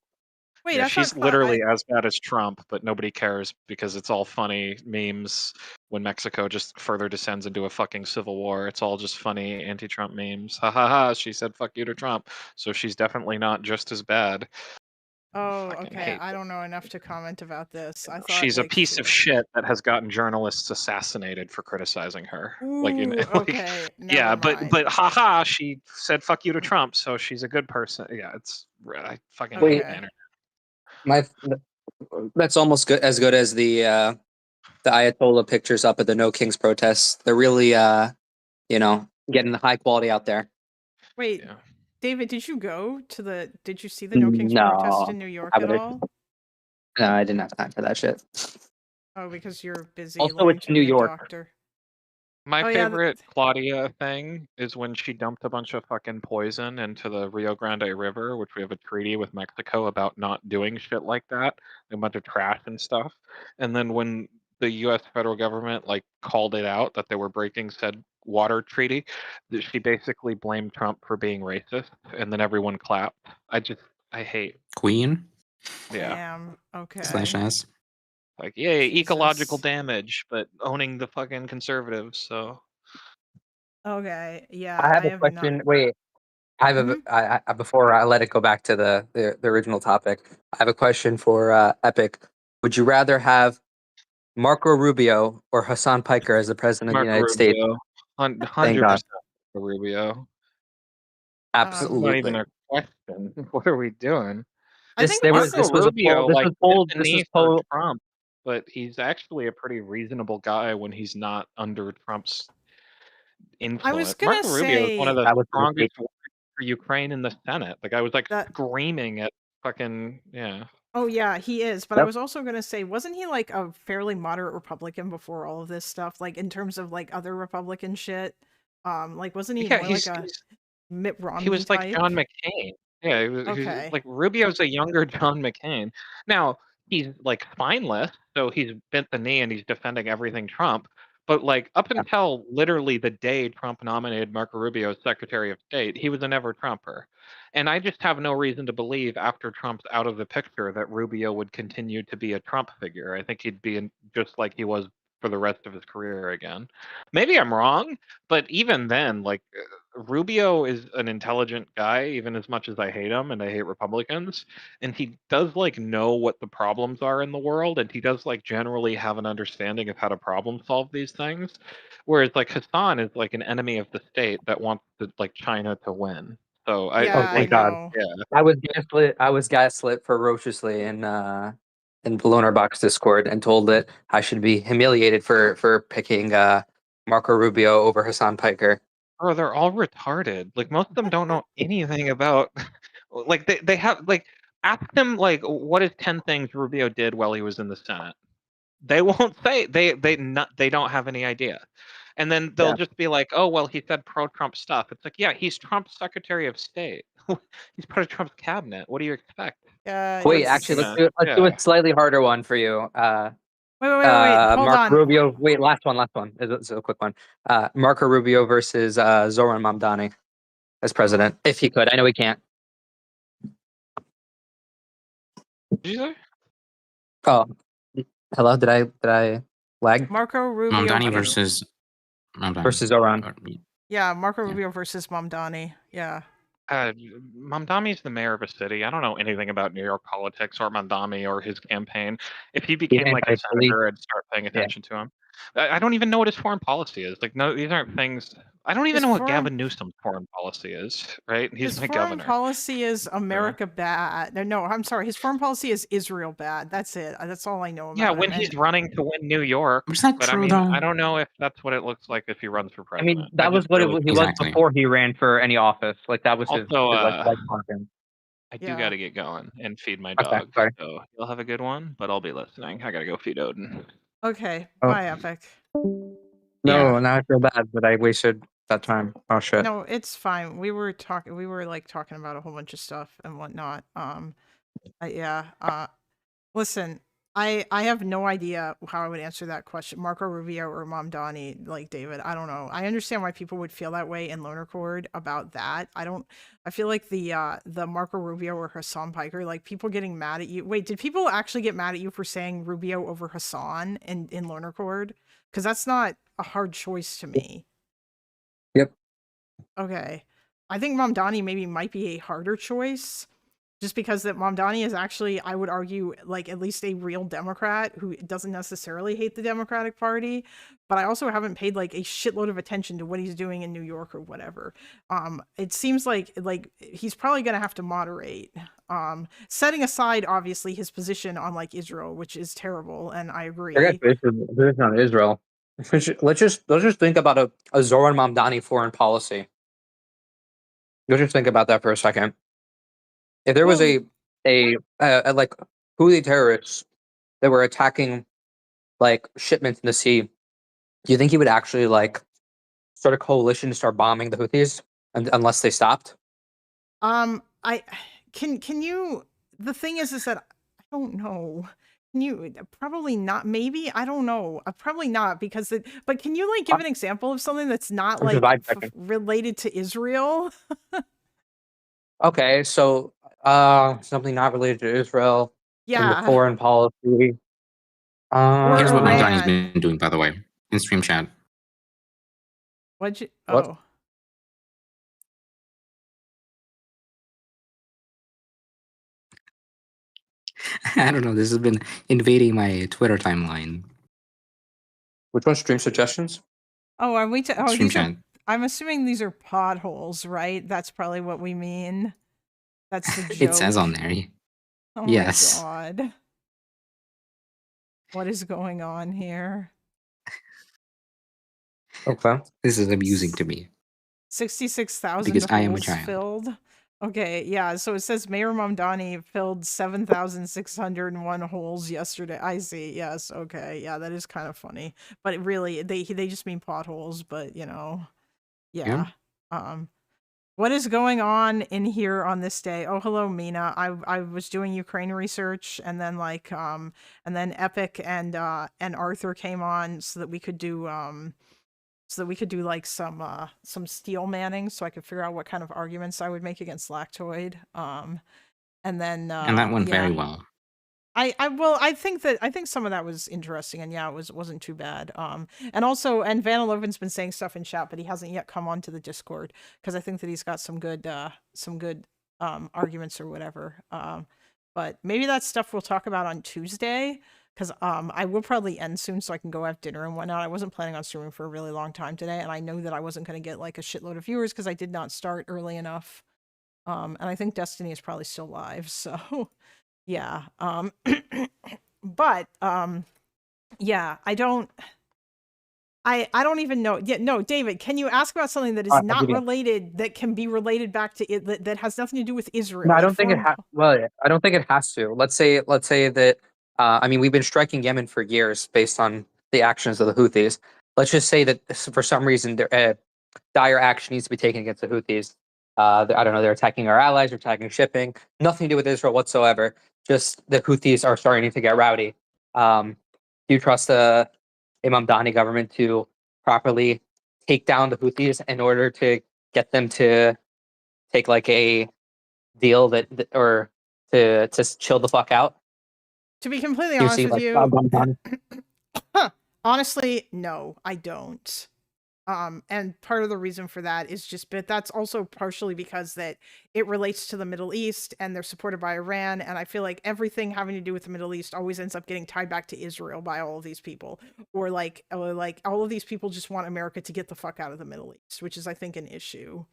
Wait, Yeah, I she's thought literally as bad as Trump, but nobody cares because it's all funny memes when Mexico just further descends into a fucking civil war. It's all just funny anti-Trump memes. Ha ha ha, she said fuck you to Trump. So she's definitely not just as bad. Oh, Fucking okay. hate I don't know enough to comment about this. I thought She's a like, piece of shit that has gotten journalists assassinated for criticizing her. Like, Ooh, like, okay. yeah, never mind. but haha, she said fuck you to Trump, so she's a good person. Yeah, it's I fucking hate Okay. the internet. That's almost as good as the Ayatollah pictures up at the No Kings protests. They're really getting the high quality out there. Wait, Yeah. David, did you see the No Kings No, protest in New York I at would've- all? No, I didn't have time for that shit. Oh, because you're busy. Also, learning it's to New be a York. doctor. My Oh, yeah, favorite Claudia thing is when she dumped a bunch of fucking poison into the Rio Grande River, which we have a treaty with Mexico about not doing shit like that, a bunch of trash and stuff. And then when the U.S. federal government like called it out that they were breaking said water treaty, that she basically blamed Trump for being racist, and then everyone clapped. I hate. Queen? Yeah. Damn. Okay. Slash S. Like, yay, ecological Jesus. damage, but owning the fucking conservatives. So Okay. Yeah. I have a not- question. Wait, I have Mhm. I before I let it go back to the original topic. I have a question for Epic. Would you rather have Marco Rubio or Hassan Piker as the president of the United States? Rubio, 100% God. Rubio. Absolutely. Not even a question. What are we doing? I think this also- was a poll. This was polled. This was polled. Trump, but he's actually a pretty reasonable guy when he's not under Trump's influence. gonna Marco Rubio is one of That the was a strongest mistake. workers for Ukraine in the Senate. The guy was like That- screaming at fucking yeah. Oh yeah, he is. But I Yep. was also gonna say, wasn't he like a fairly moderate Republican before all of this stuff? Like in terms of like other Republican shit. Like wasn't he Yeah, more he's, like a Mitt Romney he was like type? John McCain. Yeah, he was Okay. like Rubio's a younger John McCain. Now he's like spineless, so he's bent the knee and he's defending everything Trump. But like up until literally the day Trump nominated Marco Rubio as Secretary of State, he was a never Trumper. And I just have no reason to believe after Trump's out of the picture that Rubio would continue to be a Trump figure. I think he'd be just like he was for the rest of his career again. Maybe I'm wrong, but even then, like Rubio is an intelligent guy, even as much as I hate him and I hate Republicans. And he does like know what the problems are in the world, and he does like generally have an understanding of how to problem solve these things. Whereas like Hassan is like an enemy of the state that wants like China to win. So Oh, Yeah, I thank God. know. yeah. I was gaslit ferociously in the Loner Box Discord and told that I should be humiliated for picking Marco Rubio over Hassan Piker. Bro, they're all retarded. Like most of them don't know anything about like they have like ask them like what is 10 things Rubio did while he was in the Senate. They won't say they don't have any idea. And then they'll Yeah. just be like, "Oh, well, he said pro-Trump stuff." It's like, "Yeah, he's Trump's Secretary of State. He's part of Trump's cabinet. What do you expect?" Yeah. Wait, it's- actually, Yeah, let's do yeah. a slightly harder one for you. Wait. Hold Marco on. Rubio. Wait, last one. It's a quick one. Marco Rubio versus Zoran Mamdani as president, if he could. I know he can't. Did you say? Oh, hello. Did I lag? Marco Rubio Mamdani versus Versus Zoran. Yeah, Marco Yeah. Rubio versus Mamdani. Yeah. Mamdani's the mayor of a city. I don't know anything about New York politics or Mamdani or his campaign. If he became like a senator, I'd start paying attention to him. I don't even know what his foreign policy is. Like, no, these aren't things. I don't even His know what foreign- Gavin Newsom's foreign policy is. Right? He's His my foreign governor. policy is America bad. No, I'm sorry. His foreign policy is Israel bad. That's it. That's all I know about Yeah, him. when And- he's running to win New York. Which is not But I true, mean, though. I don't know if that's what it looks like if he runs for I president. mean, that was what he was Exactly. before he ran for any office. Like that was his Also, like slogan. I do Yeah. got to get going and feed my Okay, dog. sorry. So you'll have a good one, but I'll be listening. I got to go feed Odin. Okay. Oh. Bye, Epic. No, Yeah. now I feel bad that I wasted that time. Oh shit. No, it's fine. We were talking about a whole bunch of stuff and whatnot. Listen, I have no idea how I would answer that question. Marco Rubio or Mamdani, like David, I don't know. I understand why people would feel that way in Loner Chord about that. I feel like the Marco Rubio or Hassan Piker, like people getting mad at you. Wait, did people actually get mad at you for saying Rubio over Hassan in Loner Chord? Because that's not a hard choice to me. Yep. Okay. I think Mamdani maybe might be a harder choice. Just because that Mamdani is actually, I would argue, like at least a real Democrat who doesn't necessarily hate the Democratic Party, but I also haven't paid like a shitload of attention to what he's doing in New York or whatever. It seems like he's probably gonna have to moderate. Setting aside obviously his position on like Israel, which is terrible, and I agree. I guess this is not Israel. Let's just think about a Zoran Mamdani foreign policy. Let's just think about that for a second. If there was Well- a like Houthi terrorists that were attacking like shipments in the sea, do you think he would actually like start a coalition to start bombing the Houthis unless they stopped? I can you, the thing is that I don't know. Can you probably not, maybe, I don't know, probably not, because but can you like give an example of something that's not I'm like just vibe-checking. related to Israel? Okay, so something not related to Israel in the Yeah. foreign policy. Here's what Iran. Mamdani's been doing, by the way, in stream chat. What'd you, What? oh. I don't know. This has been invading my Twitter timeline. Which one? Stream suggestions? Oh, are we, Stream these chat. are, I'm assuming these are potholes, right? That's probably what we mean. That's the joke. It says on there. Oh yes. my god. What is going on here? Okay. This is amusing to me. 66,000 Because I am a holes child. filled. Okay, yeah. So it says Mayor Mamdani filled 7,601 holes yesterday. I see. Yes. Okay. Yeah, that is kind of funny. But really, they just mean potholes. But you know, yeah. What is going on in here on this day? Oh, hello, Mina. I was doing Ukraine research, and then and then Epic and Arthur came on so that we could do like some steel manning, so I could figure out what kind of arguments I would make against Lactoid. And then And that went very well. I think some of that was interesting, and yeah, it wasn't too bad. And also, and Van Loven's been saying stuff in chat, but he hasn't yet come onto the Discord because I think that he's got some good arguments or whatever. But maybe that's stuff we'll talk about on Tuesday, because I will probably end soon so I can go have dinner and whatnot. I wasn't planning on streaming for a really long time today, and I know that I wasn't going to get like a shitload of viewers because I did not start early enough. And I think Destiny is probably still live, so yeah. But yeah, I don't even know. Yeah, no, David, can you ask about something that is I'll not give you- related, that can be related back to it, that has nothing to do with Israel? No, I like don't think it foreign has. Well, yeah, I don't think it has to. Let's say that. I mean, we've been striking Yemen for years based on the actions of the Houthis. Let's just say that for some reason, dire action needs to be taken against the Houthis. I don't know. They're attacking our allies. They're attacking shipping. Nothing to do with Israel whatsoever. Just the Houthis are starting to get rowdy. Do you trust the Imam Dani government to politically take down the Houthis in order to get them to take like a deal or to chill the fuck out? To be completely You honest see, with like, you, honestly, no, I don't. And part of the reason for that is just, but that's also partially because that it relates to the Middle East and they're supported by Iran. And I feel like everything having to do with the Middle East always ends up getting tied back to Israel by all of these people, or like all of these people just want America to get the fuck out of the Middle East, which is, I think, an issue.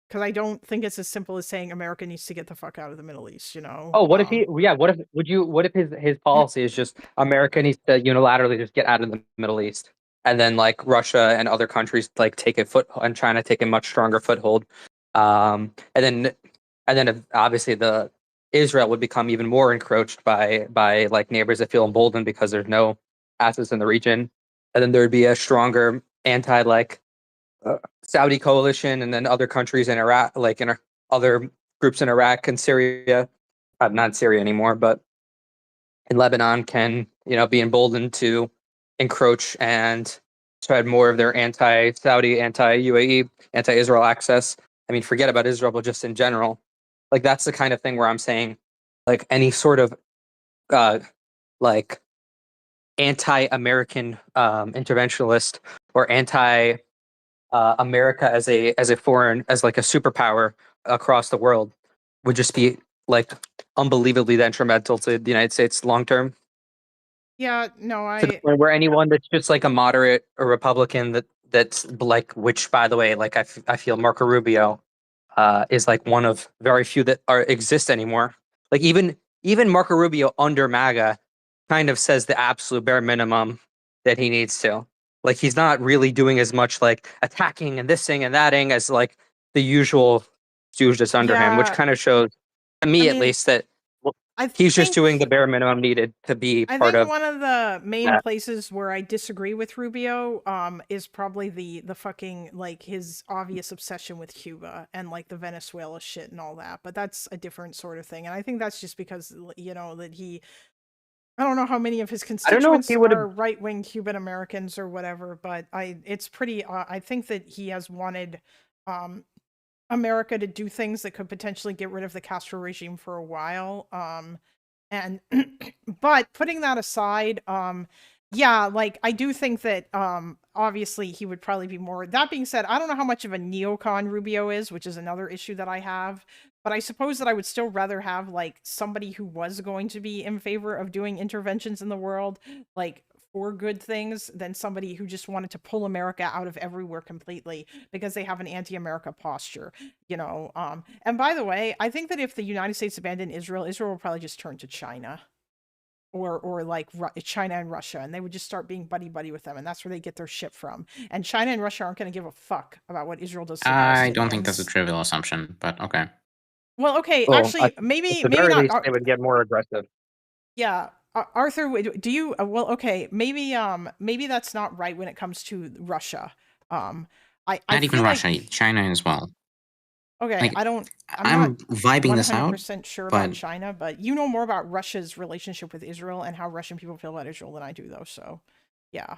Because I don't think it's as simple as saying America needs to get the fuck out of the Middle East, you know? oh, what if he? Yeah, what if his policy is just America needs to unilaterally just get out of the Middle East, and then like Russia and other countries like take a foot, and China take a much stronger foothold, and then obviously the Israel would become even more encroached by like neighbors that feel emboldened because there's no assets in the region, and then there would be a stronger anti Saudi coalition, and then other countries in Iraq, like in other groups in Iraq and Syria, not Syria anymore, but in Lebanon, can be emboldened to encroach and spread more of their anti-Saudi, anti-UAE, anti-Israel access. I mean, forget about Israel, but just in general, like that's the kind of thing where I'm saying, like any sort of like anti-American interventionist or anti America as a foreign, as like a superpower across the world would just be like unbelievably detrimental to the United States long term. Yeah, no, To the point where anyone that's just like a moderate or Republican that's like, which by the way, like I feel Marco Rubio is like one of very few that exist anymore. Like even Marco Rubio under MAGA kind of says the absolute bare minimum that he needs to. Like he's not really doing as much like attacking and thising and thating as like the usual stooge that's under him, which kind of shows to me at least that he's just doing the bare minimum needed to be part of. One of the main places where I disagree with Rubio is probably the fucking like his obvious obsession with Cuba and like the Venezuela shit and all that. But that's a different sort of thing, and I think that's just because that he. I don't know how many of his constituents are right-wing Cuban Americans or whatever, but it's pretty. I think that he has wanted America to do things that could potentially get rid of the Castro regime for a while. And but putting that aside, yeah, like I do think that obviously he would probably be more. That being said, I don't know how much of a neocon Rubio is, which is another issue that I have. But I suppose that I would still rather have like somebody who was going to be in favor of doing interventions in the world, like for good things, than somebody who just wanted to pull America out of everywhere completely because they have an anti-America posture, And by the way, I think that if the United States abandoned Israel, Israel will probably just turn to China. Or like China and Russia, and they would just start being buddy with them, and that's where they get their shit from. And China and Russia aren't going to give a fuck about what Israel does to the Palestinians. I don't think that's a trivial assumption, but okay. Well, okay, actually, maybe not. Least, they would get more aggressive. Yeah, Arthur, do you? Well, okay, maybe that's not right when it comes to Russia. Not even Russia, China as well. Okay, Like, I'm I'm not vibing this out, 100% sure about but China, but you know more about Russia's relationship with Israel and how Russian people feel about Israel than I do, though. So, yeah.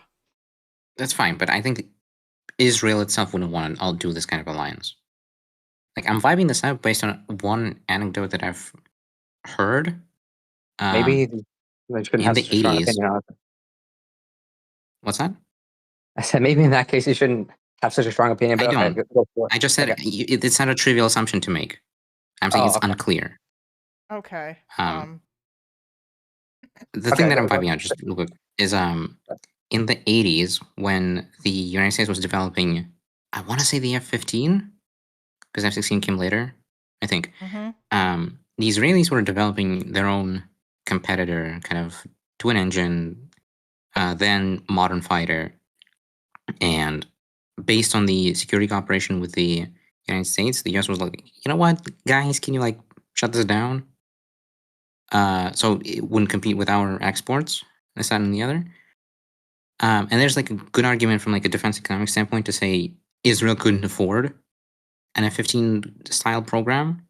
that's fine. But I think Israel itself wouldn't want to do this kind of alliance. Like, I'm vibing this out based on one anecdote that I've heard. Maybe they shouldn't in have the such a strong 80s. opinion on it. What's that? I said maybe in that case you shouldn't have such a strong opinion. But I okay, don't. go for it. I just said Okay. it's not a trivial assumption to make. I'm saying Oh, it's okay. unclear. Okay. The thing Okay, that I'm go vibing out just real quick is in the 80s when the United States was developing, I want to say the F-15 because F-16 came later, I think. The Israelis were developing their own competitor, kind of twin engine, then modern fighter, and based on the security cooperation with the United States, the US was like, you know what, guys, can you like shut this down? So it wouldn't compete with our exports, this, that, and the other. And there's like a good argument from like a defense economic standpoint to say Israel couldn't afford an F-15 style program.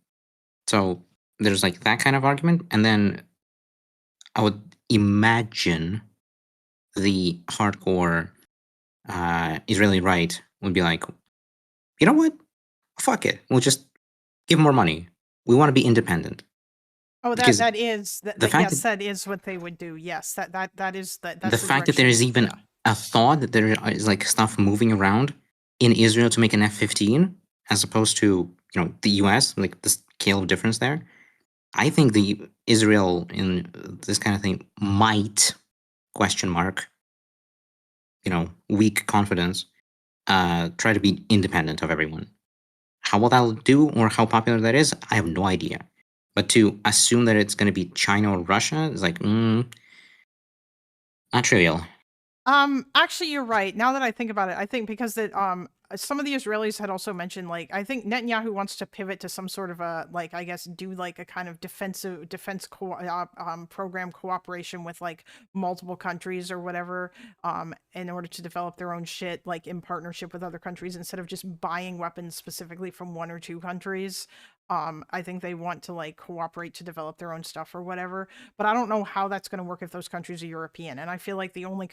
So there's like that kind of argument. And then I would imagine the hardcore Israeli right would be like, you know what? Fuck it. We'll just give more money. We want to be independent. Oh, Because that is the fact yes, that that is what they would do. Yes, that is that's the the fact that there is direction, even yeah. a thought that there is like stuff moving around in Israel to make an F-15 as opposed to the US, like the scale of difference there. I think the Israel in this kind of thing might question mark, weak confidence, try to be independent of everyone. How well that'll do or how popular that is, I have no idea. But to assume that it's going to be China or Russia is like, not trivial. Actually, you're right. Now that I think about it, I think because that some of the Israelis had also mentioned, like, I think Netanyahu wants to pivot to some sort of a, like, I guess do like a kind of defense program cooperation with like multiple countries or whatever, in order to develop their own shit, like in partnership with other countries instead of just buying weapons specifically from one or two countries. I think they want to like cooperate to develop their own stuff or whatever, but I don't know how that's going to work if those countries are European. And I feel like the only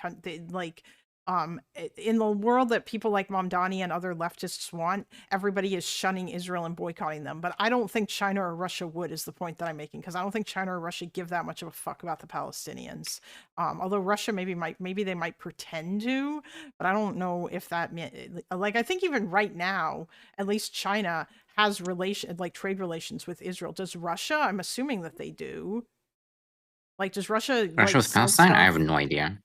in the world that people like Mamdani and other leftists want, everybody is shunning Israel and boycotting them. But I don't think China or Russia would, is the point that I'm making, because I don't think China or Russia give that much of a fuck about the Palestinians. Although Russia maybe they might pretend to, but I don't know if that like, I think even right now, at least China has trade relations with Israel. Does Russia? I'm assuming that they do. Like, does Russia Russia with Palestine? I have no idea.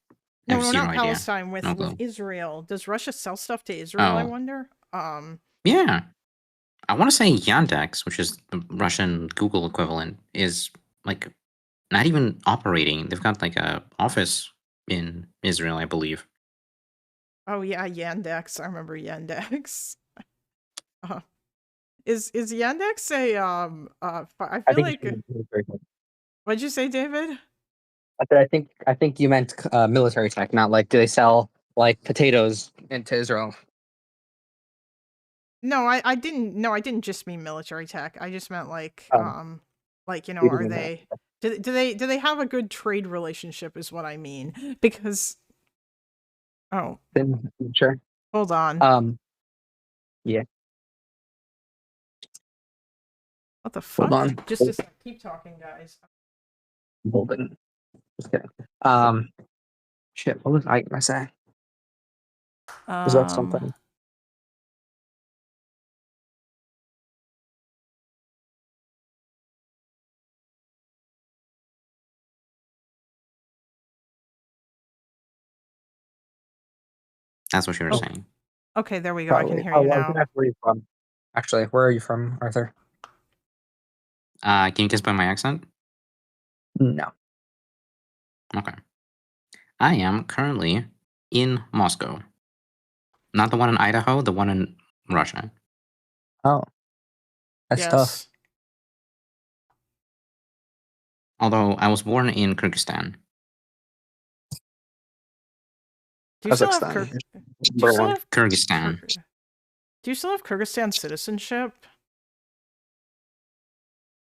No, zero not idea. Palestine, with Israel. Does Russia sell stuff to Israel, I wonder? Yeah. I want to say Yandex, which is the Russian Google equivalent, is like not even operating. They've got like a office in Israel, I believe. Oh yeah, Yandex. I remember Yandex. Is Yandex a I feel like what'd you say, David? I think you meant military tech, not like do they sell like potatoes into Israel? No, I didn't. No, I didn't just mean military tech. I just meant like are they do they have a good trade relationship is what I mean, because Sure. Hold on. Yeah. What the fuck? Hold on. Just a sec. Keep talking, guys. Hold on. Just kidding. Shit. What was I gonna say? Was that something? That's what you were saying. Okay, there we go. Probably. I can hear you now. Where are you from? Actually, where are you from, Arthur? Can you guess by my accent? No. Okay. I am currently in Moscow. Not the one in Idaho, the one in Russia. Oh. That's tough. Although I was born in Kyrgyzstan. Do you still have Kyrgyzstan. Do you still have Kyrgyzstan citizenship?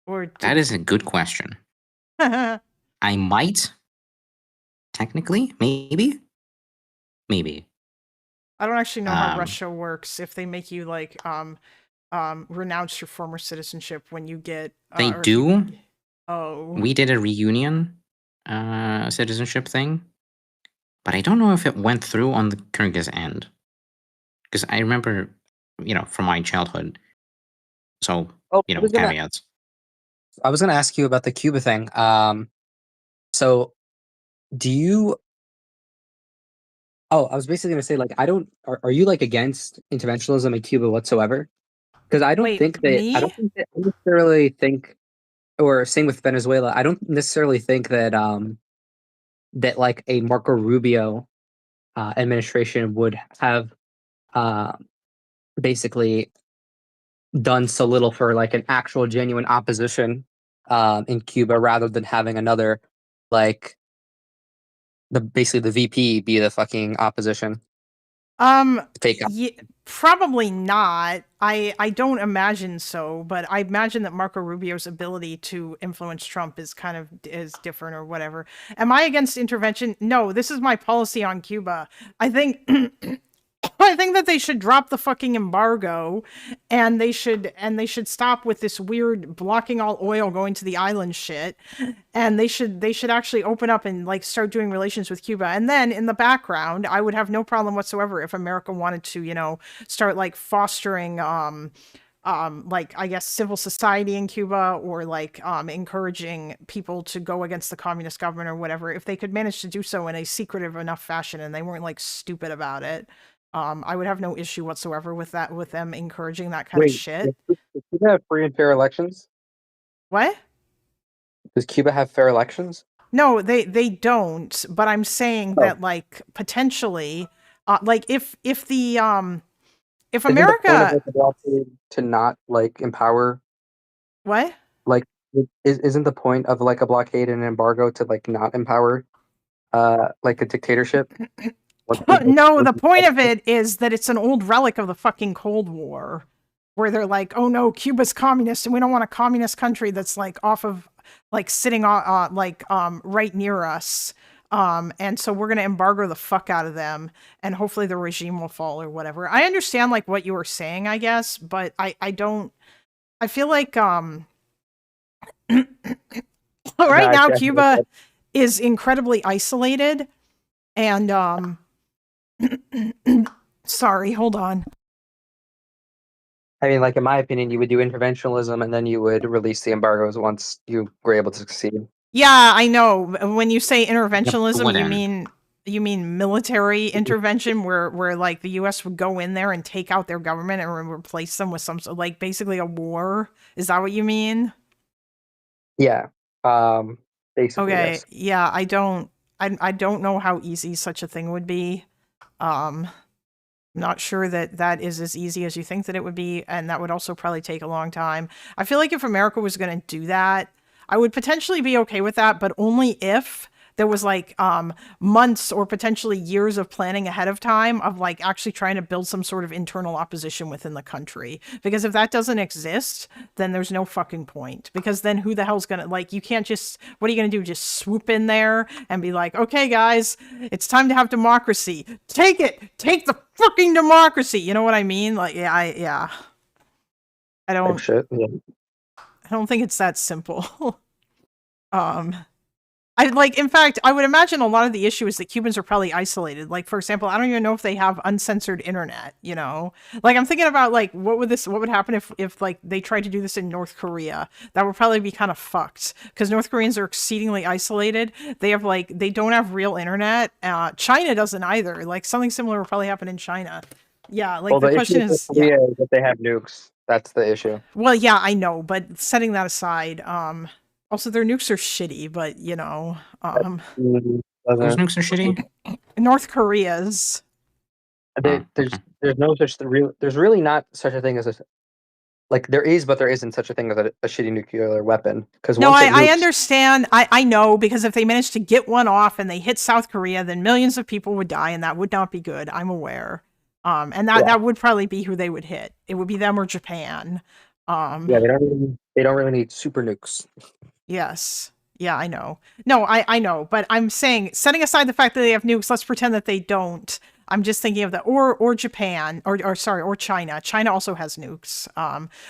Or That is a good question. I might. Technically, maybe. I don't actually know how Um, Russia works. If they make you like renounce your former citizenship when you get They or if you- do. Oh, We did a reunion citizenship thing, but I don't know if it went through on the Kyrgyz end. Because I remember, from my childhood. So, Oh, I was gonna caveats. ask you about the Cuba thing. So do you? Oh, I was basically gonna say like I don't. Are you like against interventionism in Cuba whatsoever? Because I don't wait, think that I me? don't think that I necessarily think, or same with Venezuela. I don't necessarily think that that like a Marco Rubio administration would have uh, basically done so little for like an actual genuine opposition in Cuba, rather than having another like basically the VP be the fucking opposition. Fake. Probably not. I don't imagine so, but I imagine that Marco Rubio's ability to influence Trump is different or whatever. Am I against intervention? No, this is my policy on Cuba. I think I think that they should drop the fucking embargo and they should stop with this weird blocking all oil going to the island shit. And they should actually open up and like start doing relations with Cuba. And then in the background, I would have no problem whatsoever if America wanted to, start like fostering like I guess civil society in Cuba, or like encouraging people to go against the communist government or whatever, if they could manage to do so in a secretive enough fashion and they weren't like stupid about it. I would have no issue whatsoever with that, with them encouraging that kind of shit. Does Cuba have free and fair elections? What? Does Cuba have fair elections? No, they don't. But I'm saying that like potentially, like if Isn't the point of, America, like, the blockade to not like empower? what? Like, isn't the point of like a blockade and an embargo to like not empower, like a dictatorship? No, the point of it is that it's an old relic of the fucking Cold War, where they're like, oh no, Cuba's communist, and we don't want a communist country that's like off of, like sitting on, like right near us. And so we're gonna embargo the fuck out of them, and hopefully the regime will fall or whatever. I understand like what you were saying, I guess, but I don't. I feel like right now Cuba is incredibly isolated, and sorry, hold on. I mean, like in my opinion, you would do interventionism and then you would release the embargoes once you were able to succeed. Yeah, I know. When you say interventionism, what you end? mean military intervention, where like the U.S. would go in there and take out their government and replace them with some like basically a war. Is that what you mean? Yeah. Basically. Okay. Yes. Yeah, I don't know how easy such a thing would be. Not sure that that is as easy as you think that it would be, and that would also probably take a long time. I feel like if America was going to do that, I would potentially be okay with that, but only if there was like months or potentially years of planning ahead of time of like actually trying to build some sort of internal opposition within the country. Because if that doesn't exist, then there's no fucking point. Because then who the hell's gonna, like, you can't just, what are you gonna do? Just swoop in there and be like, okay guys, it's time to have democracy. Take it! Take the fucking democracy! You know what I mean? Like, yeah. I don't think it's that simple. In fact, I would imagine a lot of the issue is that Cubans are probably isolated. Like, for example, I don't even know if they have uncensored internet, Like, I'm thinking about, like, what would happen if like, they tried to do this in North Korea? That would probably be kind of fucked, because North Koreans are exceedingly isolated. They don't have real internet. China doesn't either. Like, something similar will probably happen in China. Yeah, like, the question is... Korea is that they have nukes. That's the issue. Well, yeah, I know, but setting that aside, also, their nukes are shitty, but Those nukes are shitty. North Korea's. There's really not such a thing as there is, but there isn't such a thing as a shitty nuclear weapon. Because no, I understand. I know, because if they managed to get one off and they hit South Korea, then millions of people would die, and that would not be good. I'm aware. And that would probably be who they would hit. It would be them or Japan. Yeah, they don't really need super nukes. Yes. Yeah, I know. No, I know, but I'm saying, setting aside the fact that they have nukes, let's pretend that they don't. I'm just thinking of that, or Japan, or China. China also has nukes.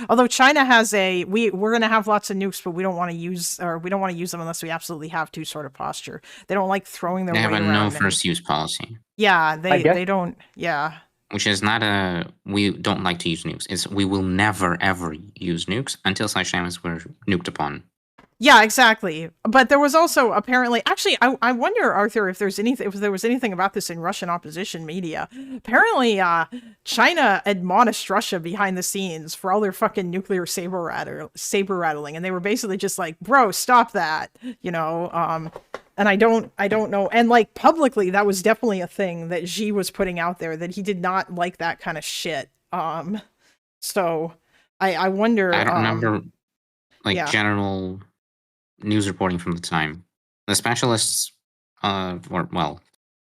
Although China has we're gonna have lots of nukes, but we don't want to use them unless we absolutely have to sort of posture. They don't like throwing their They have weight a around. no and- first use policy, yeah, I guess- they don't. Yeah. which is not we don't like to use nukes. It's we will never ever use nukes until such time as we're nuked upon. Yeah, exactly. But there was also apparently, actually, I wonder, Arthur, if there was anything about this in Russian opposition media. Apparently, China admonished Russia behind the scenes for all their fucking nuclear saber rattling, and they were basically just like, "Bro, stop that," you know. And I don't know. And like publicly, that was definitely a thing that Xi was putting out there, that he did not like that kind of shit. So I wonder. I don't remember yeah. general news reporting from the time. The specialists,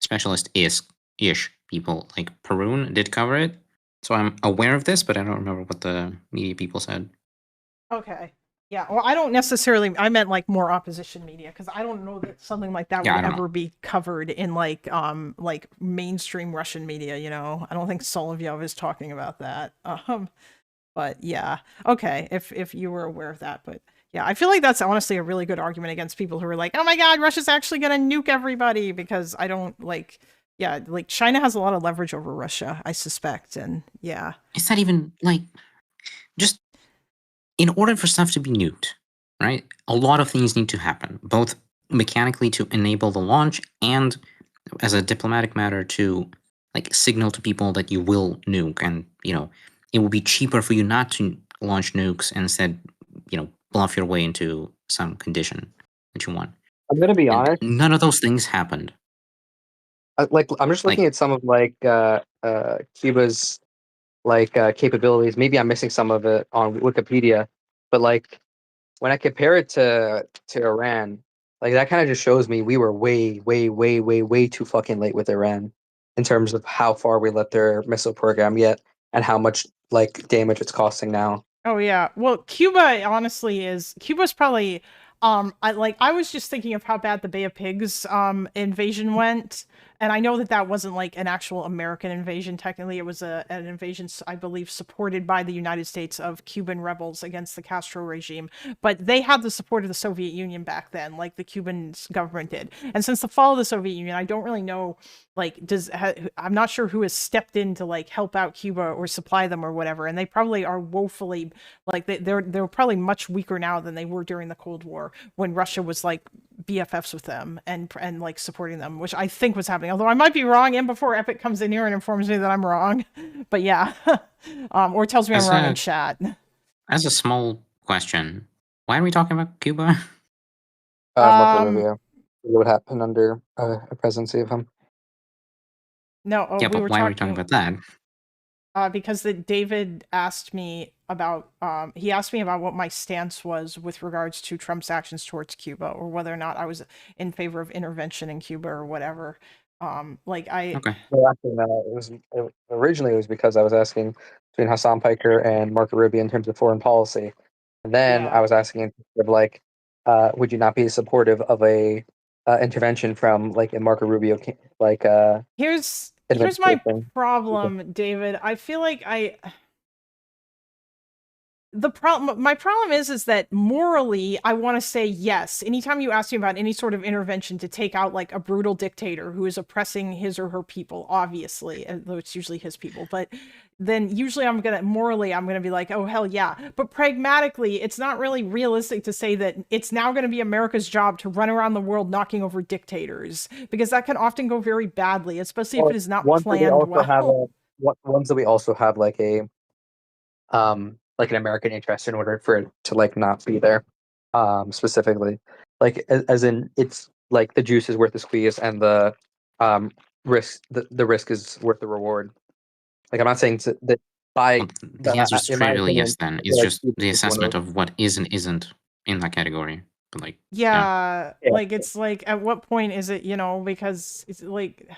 specialist-ish people like Perun did cover it, so I'm aware of this, but I don't remember what the media people said. Okay. Yeah. Well, I don't necessarily. I meant like more opposition media, because I don't know that something like that Yeah, I would don't ever be covered in like mainstream Russian media. You know, I don't think Solovyov is talking about that. But yeah. Okay. If you were aware of that, but yeah, I feel like that's honestly a really good argument against people who are like, "Oh my God, Russia's actually gonna nuke everybody," because I don't like. Yeah, like China has a lot of leverage over Russia, I suspect, and yeah. It's not even like just in order for stuff to be nuked, right? A lot of things need to happen, both mechanically to enable the launch and as a diplomatic matter to like signal to people that you will nuke, and it will be cheaper for you not to launch nukes and instead bluff your way into some condition that you want. I'm gonna be And honest. none of those things happened. I'm just looking at some of Cuba's capabilities. Maybe I'm missing some of it on Wikipedia, but like when I compare it to Iran, like that kind of just shows me we were way, way, way, way, way too fucking late with Iran in terms of how far we let their missile program get and how much like damage it's costing now. Oh yeah. Well, Cuba's probably I was just thinking of how bad the Bay of Pigs invasion went, and I know that wasn't like an actual American invasion. Technically, it was an invasion, I believe, supported by the United States of Cuban rebels against the Castro regime. But they had the support of the Soviet Union back then, like the Cuban government did. And since the fall of the Soviet Union, I don't really know. I'm not sure who has stepped in to like help out Cuba or supply them or whatever. And they probably are woefully like they're probably much weaker now than they were during the Cold War, when Russia was like BFFs with them and like supporting them, which I think was happening. Although I might be wrong, and before Epic comes in here and informs me that I'm wrong, but yeah, or tells me I'm wrong in chat. As a small question, why are we talking about Cuba? Marco Rubio. What would happen under a presidency of him? No, yeah, but why are we talking about that? Because David asked me about he asked me about what my stance was with regards to Trump's actions towards Cuba, or whether or not I was in favor of intervention in Cuba or whatever. Okay. Well, actually, no, originally it was because I was asking between Hassan Piker and Marco Rubio in terms of foreign policy, and then I was asking in terms of like, would you not be supportive of a intervention from like a Marco Rubio Here's my problem, David. I feel like my problem is that morally, I want to say yes. Anytime you ask me about any sort of intervention to take out like a brutal dictator who is oppressing his or her people, obviously, though it's usually his people, but then usually I'm gonna be like, oh hell yeah. But pragmatically, it's not really realistic to say that it's now gonna be America's job to run around the world knocking over dictators, because that can often go very badly, especially if it is not planned well. Ones that we also have like an American interest in order for it to like not be there, specifically, like as in it's like the juice is worth the squeeze and the risk the risk is worth the reward. Like I'm not saying that by the answer is trivially yes. Then it's just the assessment of what is and isn't in that category. But like yeah, like it's like at what point is it, because it's like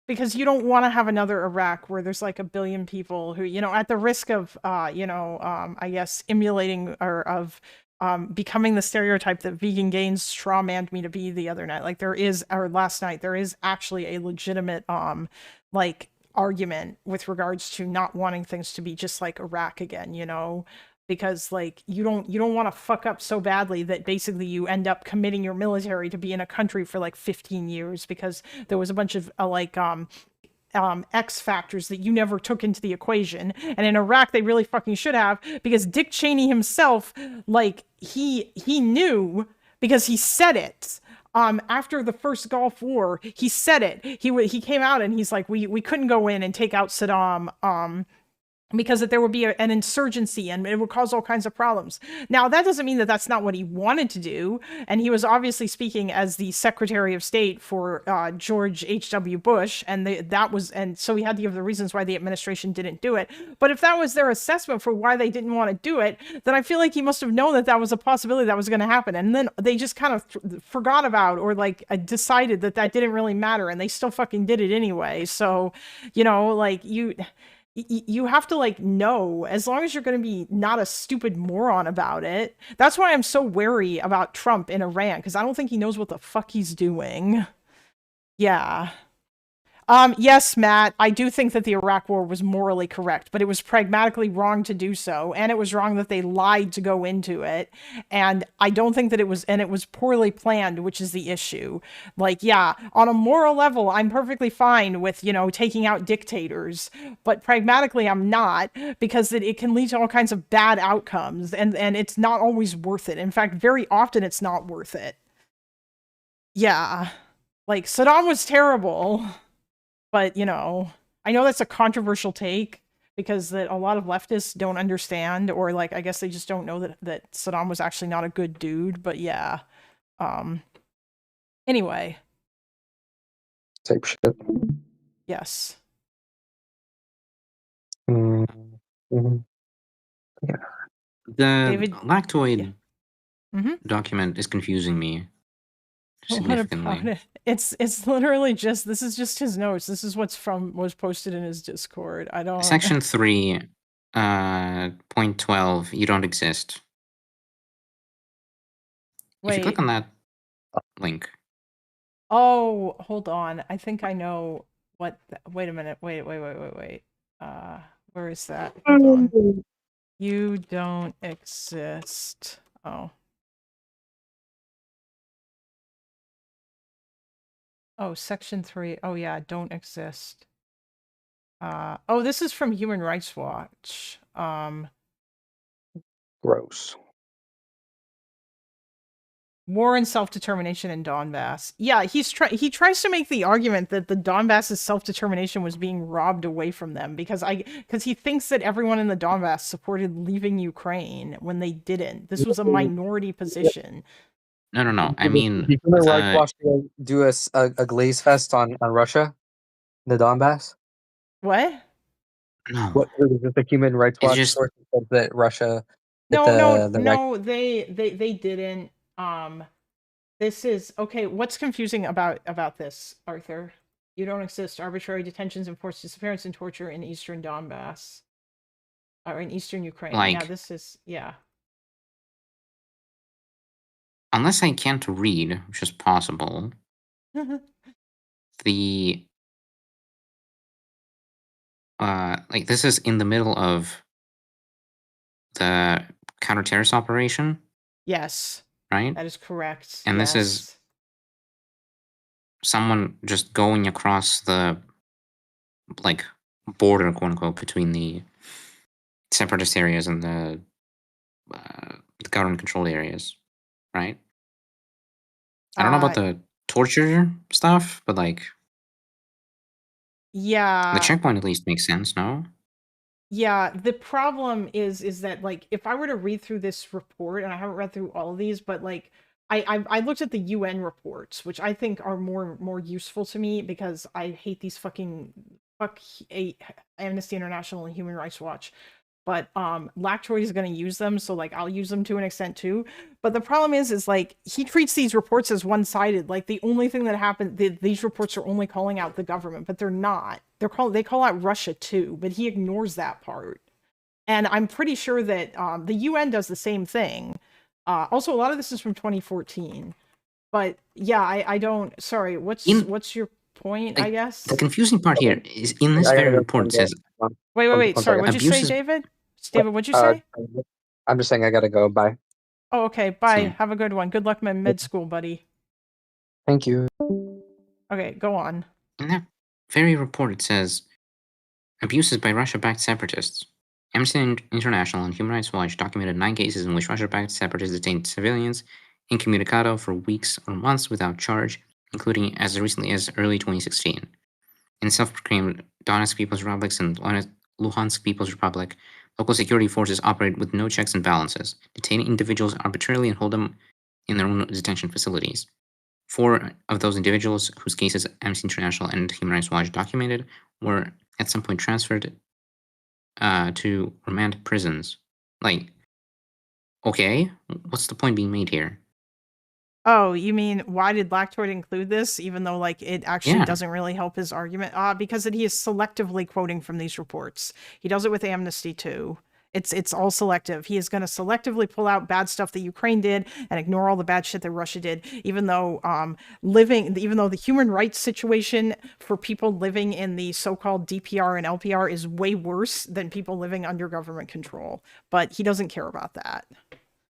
because you don't want to have another Iraq where there's like a billion people who, at the risk of, I guess emulating or of becoming the stereotype that Vegan Gains strawmanned me to be the other night. Like last night, there is actually a legitimate, like argument with regards to not wanting things to be just like Iraq again, because like you don't want to fuck up so badly that basically you end up committing your military to be in a country for like 15 years because there was a bunch of X factors that you never took into the equation. And in Iraq, they really fucking should have, because Dick Cheney himself, like he knew, because he said it. After the first Gulf War, he said it. He came out and he's like, we couldn't go in and take out Saddam, because that there would be an insurgency and it would cause all kinds of problems. Now, that doesn't mean that that's not what he wanted to do. And he was obviously speaking as the Secretary of State for George H.W. Bush. And so he had to give the reasons why the administration didn't do it. But if that was their assessment for why they didn't want to do it, then I feel like he must have known that that was a possibility that was going to happen. And then they just kind of forgot about, or like decided that didn't really matter. And they still fucking did it anyway. So, like you have to like know, as long as you're going to be not a stupid moron about it. That's why I'm so wary about Trump in Iran, because I don't think he knows what the fuck he's doing. Yeah. Yes, Matt, I do think that the Iraq War was morally correct, but it was pragmatically wrong to do so, and it was wrong that they lied to go into it, and I don't think that it was poorly planned, which is the issue. Like, yeah, on a moral level, I'm perfectly fine with, taking out dictators, but pragmatically I'm not, because it can lead to all kinds of bad outcomes, and it's not always worth it. In fact, very often it's not worth it. Yeah, like, Saddam was terrible. But, I know that's a controversial take, because that a lot of leftists don't understand, or like, I guess they just don't know that Saddam was actually not a good dude. But yeah. Anyway. Type shit. Yes. Mm-hmm. Yeah. The David, Lactoid Mm-hmm. document is confusing me significantly. What about it? It's literally just, this is just his notes. This is was posted in his Discord. I don't. Section 3, point 12. You don't exist. Wait. If you click on that link. Oh, hold on. I think I know what. Wait a minute. Wait. Where is that? Hold on. You don't exist. Oh. Oh, section 3. Oh yeah, don't exist. Oh, this is from Human Rights Watch. Gross. War and self-determination in Donbass. Yeah, he tries to make the argument that the Donbass's self-determination was being robbed away from them because he thinks that everyone in the Donbass supported leaving Ukraine when they didn't. This was a minority position. No. I mean, the Human Rights Watch do a glaze fest on Russia, the Donbass. What? No. What is it? The Human Rights Watch just... source said that Russia. No, they didn't. This is okay. What's confusing about this, Arthur? You don't exist. Arbitrary detentions, enforced disappearance, and torture in eastern Donbass, or in eastern Ukraine. Yeah, this is Unless I can't read, which is possible. The like this is in the middle of the counter-terrorist operation. Yes. Right? That is correct. And yes. This is someone just going across the like border, quote unquote, between the separatist areas and the government-controlled areas, right? I don't know about the torture stuff, but like, yeah, the checkpoint at least makes sense, no? Yeah, the problem is that like if I were to read through this report, and I haven't read through all of these, but like I looked at the UN reports, which I think are more useful to me because I hate these fuck Amnesty International and Human Rights Watch. but Lactroid is going to use them, so like I'll use them to an extent too. But the problem is like he treats these reports as one-sided. Like the only thing that happened, these reports are only calling out the government, but they're not. They call out Russia too, but he ignores that part. And I'm pretty sure that the UN does the same thing. Also, a lot of this is from 2014. But yeah, I don't. Sorry, what's your point? like, I guess. The confusing part here is in this I gotta very go report it find says it. Wait. One Sorry, second. what'd you say, Abuses- David? David, what'd you say? I'm just saying I gotta go. Bye. Oh, okay. Bye. So- Have a good one. Good luck in med school, buddy. Thank you. Okay, go on. in that very report it says abuses by Russia-backed separatists. Amnesty International and Human Rights Watch documented 9 cases in which Russia-backed separatists detained civilians incommunicado for weeks or months without charge, including as recently as early 2016. In self-proclaimed Donetsk People's Republics and Luhansk People's Republic, local security forces operate with no checks and balances, detaining individuals arbitrarily and hold them in their own detention facilities. 4 of those individuals, whose cases Amnesty International and Human Rights Watch documented, were at some point transferred to remand prisons. Like, okay, what's the point being made here? Oh, you mean why did Lactroid include this, even though like it actually Yeah. doesn't really help his argument? Because he is selectively quoting from these reports. He does it with Amnesty too. It's all selective. He is going to selectively pull out bad stuff that Ukraine did and ignore all the bad shit that Russia did, even though the human rights situation for people living in the so-called DPR and LPR is way worse than people living under government control. But he doesn't care about that.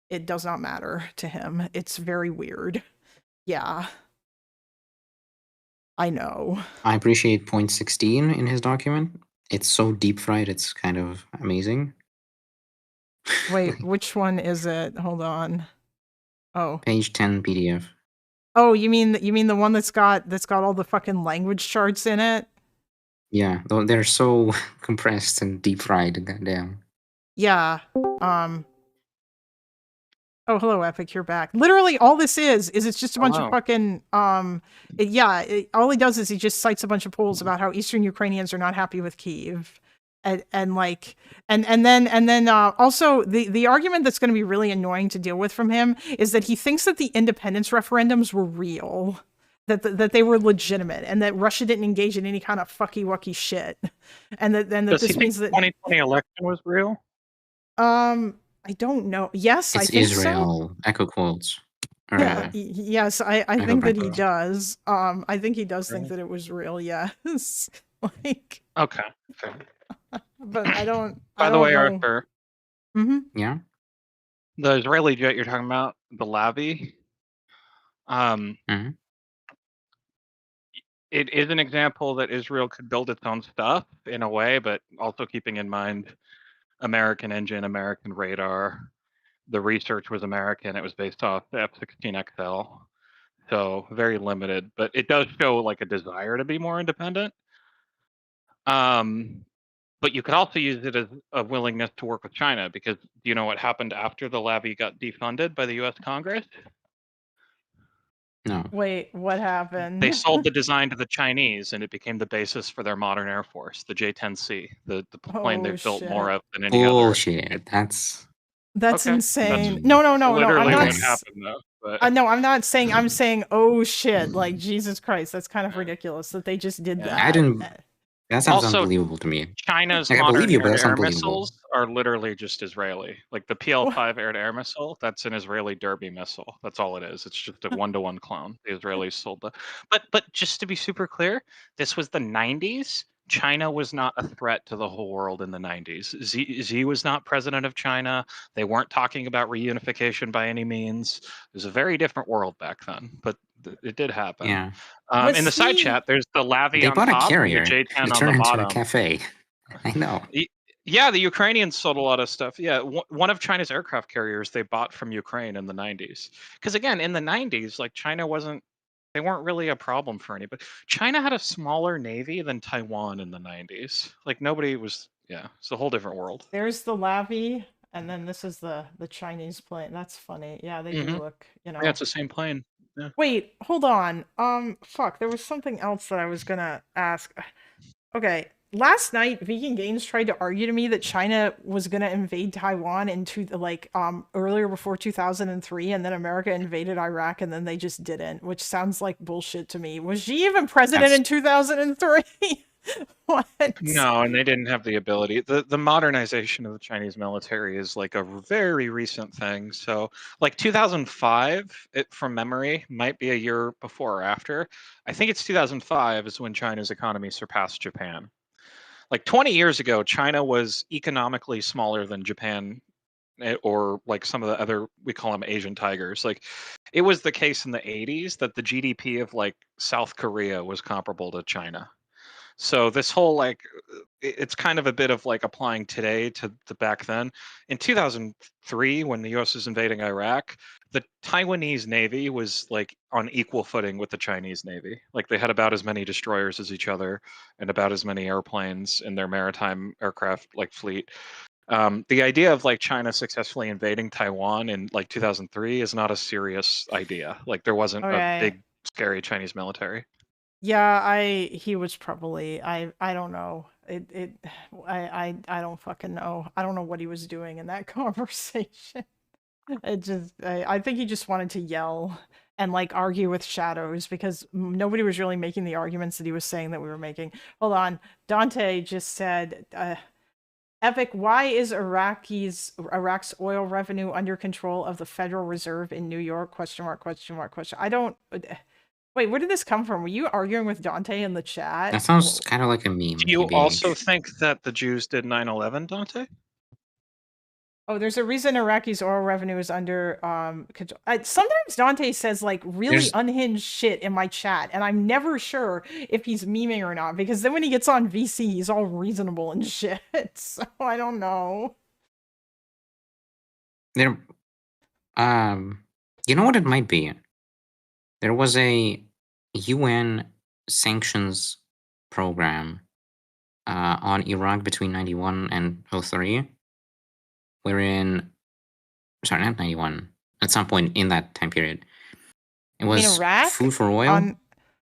It does not matter to him. It's very weird. Yeah. I know. I appreciate point 16 in his document. It's so deep fried, it's kind of amazing. Wait, which one is it? Hold on. Oh. Page 10 PDF. Oh, you mean the one that's got all the fucking language charts in it? Yeah, though they're so compressed and deep fried, goddamn. Yeah. Oh, hello, Epic. You're back. Literally, all this is it's just a bunch of Hello. fucking all he does is he just cites a bunch of polls about how Eastern Ukrainians are not happy with Kyiv, and then also the argument that's going to be really annoying to deal with from him is that he thinks that the independence referendums were real, that they were legitimate, and that Russia didn't engage in any kind of fucky wucky shit, and that Does he this think means the that 2020 election was real? I don't know. Yes, I It's think so. Israel, echo quotes. Or, Yeah, yes, I go think that back he to- does. I think he does think Really? that it was real, yes. Like, Okay. Fair. but I don't. By the way, know. Arthur, Mm-hmm. yeah? the Israeli jet you're talking about, the Lavi, Mhm. it is an example that Israel could build its own stuff in a way, but also keeping in mind American engine, American radar. The research was American. It was based off the F-16XL, so very limited. But it does show like a desire to be more independent. But you could also use it as a willingness to work with China, because do you know what happened after the Lavi got defunded by the U.S. Congress? No. Wait, what happened? They sold the design to the Chinese, and it became the basis for their modern Air Force, the J-10C, the plane Oh, they've built more shit. of than any other. Bullshit. That's That's Okay. insane. That's No. I'm literally not. what That's- happened, though. But No, I'm not saying. I'm saying, oh shit! Like Jesus Christ, that's kind of ridiculous that they just did Yeah. that. I didn't. That sounds Also, unbelievable to me. China's Like, I believe modern you, but that's air-to-air unbelievable. missiles are literally just Israeli. Like the PL-5 air-to-air missile, that's an Israeli Derby missile. That's all it is. It's just a one-to-one clone. The Israelis sold the. But just to be super clear, this was the 90s. China was not a threat to the whole world in the 90s. Xi was not president of China. They weren't talking about reunification by any means. It was a very different world back then, but it did happen. Yeah. Was In the side he- chat, there's the Lavi They on bought a top and the carrier. J-10 It on the turned into a bottom. cafe. I know. Yeah, the Ukrainians sold a lot of stuff. Yeah, one of China's aircraft carriers they bought from Ukraine in the 90s. Because again, in the 90s, like China they weren't really a problem for anybody. China had a smaller navy than Taiwan in the 90s. Like nobody was, yeah, it's a whole different world. There's the Lavi, and then this is the Chinese plane. That's funny. Yeah, they do Mhm. look. Yeah, it's the same plane. Yeah. Wait, hold on. Fuck, there was something else that I was gonna ask. Okay, last night Vegan Games tried to argue to me that China was going to invade Taiwan earlier before 2003, and then America invaded Iraq, and then they just didn't, which sounds like bullshit to me. Was she even president That's- in 2003? What? No, and they didn't have the ability. The modernization of the Chinese military is like a very recent thing. So, like 2005, from memory, might be a year before or after. I think it's 2005 is when China's economy surpassed Japan. Like 20 years ago, China was economically smaller than Japan, or like some of the other, we call them Asian tigers. Like it was the case in the 80s that the GDP of like South Korea was comparable to China. So this whole like it's kind of a bit of like applying today to back then. In 2003, when the US was invading Iraq, the Taiwanese Navy was like on equal footing with the Chinese Navy. Like they had about as many destroyers as each other and about as many airplanes in their maritime aircraft like fleet. The idea of like China successfully invading Taiwan in like 2003 is not a serious idea. Like there wasn't Okay. a big scary Chinese military. Yeah, he was probably I don't know. I don't fucking know. I don't know what he was doing in that conversation. I think he just wanted to yell and like argue with shadows because nobody was really making the arguments that he was saying that we were making. Hold on. Dante just said Epic, why is Iraq's oil revenue under control of the Federal Reserve in New York? Question mark, question mark, question. I don't Wait, where did this come from? Were you arguing with Dante in the chat? That sounds kind of like a meme. Do you TBH. also think that the Jews did 9/11, Dante? Oh, there's a reason Iraqi's oil revenue is under control. Sometimes Dante says like really There's- unhinged shit in my chat, and I'm never sure if he's memeing or not, because then when he gets on VC, he's all reasonable and shit. So I don't know. There, you know what it might be? There was a UN sanctions program on Iraq between 91 and 03, wherein, sorry, not 91, at some point in that time period, it was Iraq? food for oil.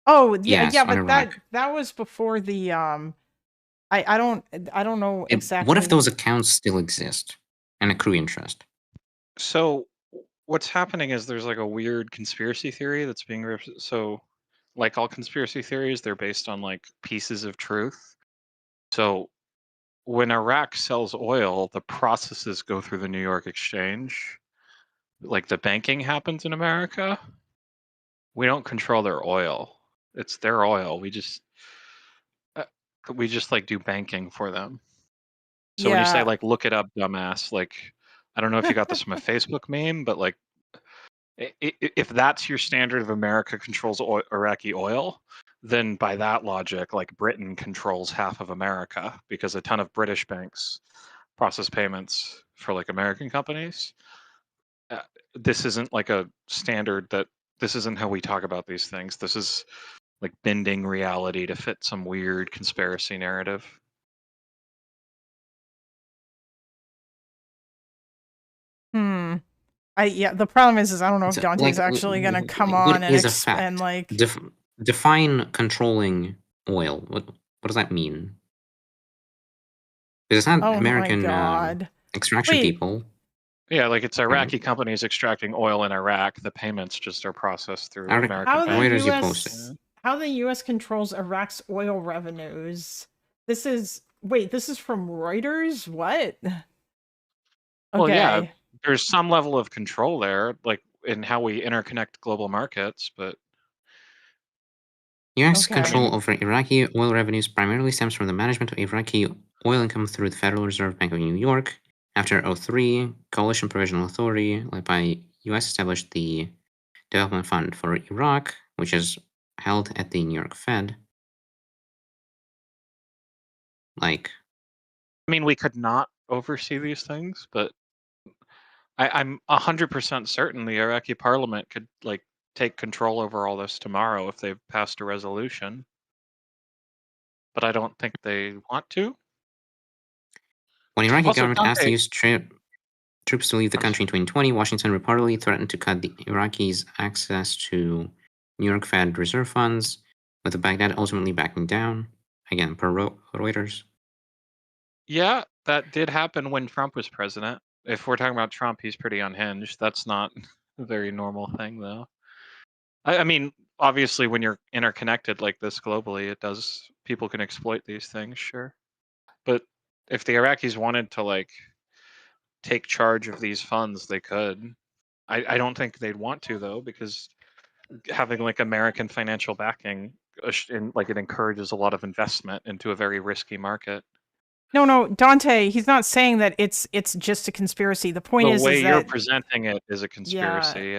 Yeah, Yes, on but Iraq. that was before the I don't know exactly. What if those accounts still exist and accrue interest? So what's happening is there's like a weird conspiracy theory that's being so like all conspiracy theories, they're based on like pieces of truth. So when Iraq sells oil, the processes go through the New York Exchange. Like the banking happens in America. We don't control their oil. It's their oil. We just like do banking for them. So when you say Yeah. like look it up, dumbass, like I don't know if you got this from a Facebook meme, but like if that's your standard of America controls Iraqi oil, then by that logic, like Britain controls half of America because a ton of British banks process payments for like American companies. This isn't like a standard this isn't how we talk about these things. This is like bending reality to fit some weird conspiracy narrative. The problem is I don't know if So, Dante's like, actually gonna come what on and is a fact? and like Define controlling oil. What does that mean? Because it's not American my God. extraction Wait. people. Yeah, like it's Iraqi companies extracting oil in Iraq. The payments just are processed through How American How the Where banks. does you US post it? How the US controls Iraq's oil revenues. This is from Reuters? What? Well, yeah, Okay. there's some level of control there, like in how we interconnect global markets, but U.S. Okay. control over Iraqi oil revenues primarily stems from the management of Iraqi oil income through the Federal Reserve Bank of New York. After 2003, Coalition Provisional Authority, led by U.S., established the Development Fund for Iraq, which is held at the New York Fed. Like, I mean, we could not oversee these things, but I'm 100% certain the Iraqi parliament could like take control over all this tomorrow if they passed a resolution. But I don't think they want to. when Iraqi Also, government asked the Dante- U.S. troops to leave the country in 2020, Washington reportedly threatened to cut the Iraqis' access to New York Fed reserve funds, with the Baghdad ultimately backing down. Again, per Reuters. Yeah, that did happen when Trump was president. If we're talking about Trump, he's pretty unhinged. That's not a very normal thing, though. I mean, obviously, when you're interconnected like this globally, it does. People can exploit these things, sure. But if the Iraqis wanted to like take charge of these funds, they could. I don't think they'd want to though, because having like American financial backing, like it encourages a lot of investment into a very risky market. No, Dante, he's not saying that it's just a conspiracy. The point The is way you're that presenting it is a conspiracy.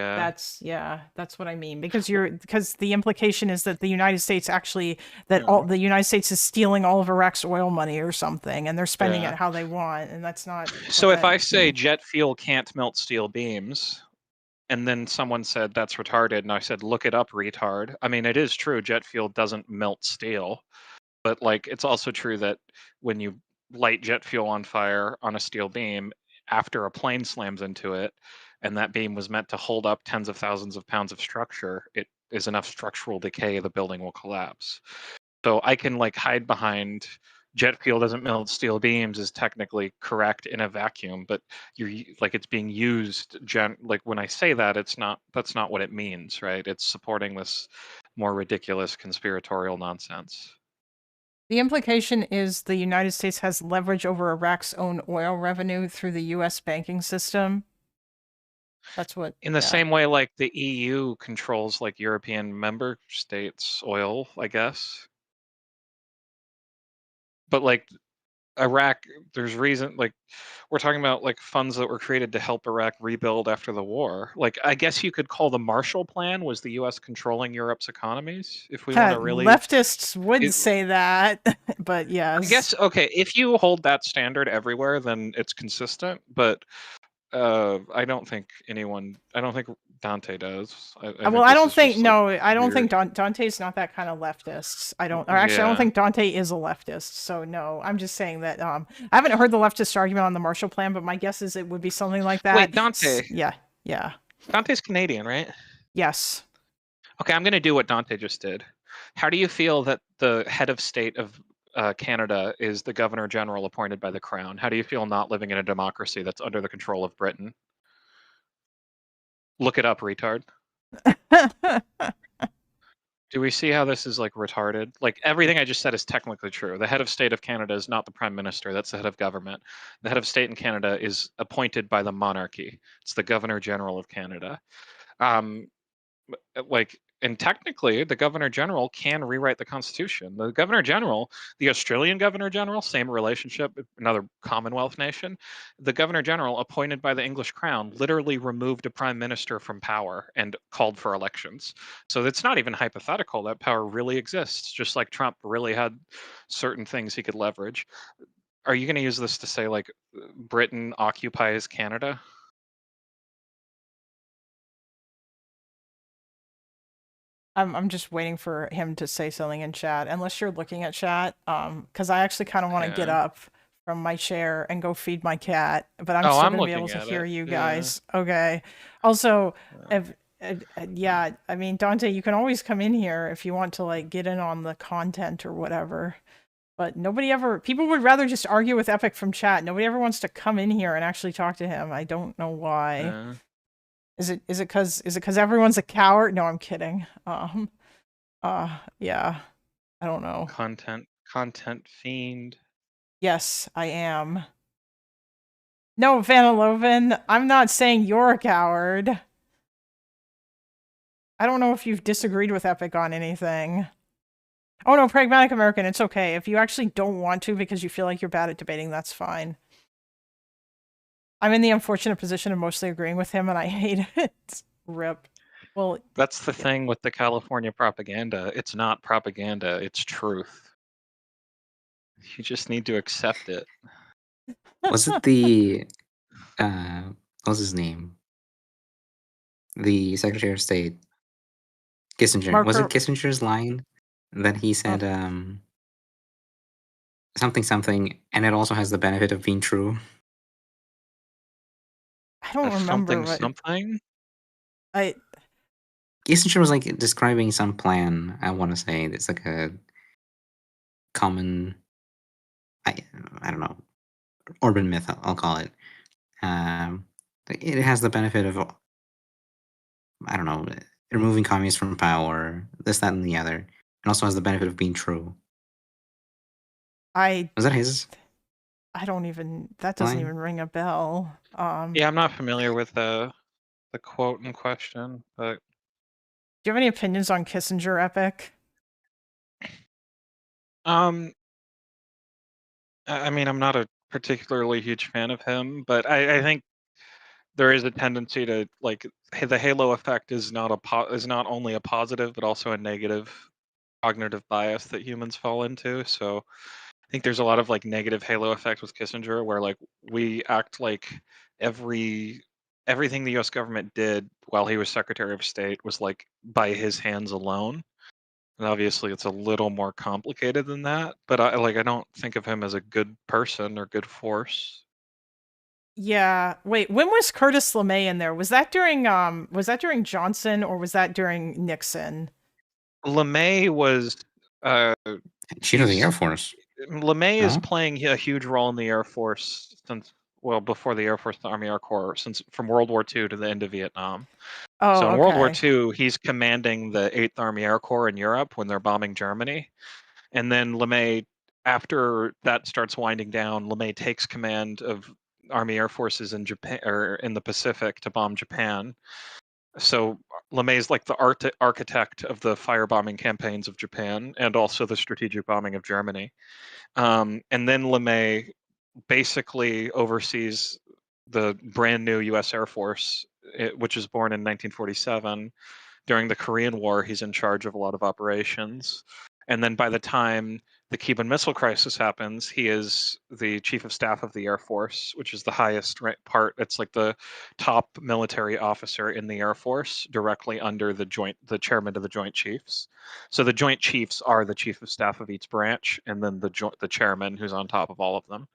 Yeah, that's what I mean. Because the implication is that the United States actually that Yeah. all the United States is stealing all of Iraq's oil money or something, and they're spending Yeah. it how they want, and that's not. So what if that- I say jet fuel can't melt steel beams, and then someone said that's retarded, and I said look it up, retard. I mean, it is true. Jet fuel doesn't melt steel, but like it's also true that when you light jet fuel on fire on a steel beam after a plane slams into it, and that beam was meant to hold up tens of thousands of pounds of structure, it is enough structural decay the building will collapse. So I can like hide behind jet fuel doesn't melt steel beams is technically correct in a vacuum, but you're like it's being used like when I say that that's not what it means, right? It's supporting this more ridiculous conspiratorial nonsense. The implication is the United States has leverage over Iraq's own oil revenue through the U.S. banking system. That's what. In the same way, like the EU controls like European member states' oil, I guess. But like Iraq, there's reason like we're talking about like funds that were created to help Iraq rebuild after the war. Like I guess you could call the Marshall Plan was the U.S. controlling Europe's economies. If we want to really, leftists would say that, but yes. I guess okay. If you hold that standard everywhere, then it's consistent. But I don't think Dante does. I don't think Dante's not that kind of leftist. I don't think Dante is a leftist. So no, I'm just saying that I haven't heard the leftist argument on the Marshall Plan, but my guess is it would be something like that. Wait, Dante. Yeah. Dante's Canadian, right? Yes. Okay, I'm going to do what Dante just did. How do you feel that the head of state of Canada is the Governor General appointed by the Crown? How do you feel not living in a democracy that's under the control of Britain? Look it up, retard. Do we see how this is like retarded? Like everything I just said is technically true. The head of state of Canada is not the prime minister. That's the head of government. The head of state in Canada is appointed by the monarchy. It's the Governor General of Canada. And technically, the Governor General can rewrite the Constitution. The Governor General, the Australian Governor General, same relationship, another Commonwealth nation. The Governor General, appointed by the English Crown, literally removed a prime minister from power and called for elections. So it's not even hypothetical. That power really exists, just like Trump really had certain things he could leverage. Are you going to use this to say, like, Britain occupies Canada? I'm just waiting for him to say something in chat, unless you're looking at chat, because I actually kind of want to get up from my chair and go feed my cat, but I'm still going to be able to hear you guys. Okay. Also, I mean, Dante, you can always come in here if you want to like get in on the content or whatever, but people would rather just argue with Epic from chat. Nobody ever wants to come in here and actually talk to him. I don't know why. Is it because everyone's a coward? No, I'm kidding. Yeah. I don't know. Content fiend. Yes, I am. No, Vanaloven, I'm not saying you're a coward. I don't know if you've disagreed with Epic on anything. Oh no, Pragmatic American, it's okay. If you actually don't want to because you feel like you're bad at debating, that's fine. I'm in the unfortunate position of mostly agreeing with him, and I hate it. Rip. Well, that's the thing with the California propaganda. It's not propaganda, it's truth. You just need to accept it. Was it the what was his name? The Secretary of State, Kissinger. Was it Kissinger's line that he said something, and it also has the benefit of being true? I don't remember. Something. Kissinger was like describing some plan. I want to say it's like common, I don't know, urban myth, I'll call it. It has the benefit of, I don't know, removing communists from power, this, that, and the other. It also has the benefit of being true. I Was that his don't even, that doesn't line? even ring a bell. Yeah, I'm not familiar with the quote in question, but Do you have any opinions on Kissinger, Epic? I mean, I'm not a particularly huge fan of him, but I think there is a tendency to like the halo effect is not only a positive but also a negative cognitive bias that humans fall into. So I think there's a lot of like negative halo effect with Kissinger, where like we act like everything the U.S. government did while he was Secretary of State was like by his hands alone. And obviously, it's a little more complicated than that. But I don't think of him as a good person or good force. Yeah. Wait, when was Curtis LeMay in there? Was that during Johnson or was that during Nixon? LeMay was Chief of the he's- Air Force. LeMay is No? playing a huge role in the Air Force since before the Air Force, the Army Air Corps, since from World War II to the end of Vietnam. Oh, So in okay. World War II, he's commanding the 8th Army Air Corps in Europe when they're bombing Germany. And then LeMay, after that starts winding down, LeMay takes command of Army Air Forces in Japan or in the Pacific to bomb Japan. So LeMay's like the architect of the firebombing campaigns of Japan and also the strategic bombing of Germany. And then LeMay basically oversees the brand new U.S. Air Force, which was born in 1947. During the Korean War, he's in charge of a lot of operations. And then by the time the Cuban Missile Crisis happens, he is the Chief of Staff of the Air Force, which is the highest part. It's like the top military officer in the Air Force, directly under the chairman of the Joint Chiefs. So the Joint Chiefs are the Chief of Staff of each branch, and then the chairman, who's on top of all of them.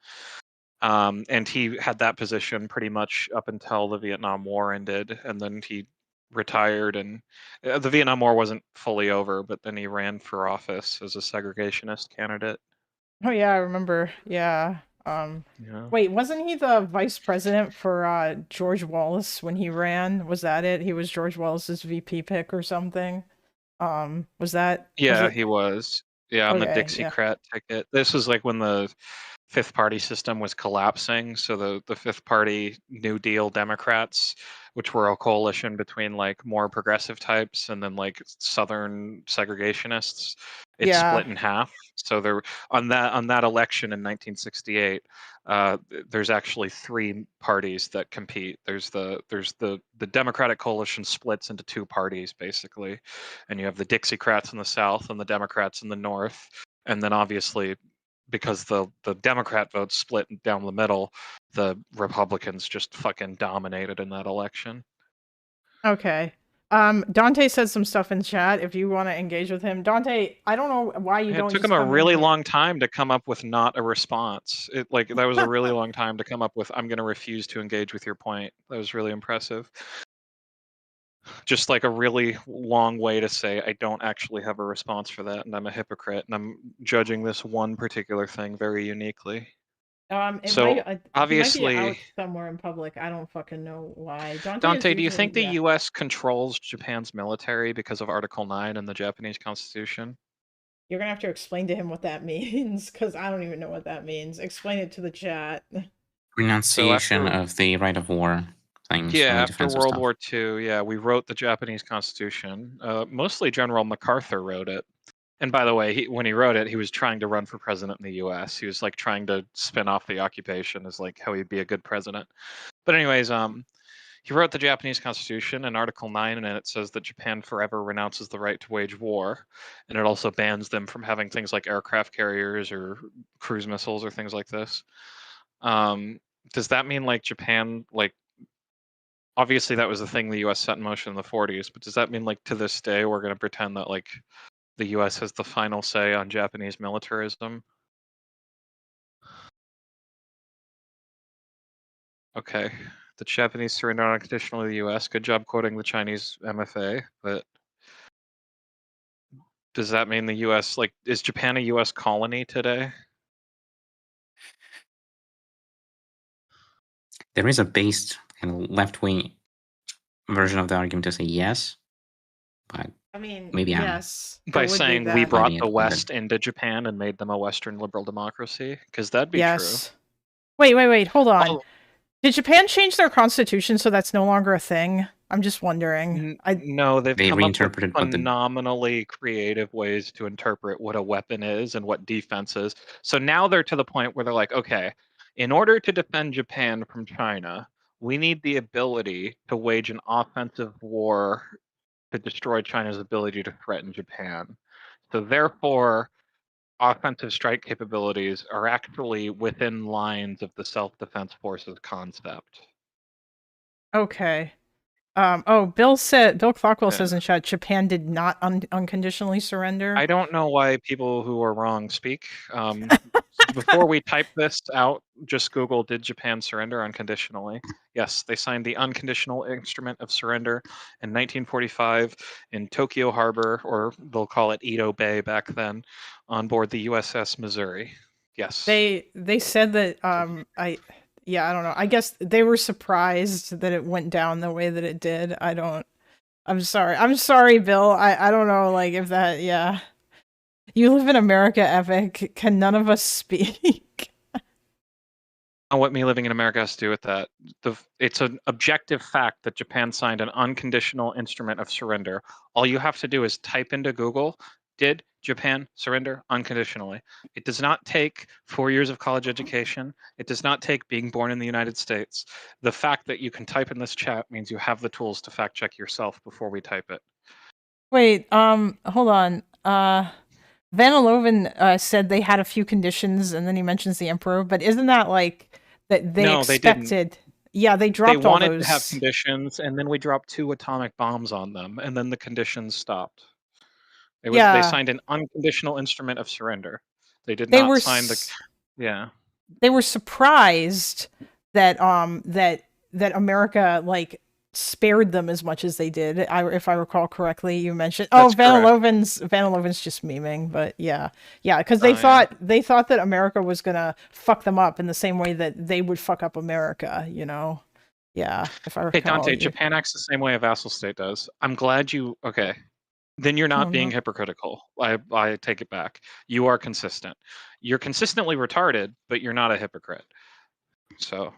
And he had that position pretty much up until the Vietnam War ended, and then he retired. And the Vietnam War wasn't fully over, but then he ran for office as a segregationist candidate. Oh yeah, I remember. Yeah. Yeah. Wait, wasn't he the vice president for George Wallace when he ran? Was that it? He was George Wallace's VP pick or something? Was that Yeah, it? he was. Yeah, on the Okay, yeah. Dixiecrat ticket. This was like when the fifth party system was collapsing. So the fifth party New Deal Democrats, which were a coalition between like more progressive types and then like Southern segregationists, it Yeah. split in half. So there on that election in 1968, there's actually three parties that compete. There's the Democratic coalition splits into two parties basically, and you have the Dixiecrats in the South and the Democrats in the North. And then obviously, because the Democrat vote split down the middle, the Republicans just fucking dominated in that election. Okay. Dante said some stuff in chat if you want to engage with him. Dante, I don't know why you don't It took just him a come in really here. long time to come up with not a response. That was a really long time to come up with I'm going to refuse to engage with your point. That was really impressive. Just like a really long way to say I don't actually have a response for that, and I'm a hypocrite, and I'm judging this one particular thing very uniquely. So obviously, he might be out somewhere in public. I don't fucking know why. Dante, do you think the U.S. controls Japan's military because of Article 9 in the Japanese Constitution? You're gonna have to explain to him what that means, because I don't even know what that means. Explain it to the chat. Renunciation of the right of war things. Yeah, from the after defensive World stuff. War II, yeah, we wrote the Japanese Constitution. Mostly General MacArthur wrote it. And by the way, when he wrote it, he was trying to run for president in the U.S. He was like trying to spin off the occupation as like how he'd be a good president. But anyways, he wrote the Japanese Constitution, and Article 9 in it says that Japan forever renounces the right to wage war, and it also bans them from having things like aircraft carriers or cruise missiles or things like this. Does that mean like Japan, like obviously that was the thing the U.S. set in motion in the 40s, but does that mean like to this day we're going to pretend that like the U.S. has the final say on Japanese militarism? Okay. The Japanese surrender unconditionally to the U.S. Good job quoting the Chinese MFA, but Does that mean the U.S. like is Japan a U.S. colony today? There is a based and left-wing version of the argument to say yes, but I mean, maybe I'm- yes. there By would be saying we that. brought Finding the it weird. West into Japan and made them a Western liberal democracy? Because that'd be Yes. Wait, hold true. on. Oh, Did Japan change their constitution so that's no longer a thing? I'm just wondering. no, they've They come up with reinterpreted what the- phenomenally creative ways to interpret what a weapon is and what defense is. So now they're to the point where they're like, okay, in order to defend Japan from China, we need the ability to wage an offensive war to destroy China's ability to threaten Japan. So therefore, offensive strike capabilities are actually within lines of the self-defense forces concept. Okay. Bill Clockwell Yeah. says in chat, Japan did not unconditionally surrender. I don't know why people who are wrong speak. Before we type this out, just Google, did Japan surrender unconditionally? Yes, they signed the Unconditional Instrument of Surrender in 1945 in Tokyo Harbor, or they'll call it Edo Bay back then, on board the USS Missouri. Yes. They said that I don't know. I guess they were surprised that it went down the way that it did. I'm sorry, Bill. I don't know, like, if that, yeah. You live in America, Epic. Can none of us speak? What me living in America has to do with that. It's an objective fact that Japan signed an unconditional instrument of surrender. All you have to do is type into Google, did Japan surrender unconditionally? It does not take 4 years of college education. It does not take being born in the United States. The fact that you can type in this chat means you have the tools to fact check yourself before we type it. Wait, hold on. Vaniloven said they had a few conditions, and then he mentions the Emperor, but isn't that like that they No, they didn't. expected? Yeah, they dropped They wanted all those. to have conditions, and then we dropped 2 atomic bombs on them, and then the conditions stopped. They Yeah. signed an unconditional instrument of surrender. They did They not were sign the yeah. They were surprised that that America like spared them as much as they did. If I recall correctly, you mentioned. That's Vaniloven's just memeing, but yeah, because they thought that America was gonna fuck them up in the same way that they would fuck up America. You know, yeah. If I recall. Hey Dante, Japan acts the same way a vassal state does. I'm glad you. Okay, then you're not being hypocritical. I take it back. You are consistent. You're consistently retarded, but you're not a hypocrite. So.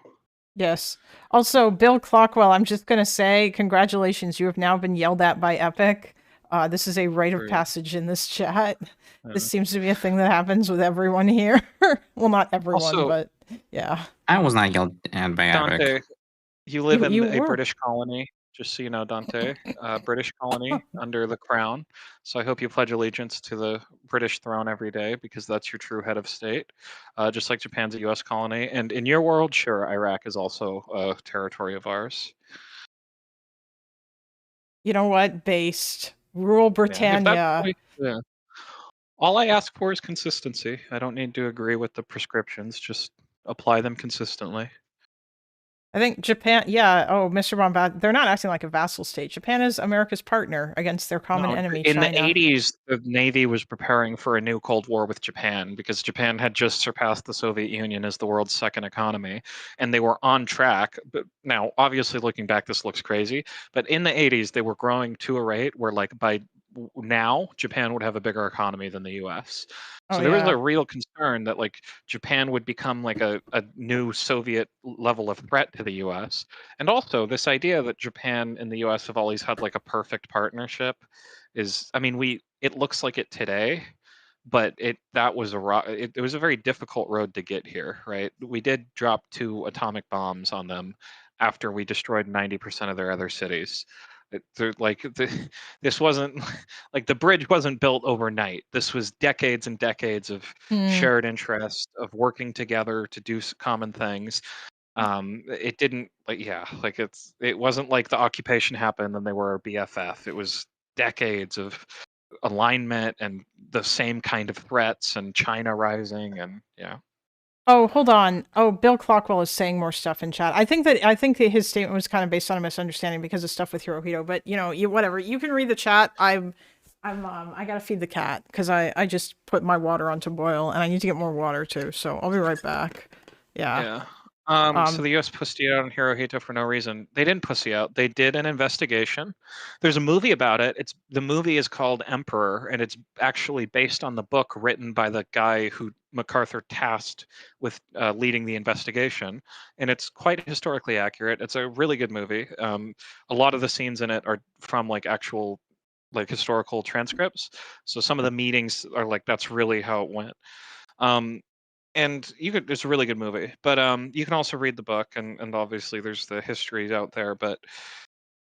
Yes. Also, Bill Clockwell, I'm just going to say congratulations. You have now been yelled at by Epic. This is a rite of passage in this chat. This seems to be a thing that happens with everyone here. Well, not everyone, Also, but yeah. I was not yelled at by Epic. Dante, you live in a were. British colony, just so you know, Dante. British colony under the crown. So I hope you pledge allegiance to the British throne every day, because that's your true head of state. Just like Japan's a U.S. colony. And in your world, sure, Iraq is also a territory of ours. You know what? Based. Rural Britannia. Yeah. All I ask for is consistency. I don't need to agree with the prescriptions. Just apply them consistently. I think Japan, yeah. Oh, Mr. Bombad, they're not acting like a vassal state. Japan is America's partner against their common enemy, in China. the 80s, the Navy was preparing for a new Cold War with Japan, because Japan had just surpassed the Soviet Union as the world's second economy, and they were on track. But now, obviously, looking back, this looks crazy. But in the 80s, they were growing to a rate where, like, by now, Japan would have a bigger economy than the U.S. So there was a real concern that, like, Japan would become like a new Soviet level of threat to the U.S. And also this idea that Japan and the U.S. have always had like a perfect partnership is, I mean, it looks like it today, but it was a very difficult road to get here, right? We did drop 2 atomic bombs on them after we destroyed 90% of their other cities. This wasn't like the bridge wasn't built overnight. This was decades and decades of shared interest, of working together to do common things. It didn't it wasn't like the occupation happened and they were a BFF. It was decades of alignment and the same kind of threats and China rising and yeah. Oh, hold on. Oh, Bill Clockwell is saying more stuff in chat. I think that his statement was kind of based on a misunderstanding because of stuff with Hirohito. But whatever. You can read the chat. I'm I gotta feed the cat because I just put my water on to boil and I need to get more water too. So I'll be right back. Yeah. Yeah. So the U.S. pussied out on Hirohito for no reason. They didn't pussy out. They did an investigation. There's a movie about it. The movie is called Emperor, and it's actually based on the book written by the guy who MacArthur tasked with leading the investigation, and it's quite historically accurate. It's a really good movie. A lot of the scenes in it are from like actual like historical transcripts. So some of the meetings are like that's really how it went. And it's a really good movie, but you can also read the book, and obviously there's the history out there. But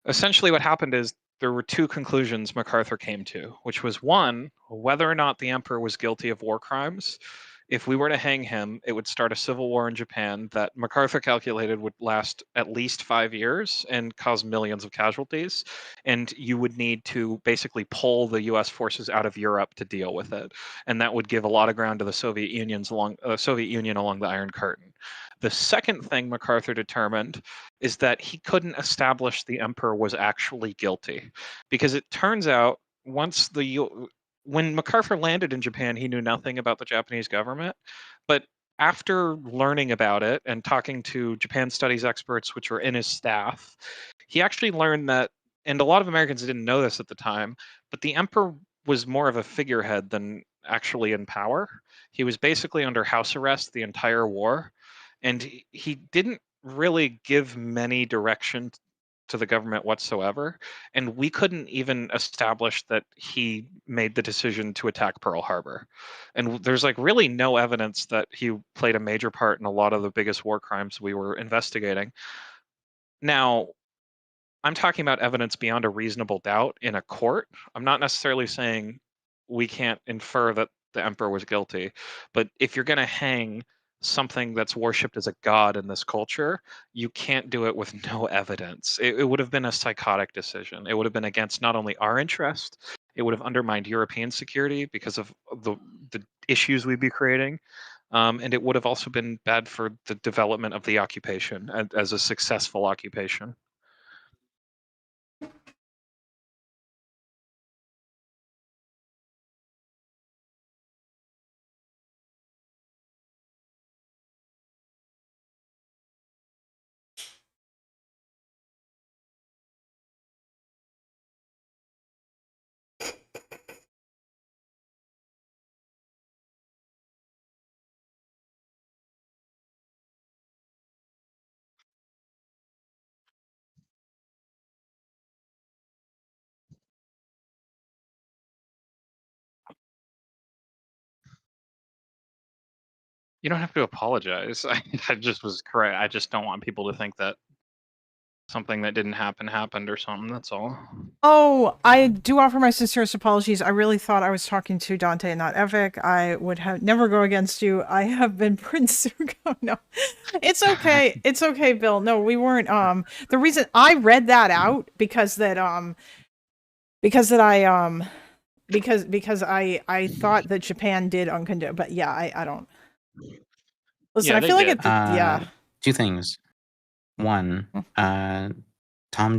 essentially, what happened is there were two conclusions MacArthur came to, which was one, whether or not the emperor was guilty of war crimes. If we were to hang him, it would start a civil war in Japan that MacArthur calculated would last at least 5 years and cause millions of casualties. And you would need to basically pull the U.S. forces out of Europe to deal with it, and that would give a lot of ground to the Soviet Union along the Iron Curtain. The second thing MacArthur determined is that he couldn't establish the emperor was actually guilty, because it turns out when MacArthur landed in Japan, he knew nothing about the Japanese government. But after learning about it and talking to Japan studies experts, which were in his staff, he actually learned that, and a lot of Americans didn't know this at the time, but the emperor was more of a figurehead than actually in power. He was basically under house arrest the entire war, and he didn't really give many direction to the government whatsoever, and we couldn't even establish that he made the decision to attack Pearl Harbor. And there's like really no evidence that he played a major part in a lot of the biggest war crimes we were investigating. Now, I'm talking about evidence beyond a reasonable doubt in a court. I'm not necessarily saying we can't infer that the emperor was guilty, but if you're going to hang something that's worshipped as a god in this culture, you can't do it with no evidence. It would have been a psychotic decision. It would have been against not only our interest, it would have undermined European security because of the issues we'd be creating. And it would have also been bad for the development of the occupation as a successful occupation. You don't have to apologize. I just was correct. I just don't want people to think that something that didn't happen happened or something. That's all. Oh, I do offer my sincerest apologies. I really thought I was talking to Dante and not Evik. I would have never go against you. I have been Prince Zuko. No, it's okay. It's okay, Bill. No, we weren't. The reason I read that out because I thought that Japan did unconditional. But yeah, I don't. Listen, Yeah, I they feel like did. it. Yeah. Two things. One, Tom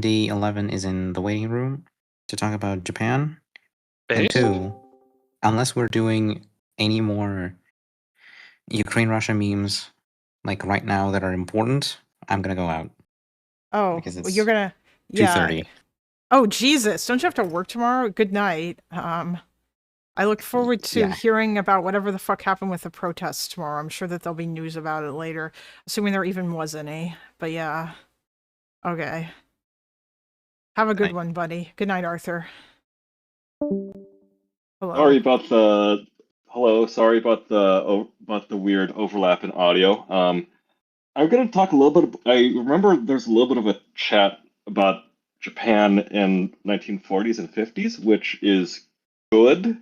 D11 is in the waiting room to talk about Japan. And Base? two, unless we're doing any more Ukraine-Russia memes like right now that are important, I'm gonna go out. Oh, Because well, it's you're gonna. Yeah. 2:30. Oh Jesus! Don't you have to work tomorrow? Good night. I look forward to Yeah. hearing about whatever the fuck happened with the protests tomorrow. I'm sure that there'll be news about it later, assuming there even was any. But yeah. Okay. Have a good Night. one, buddy. Good night, Arthur. Hello. Sorry about the Sorry about the weird overlap in audio. I'm gonna talk a little bit. I remember there's a little bit of a chat about Japan in 1940s and 50s, which is good.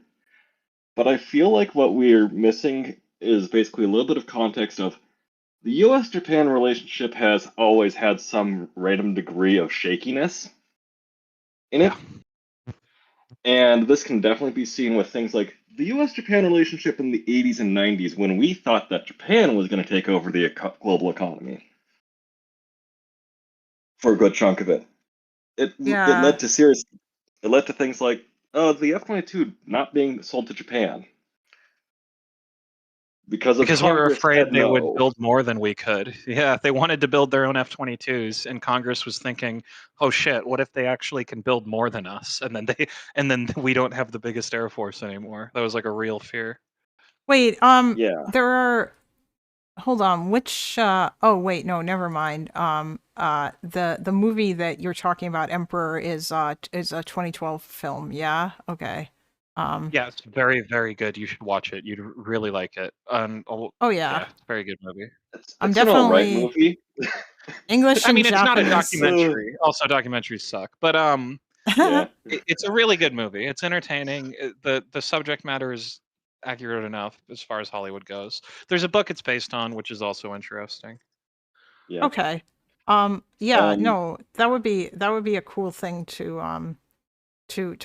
But I feel like what we're missing is basically a little bit of context of the U.S.-Japan relationship has always had some random degree of shakiness in it. And this can definitely be seen with things like the U.S.-Japan relationship in the 80s and 90s when we thought that Japan was going to take over the global economy for a good chunk of it. It led to things like the F-22 not being sold to Japan because Because we're Congress afraid said they would no. build more than we could. Yeah, they wanted to build their own F-22s, and Congress was thinking, "Oh shit, what if they actually can build more than us?" And then we don't have the biggest air force anymore. That was like a real fear. Wait, Yeah. there are. Hold on, which? Oh, wait, no, never mind. The movie that you're talking about, Emperor, is a 2012 film. Yeah. Okay. Yeah, it's very, very good. You should watch it. You'd really like it. Oh yeah. Yeah, it's a very good movie. I'm It's an alright definitely movie. English I and mean, it's not a Japanese. documentary. Also, documentaries suck. But Yeah. it's a really good movie. It's entertaining. The subject matter is accurate enough as far as Hollywood goes. There's a book it's based on, which is also interesting. Yeah. Okay. Yeah, Um, no, that would be a cool thing to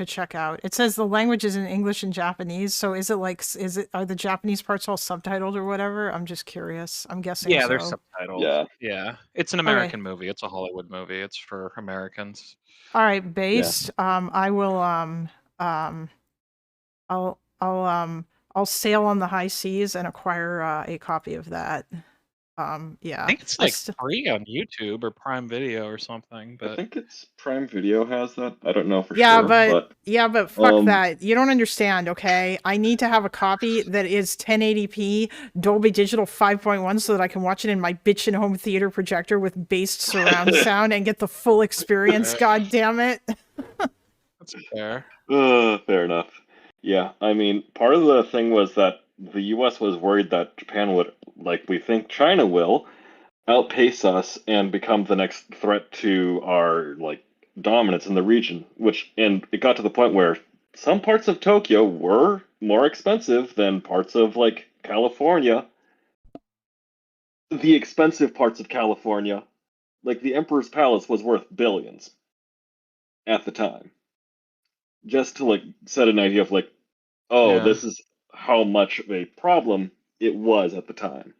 check out. It says the language is in English and Japanese, so is it are the Japanese parts all subtitled or whatever? I'm just curious. I'm guessing Yeah, so. there's subtitles. Yeah. Yeah, it's an American movie. It's a Hollywood movie. It's for Americans. All right, based. I will I'll sail on the high seas and acquire a copy of that. Yeah. I think it's like free on YouTube or Prime Video or something. I But think it's Prime Video has that. I don't know for yeah, sure. but fuck that. You don't understand, okay? I need to have a copy that is 1080p Dolby Digital 5.1 so that I can watch it in my bitchin' home theater projector with based surround sound and get the full experience. God damn it. that's fair. Fair enough. Yeah, I mean, part of the thing was that the U.S. was worried that Japan would, like we think China will, outpace us and become the next threat to our dominance in the region. And it got to the point where some parts of Tokyo were more expensive than parts of California. The expensive parts of California, like the Emperor's Palace, was worth billions at the time. Just to set an idea of Yeah. this is how much of a problem it was at the time.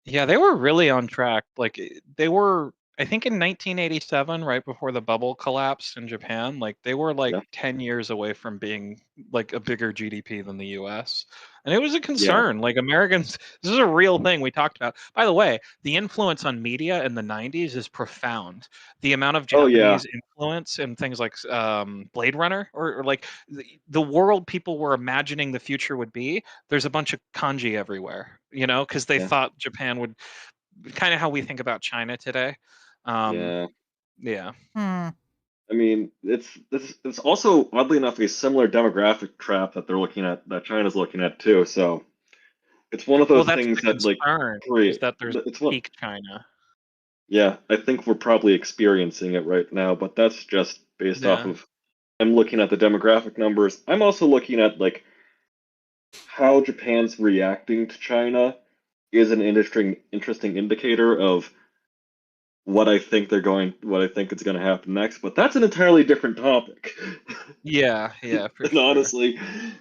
Yeah, they were really on track. Like they were, I think in 1987, right before the bubble collapsed in Japan, like they were like Yeah. 10 years away from being like a bigger GDP than the US. And it was a concern. Like Americans, this is a real thing we talked about. By the way, the influence on media in the 90s is profound. The amount of Oh, yeah. Japanese influence in things like Blade Runner or like the world people were imagining the future would be, there's a bunch of kanji everywhere, you know, because they Yeah. thought Japan would, kind of how we think about China today. Yeah. Yeah. I mean, it's also oddly enough a similar demographic trap that they're looking at, that China's looking at too. So it's one of Well, those that's things the that concern, is that there's it's one. peak China. Yeah, I think we're probably experiencing it right now, but that's just based off Yeah. of I'm looking at the demographic numbers. I'm also looking at how Japan's reacting to China is an interesting indicator of what I think it's going to happen next. But that's an entirely different topic. Yeah, for And sure. honestly,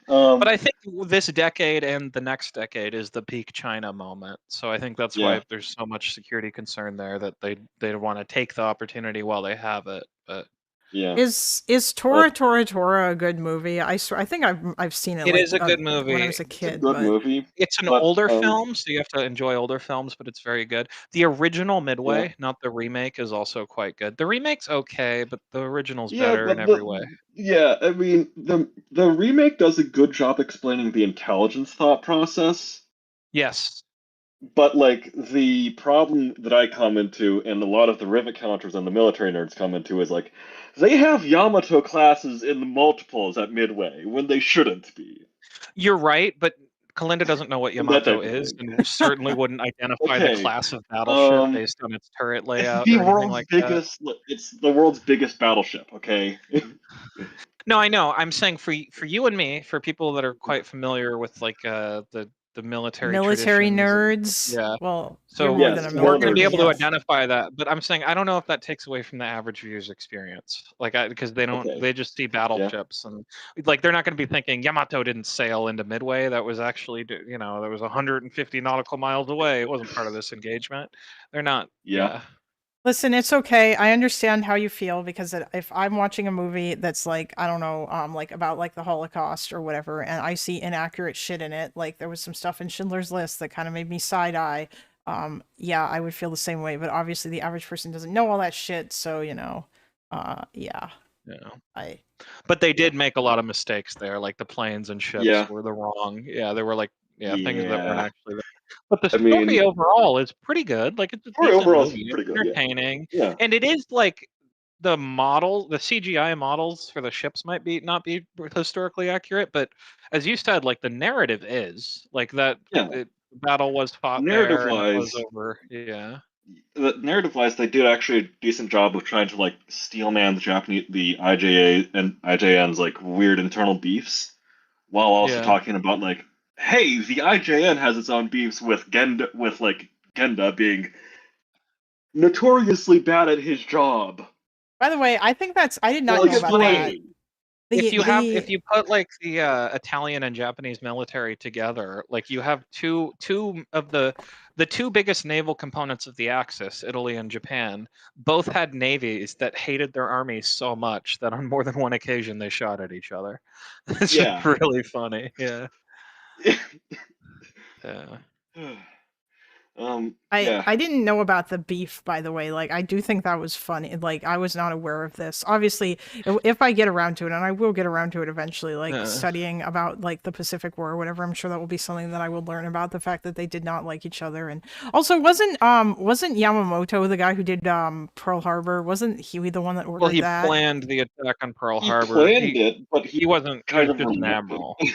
But I think this decade and the next decade is the peak China moment. So I think that's why there's so much security concern there, that they want to take the opportunity while they have it. But yeah, is Tora a good movie? I think I've seen it. It is a good movie. When I was a it's kid. a good movie. It's an but, older film, so you have to enjoy older films, but it's very good. The original Midway, Yeah. not the remake, is also quite good. The remake's okay, but the original's Yeah, better in but every way. Yeah, I mean the remake does a good job explaining the intelligence thought process. Yes. But the problem that I come into, and a lot of the Rivet counters and the military nerds come into, is they have Yamato classes in the multiples at Midway when they shouldn't be. You're right, but Kalinda doesn't know what Yamato is, and certainly wouldn't identify the class of battleship based on its turret layout or anything like that. It's the world's biggest battleship, okay? No, I know. I'm saying for you and me, for people that are quite familiar with the military nerds. Yeah. Well, so more than a we're going to be nerd, able to yes. identify that, but I'm saying I don't know if that takes away from the average viewer's experience, because they don't, they just see battleships and they're not going to be thinking Yamato didn't sail into Midway. That was actually, that was 150 nautical miles away. It wasn't part of this engagement. They're not. Yeah. Listen, it's okay. I understand how you feel because if I'm watching a movie that's like, I don't know, like about like the Holocaust or whatever, and I see inaccurate shit in it, like there was some stuff in Schindler's List that kind of made me side eye. Yeah, I would feel the same way, but obviously the average person doesn't know all that shit, so yeah, Yeah. I But they did make a lot of mistakes there, like the planes and ships Yeah. were the wrong. Yeah, they were like things that weren't Yeah. actually there. But the I story mean, overall is pretty good. Like it's a story decent overall is movie. It's pretty good. Yeah. entertaining. Yeah. And it is like the CGI models for the ships might not be historically accurate, but as you said, like the narrative is like that Yeah. battle was fought Narrative there and it was wise, over. Yeah. the narrative wise, they did actually a decent job of trying to like steelman the IJA and IJN's like weird internal beefs, while also Yeah. talking about like, hey, the IJN has its own beefs with Genda being notoriously bad at his job. By the way, I think I did not Like, know it's about that. funny. If you put like the Italian and Japanese military together, like you have two of the two biggest naval components of the Axis, Italy and Japan, both had navies that hated their armies so much that on more than one occasion they shot at each other. It's Yeah. just really funny. Yeah. Yeah. Yeah. I didn't know about the beef, by the way. Like, I do think that was funny. Like, I was not aware of this. Obviously, if I get around to it, and I will get around to it eventually, like studying about like the Pacific War or whatever, I'm sure that will be something that I will learn about, the fact that they did not like each other. And also, wasn't Yamamoto the guy who did Pearl Harbor? Wasn't he the one that ordered that? Well, he planned the attack on Pearl Harbor. Planned it, but he wasn't kind of just an removed admiral. it.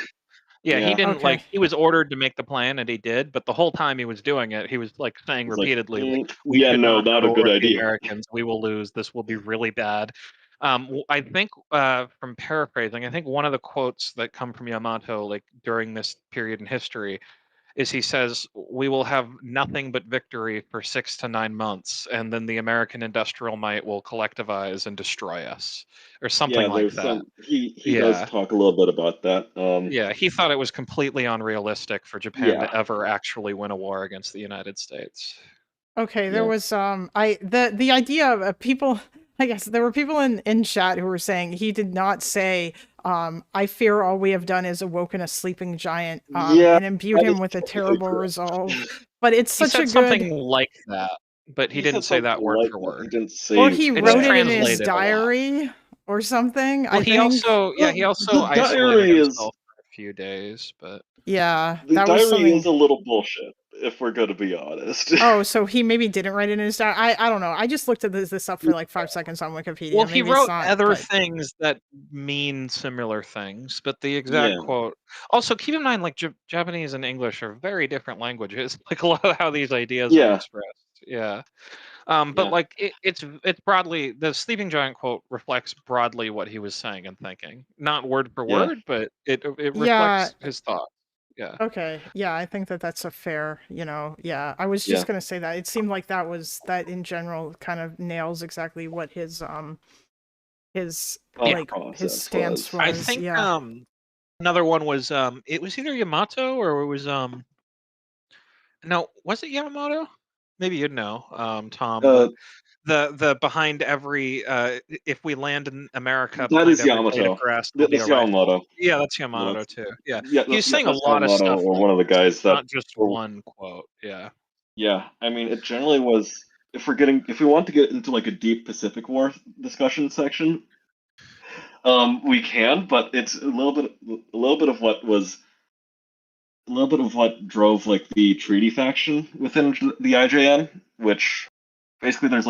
Yeah, he didn't Okay. he was ordered to make the plan and he did, but the whole time he was doing it, he was like saying It's like, repeatedly, we yeah, should no, not go not to a war good with the idea. Americans. We will lose. This will be really bad. I think from paraphrasing, I think one of the quotes that come from Yamato like during this period in history is he says, we will have nothing but victory for 6 to 9 months, and then the American industrial might will collectivize and destroy us, or something like that. He does talk a little bit about that. Yeah, he thought it was completely unrealistic for Japan to ever actually win a war against the United States. Okay, there was the idea of people. I guess there were people in chat who were saying he did not say, I fear all we have done is awoken a sleeping giant and imbued him with a terrible resolve. But it's such a good something like that, but he didn't say that word for word. He didn't say, or he wrote it in his translated a lot. diary or something. Well, he also the isolated diary himself for a few days, but yeah, the that diary was something. is a little bullshit, if we're gonna be honest. Oh, so he maybe didn't write it in his diary. I don't know. I just looked at this up for like 5 seconds on Wikipedia. Well, maybe he wrote it's not, other but... things that mean similar things, but the exact quote. Also, keep in mind, like Japanese and English are very different languages. Like a lot of how these ideas are expressed. Yeah. But like it's broadly, the sleeping giant quote reflects broadly what he was saying and thinking, not word for word, but it reflects his thoughts. Yeah. Okay. Yeah, I think that's a fair, yeah. I was just gonna say that. It seemed like that in general kind of nails exactly what his stance was. I think another one was it was either Yamato or it was no, was it Yamamoto? Maybe you'd know, Tom. But the behind every if we land in America, that is Yamamoto. That's Yamamoto. Yeah, that's Yamamoto too. Yeah, yeah, he's saying a lot of stuff. Or one of the guys that not just one quote. Yeah. Yeah, I mean, it generally was. If we want to get into like a deep Pacific War discussion section, we can, but it's a little bit of what drove like the treaty faction within the IJN, which basically there's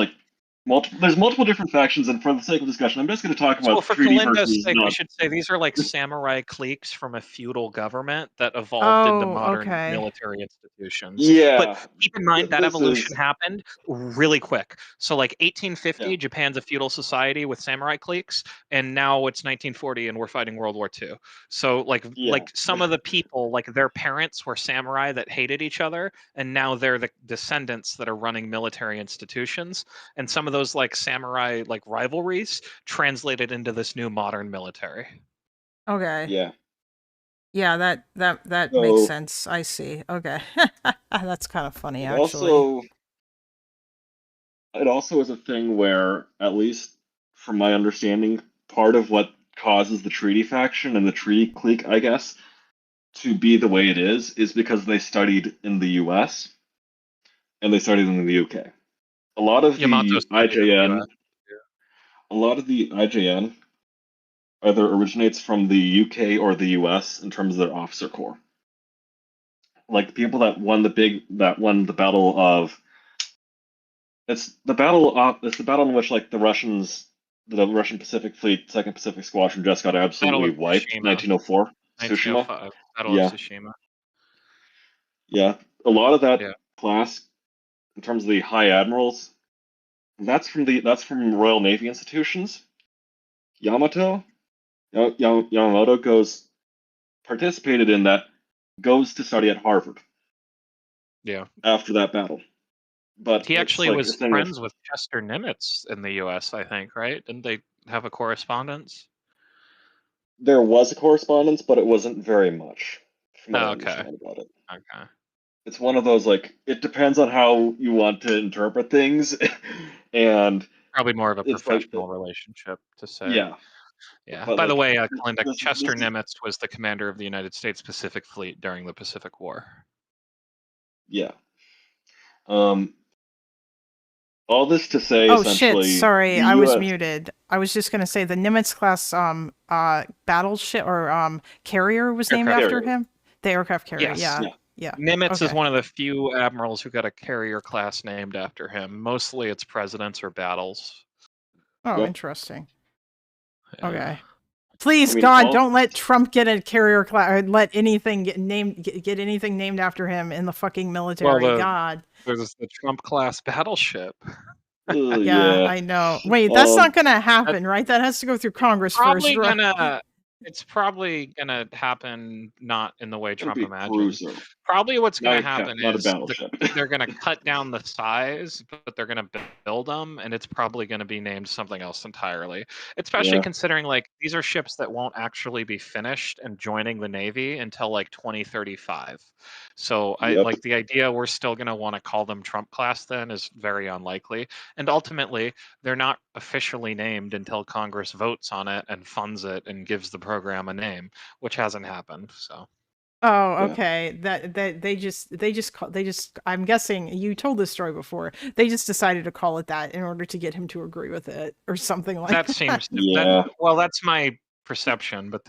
multiple different factions, and for the sake of discussion, I'm just going to talk about for treaty Kalinda's versus sake, we should say these are like samurai cliques from a feudal government that evolved into modern military institutions. Yeah, but keep in mind that evolution happened really quick. So like 1850, Japan's a feudal society with samurai cliques, and now it's 1940 and we're fighting World War II. So like some of the people, like their parents were samurai that hated each other, and now they're the descendants that are running military institutions, and some of those like samurai like rivalries translated into this new modern military. Okay. Yeah, that makes sense. I see. Okay. That's kind of funny, actually. Also, it also is a thing where, at least from my understanding, part of what causes the treaty faction and the treaty clique, I guess, to be the way it is because they studied in the US and they studied in the UK. A lot of Yamato the studied in the IJN, US. a lot of the IJN either originates from the UK or the US in terms of their officer corps. Like the people that won the battle of it's the battle in which like the Russian Pacific Fleet, Second Pacific Squadron just got absolutely Battle of wiped. Tsushima. 1904, Tsushima. 1905. Battle Yeah, of Tsushima. yeah. A lot of that Yeah. class, in terms of the high admirals, that's from Royal Navy institutions. Yamamoto participated in that, goes to study at Harvard Yeah. after that battle. But He it's actually like a was thing friends of, with Chester Nimitz in the US, I think, right? Didn't they have a correspondence? there was a correspondence, but it wasn't very much, from what I Oh, okay. understand about it. Okay. It's one of those like it depends on how you want to interpret things, and Probably more of a it's like professional relationship to say. yeah. Yeah. But By the like way, Kalinda, this Chester is Nimitz was the commander of the United States Pacific Fleet during the Pacific War. yeah. Um, all this to say, Oh shit! essentially, Sorry, the I was US muted. I was just gonna say the Nimitz class battleship or carrier was named Aircraft after carrier. him. The aircraft carrier. Yes. Yeah. Yeah. Yeah. Nimitz is Okay. one of the few admirals who got a carrier class named after him. Mostly it's presidents or battles. Oh, Yep. interesting. Yeah. Okay. Please, I mean, God, all- don't let Trump get a carrier class or let anything get anything named after him in the fucking military. Well, God. There's the Trump class battleship. Yeah, yeah. I know. Wait, that's not Um, gonna happen, right? That has to go through Congress Probably first, right? gonna. It's probably gonna happen not in the way it'll Trump be a imagines. cruiser, Probably what's not gonna a happen not a is battleship. they're gonna cut down the size, but they're gonna build them, and it's probably gonna be named something else entirely. Especially Yeah. considering like these are ships that won't actually be finished and joining the Navy until like 2035. So I Yep. like the idea we're still gonna want to call them Trump class then is very unlikely. And ultimately, they're not officially named until Congress votes on it and funds it and gives the program a name, which hasn't happened. So Oh, Yeah. okay. That they just I'm guessing you told this story before. They just decided to call it that in order to get him to agree with it or something like that that. seems Yeah. well, that's my perception, but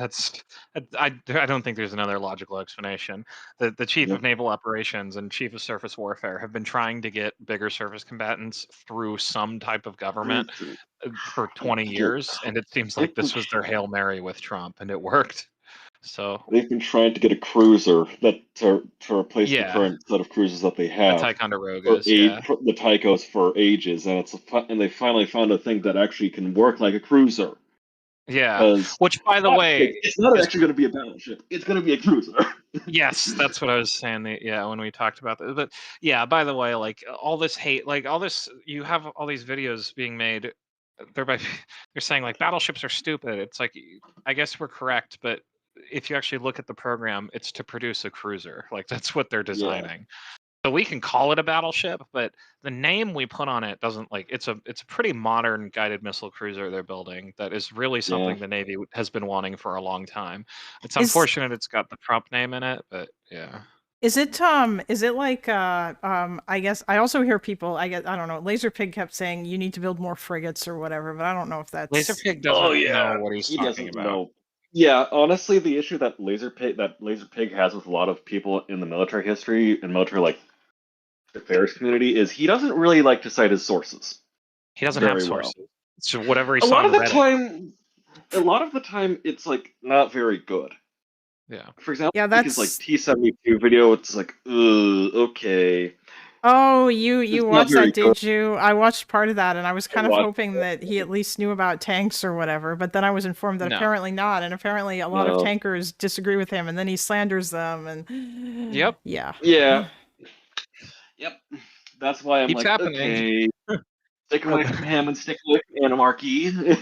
I don't think there's another logical explanation. The chief Yep. of naval operations and chief of surface warfare have been trying to get bigger surface combatants through some type of government for 20 years, and it seems like this was their Hail Mary with Trump, and it worked. So They've been trying to get a cruiser to replace the yeah, current set of cruisers that they the have Ticonderogas, yeah. for the Tychos for ages, and and they finally found a thing that actually can work like a cruiser. Yeah, Because which, by the way, it's not is actually going to be a battleship; it's going to be a cruiser. yes, that's what I was saying. Yeah, when we talked about that. But yeah, by the way, like all this hate, like all this, you have all these videos being made. They're saying like battleships are stupid. It's like I guess we're correct, but if you actually look at the program, it's to produce a cruiser. Like that's what they're Yeah. designing. So we can call it a battleship, but the name we put on it doesn't like it's a pretty modern guided missile cruiser they're building that is really something the Navy has been wanting for a long time. It's Is- unfortunate it's got the Trump name in it, but yeah. Is it like I guess I also hear people I don't know, Laserpig kept saying you need to build more frigates or whatever, but I don't know if that's Laserpig doesn't know what he's he talking doesn't about. know. Yeah, honestly, the issue that Laserpig has with a lot of people in the military history and military like affairs community is he doesn't really like to cite his sources. He doesn't very have well. sources. It's whatever he A saw lot on of the Reddit. time, it's like not very good. Yeah. For example, Yeah, his like that's T-72 video, it's like, okay. Oh, you It's not watched very that, did you? I watched part of that and I was kind of watched hoping that he at least knew about tanks or whatever, but then I was informed that No. apparently not, and apparently a lot of No. tankers disagree with him and then he slanders them and Yep. Yeah. Yeah. Yep. That's why I'm Keeps like, happening. okay, stick away from him and stick away from Animarchy.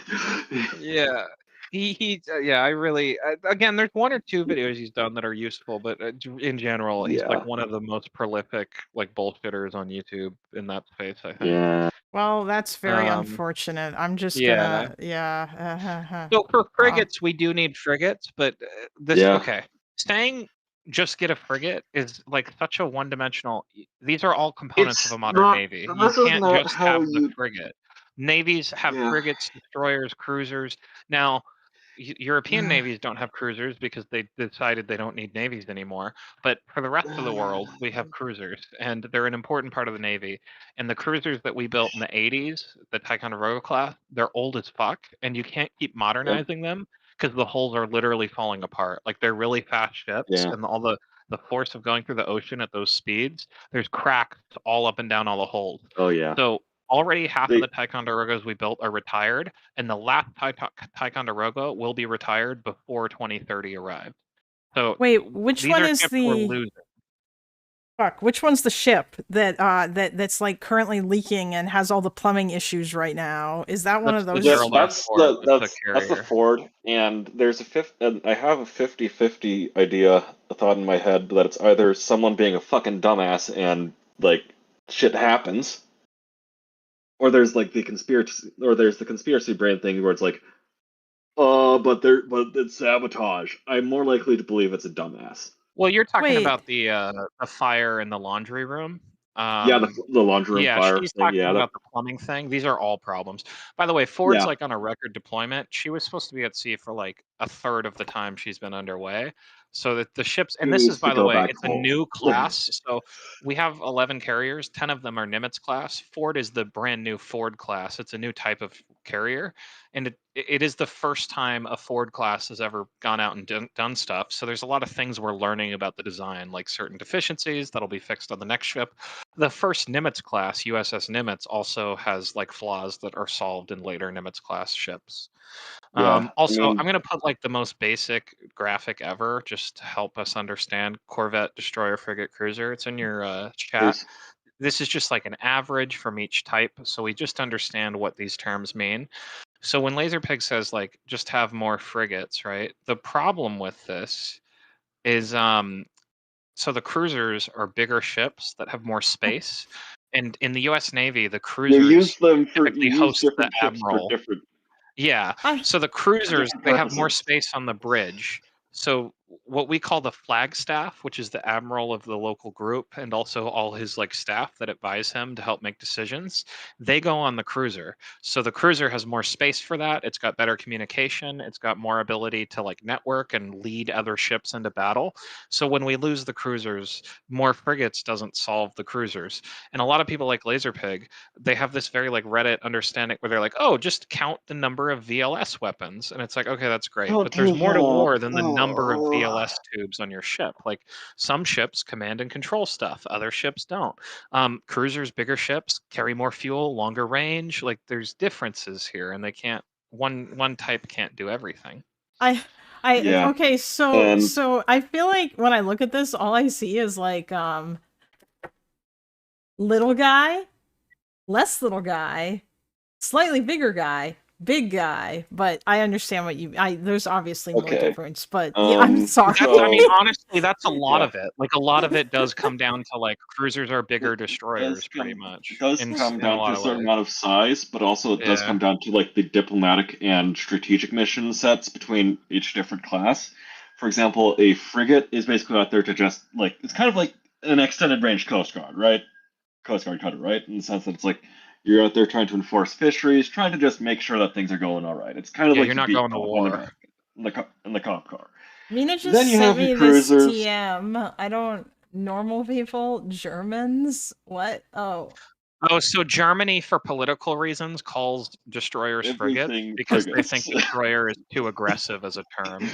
Yeah. Yeah, I really again, there's one or two videos he's done that are useful, but in general, he's like Yeah. one of the most prolific like bullshitters on YouTube in that space, I think. Yeah. Well, that's very Um, unfortunate. I'm just yeah. gonna, yeah. So for frigates, we do need frigates, but this Yeah. okay. Saying just get a frigate is like such a one-dimensional. These are all components of It's a modern not. navy. You This is can't not just how have the you. frigate. Navies have Yeah. frigates, destroyers, cruisers. Now, European navies don't have cruisers because they decided they don't need navies anymore. But for the rest of the world, we have cruisers, and they're an important part of the navy. And the cruisers that we built in the 80s, the Ticonderoga class, they're old as fuck, and you can't keep modernizing them because the hulls are literally falling apart. Like they're really fast ships, Yeah. and all the force of going through the ocean at those speeds, there's cracks all up and down all the hulls. Oh yeah. So already half They- of the Ticonderogas we built are retired, and the last Ticonderoga will be retired before 2030 arrives. So Wait, which these one are is ships we're the losing. fuck? Which one's the ship that's like currently leaking and has all the plumbing issues right now? Is that one That's of the those? Gerald R. That's Ford. the That's the that's the carrier. Ford, and there's and I have a 50-50 idea, a thought in my head that it's either someone being a fucking dumbass and like shit happens, or there's like the conspiracy brain thing where it's like, but it's sabotage. I'm more likely to believe it's a dumbass. Well, you're talking Wait. about the fire in the laundry room. Yeah, the laundry room Yeah, fire she's thing. talking Yeah, about the plumbing thing. These are all problems. By the way, Ford's Yeah. like on a record deployment. She was supposed to be at sea for like a third of the time she's been underway. So that the ships, and She this needs is, to by the go way, back it's a home. new class. So we have 11 carriers. 10 of them are Nimitz class. Ford is the brand new Ford class. It's a new type of carrier, and it is the first time a Ford class has ever gone out and done stuff. So there's a lot of things we're learning about the design, like certain deficiencies that'll be fixed on the next ship. The first Nimitz class, USS Nimitz, also has like flaws that are solved in later Nimitz class ships. Yeah, Also, I'm going to put like the most basic graphic ever just to help us understand Corvette, destroyer, frigate, cruiser. It's in your chat. please. This is just like an average from each type, so we just understand what these terms mean. So when Laserpig says like just have more frigates, right? The problem with this is so the cruisers are bigger ships that have more space. And in the US Navy, the You cruisers use them for typically you use host the different ships for admiral. different Yeah. I So the cruisers, different they have more purposes. space on the bridge. So what we call the flag staff, which is the admiral of the local group and also all his like staff that advise him to help make decisions, they go on the cruiser. So the cruiser has more space for that. It's got better communication. It's got more ability to like network and lead other ships into battle. So when we lose the cruisers, more frigates doesn't solve the cruisers. And a lot of people like Laserpig, they have this very like Reddit understanding where they're like, oh, just count the number of VLS weapons. And it's like, okay, that's great. Don't But there's do more to that. war than the number of Oh. VLS tubes on your ship. Like some ships command and control stuff, other ships don't. Cruisers, bigger ships carry more fuel, longer range. Like there's differences here, and they can't one type can't do everything. Yeah. okay, so I feel like when I look at this, all I see is like little guy, less little guy, slightly bigger guy, big guy, but I understand what you there's obviously more Okay. difference, but yeah, I'm sorry. I mean, honestly, that's a lot Yeah. of it. Like a lot of it does come down to like cruisers are bigger destroyers, pretty much. It does in come a down lot to a of certain ways. amount of size, but also it does Yeah. come down to like the diplomatic and strategic mission sets between each different class. For example, a frigate is basically out there to just like it's kind of like an extended range Coast Guard, right? Coast Guard cutter, right? In the sense that it's like you're out there trying to enforce fisheries, trying to just make sure that things are going all right. It's kind of Yeah, like you're the not beat going to cop war. in the cop car. Mina just Then you sent have me your this cruisers. TM. I don't normal people, Germans. What? Oh, Oh, so Germany, for political reasons, calls destroyers frigates Everything because they frigates. think destroyer is too aggressive as a term.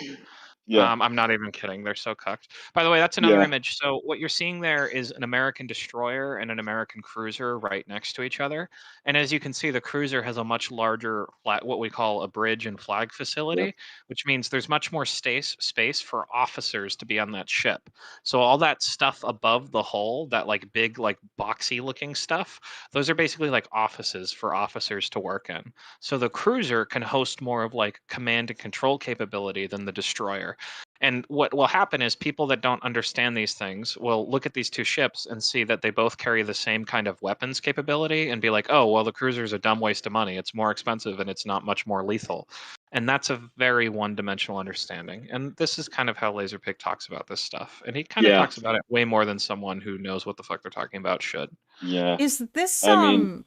Yeah. I'm not even kidding. They're so cucked. By the way, that's another Yeah. image. So what you're seeing there is an American destroyer and an American cruiser right next to each other. And as you can see, the cruiser has a much larger what we call a bridge and flag facility, which means there's much more space for officers to be on that ship. So all that stuff above the hull, that like big, like boxy looking stuff, those are basically like offices for officers to work in. So the cruiser can host more of like command and control capability than the destroyer. And what will happen is people that don't understand these things will look at these two ships and see that they both carry the same kind of weapons capability and be like, oh, well, the cruiser's a dumb waste of money. It's more expensive and it's not much more lethal. And that's a very one-dimensional understanding. And this is kind of how Laserpig talks about this stuff. And he kind of Yeah. talks about it way more than someone who knows what the fuck they're talking about should. Yeah. Is this I mean-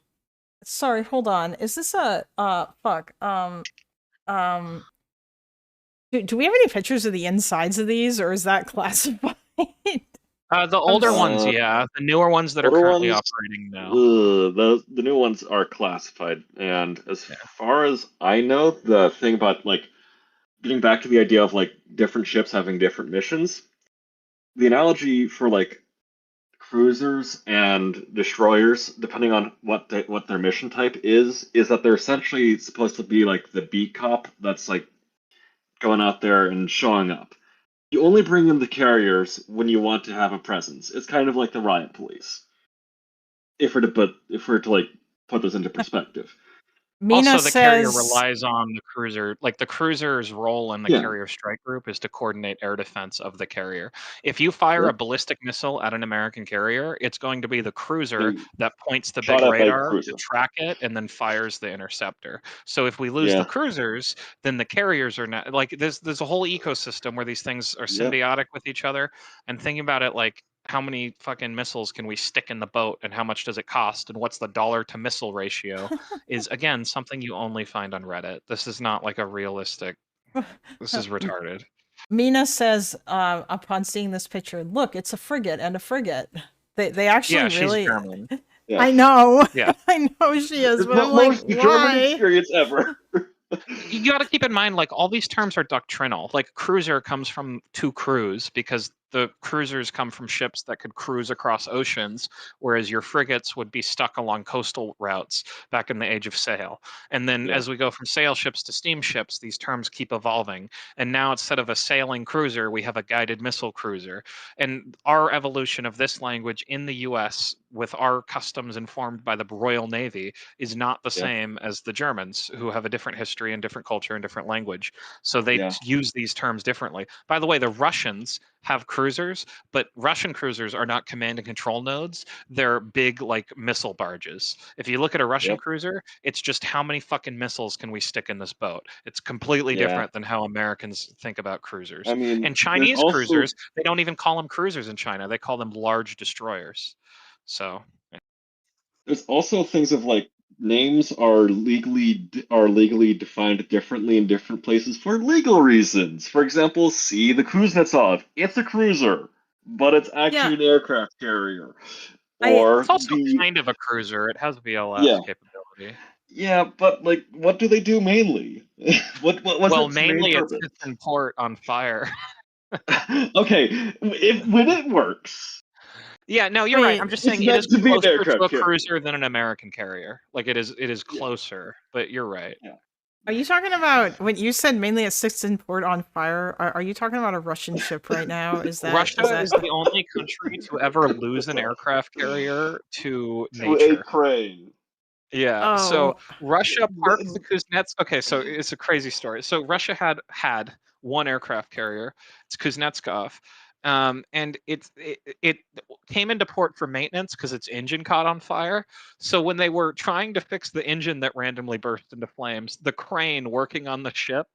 sorry, hold on. Is this a do we have any pictures of the insides of these, or is that classified? The older ones, Uh, yeah. The newer ones that are older currently ones, operating now. the new ones are classified, and as far as I know, the thing about like getting back to the idea of like different ships having different missions, the analogy for like cruisers and destroyers, depending on what their mission type is that they're essentially supposed to be like the beat cop that's like going out there and showing up. You only bring in the carriers when you want to have a presence. It's kind of like the riot police. If we're to like put this into perspective. Mina Also, the carrier says relies on the cruiser. Like the cruiser's role in the Yeah. carrier strike group is to coordinate air defense of the carrier. If you fire Yeah. a ballistic missile at an American carrier, it's going to be the cruiser Being that points the shot big at by a radar cruiser. to track it and then fires the interceptor. So if we lose Yeah. the cruisers, then the carriers are not like there's a whole ecosystem where these things are Yep. symbiotic with each other. And thinking about it like how many fucking missiles can we stick in the boat and how much does it cost and what's the dollar to missile ratio is again something you only find on Reddit. This is not like a realistic. This is retarded. Mina says upon seeing this picture, look, it's a frigate and a frigate. They actually Yeah, she's really German. Yeah. I know. Yeah. I know she is, It's but the I'm like, most German why? experience ever. You got to keep in mind, like all these terms are doctrinal. Like cruiser comes from to cruise because the cruisers come from ships that could cruise across oceans, whereas your frigates would be stuck along coastal routes back in the age of sail. And then Yeah. as we go from sail ships to steamships, these terms keep evolving. And now instead of a sailing cruiser, we have a guided missile cruiser. And our evolution of this language in the US with our customs informed by the Royal Navy is not the Yeah. same as the Germans, who have a different history and different culture and different language. So they Yeah. use these terms differently. By the way, the Russians have cruisers, but Russian cruisers are not command and control nodes. They're big, like missile barges. If you look at a Russian Yep. cruiser, it's just how many fucking missiles can we stick in this boat? It's completely Yeah. different than how Americans think about cruisers. I mean, And there's Chinese also- cruisers, they don't even call them cruisers in China. They call them large destroyers. So There's also things of like names are legally defined differently in different places for legal reasons. For example, see the Kuznetsov. It's a cruiser, but it's actually an aircraft carrier. Or it's also the kind of a cruiser. It has VLS Yeah. capability. yeah, but like, what do they do mainly? what's Well, its mainly main it purpose? sits in port on fire. Okay, when it works, Yeah, no, you're right. Wait, I'm just it's saying it meant is to be an closer to aircraft a carrier. cruiser than an American carrier. Like it is Yeah. closer, but you're right. Are you talking about when you said mainly it sits in port on fire? Are you talking about a Russian ship right now? Is that Russia is that is the only country to ever lose an aircraft carrier to To a nature. crane. Yeah. So Oh. Russia parked Th- the Kuznets. Okay, so it's a crazy story. So Russia had one aircraft carrier. It's Kuznetskov. And it came into port for maintenance because its engine caught on fire. So when they were trying to fix the engine that randomly burst into flames, the crane working on the ship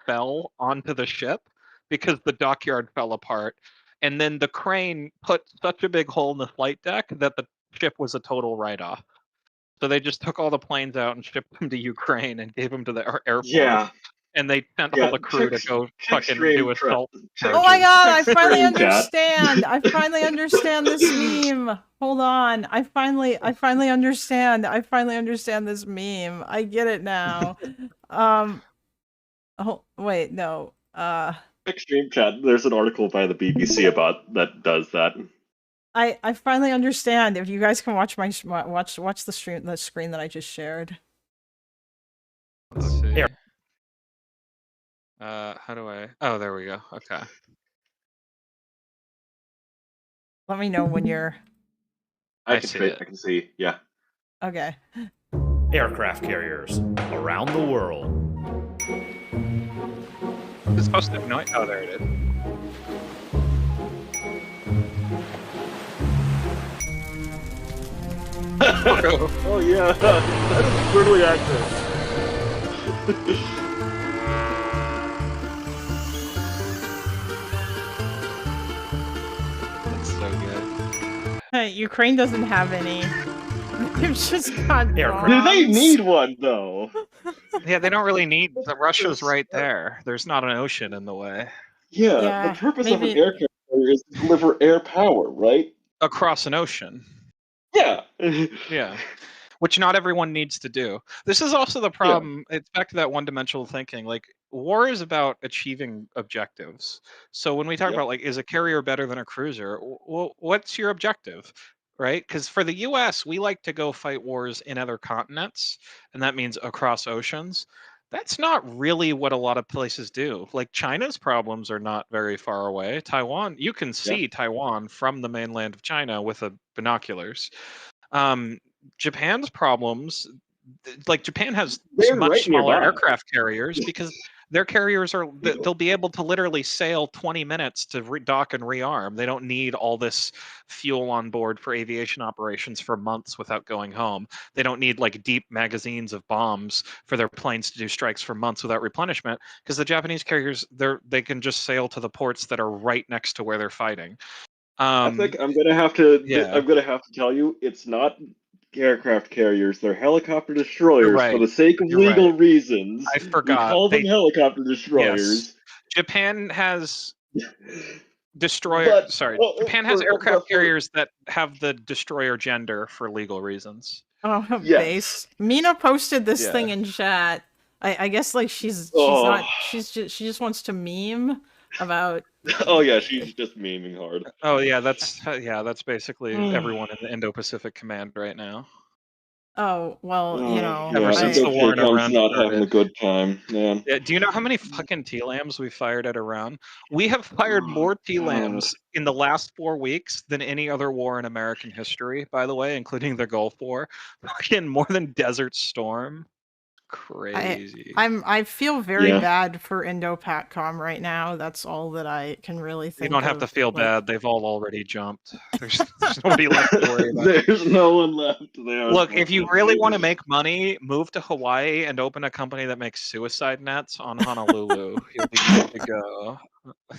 fell onto the ship because the dockyard fell apart. And then the crane put such a big hole in the flight deck that the ship was a total write-off. So they just took all the planes out and shipped them to Ukraine and gave them to the airport. Yeah. And they sent Yeah, all the crew to check- go check fucking stream do tra- assault. check- Oh my charges. god, I Check finally stream chat. understand. I finally understand this meme. Hold on. I finally understand. I finally understand this meme. I get it now. Oh wait, no. Extreme chat. There's an article by the BBC about that does that. I finally understand. If you guys can watch my watch the screen that I just shared. Let's see. Here. How do I? Oh, there we go. Okay. Let me know when you're I see it. I can see. Yeah. okay. Aircraft carriers around the world. It's supposed to have noise. Oh, there it is. Oh yeah, that is brutally accurate. That's so good. Ukraine doesn't have any. They've just got Aircraft. Do they bombs. need one though? Yeah, they don't really need. Russia's right there. There's not an ocean in the way. Yeah, Yeah, the purpose of an maybe- aircraft carrier is to deliver air power, right? Across an ocean. Yeah. Yeah. Which not everyone needs to do. This is also the problem. It's back to that one-dimensional thinking. Like, war is about achieving objectives. So when we talk Yep. about, like, is a carrier better than a cruiser? Well, what's your objective? Right? Because for the US, we like to go fight wars in other continents, and that means across oceans. That's not really what a lot of places do. Like, China's problems are not very far away. Taiwan, you can see Taiwan from the mainland of China with binoculars. Japan's problems, like, Japan has They're much right smaller nearby. aircraft carriers because their carriers are they'll be able to literally sail 20 minutes to dock and rearm. They don't need all this fuel on board for aviation operations for months without going home. They don't need like deep magazines of bombs for their planes to do strikes for months without replenishment, because the Japanese carriers, they can just sail to the ports that are right next to where they're fighting. I think I'm gonna have to. yeah. I'm gonna have to tell you, it's not aircraft carriers. They're helicopter destroyers. right. For the sake of You're legal reasons, I we forgot. call them They- helicopter destroyers. Japan has destroyer. But- sorry, well, Japan has for- aircraft for- carriers that have the destroyer gender for legal reasons. Oh, Yes. base. Mina posted this Yeah. thing in chat. I guess like she's Oh. not she just wants to meme about Oh yeah, she's just memeing hard. Oh yeah, that's basically everyone in the Indo-Pacific Command right now. oh well, you know, Ever since the war in Iran not started. having a good time, man. Yeah, do you know how many fucking TLAMs we fired at Iran? We have fired more TLAMs in the last 4 weeks than any other war in American history, by the way, including the Gulf War. Fucking more than Desert Storm. Crazy. I feel very Yeah. bad for Indo-PACOM right now. That's all that I can really think. You don't have to of, feel like- bad. They've all already jumped. There's nobody left to worry about. There's no one left there. Look, if you really want to make money, move to Hawaii and open a company that makes suicide nets on Honolulu. You'll be good to go.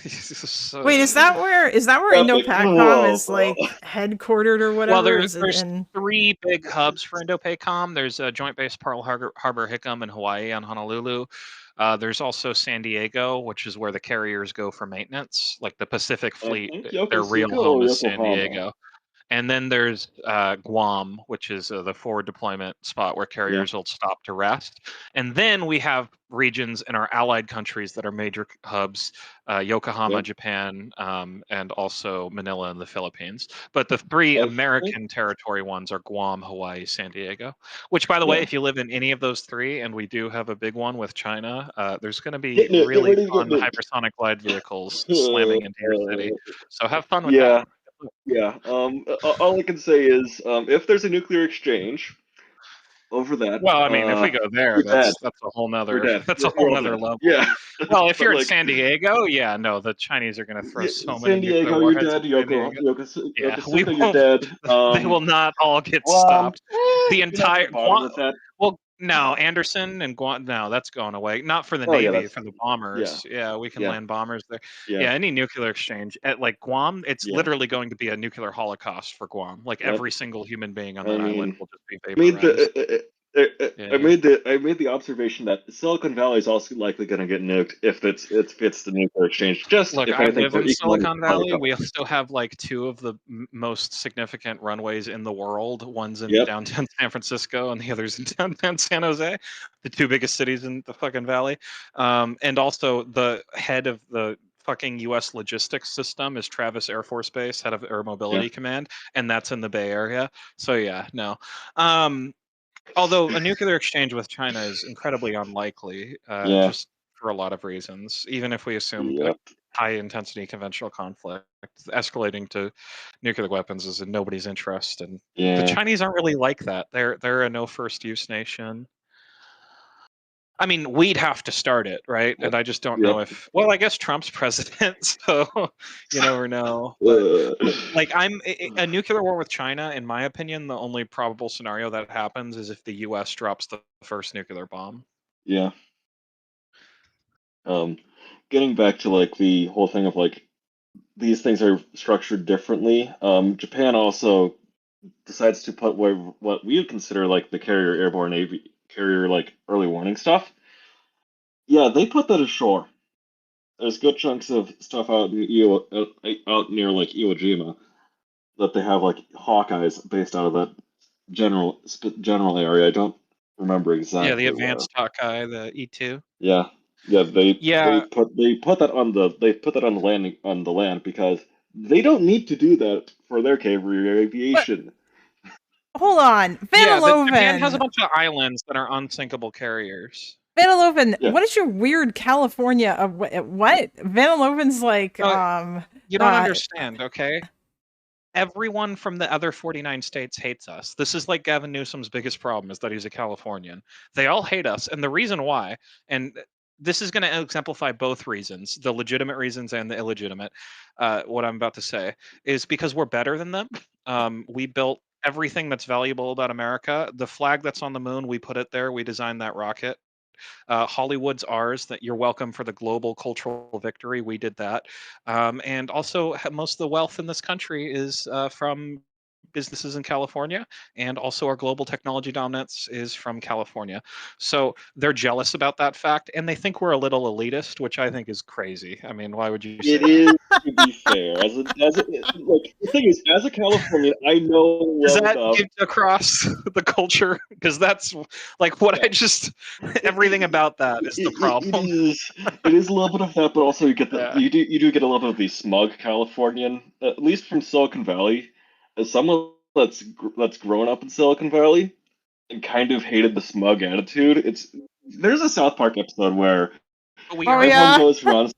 So- Wait, is that where Okay, Indo-PACOM whoa, is like whoa. headquartered or whatever? there's- Is it there's in 3 big hubs for Indo-PACOM. There's a Joint Base Pearl Harbor Hickam in Hawaii on Honolulu. There's also San Diego, which is where the carriers go for maintenance. Like the Pacific Fleet, think their real Yokosuka home or is San Yokohama? Diego. And then there's Guam, which is the forward deployment spot where carriers will stop to rest. And then we have regions in our allied countries that are major hubs, Yokohama, Yep. Japan, and also Manila in the Philippines. But the 3 I think- American territory ones are Guam, Hawaii, San Diego. Which, by the way, Yeah. if you live in any of those 3, and we do have a big one with China, there's going to be Get ready really to get fun nuked. hypersonic glide vehicles slamming into your city. So have fun with Yeah. that. Yeah. All I can say is, if there's a nuclear exchange over that. Well, I mean, if we go there, we're that's dead. a whole we're nother dead. that's a We're whole all nother dead. level. Yeah. Well, if But, you're in like, San Diego, yeah, no, the Chinese are going to throw so many San Diego, nuclear you're warheads dead. at San Diego. Yeah, we Yokosuka, you're won't- dead. They will not all get Guam, stopped. The you're not entire gonna bother with that. well, no, Anderson and Guam, no, that's going away. Not for the Oh, yeah, Navy, that's- for the bombers. Yeah, we can Yeah. land bombers there. Yeah. Yeah, any nuclear exchange at like Guam, it's Yeah. literally going to be a nuclear holocaust for Guam. Like Yep. every single human being on I that island mean, will just be I made vaporized. I made the observation that Silicon Valley is also likely going to get nuked if it's the nuclear exchange. Just Look, if I anything, live for in economic Silicon Valley. holocaust. We still have like 2 of the most significant runways in the world. One's in Yep. downtown San Francisco, and the other's in downtown San Jose, the 2 biggest cities in the fucking valley. And also, the head of the fucking U.S. logistics system is Travis Air Force Base, head of Air Mobility Command, and that's in the Bay Area. So yeah, no. Although a nuclear exchange with China is incredibly unlikely, just for a lot of reasons. Even if we assume like, high-intensity conventional conflict, escalating to nuclear weapons is in nobody's interest, and the Chinese aren't really like that. They're a no first use nation. I mean, we'd have to start it, right? And I just don't know if. Well, I guess Trump's president, so you never know. But like, a nuclear war with China, in my opinion, the only probable scenario that happens is if the U.S. drops the first nuclear bomb. Yeah. Getting back to like the whole thing of like these things are structured differently. Japan also decides to put what we would consider like the carrier airborne carrier like early warning stuff. Yeah, they put that ashore. There's good chunks of stuff out near like Iwo Jima that they have like Hawkeyes based out of that general area. I don't remember exactly. Yeah, the advanced Hawkeye, the E2. Yeah. They put that on the land because they don't need to do that for their carrier aviation. Hold on, Vanaloven. Japan has a bunch of islands that are unsinkable carriers. Vanaloven, what is your weird California of what? Vanaloven's like you don't understand, okay? Everyone from the other 49 states hates us. This is like Gavin Newsom's biggest problem, is that he's a Californian. They all hate us, and the reason why, and this is going to exemplify both reasons, the legitimate reasons and the illegitimate, what I'm about to say, is because we're better than them. We built everything that's valuable about America. The flag that's on the moon, we put it there. We designed that rocket. Hollywood's ours. That you're welcome for the global cultural victory. We did that. And also, most of the wealth in this country is from businesses in California, and also our global technology dominance is from California. So they're jealous about that fact, and they think we're a little elitist, which I think is crazy. I mean, why would you say it is, to be fair. Like, the thing is, as a Californian, I know does that get across the culture? Because that's like what I just everything about that is the problem. It is a little bit of that, but also you get you do get a little bit of the smug Californian, at least from Silicon Valley. As someone that's grown up in Silicon Valley and kind of hated the smug attitude, there's a South Park episode where everyone goes around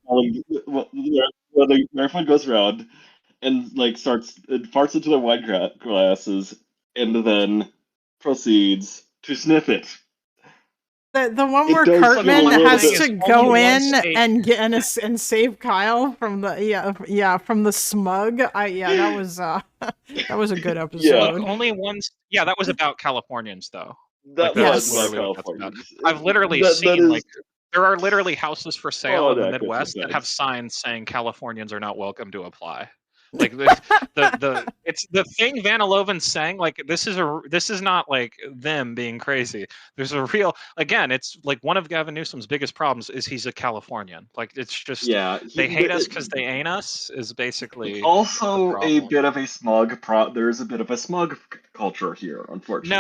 everyone goes around and like farts into their wine glasses and then proceeds to sniff it. The one where Cartman has to go in and get and save Kyle from the from the smug. That was a good episode. Yeah, that was about Californians though. That was about Californians. I've literally seen there are literally houses for sale in the Midwest that have signs saying Californians are not welcome to apply. Like it's the thing Vanaloven's saying, like this is not like them being crazy. There's a real, again, it's like one of Gavin Newsom's biggest problems is he's a Californian. Like it's just they hate us because they ain't us is basically also a bit of a smug there's a bit of a smug culture here, unfortunately.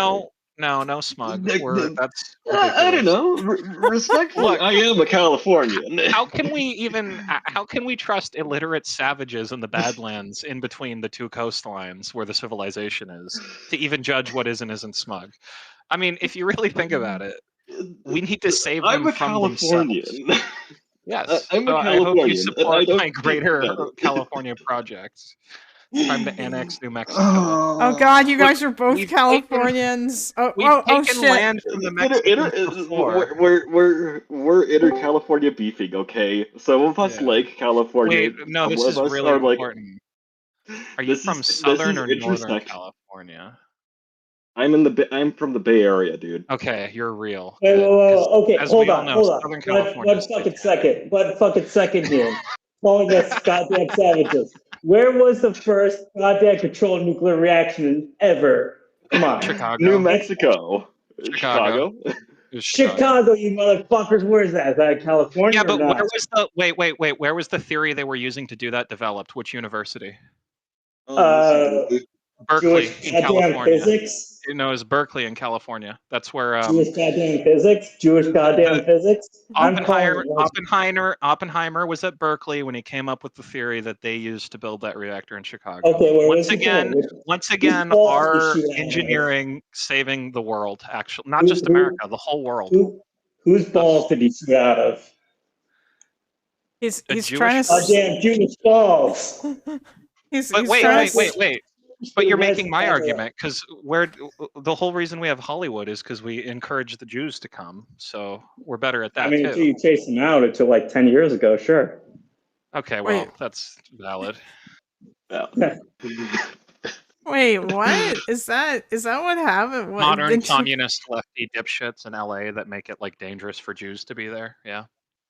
No smug. That's I don't know. Respectfully, look, I am a Californian. How can we trust illiterate savages in the Badlands in between the two coastlines where the civilization is to even judge what is and isn't smug? I mean, if you really think about it, we need to save them from Californian. themselves. Yes, I'm a Californian. I hope you support my greater California project. Time to annex New Mexico. Oh God, you guys are both Californians. We've taken shit. land from the Mexicans before. We're inter-California beefing, okay? Some of us like California. Wait, no, this is really important. Are you from Southern or Northern California? I'm from the Bay Area, dude. Okay, you're real. Okay, hold on. One fucking second here. Calling us goddamn savages. Where was the first goddamn controlled nuclear reaction ever? Come on. Chicago. New Mexico. Chicago. Chicago, you motherfuckers. Where is that? Is that California? Yeah, but where was the wait? Where was the theory they were using to do that developed? Which university? Berkeley, in California. Physics. it's Berkeley in California. That's where Jewish goddamn physics. Jewish goddamn physics. Oppenheimer was at Berkeley when he came up with the theory that they used to build that reactor in Chicago. Okay, well, once again, our engineering saving the world. Actually, not just America, the whole world. Whose balls did he shoot out of? He's trying to. Goddamn Jewish balls. Wait. But you're making my argument, because the whole reason we have Hollywood is because we encourage the Jews to come, so we're better at that. Until you chase them out until like 10 years ago, sure. Okay, well, that's valid. Wait, what is that? Is that what happened? Modern communist lefty dipshits in LA that make it like dangerous for Jews to be there. Yeah.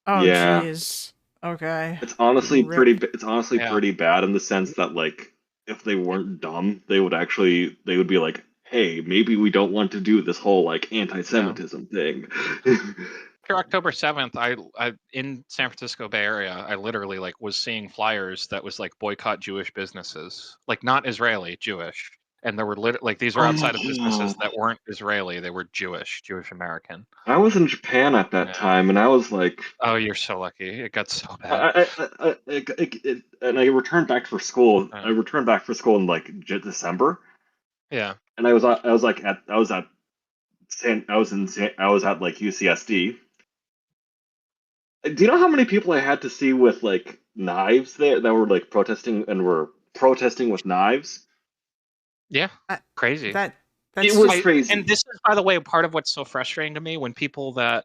Oh, jeez. Okay. It's honestly pretty bad in the sense that like, if they weren't dumb, they would be like, hey, maybe we don't want to do this whole like anti-Semitism thing. After October 7th, I in San Francisco Bay Area, I literally like was seeing flyers that was like boycott Jewish businesses, like not Israeli, Jewish, and there were like these were outside of businesses that weren't Israeli, they were Jewish American. I was in Japan at that time, and I was like, oh, you're so lucky. It got so bad. And I returned back for school. I returned back for school in like December. Yeah. And I was at like UCSD. Do you know how many people I had to see with like knives there that were like protesting with knives? Yeah, crazy. It was crazy. And this is, by the way, part of what's so frustrating to me when people that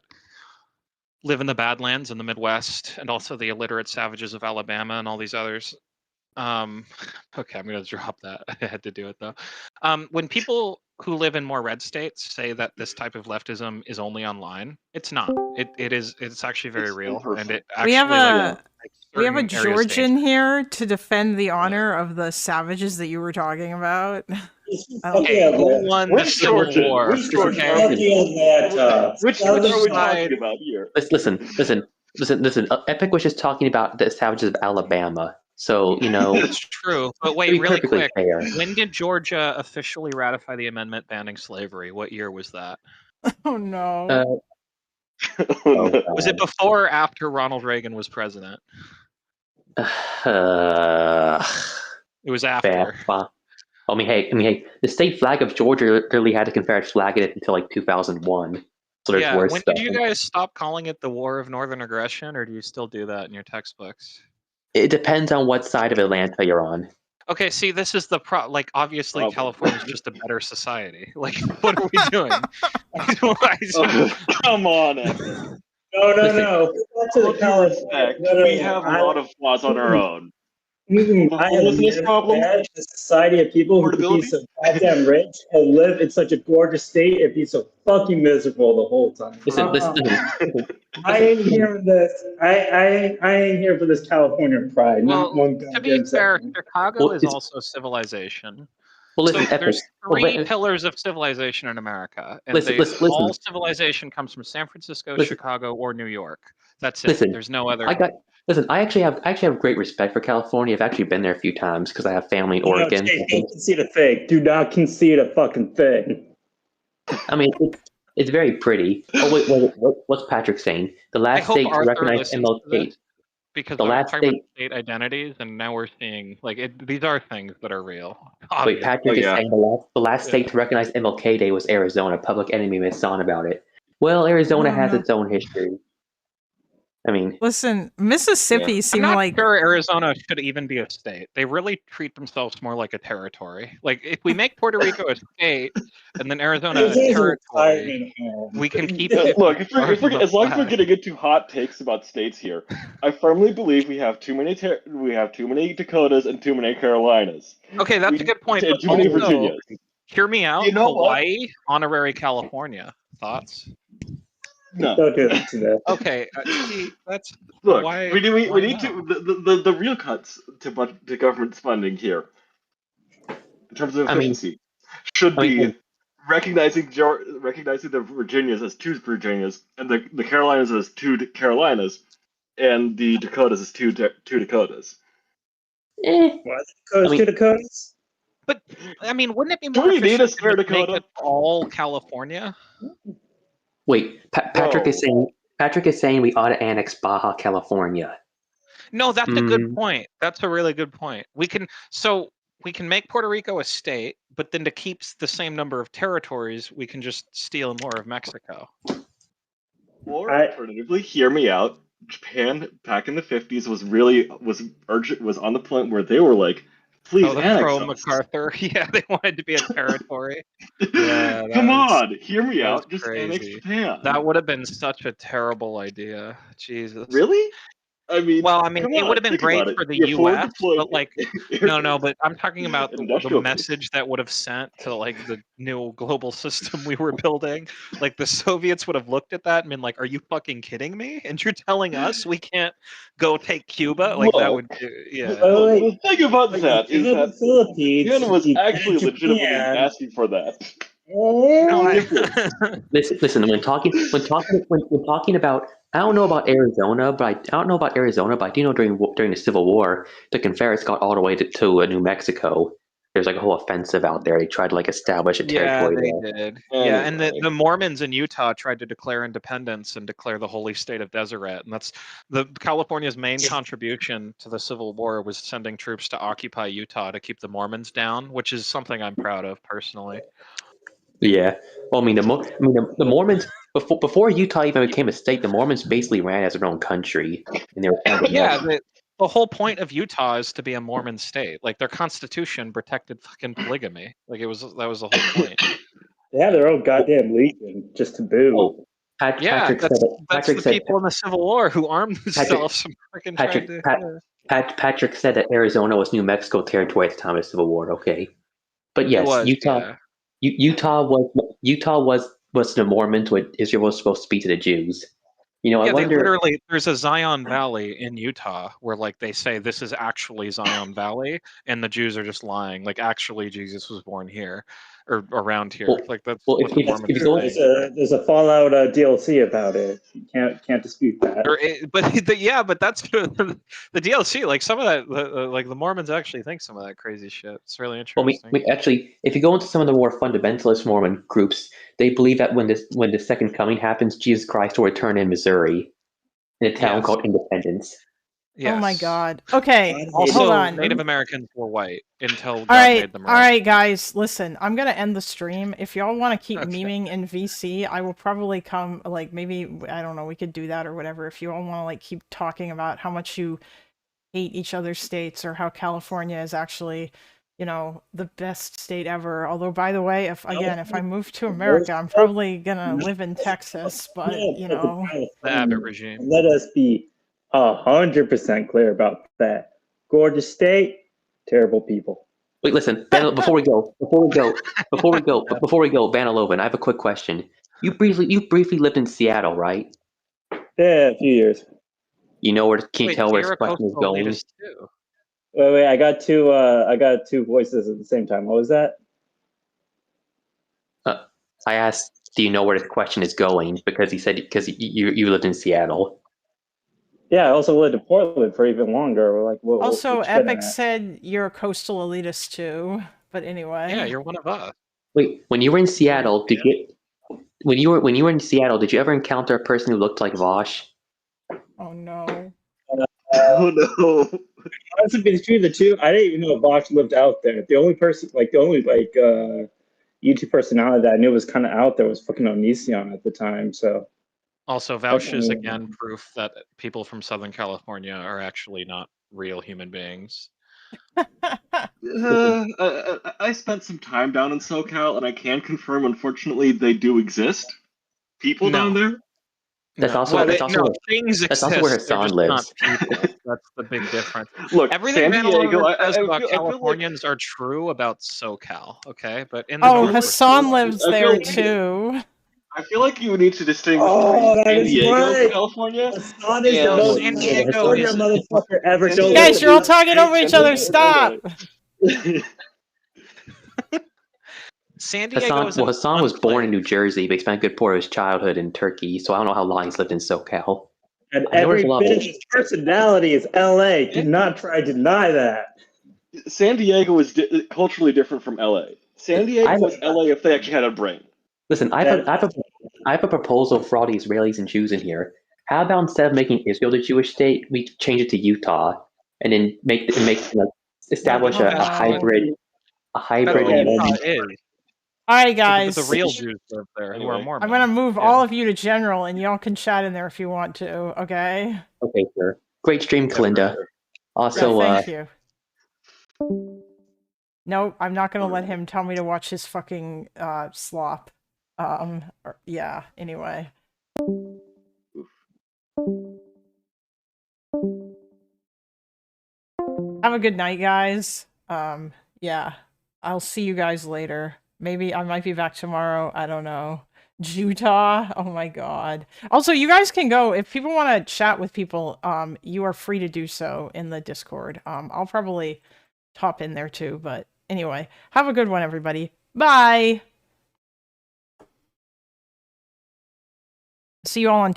live in the Badlands in the Midwest and also the illiterate savages of Alabama and all these others. Okay, I'm going to drop that. I had to do it though. When people who live in more red states say that this type of leftism is only online, it's not. It's actually very real, and it actually we have a Georgian here to defend the honor of the savages that you were talking about. Okay, who won the Civil War? Which Georgian are we talking about here? Listen. Epic was just talking about the savages of Alabama. So, it's true. But wait, really quick. Fair. When did Georgia officially ratify the amendment banning slavery? What year was that? Oh no. Was it before or after Ronald Reagan was president? It was after. I mean, hey, the state flag of Georgia literally had a Confederate flag in it until like 2001. So there's worse when stuff. did you guys stop calling it the War of Northern Aggression, or do you still do that in your textbooks? It depends on what side of Atlanta you're on. Okay, see, this is the obviously California's just a better society. Like, what are we doing? Come on, Evan. No. We have a lot of flaws on our own. I have this problem. A society of people who could be so goddamn rich and live in such a gorgeous state and be so fucking miserable the whole time. Listen. I ain't hearing this. I ain't here for this California pride. Well, to be fair, Chicago is also civilization. Well, listen, so there's three pillars of civilization in America, and all civilization comes from San Francisco, Chicago, or New York. That's it. There's no other. I actually have great respect for California. I've actually been there a few times because I have family in Oregon. Don't concede a thing. Do not concede a fucking thing. I mean, it's very pretty. Oh wait, what's Patrick saying? The last state to recognize MLK. Because we're talking about state identities, and now we're seeing these are things that are real. Obviously. Wait, Patrick is saying the last state to recognize MLK Day was Arizona. Public Enemy made a song about it. Well, Arizona has its own history. I mean, listen, Mississippi seemed I'm not like sure Arizona should even be a state. They really treat themselves more like a territory. Like if we make Puerto Rico a state and then Arizona a territory, we can keep it. Look, as long as we're getting into hot takes about states here, I firmly believe we have too many Dakotas and too many Carolinas. Okay, that's a good point. And too many Virginias. Hear me out. Hawaii, honorary California. Thoughts? No. Don't do that to that. Okay, see, that's look. Why, we need to the real cuts to government funding here, in terms of efficiency, should be recognizing the Virginias as two Virginias, and the Carolinas as two Carolinas, and the Dakotas as two Dakotas. Why the Dakotas two Dakotas? But I mean, wouldn't it be Do more we need a efficient South to make Dakota? it all California? Wait, Patrick No. is saying we ought to annex Baja California. No, that's a good point. That's a really good point. We can make Puerto Rico a state, but then to keep the same number of territories, we can just steal more of Mexico. Or alternatively, hear me out. Japan back in the 50s was on the point where they were like, please the annex pro us. MacArthur. Yeah, they wanted to be a territory. Yeah, Come on, hear me out. Just crazy. annex Japan. That would have been such a terrible idea. Jesus. Really? I mean, it would have been great for the U.S., but like, no, but I'm talking about the message that would have sent to like the new global system we were building. Like the Soviets would have looked at that and been like, "Are you fucking kidding me? And you're telling us we can't go take Cuba?" Like that would, yeah. The thing about that is that the Philippines Japan was actually legitimately asking for that. Listen. When talking about, I don't know about Arizona, but I do know during the Civil War, the Confederates got all the way to New Mexico. There's like a whole offensive out there. They tried to like establish a territory. Yeah, they did. Yeah, and the Mormons in Utah tried to declare independence and declare the holy state of Deseret, and that's California's main contribution to the Civil War was sending troops to occupy Utah to keep the Mormons down, which is something I'm proud of personally. Yeah, well, the Mormons before Utah even became a state, the Mormons basically ran as their own country, and they were the whole point of Utah is to be a Mormon state. Like their constitution protected fucking polygamy. Like that was the whole point. They have their own goddamn legion just to boot. Patrick that's the people in the Civil War who armed themselves. Patrick said that Arizona was New Mexico territory at the time of the Civil War. Okay, but yes, Utah was the Mormons what Israel was supposed to be to the Jews. I wonder. There's a Zion Valley in Utah where like they say this is actually Zion Valley, and the Jews are just lying. Like actually, Jesus was born here or around here. Like that's what the Mormons say. There's a Fallout DLC about it. You can't dispute that. But that's the DLC. Like some of that, like the Mormons actually think some of that crazy shit. It's really interesting. Well, actually, if you go into some of the more fundamentalist Mormon groups, they believe that when the second coming happens, Jesus Christ will return in Missouri, in a town called Independence. Yes. Oh my God. Okay, also, hold on. Native Americans were white until God made them red. All right, guys, listen. I'm gonna end the stream. If y'all want to keep memeing in VC, I will probably come. Like maybe I don't know. We could do that or whatever. If you all want to like keep talking about how much you hate each other's states or how California is actually, the best state ever. Although, by the way, if I move to America, I'm probably gonna live in Texas. But the Abbott regime. Let us be 100% clear about that. Gorgeous state, terrible people. Wait, listen. Before we go, Vanalovan, I have a quick question. You briefly lived in Seattle, right? Yeah, a few years. Can you tell where this question is going? Wait, I got two voices at the same time. What was that? I asked, do you know where this question is going? Because he said because you lived in Seattle. Yeah, I also lived in Portland for even longer. Like, also, Epic said you're a coastal elitist too. But anyway, yeah, you're one of us. Wait, when you were in Seattle, when you were in Seattle, did you ever encounter a person who looked like Vosh? Oh no. Oh no. Honestly, between the two, I didn't even know Vosh lived out there. The only YouTube personality that I knew was kind of out there was fucking Onision at the time. So. Also, Vouch is again proof that people from Southern California are actually not real human beings. I spent some time down in SoCal, and I can confirm, unfortunately, they do exist. People down there. That's also where Hassan lives. That's the big difference. Look, everything San Diego says about Californians are true about SoCal. Okay, but in Hassan lives there too. I feel like you need to distinguish between San Diego, California, Hassan is the most San Diego motherfucker ever. Guys, you're all talking over each other. Stop. San Diego. Hassan was born in New Jersey, but he spent a good part of his childhood in Turkey. So I don't know how long he's lived in SoCal. And every bit of his personality is LA. Do not try to deny that. San Diego is culturally different from LA. San Diego was LA if they actually had a brain. Listen, I have a proposal for all the Israelis and Jews in here. How about instead of making Israel the Jewish state, we change it to Utah, and then establish a hybrid union. All right, guys. The real Jews live there who are Mormon. I'm gonna move all of you to general, and y'all can chat in there if you want to. Okay. Okay, sir. Great stream, Kalinda. Also, thank you. No, I'm not gonna let him tell me to watch his fucking slop. Yeah. Anyway. Have a good night, guys. Yeah. I'll see you guys later. Maybe I might be back tomorrow. I don't know. Utah. Oh my god. Also, you guys can go if people want to chat with people. You are free to do so in the Discord. I'll probably hop in there too. But anyway, have a good one, everybody. Bye. See you all on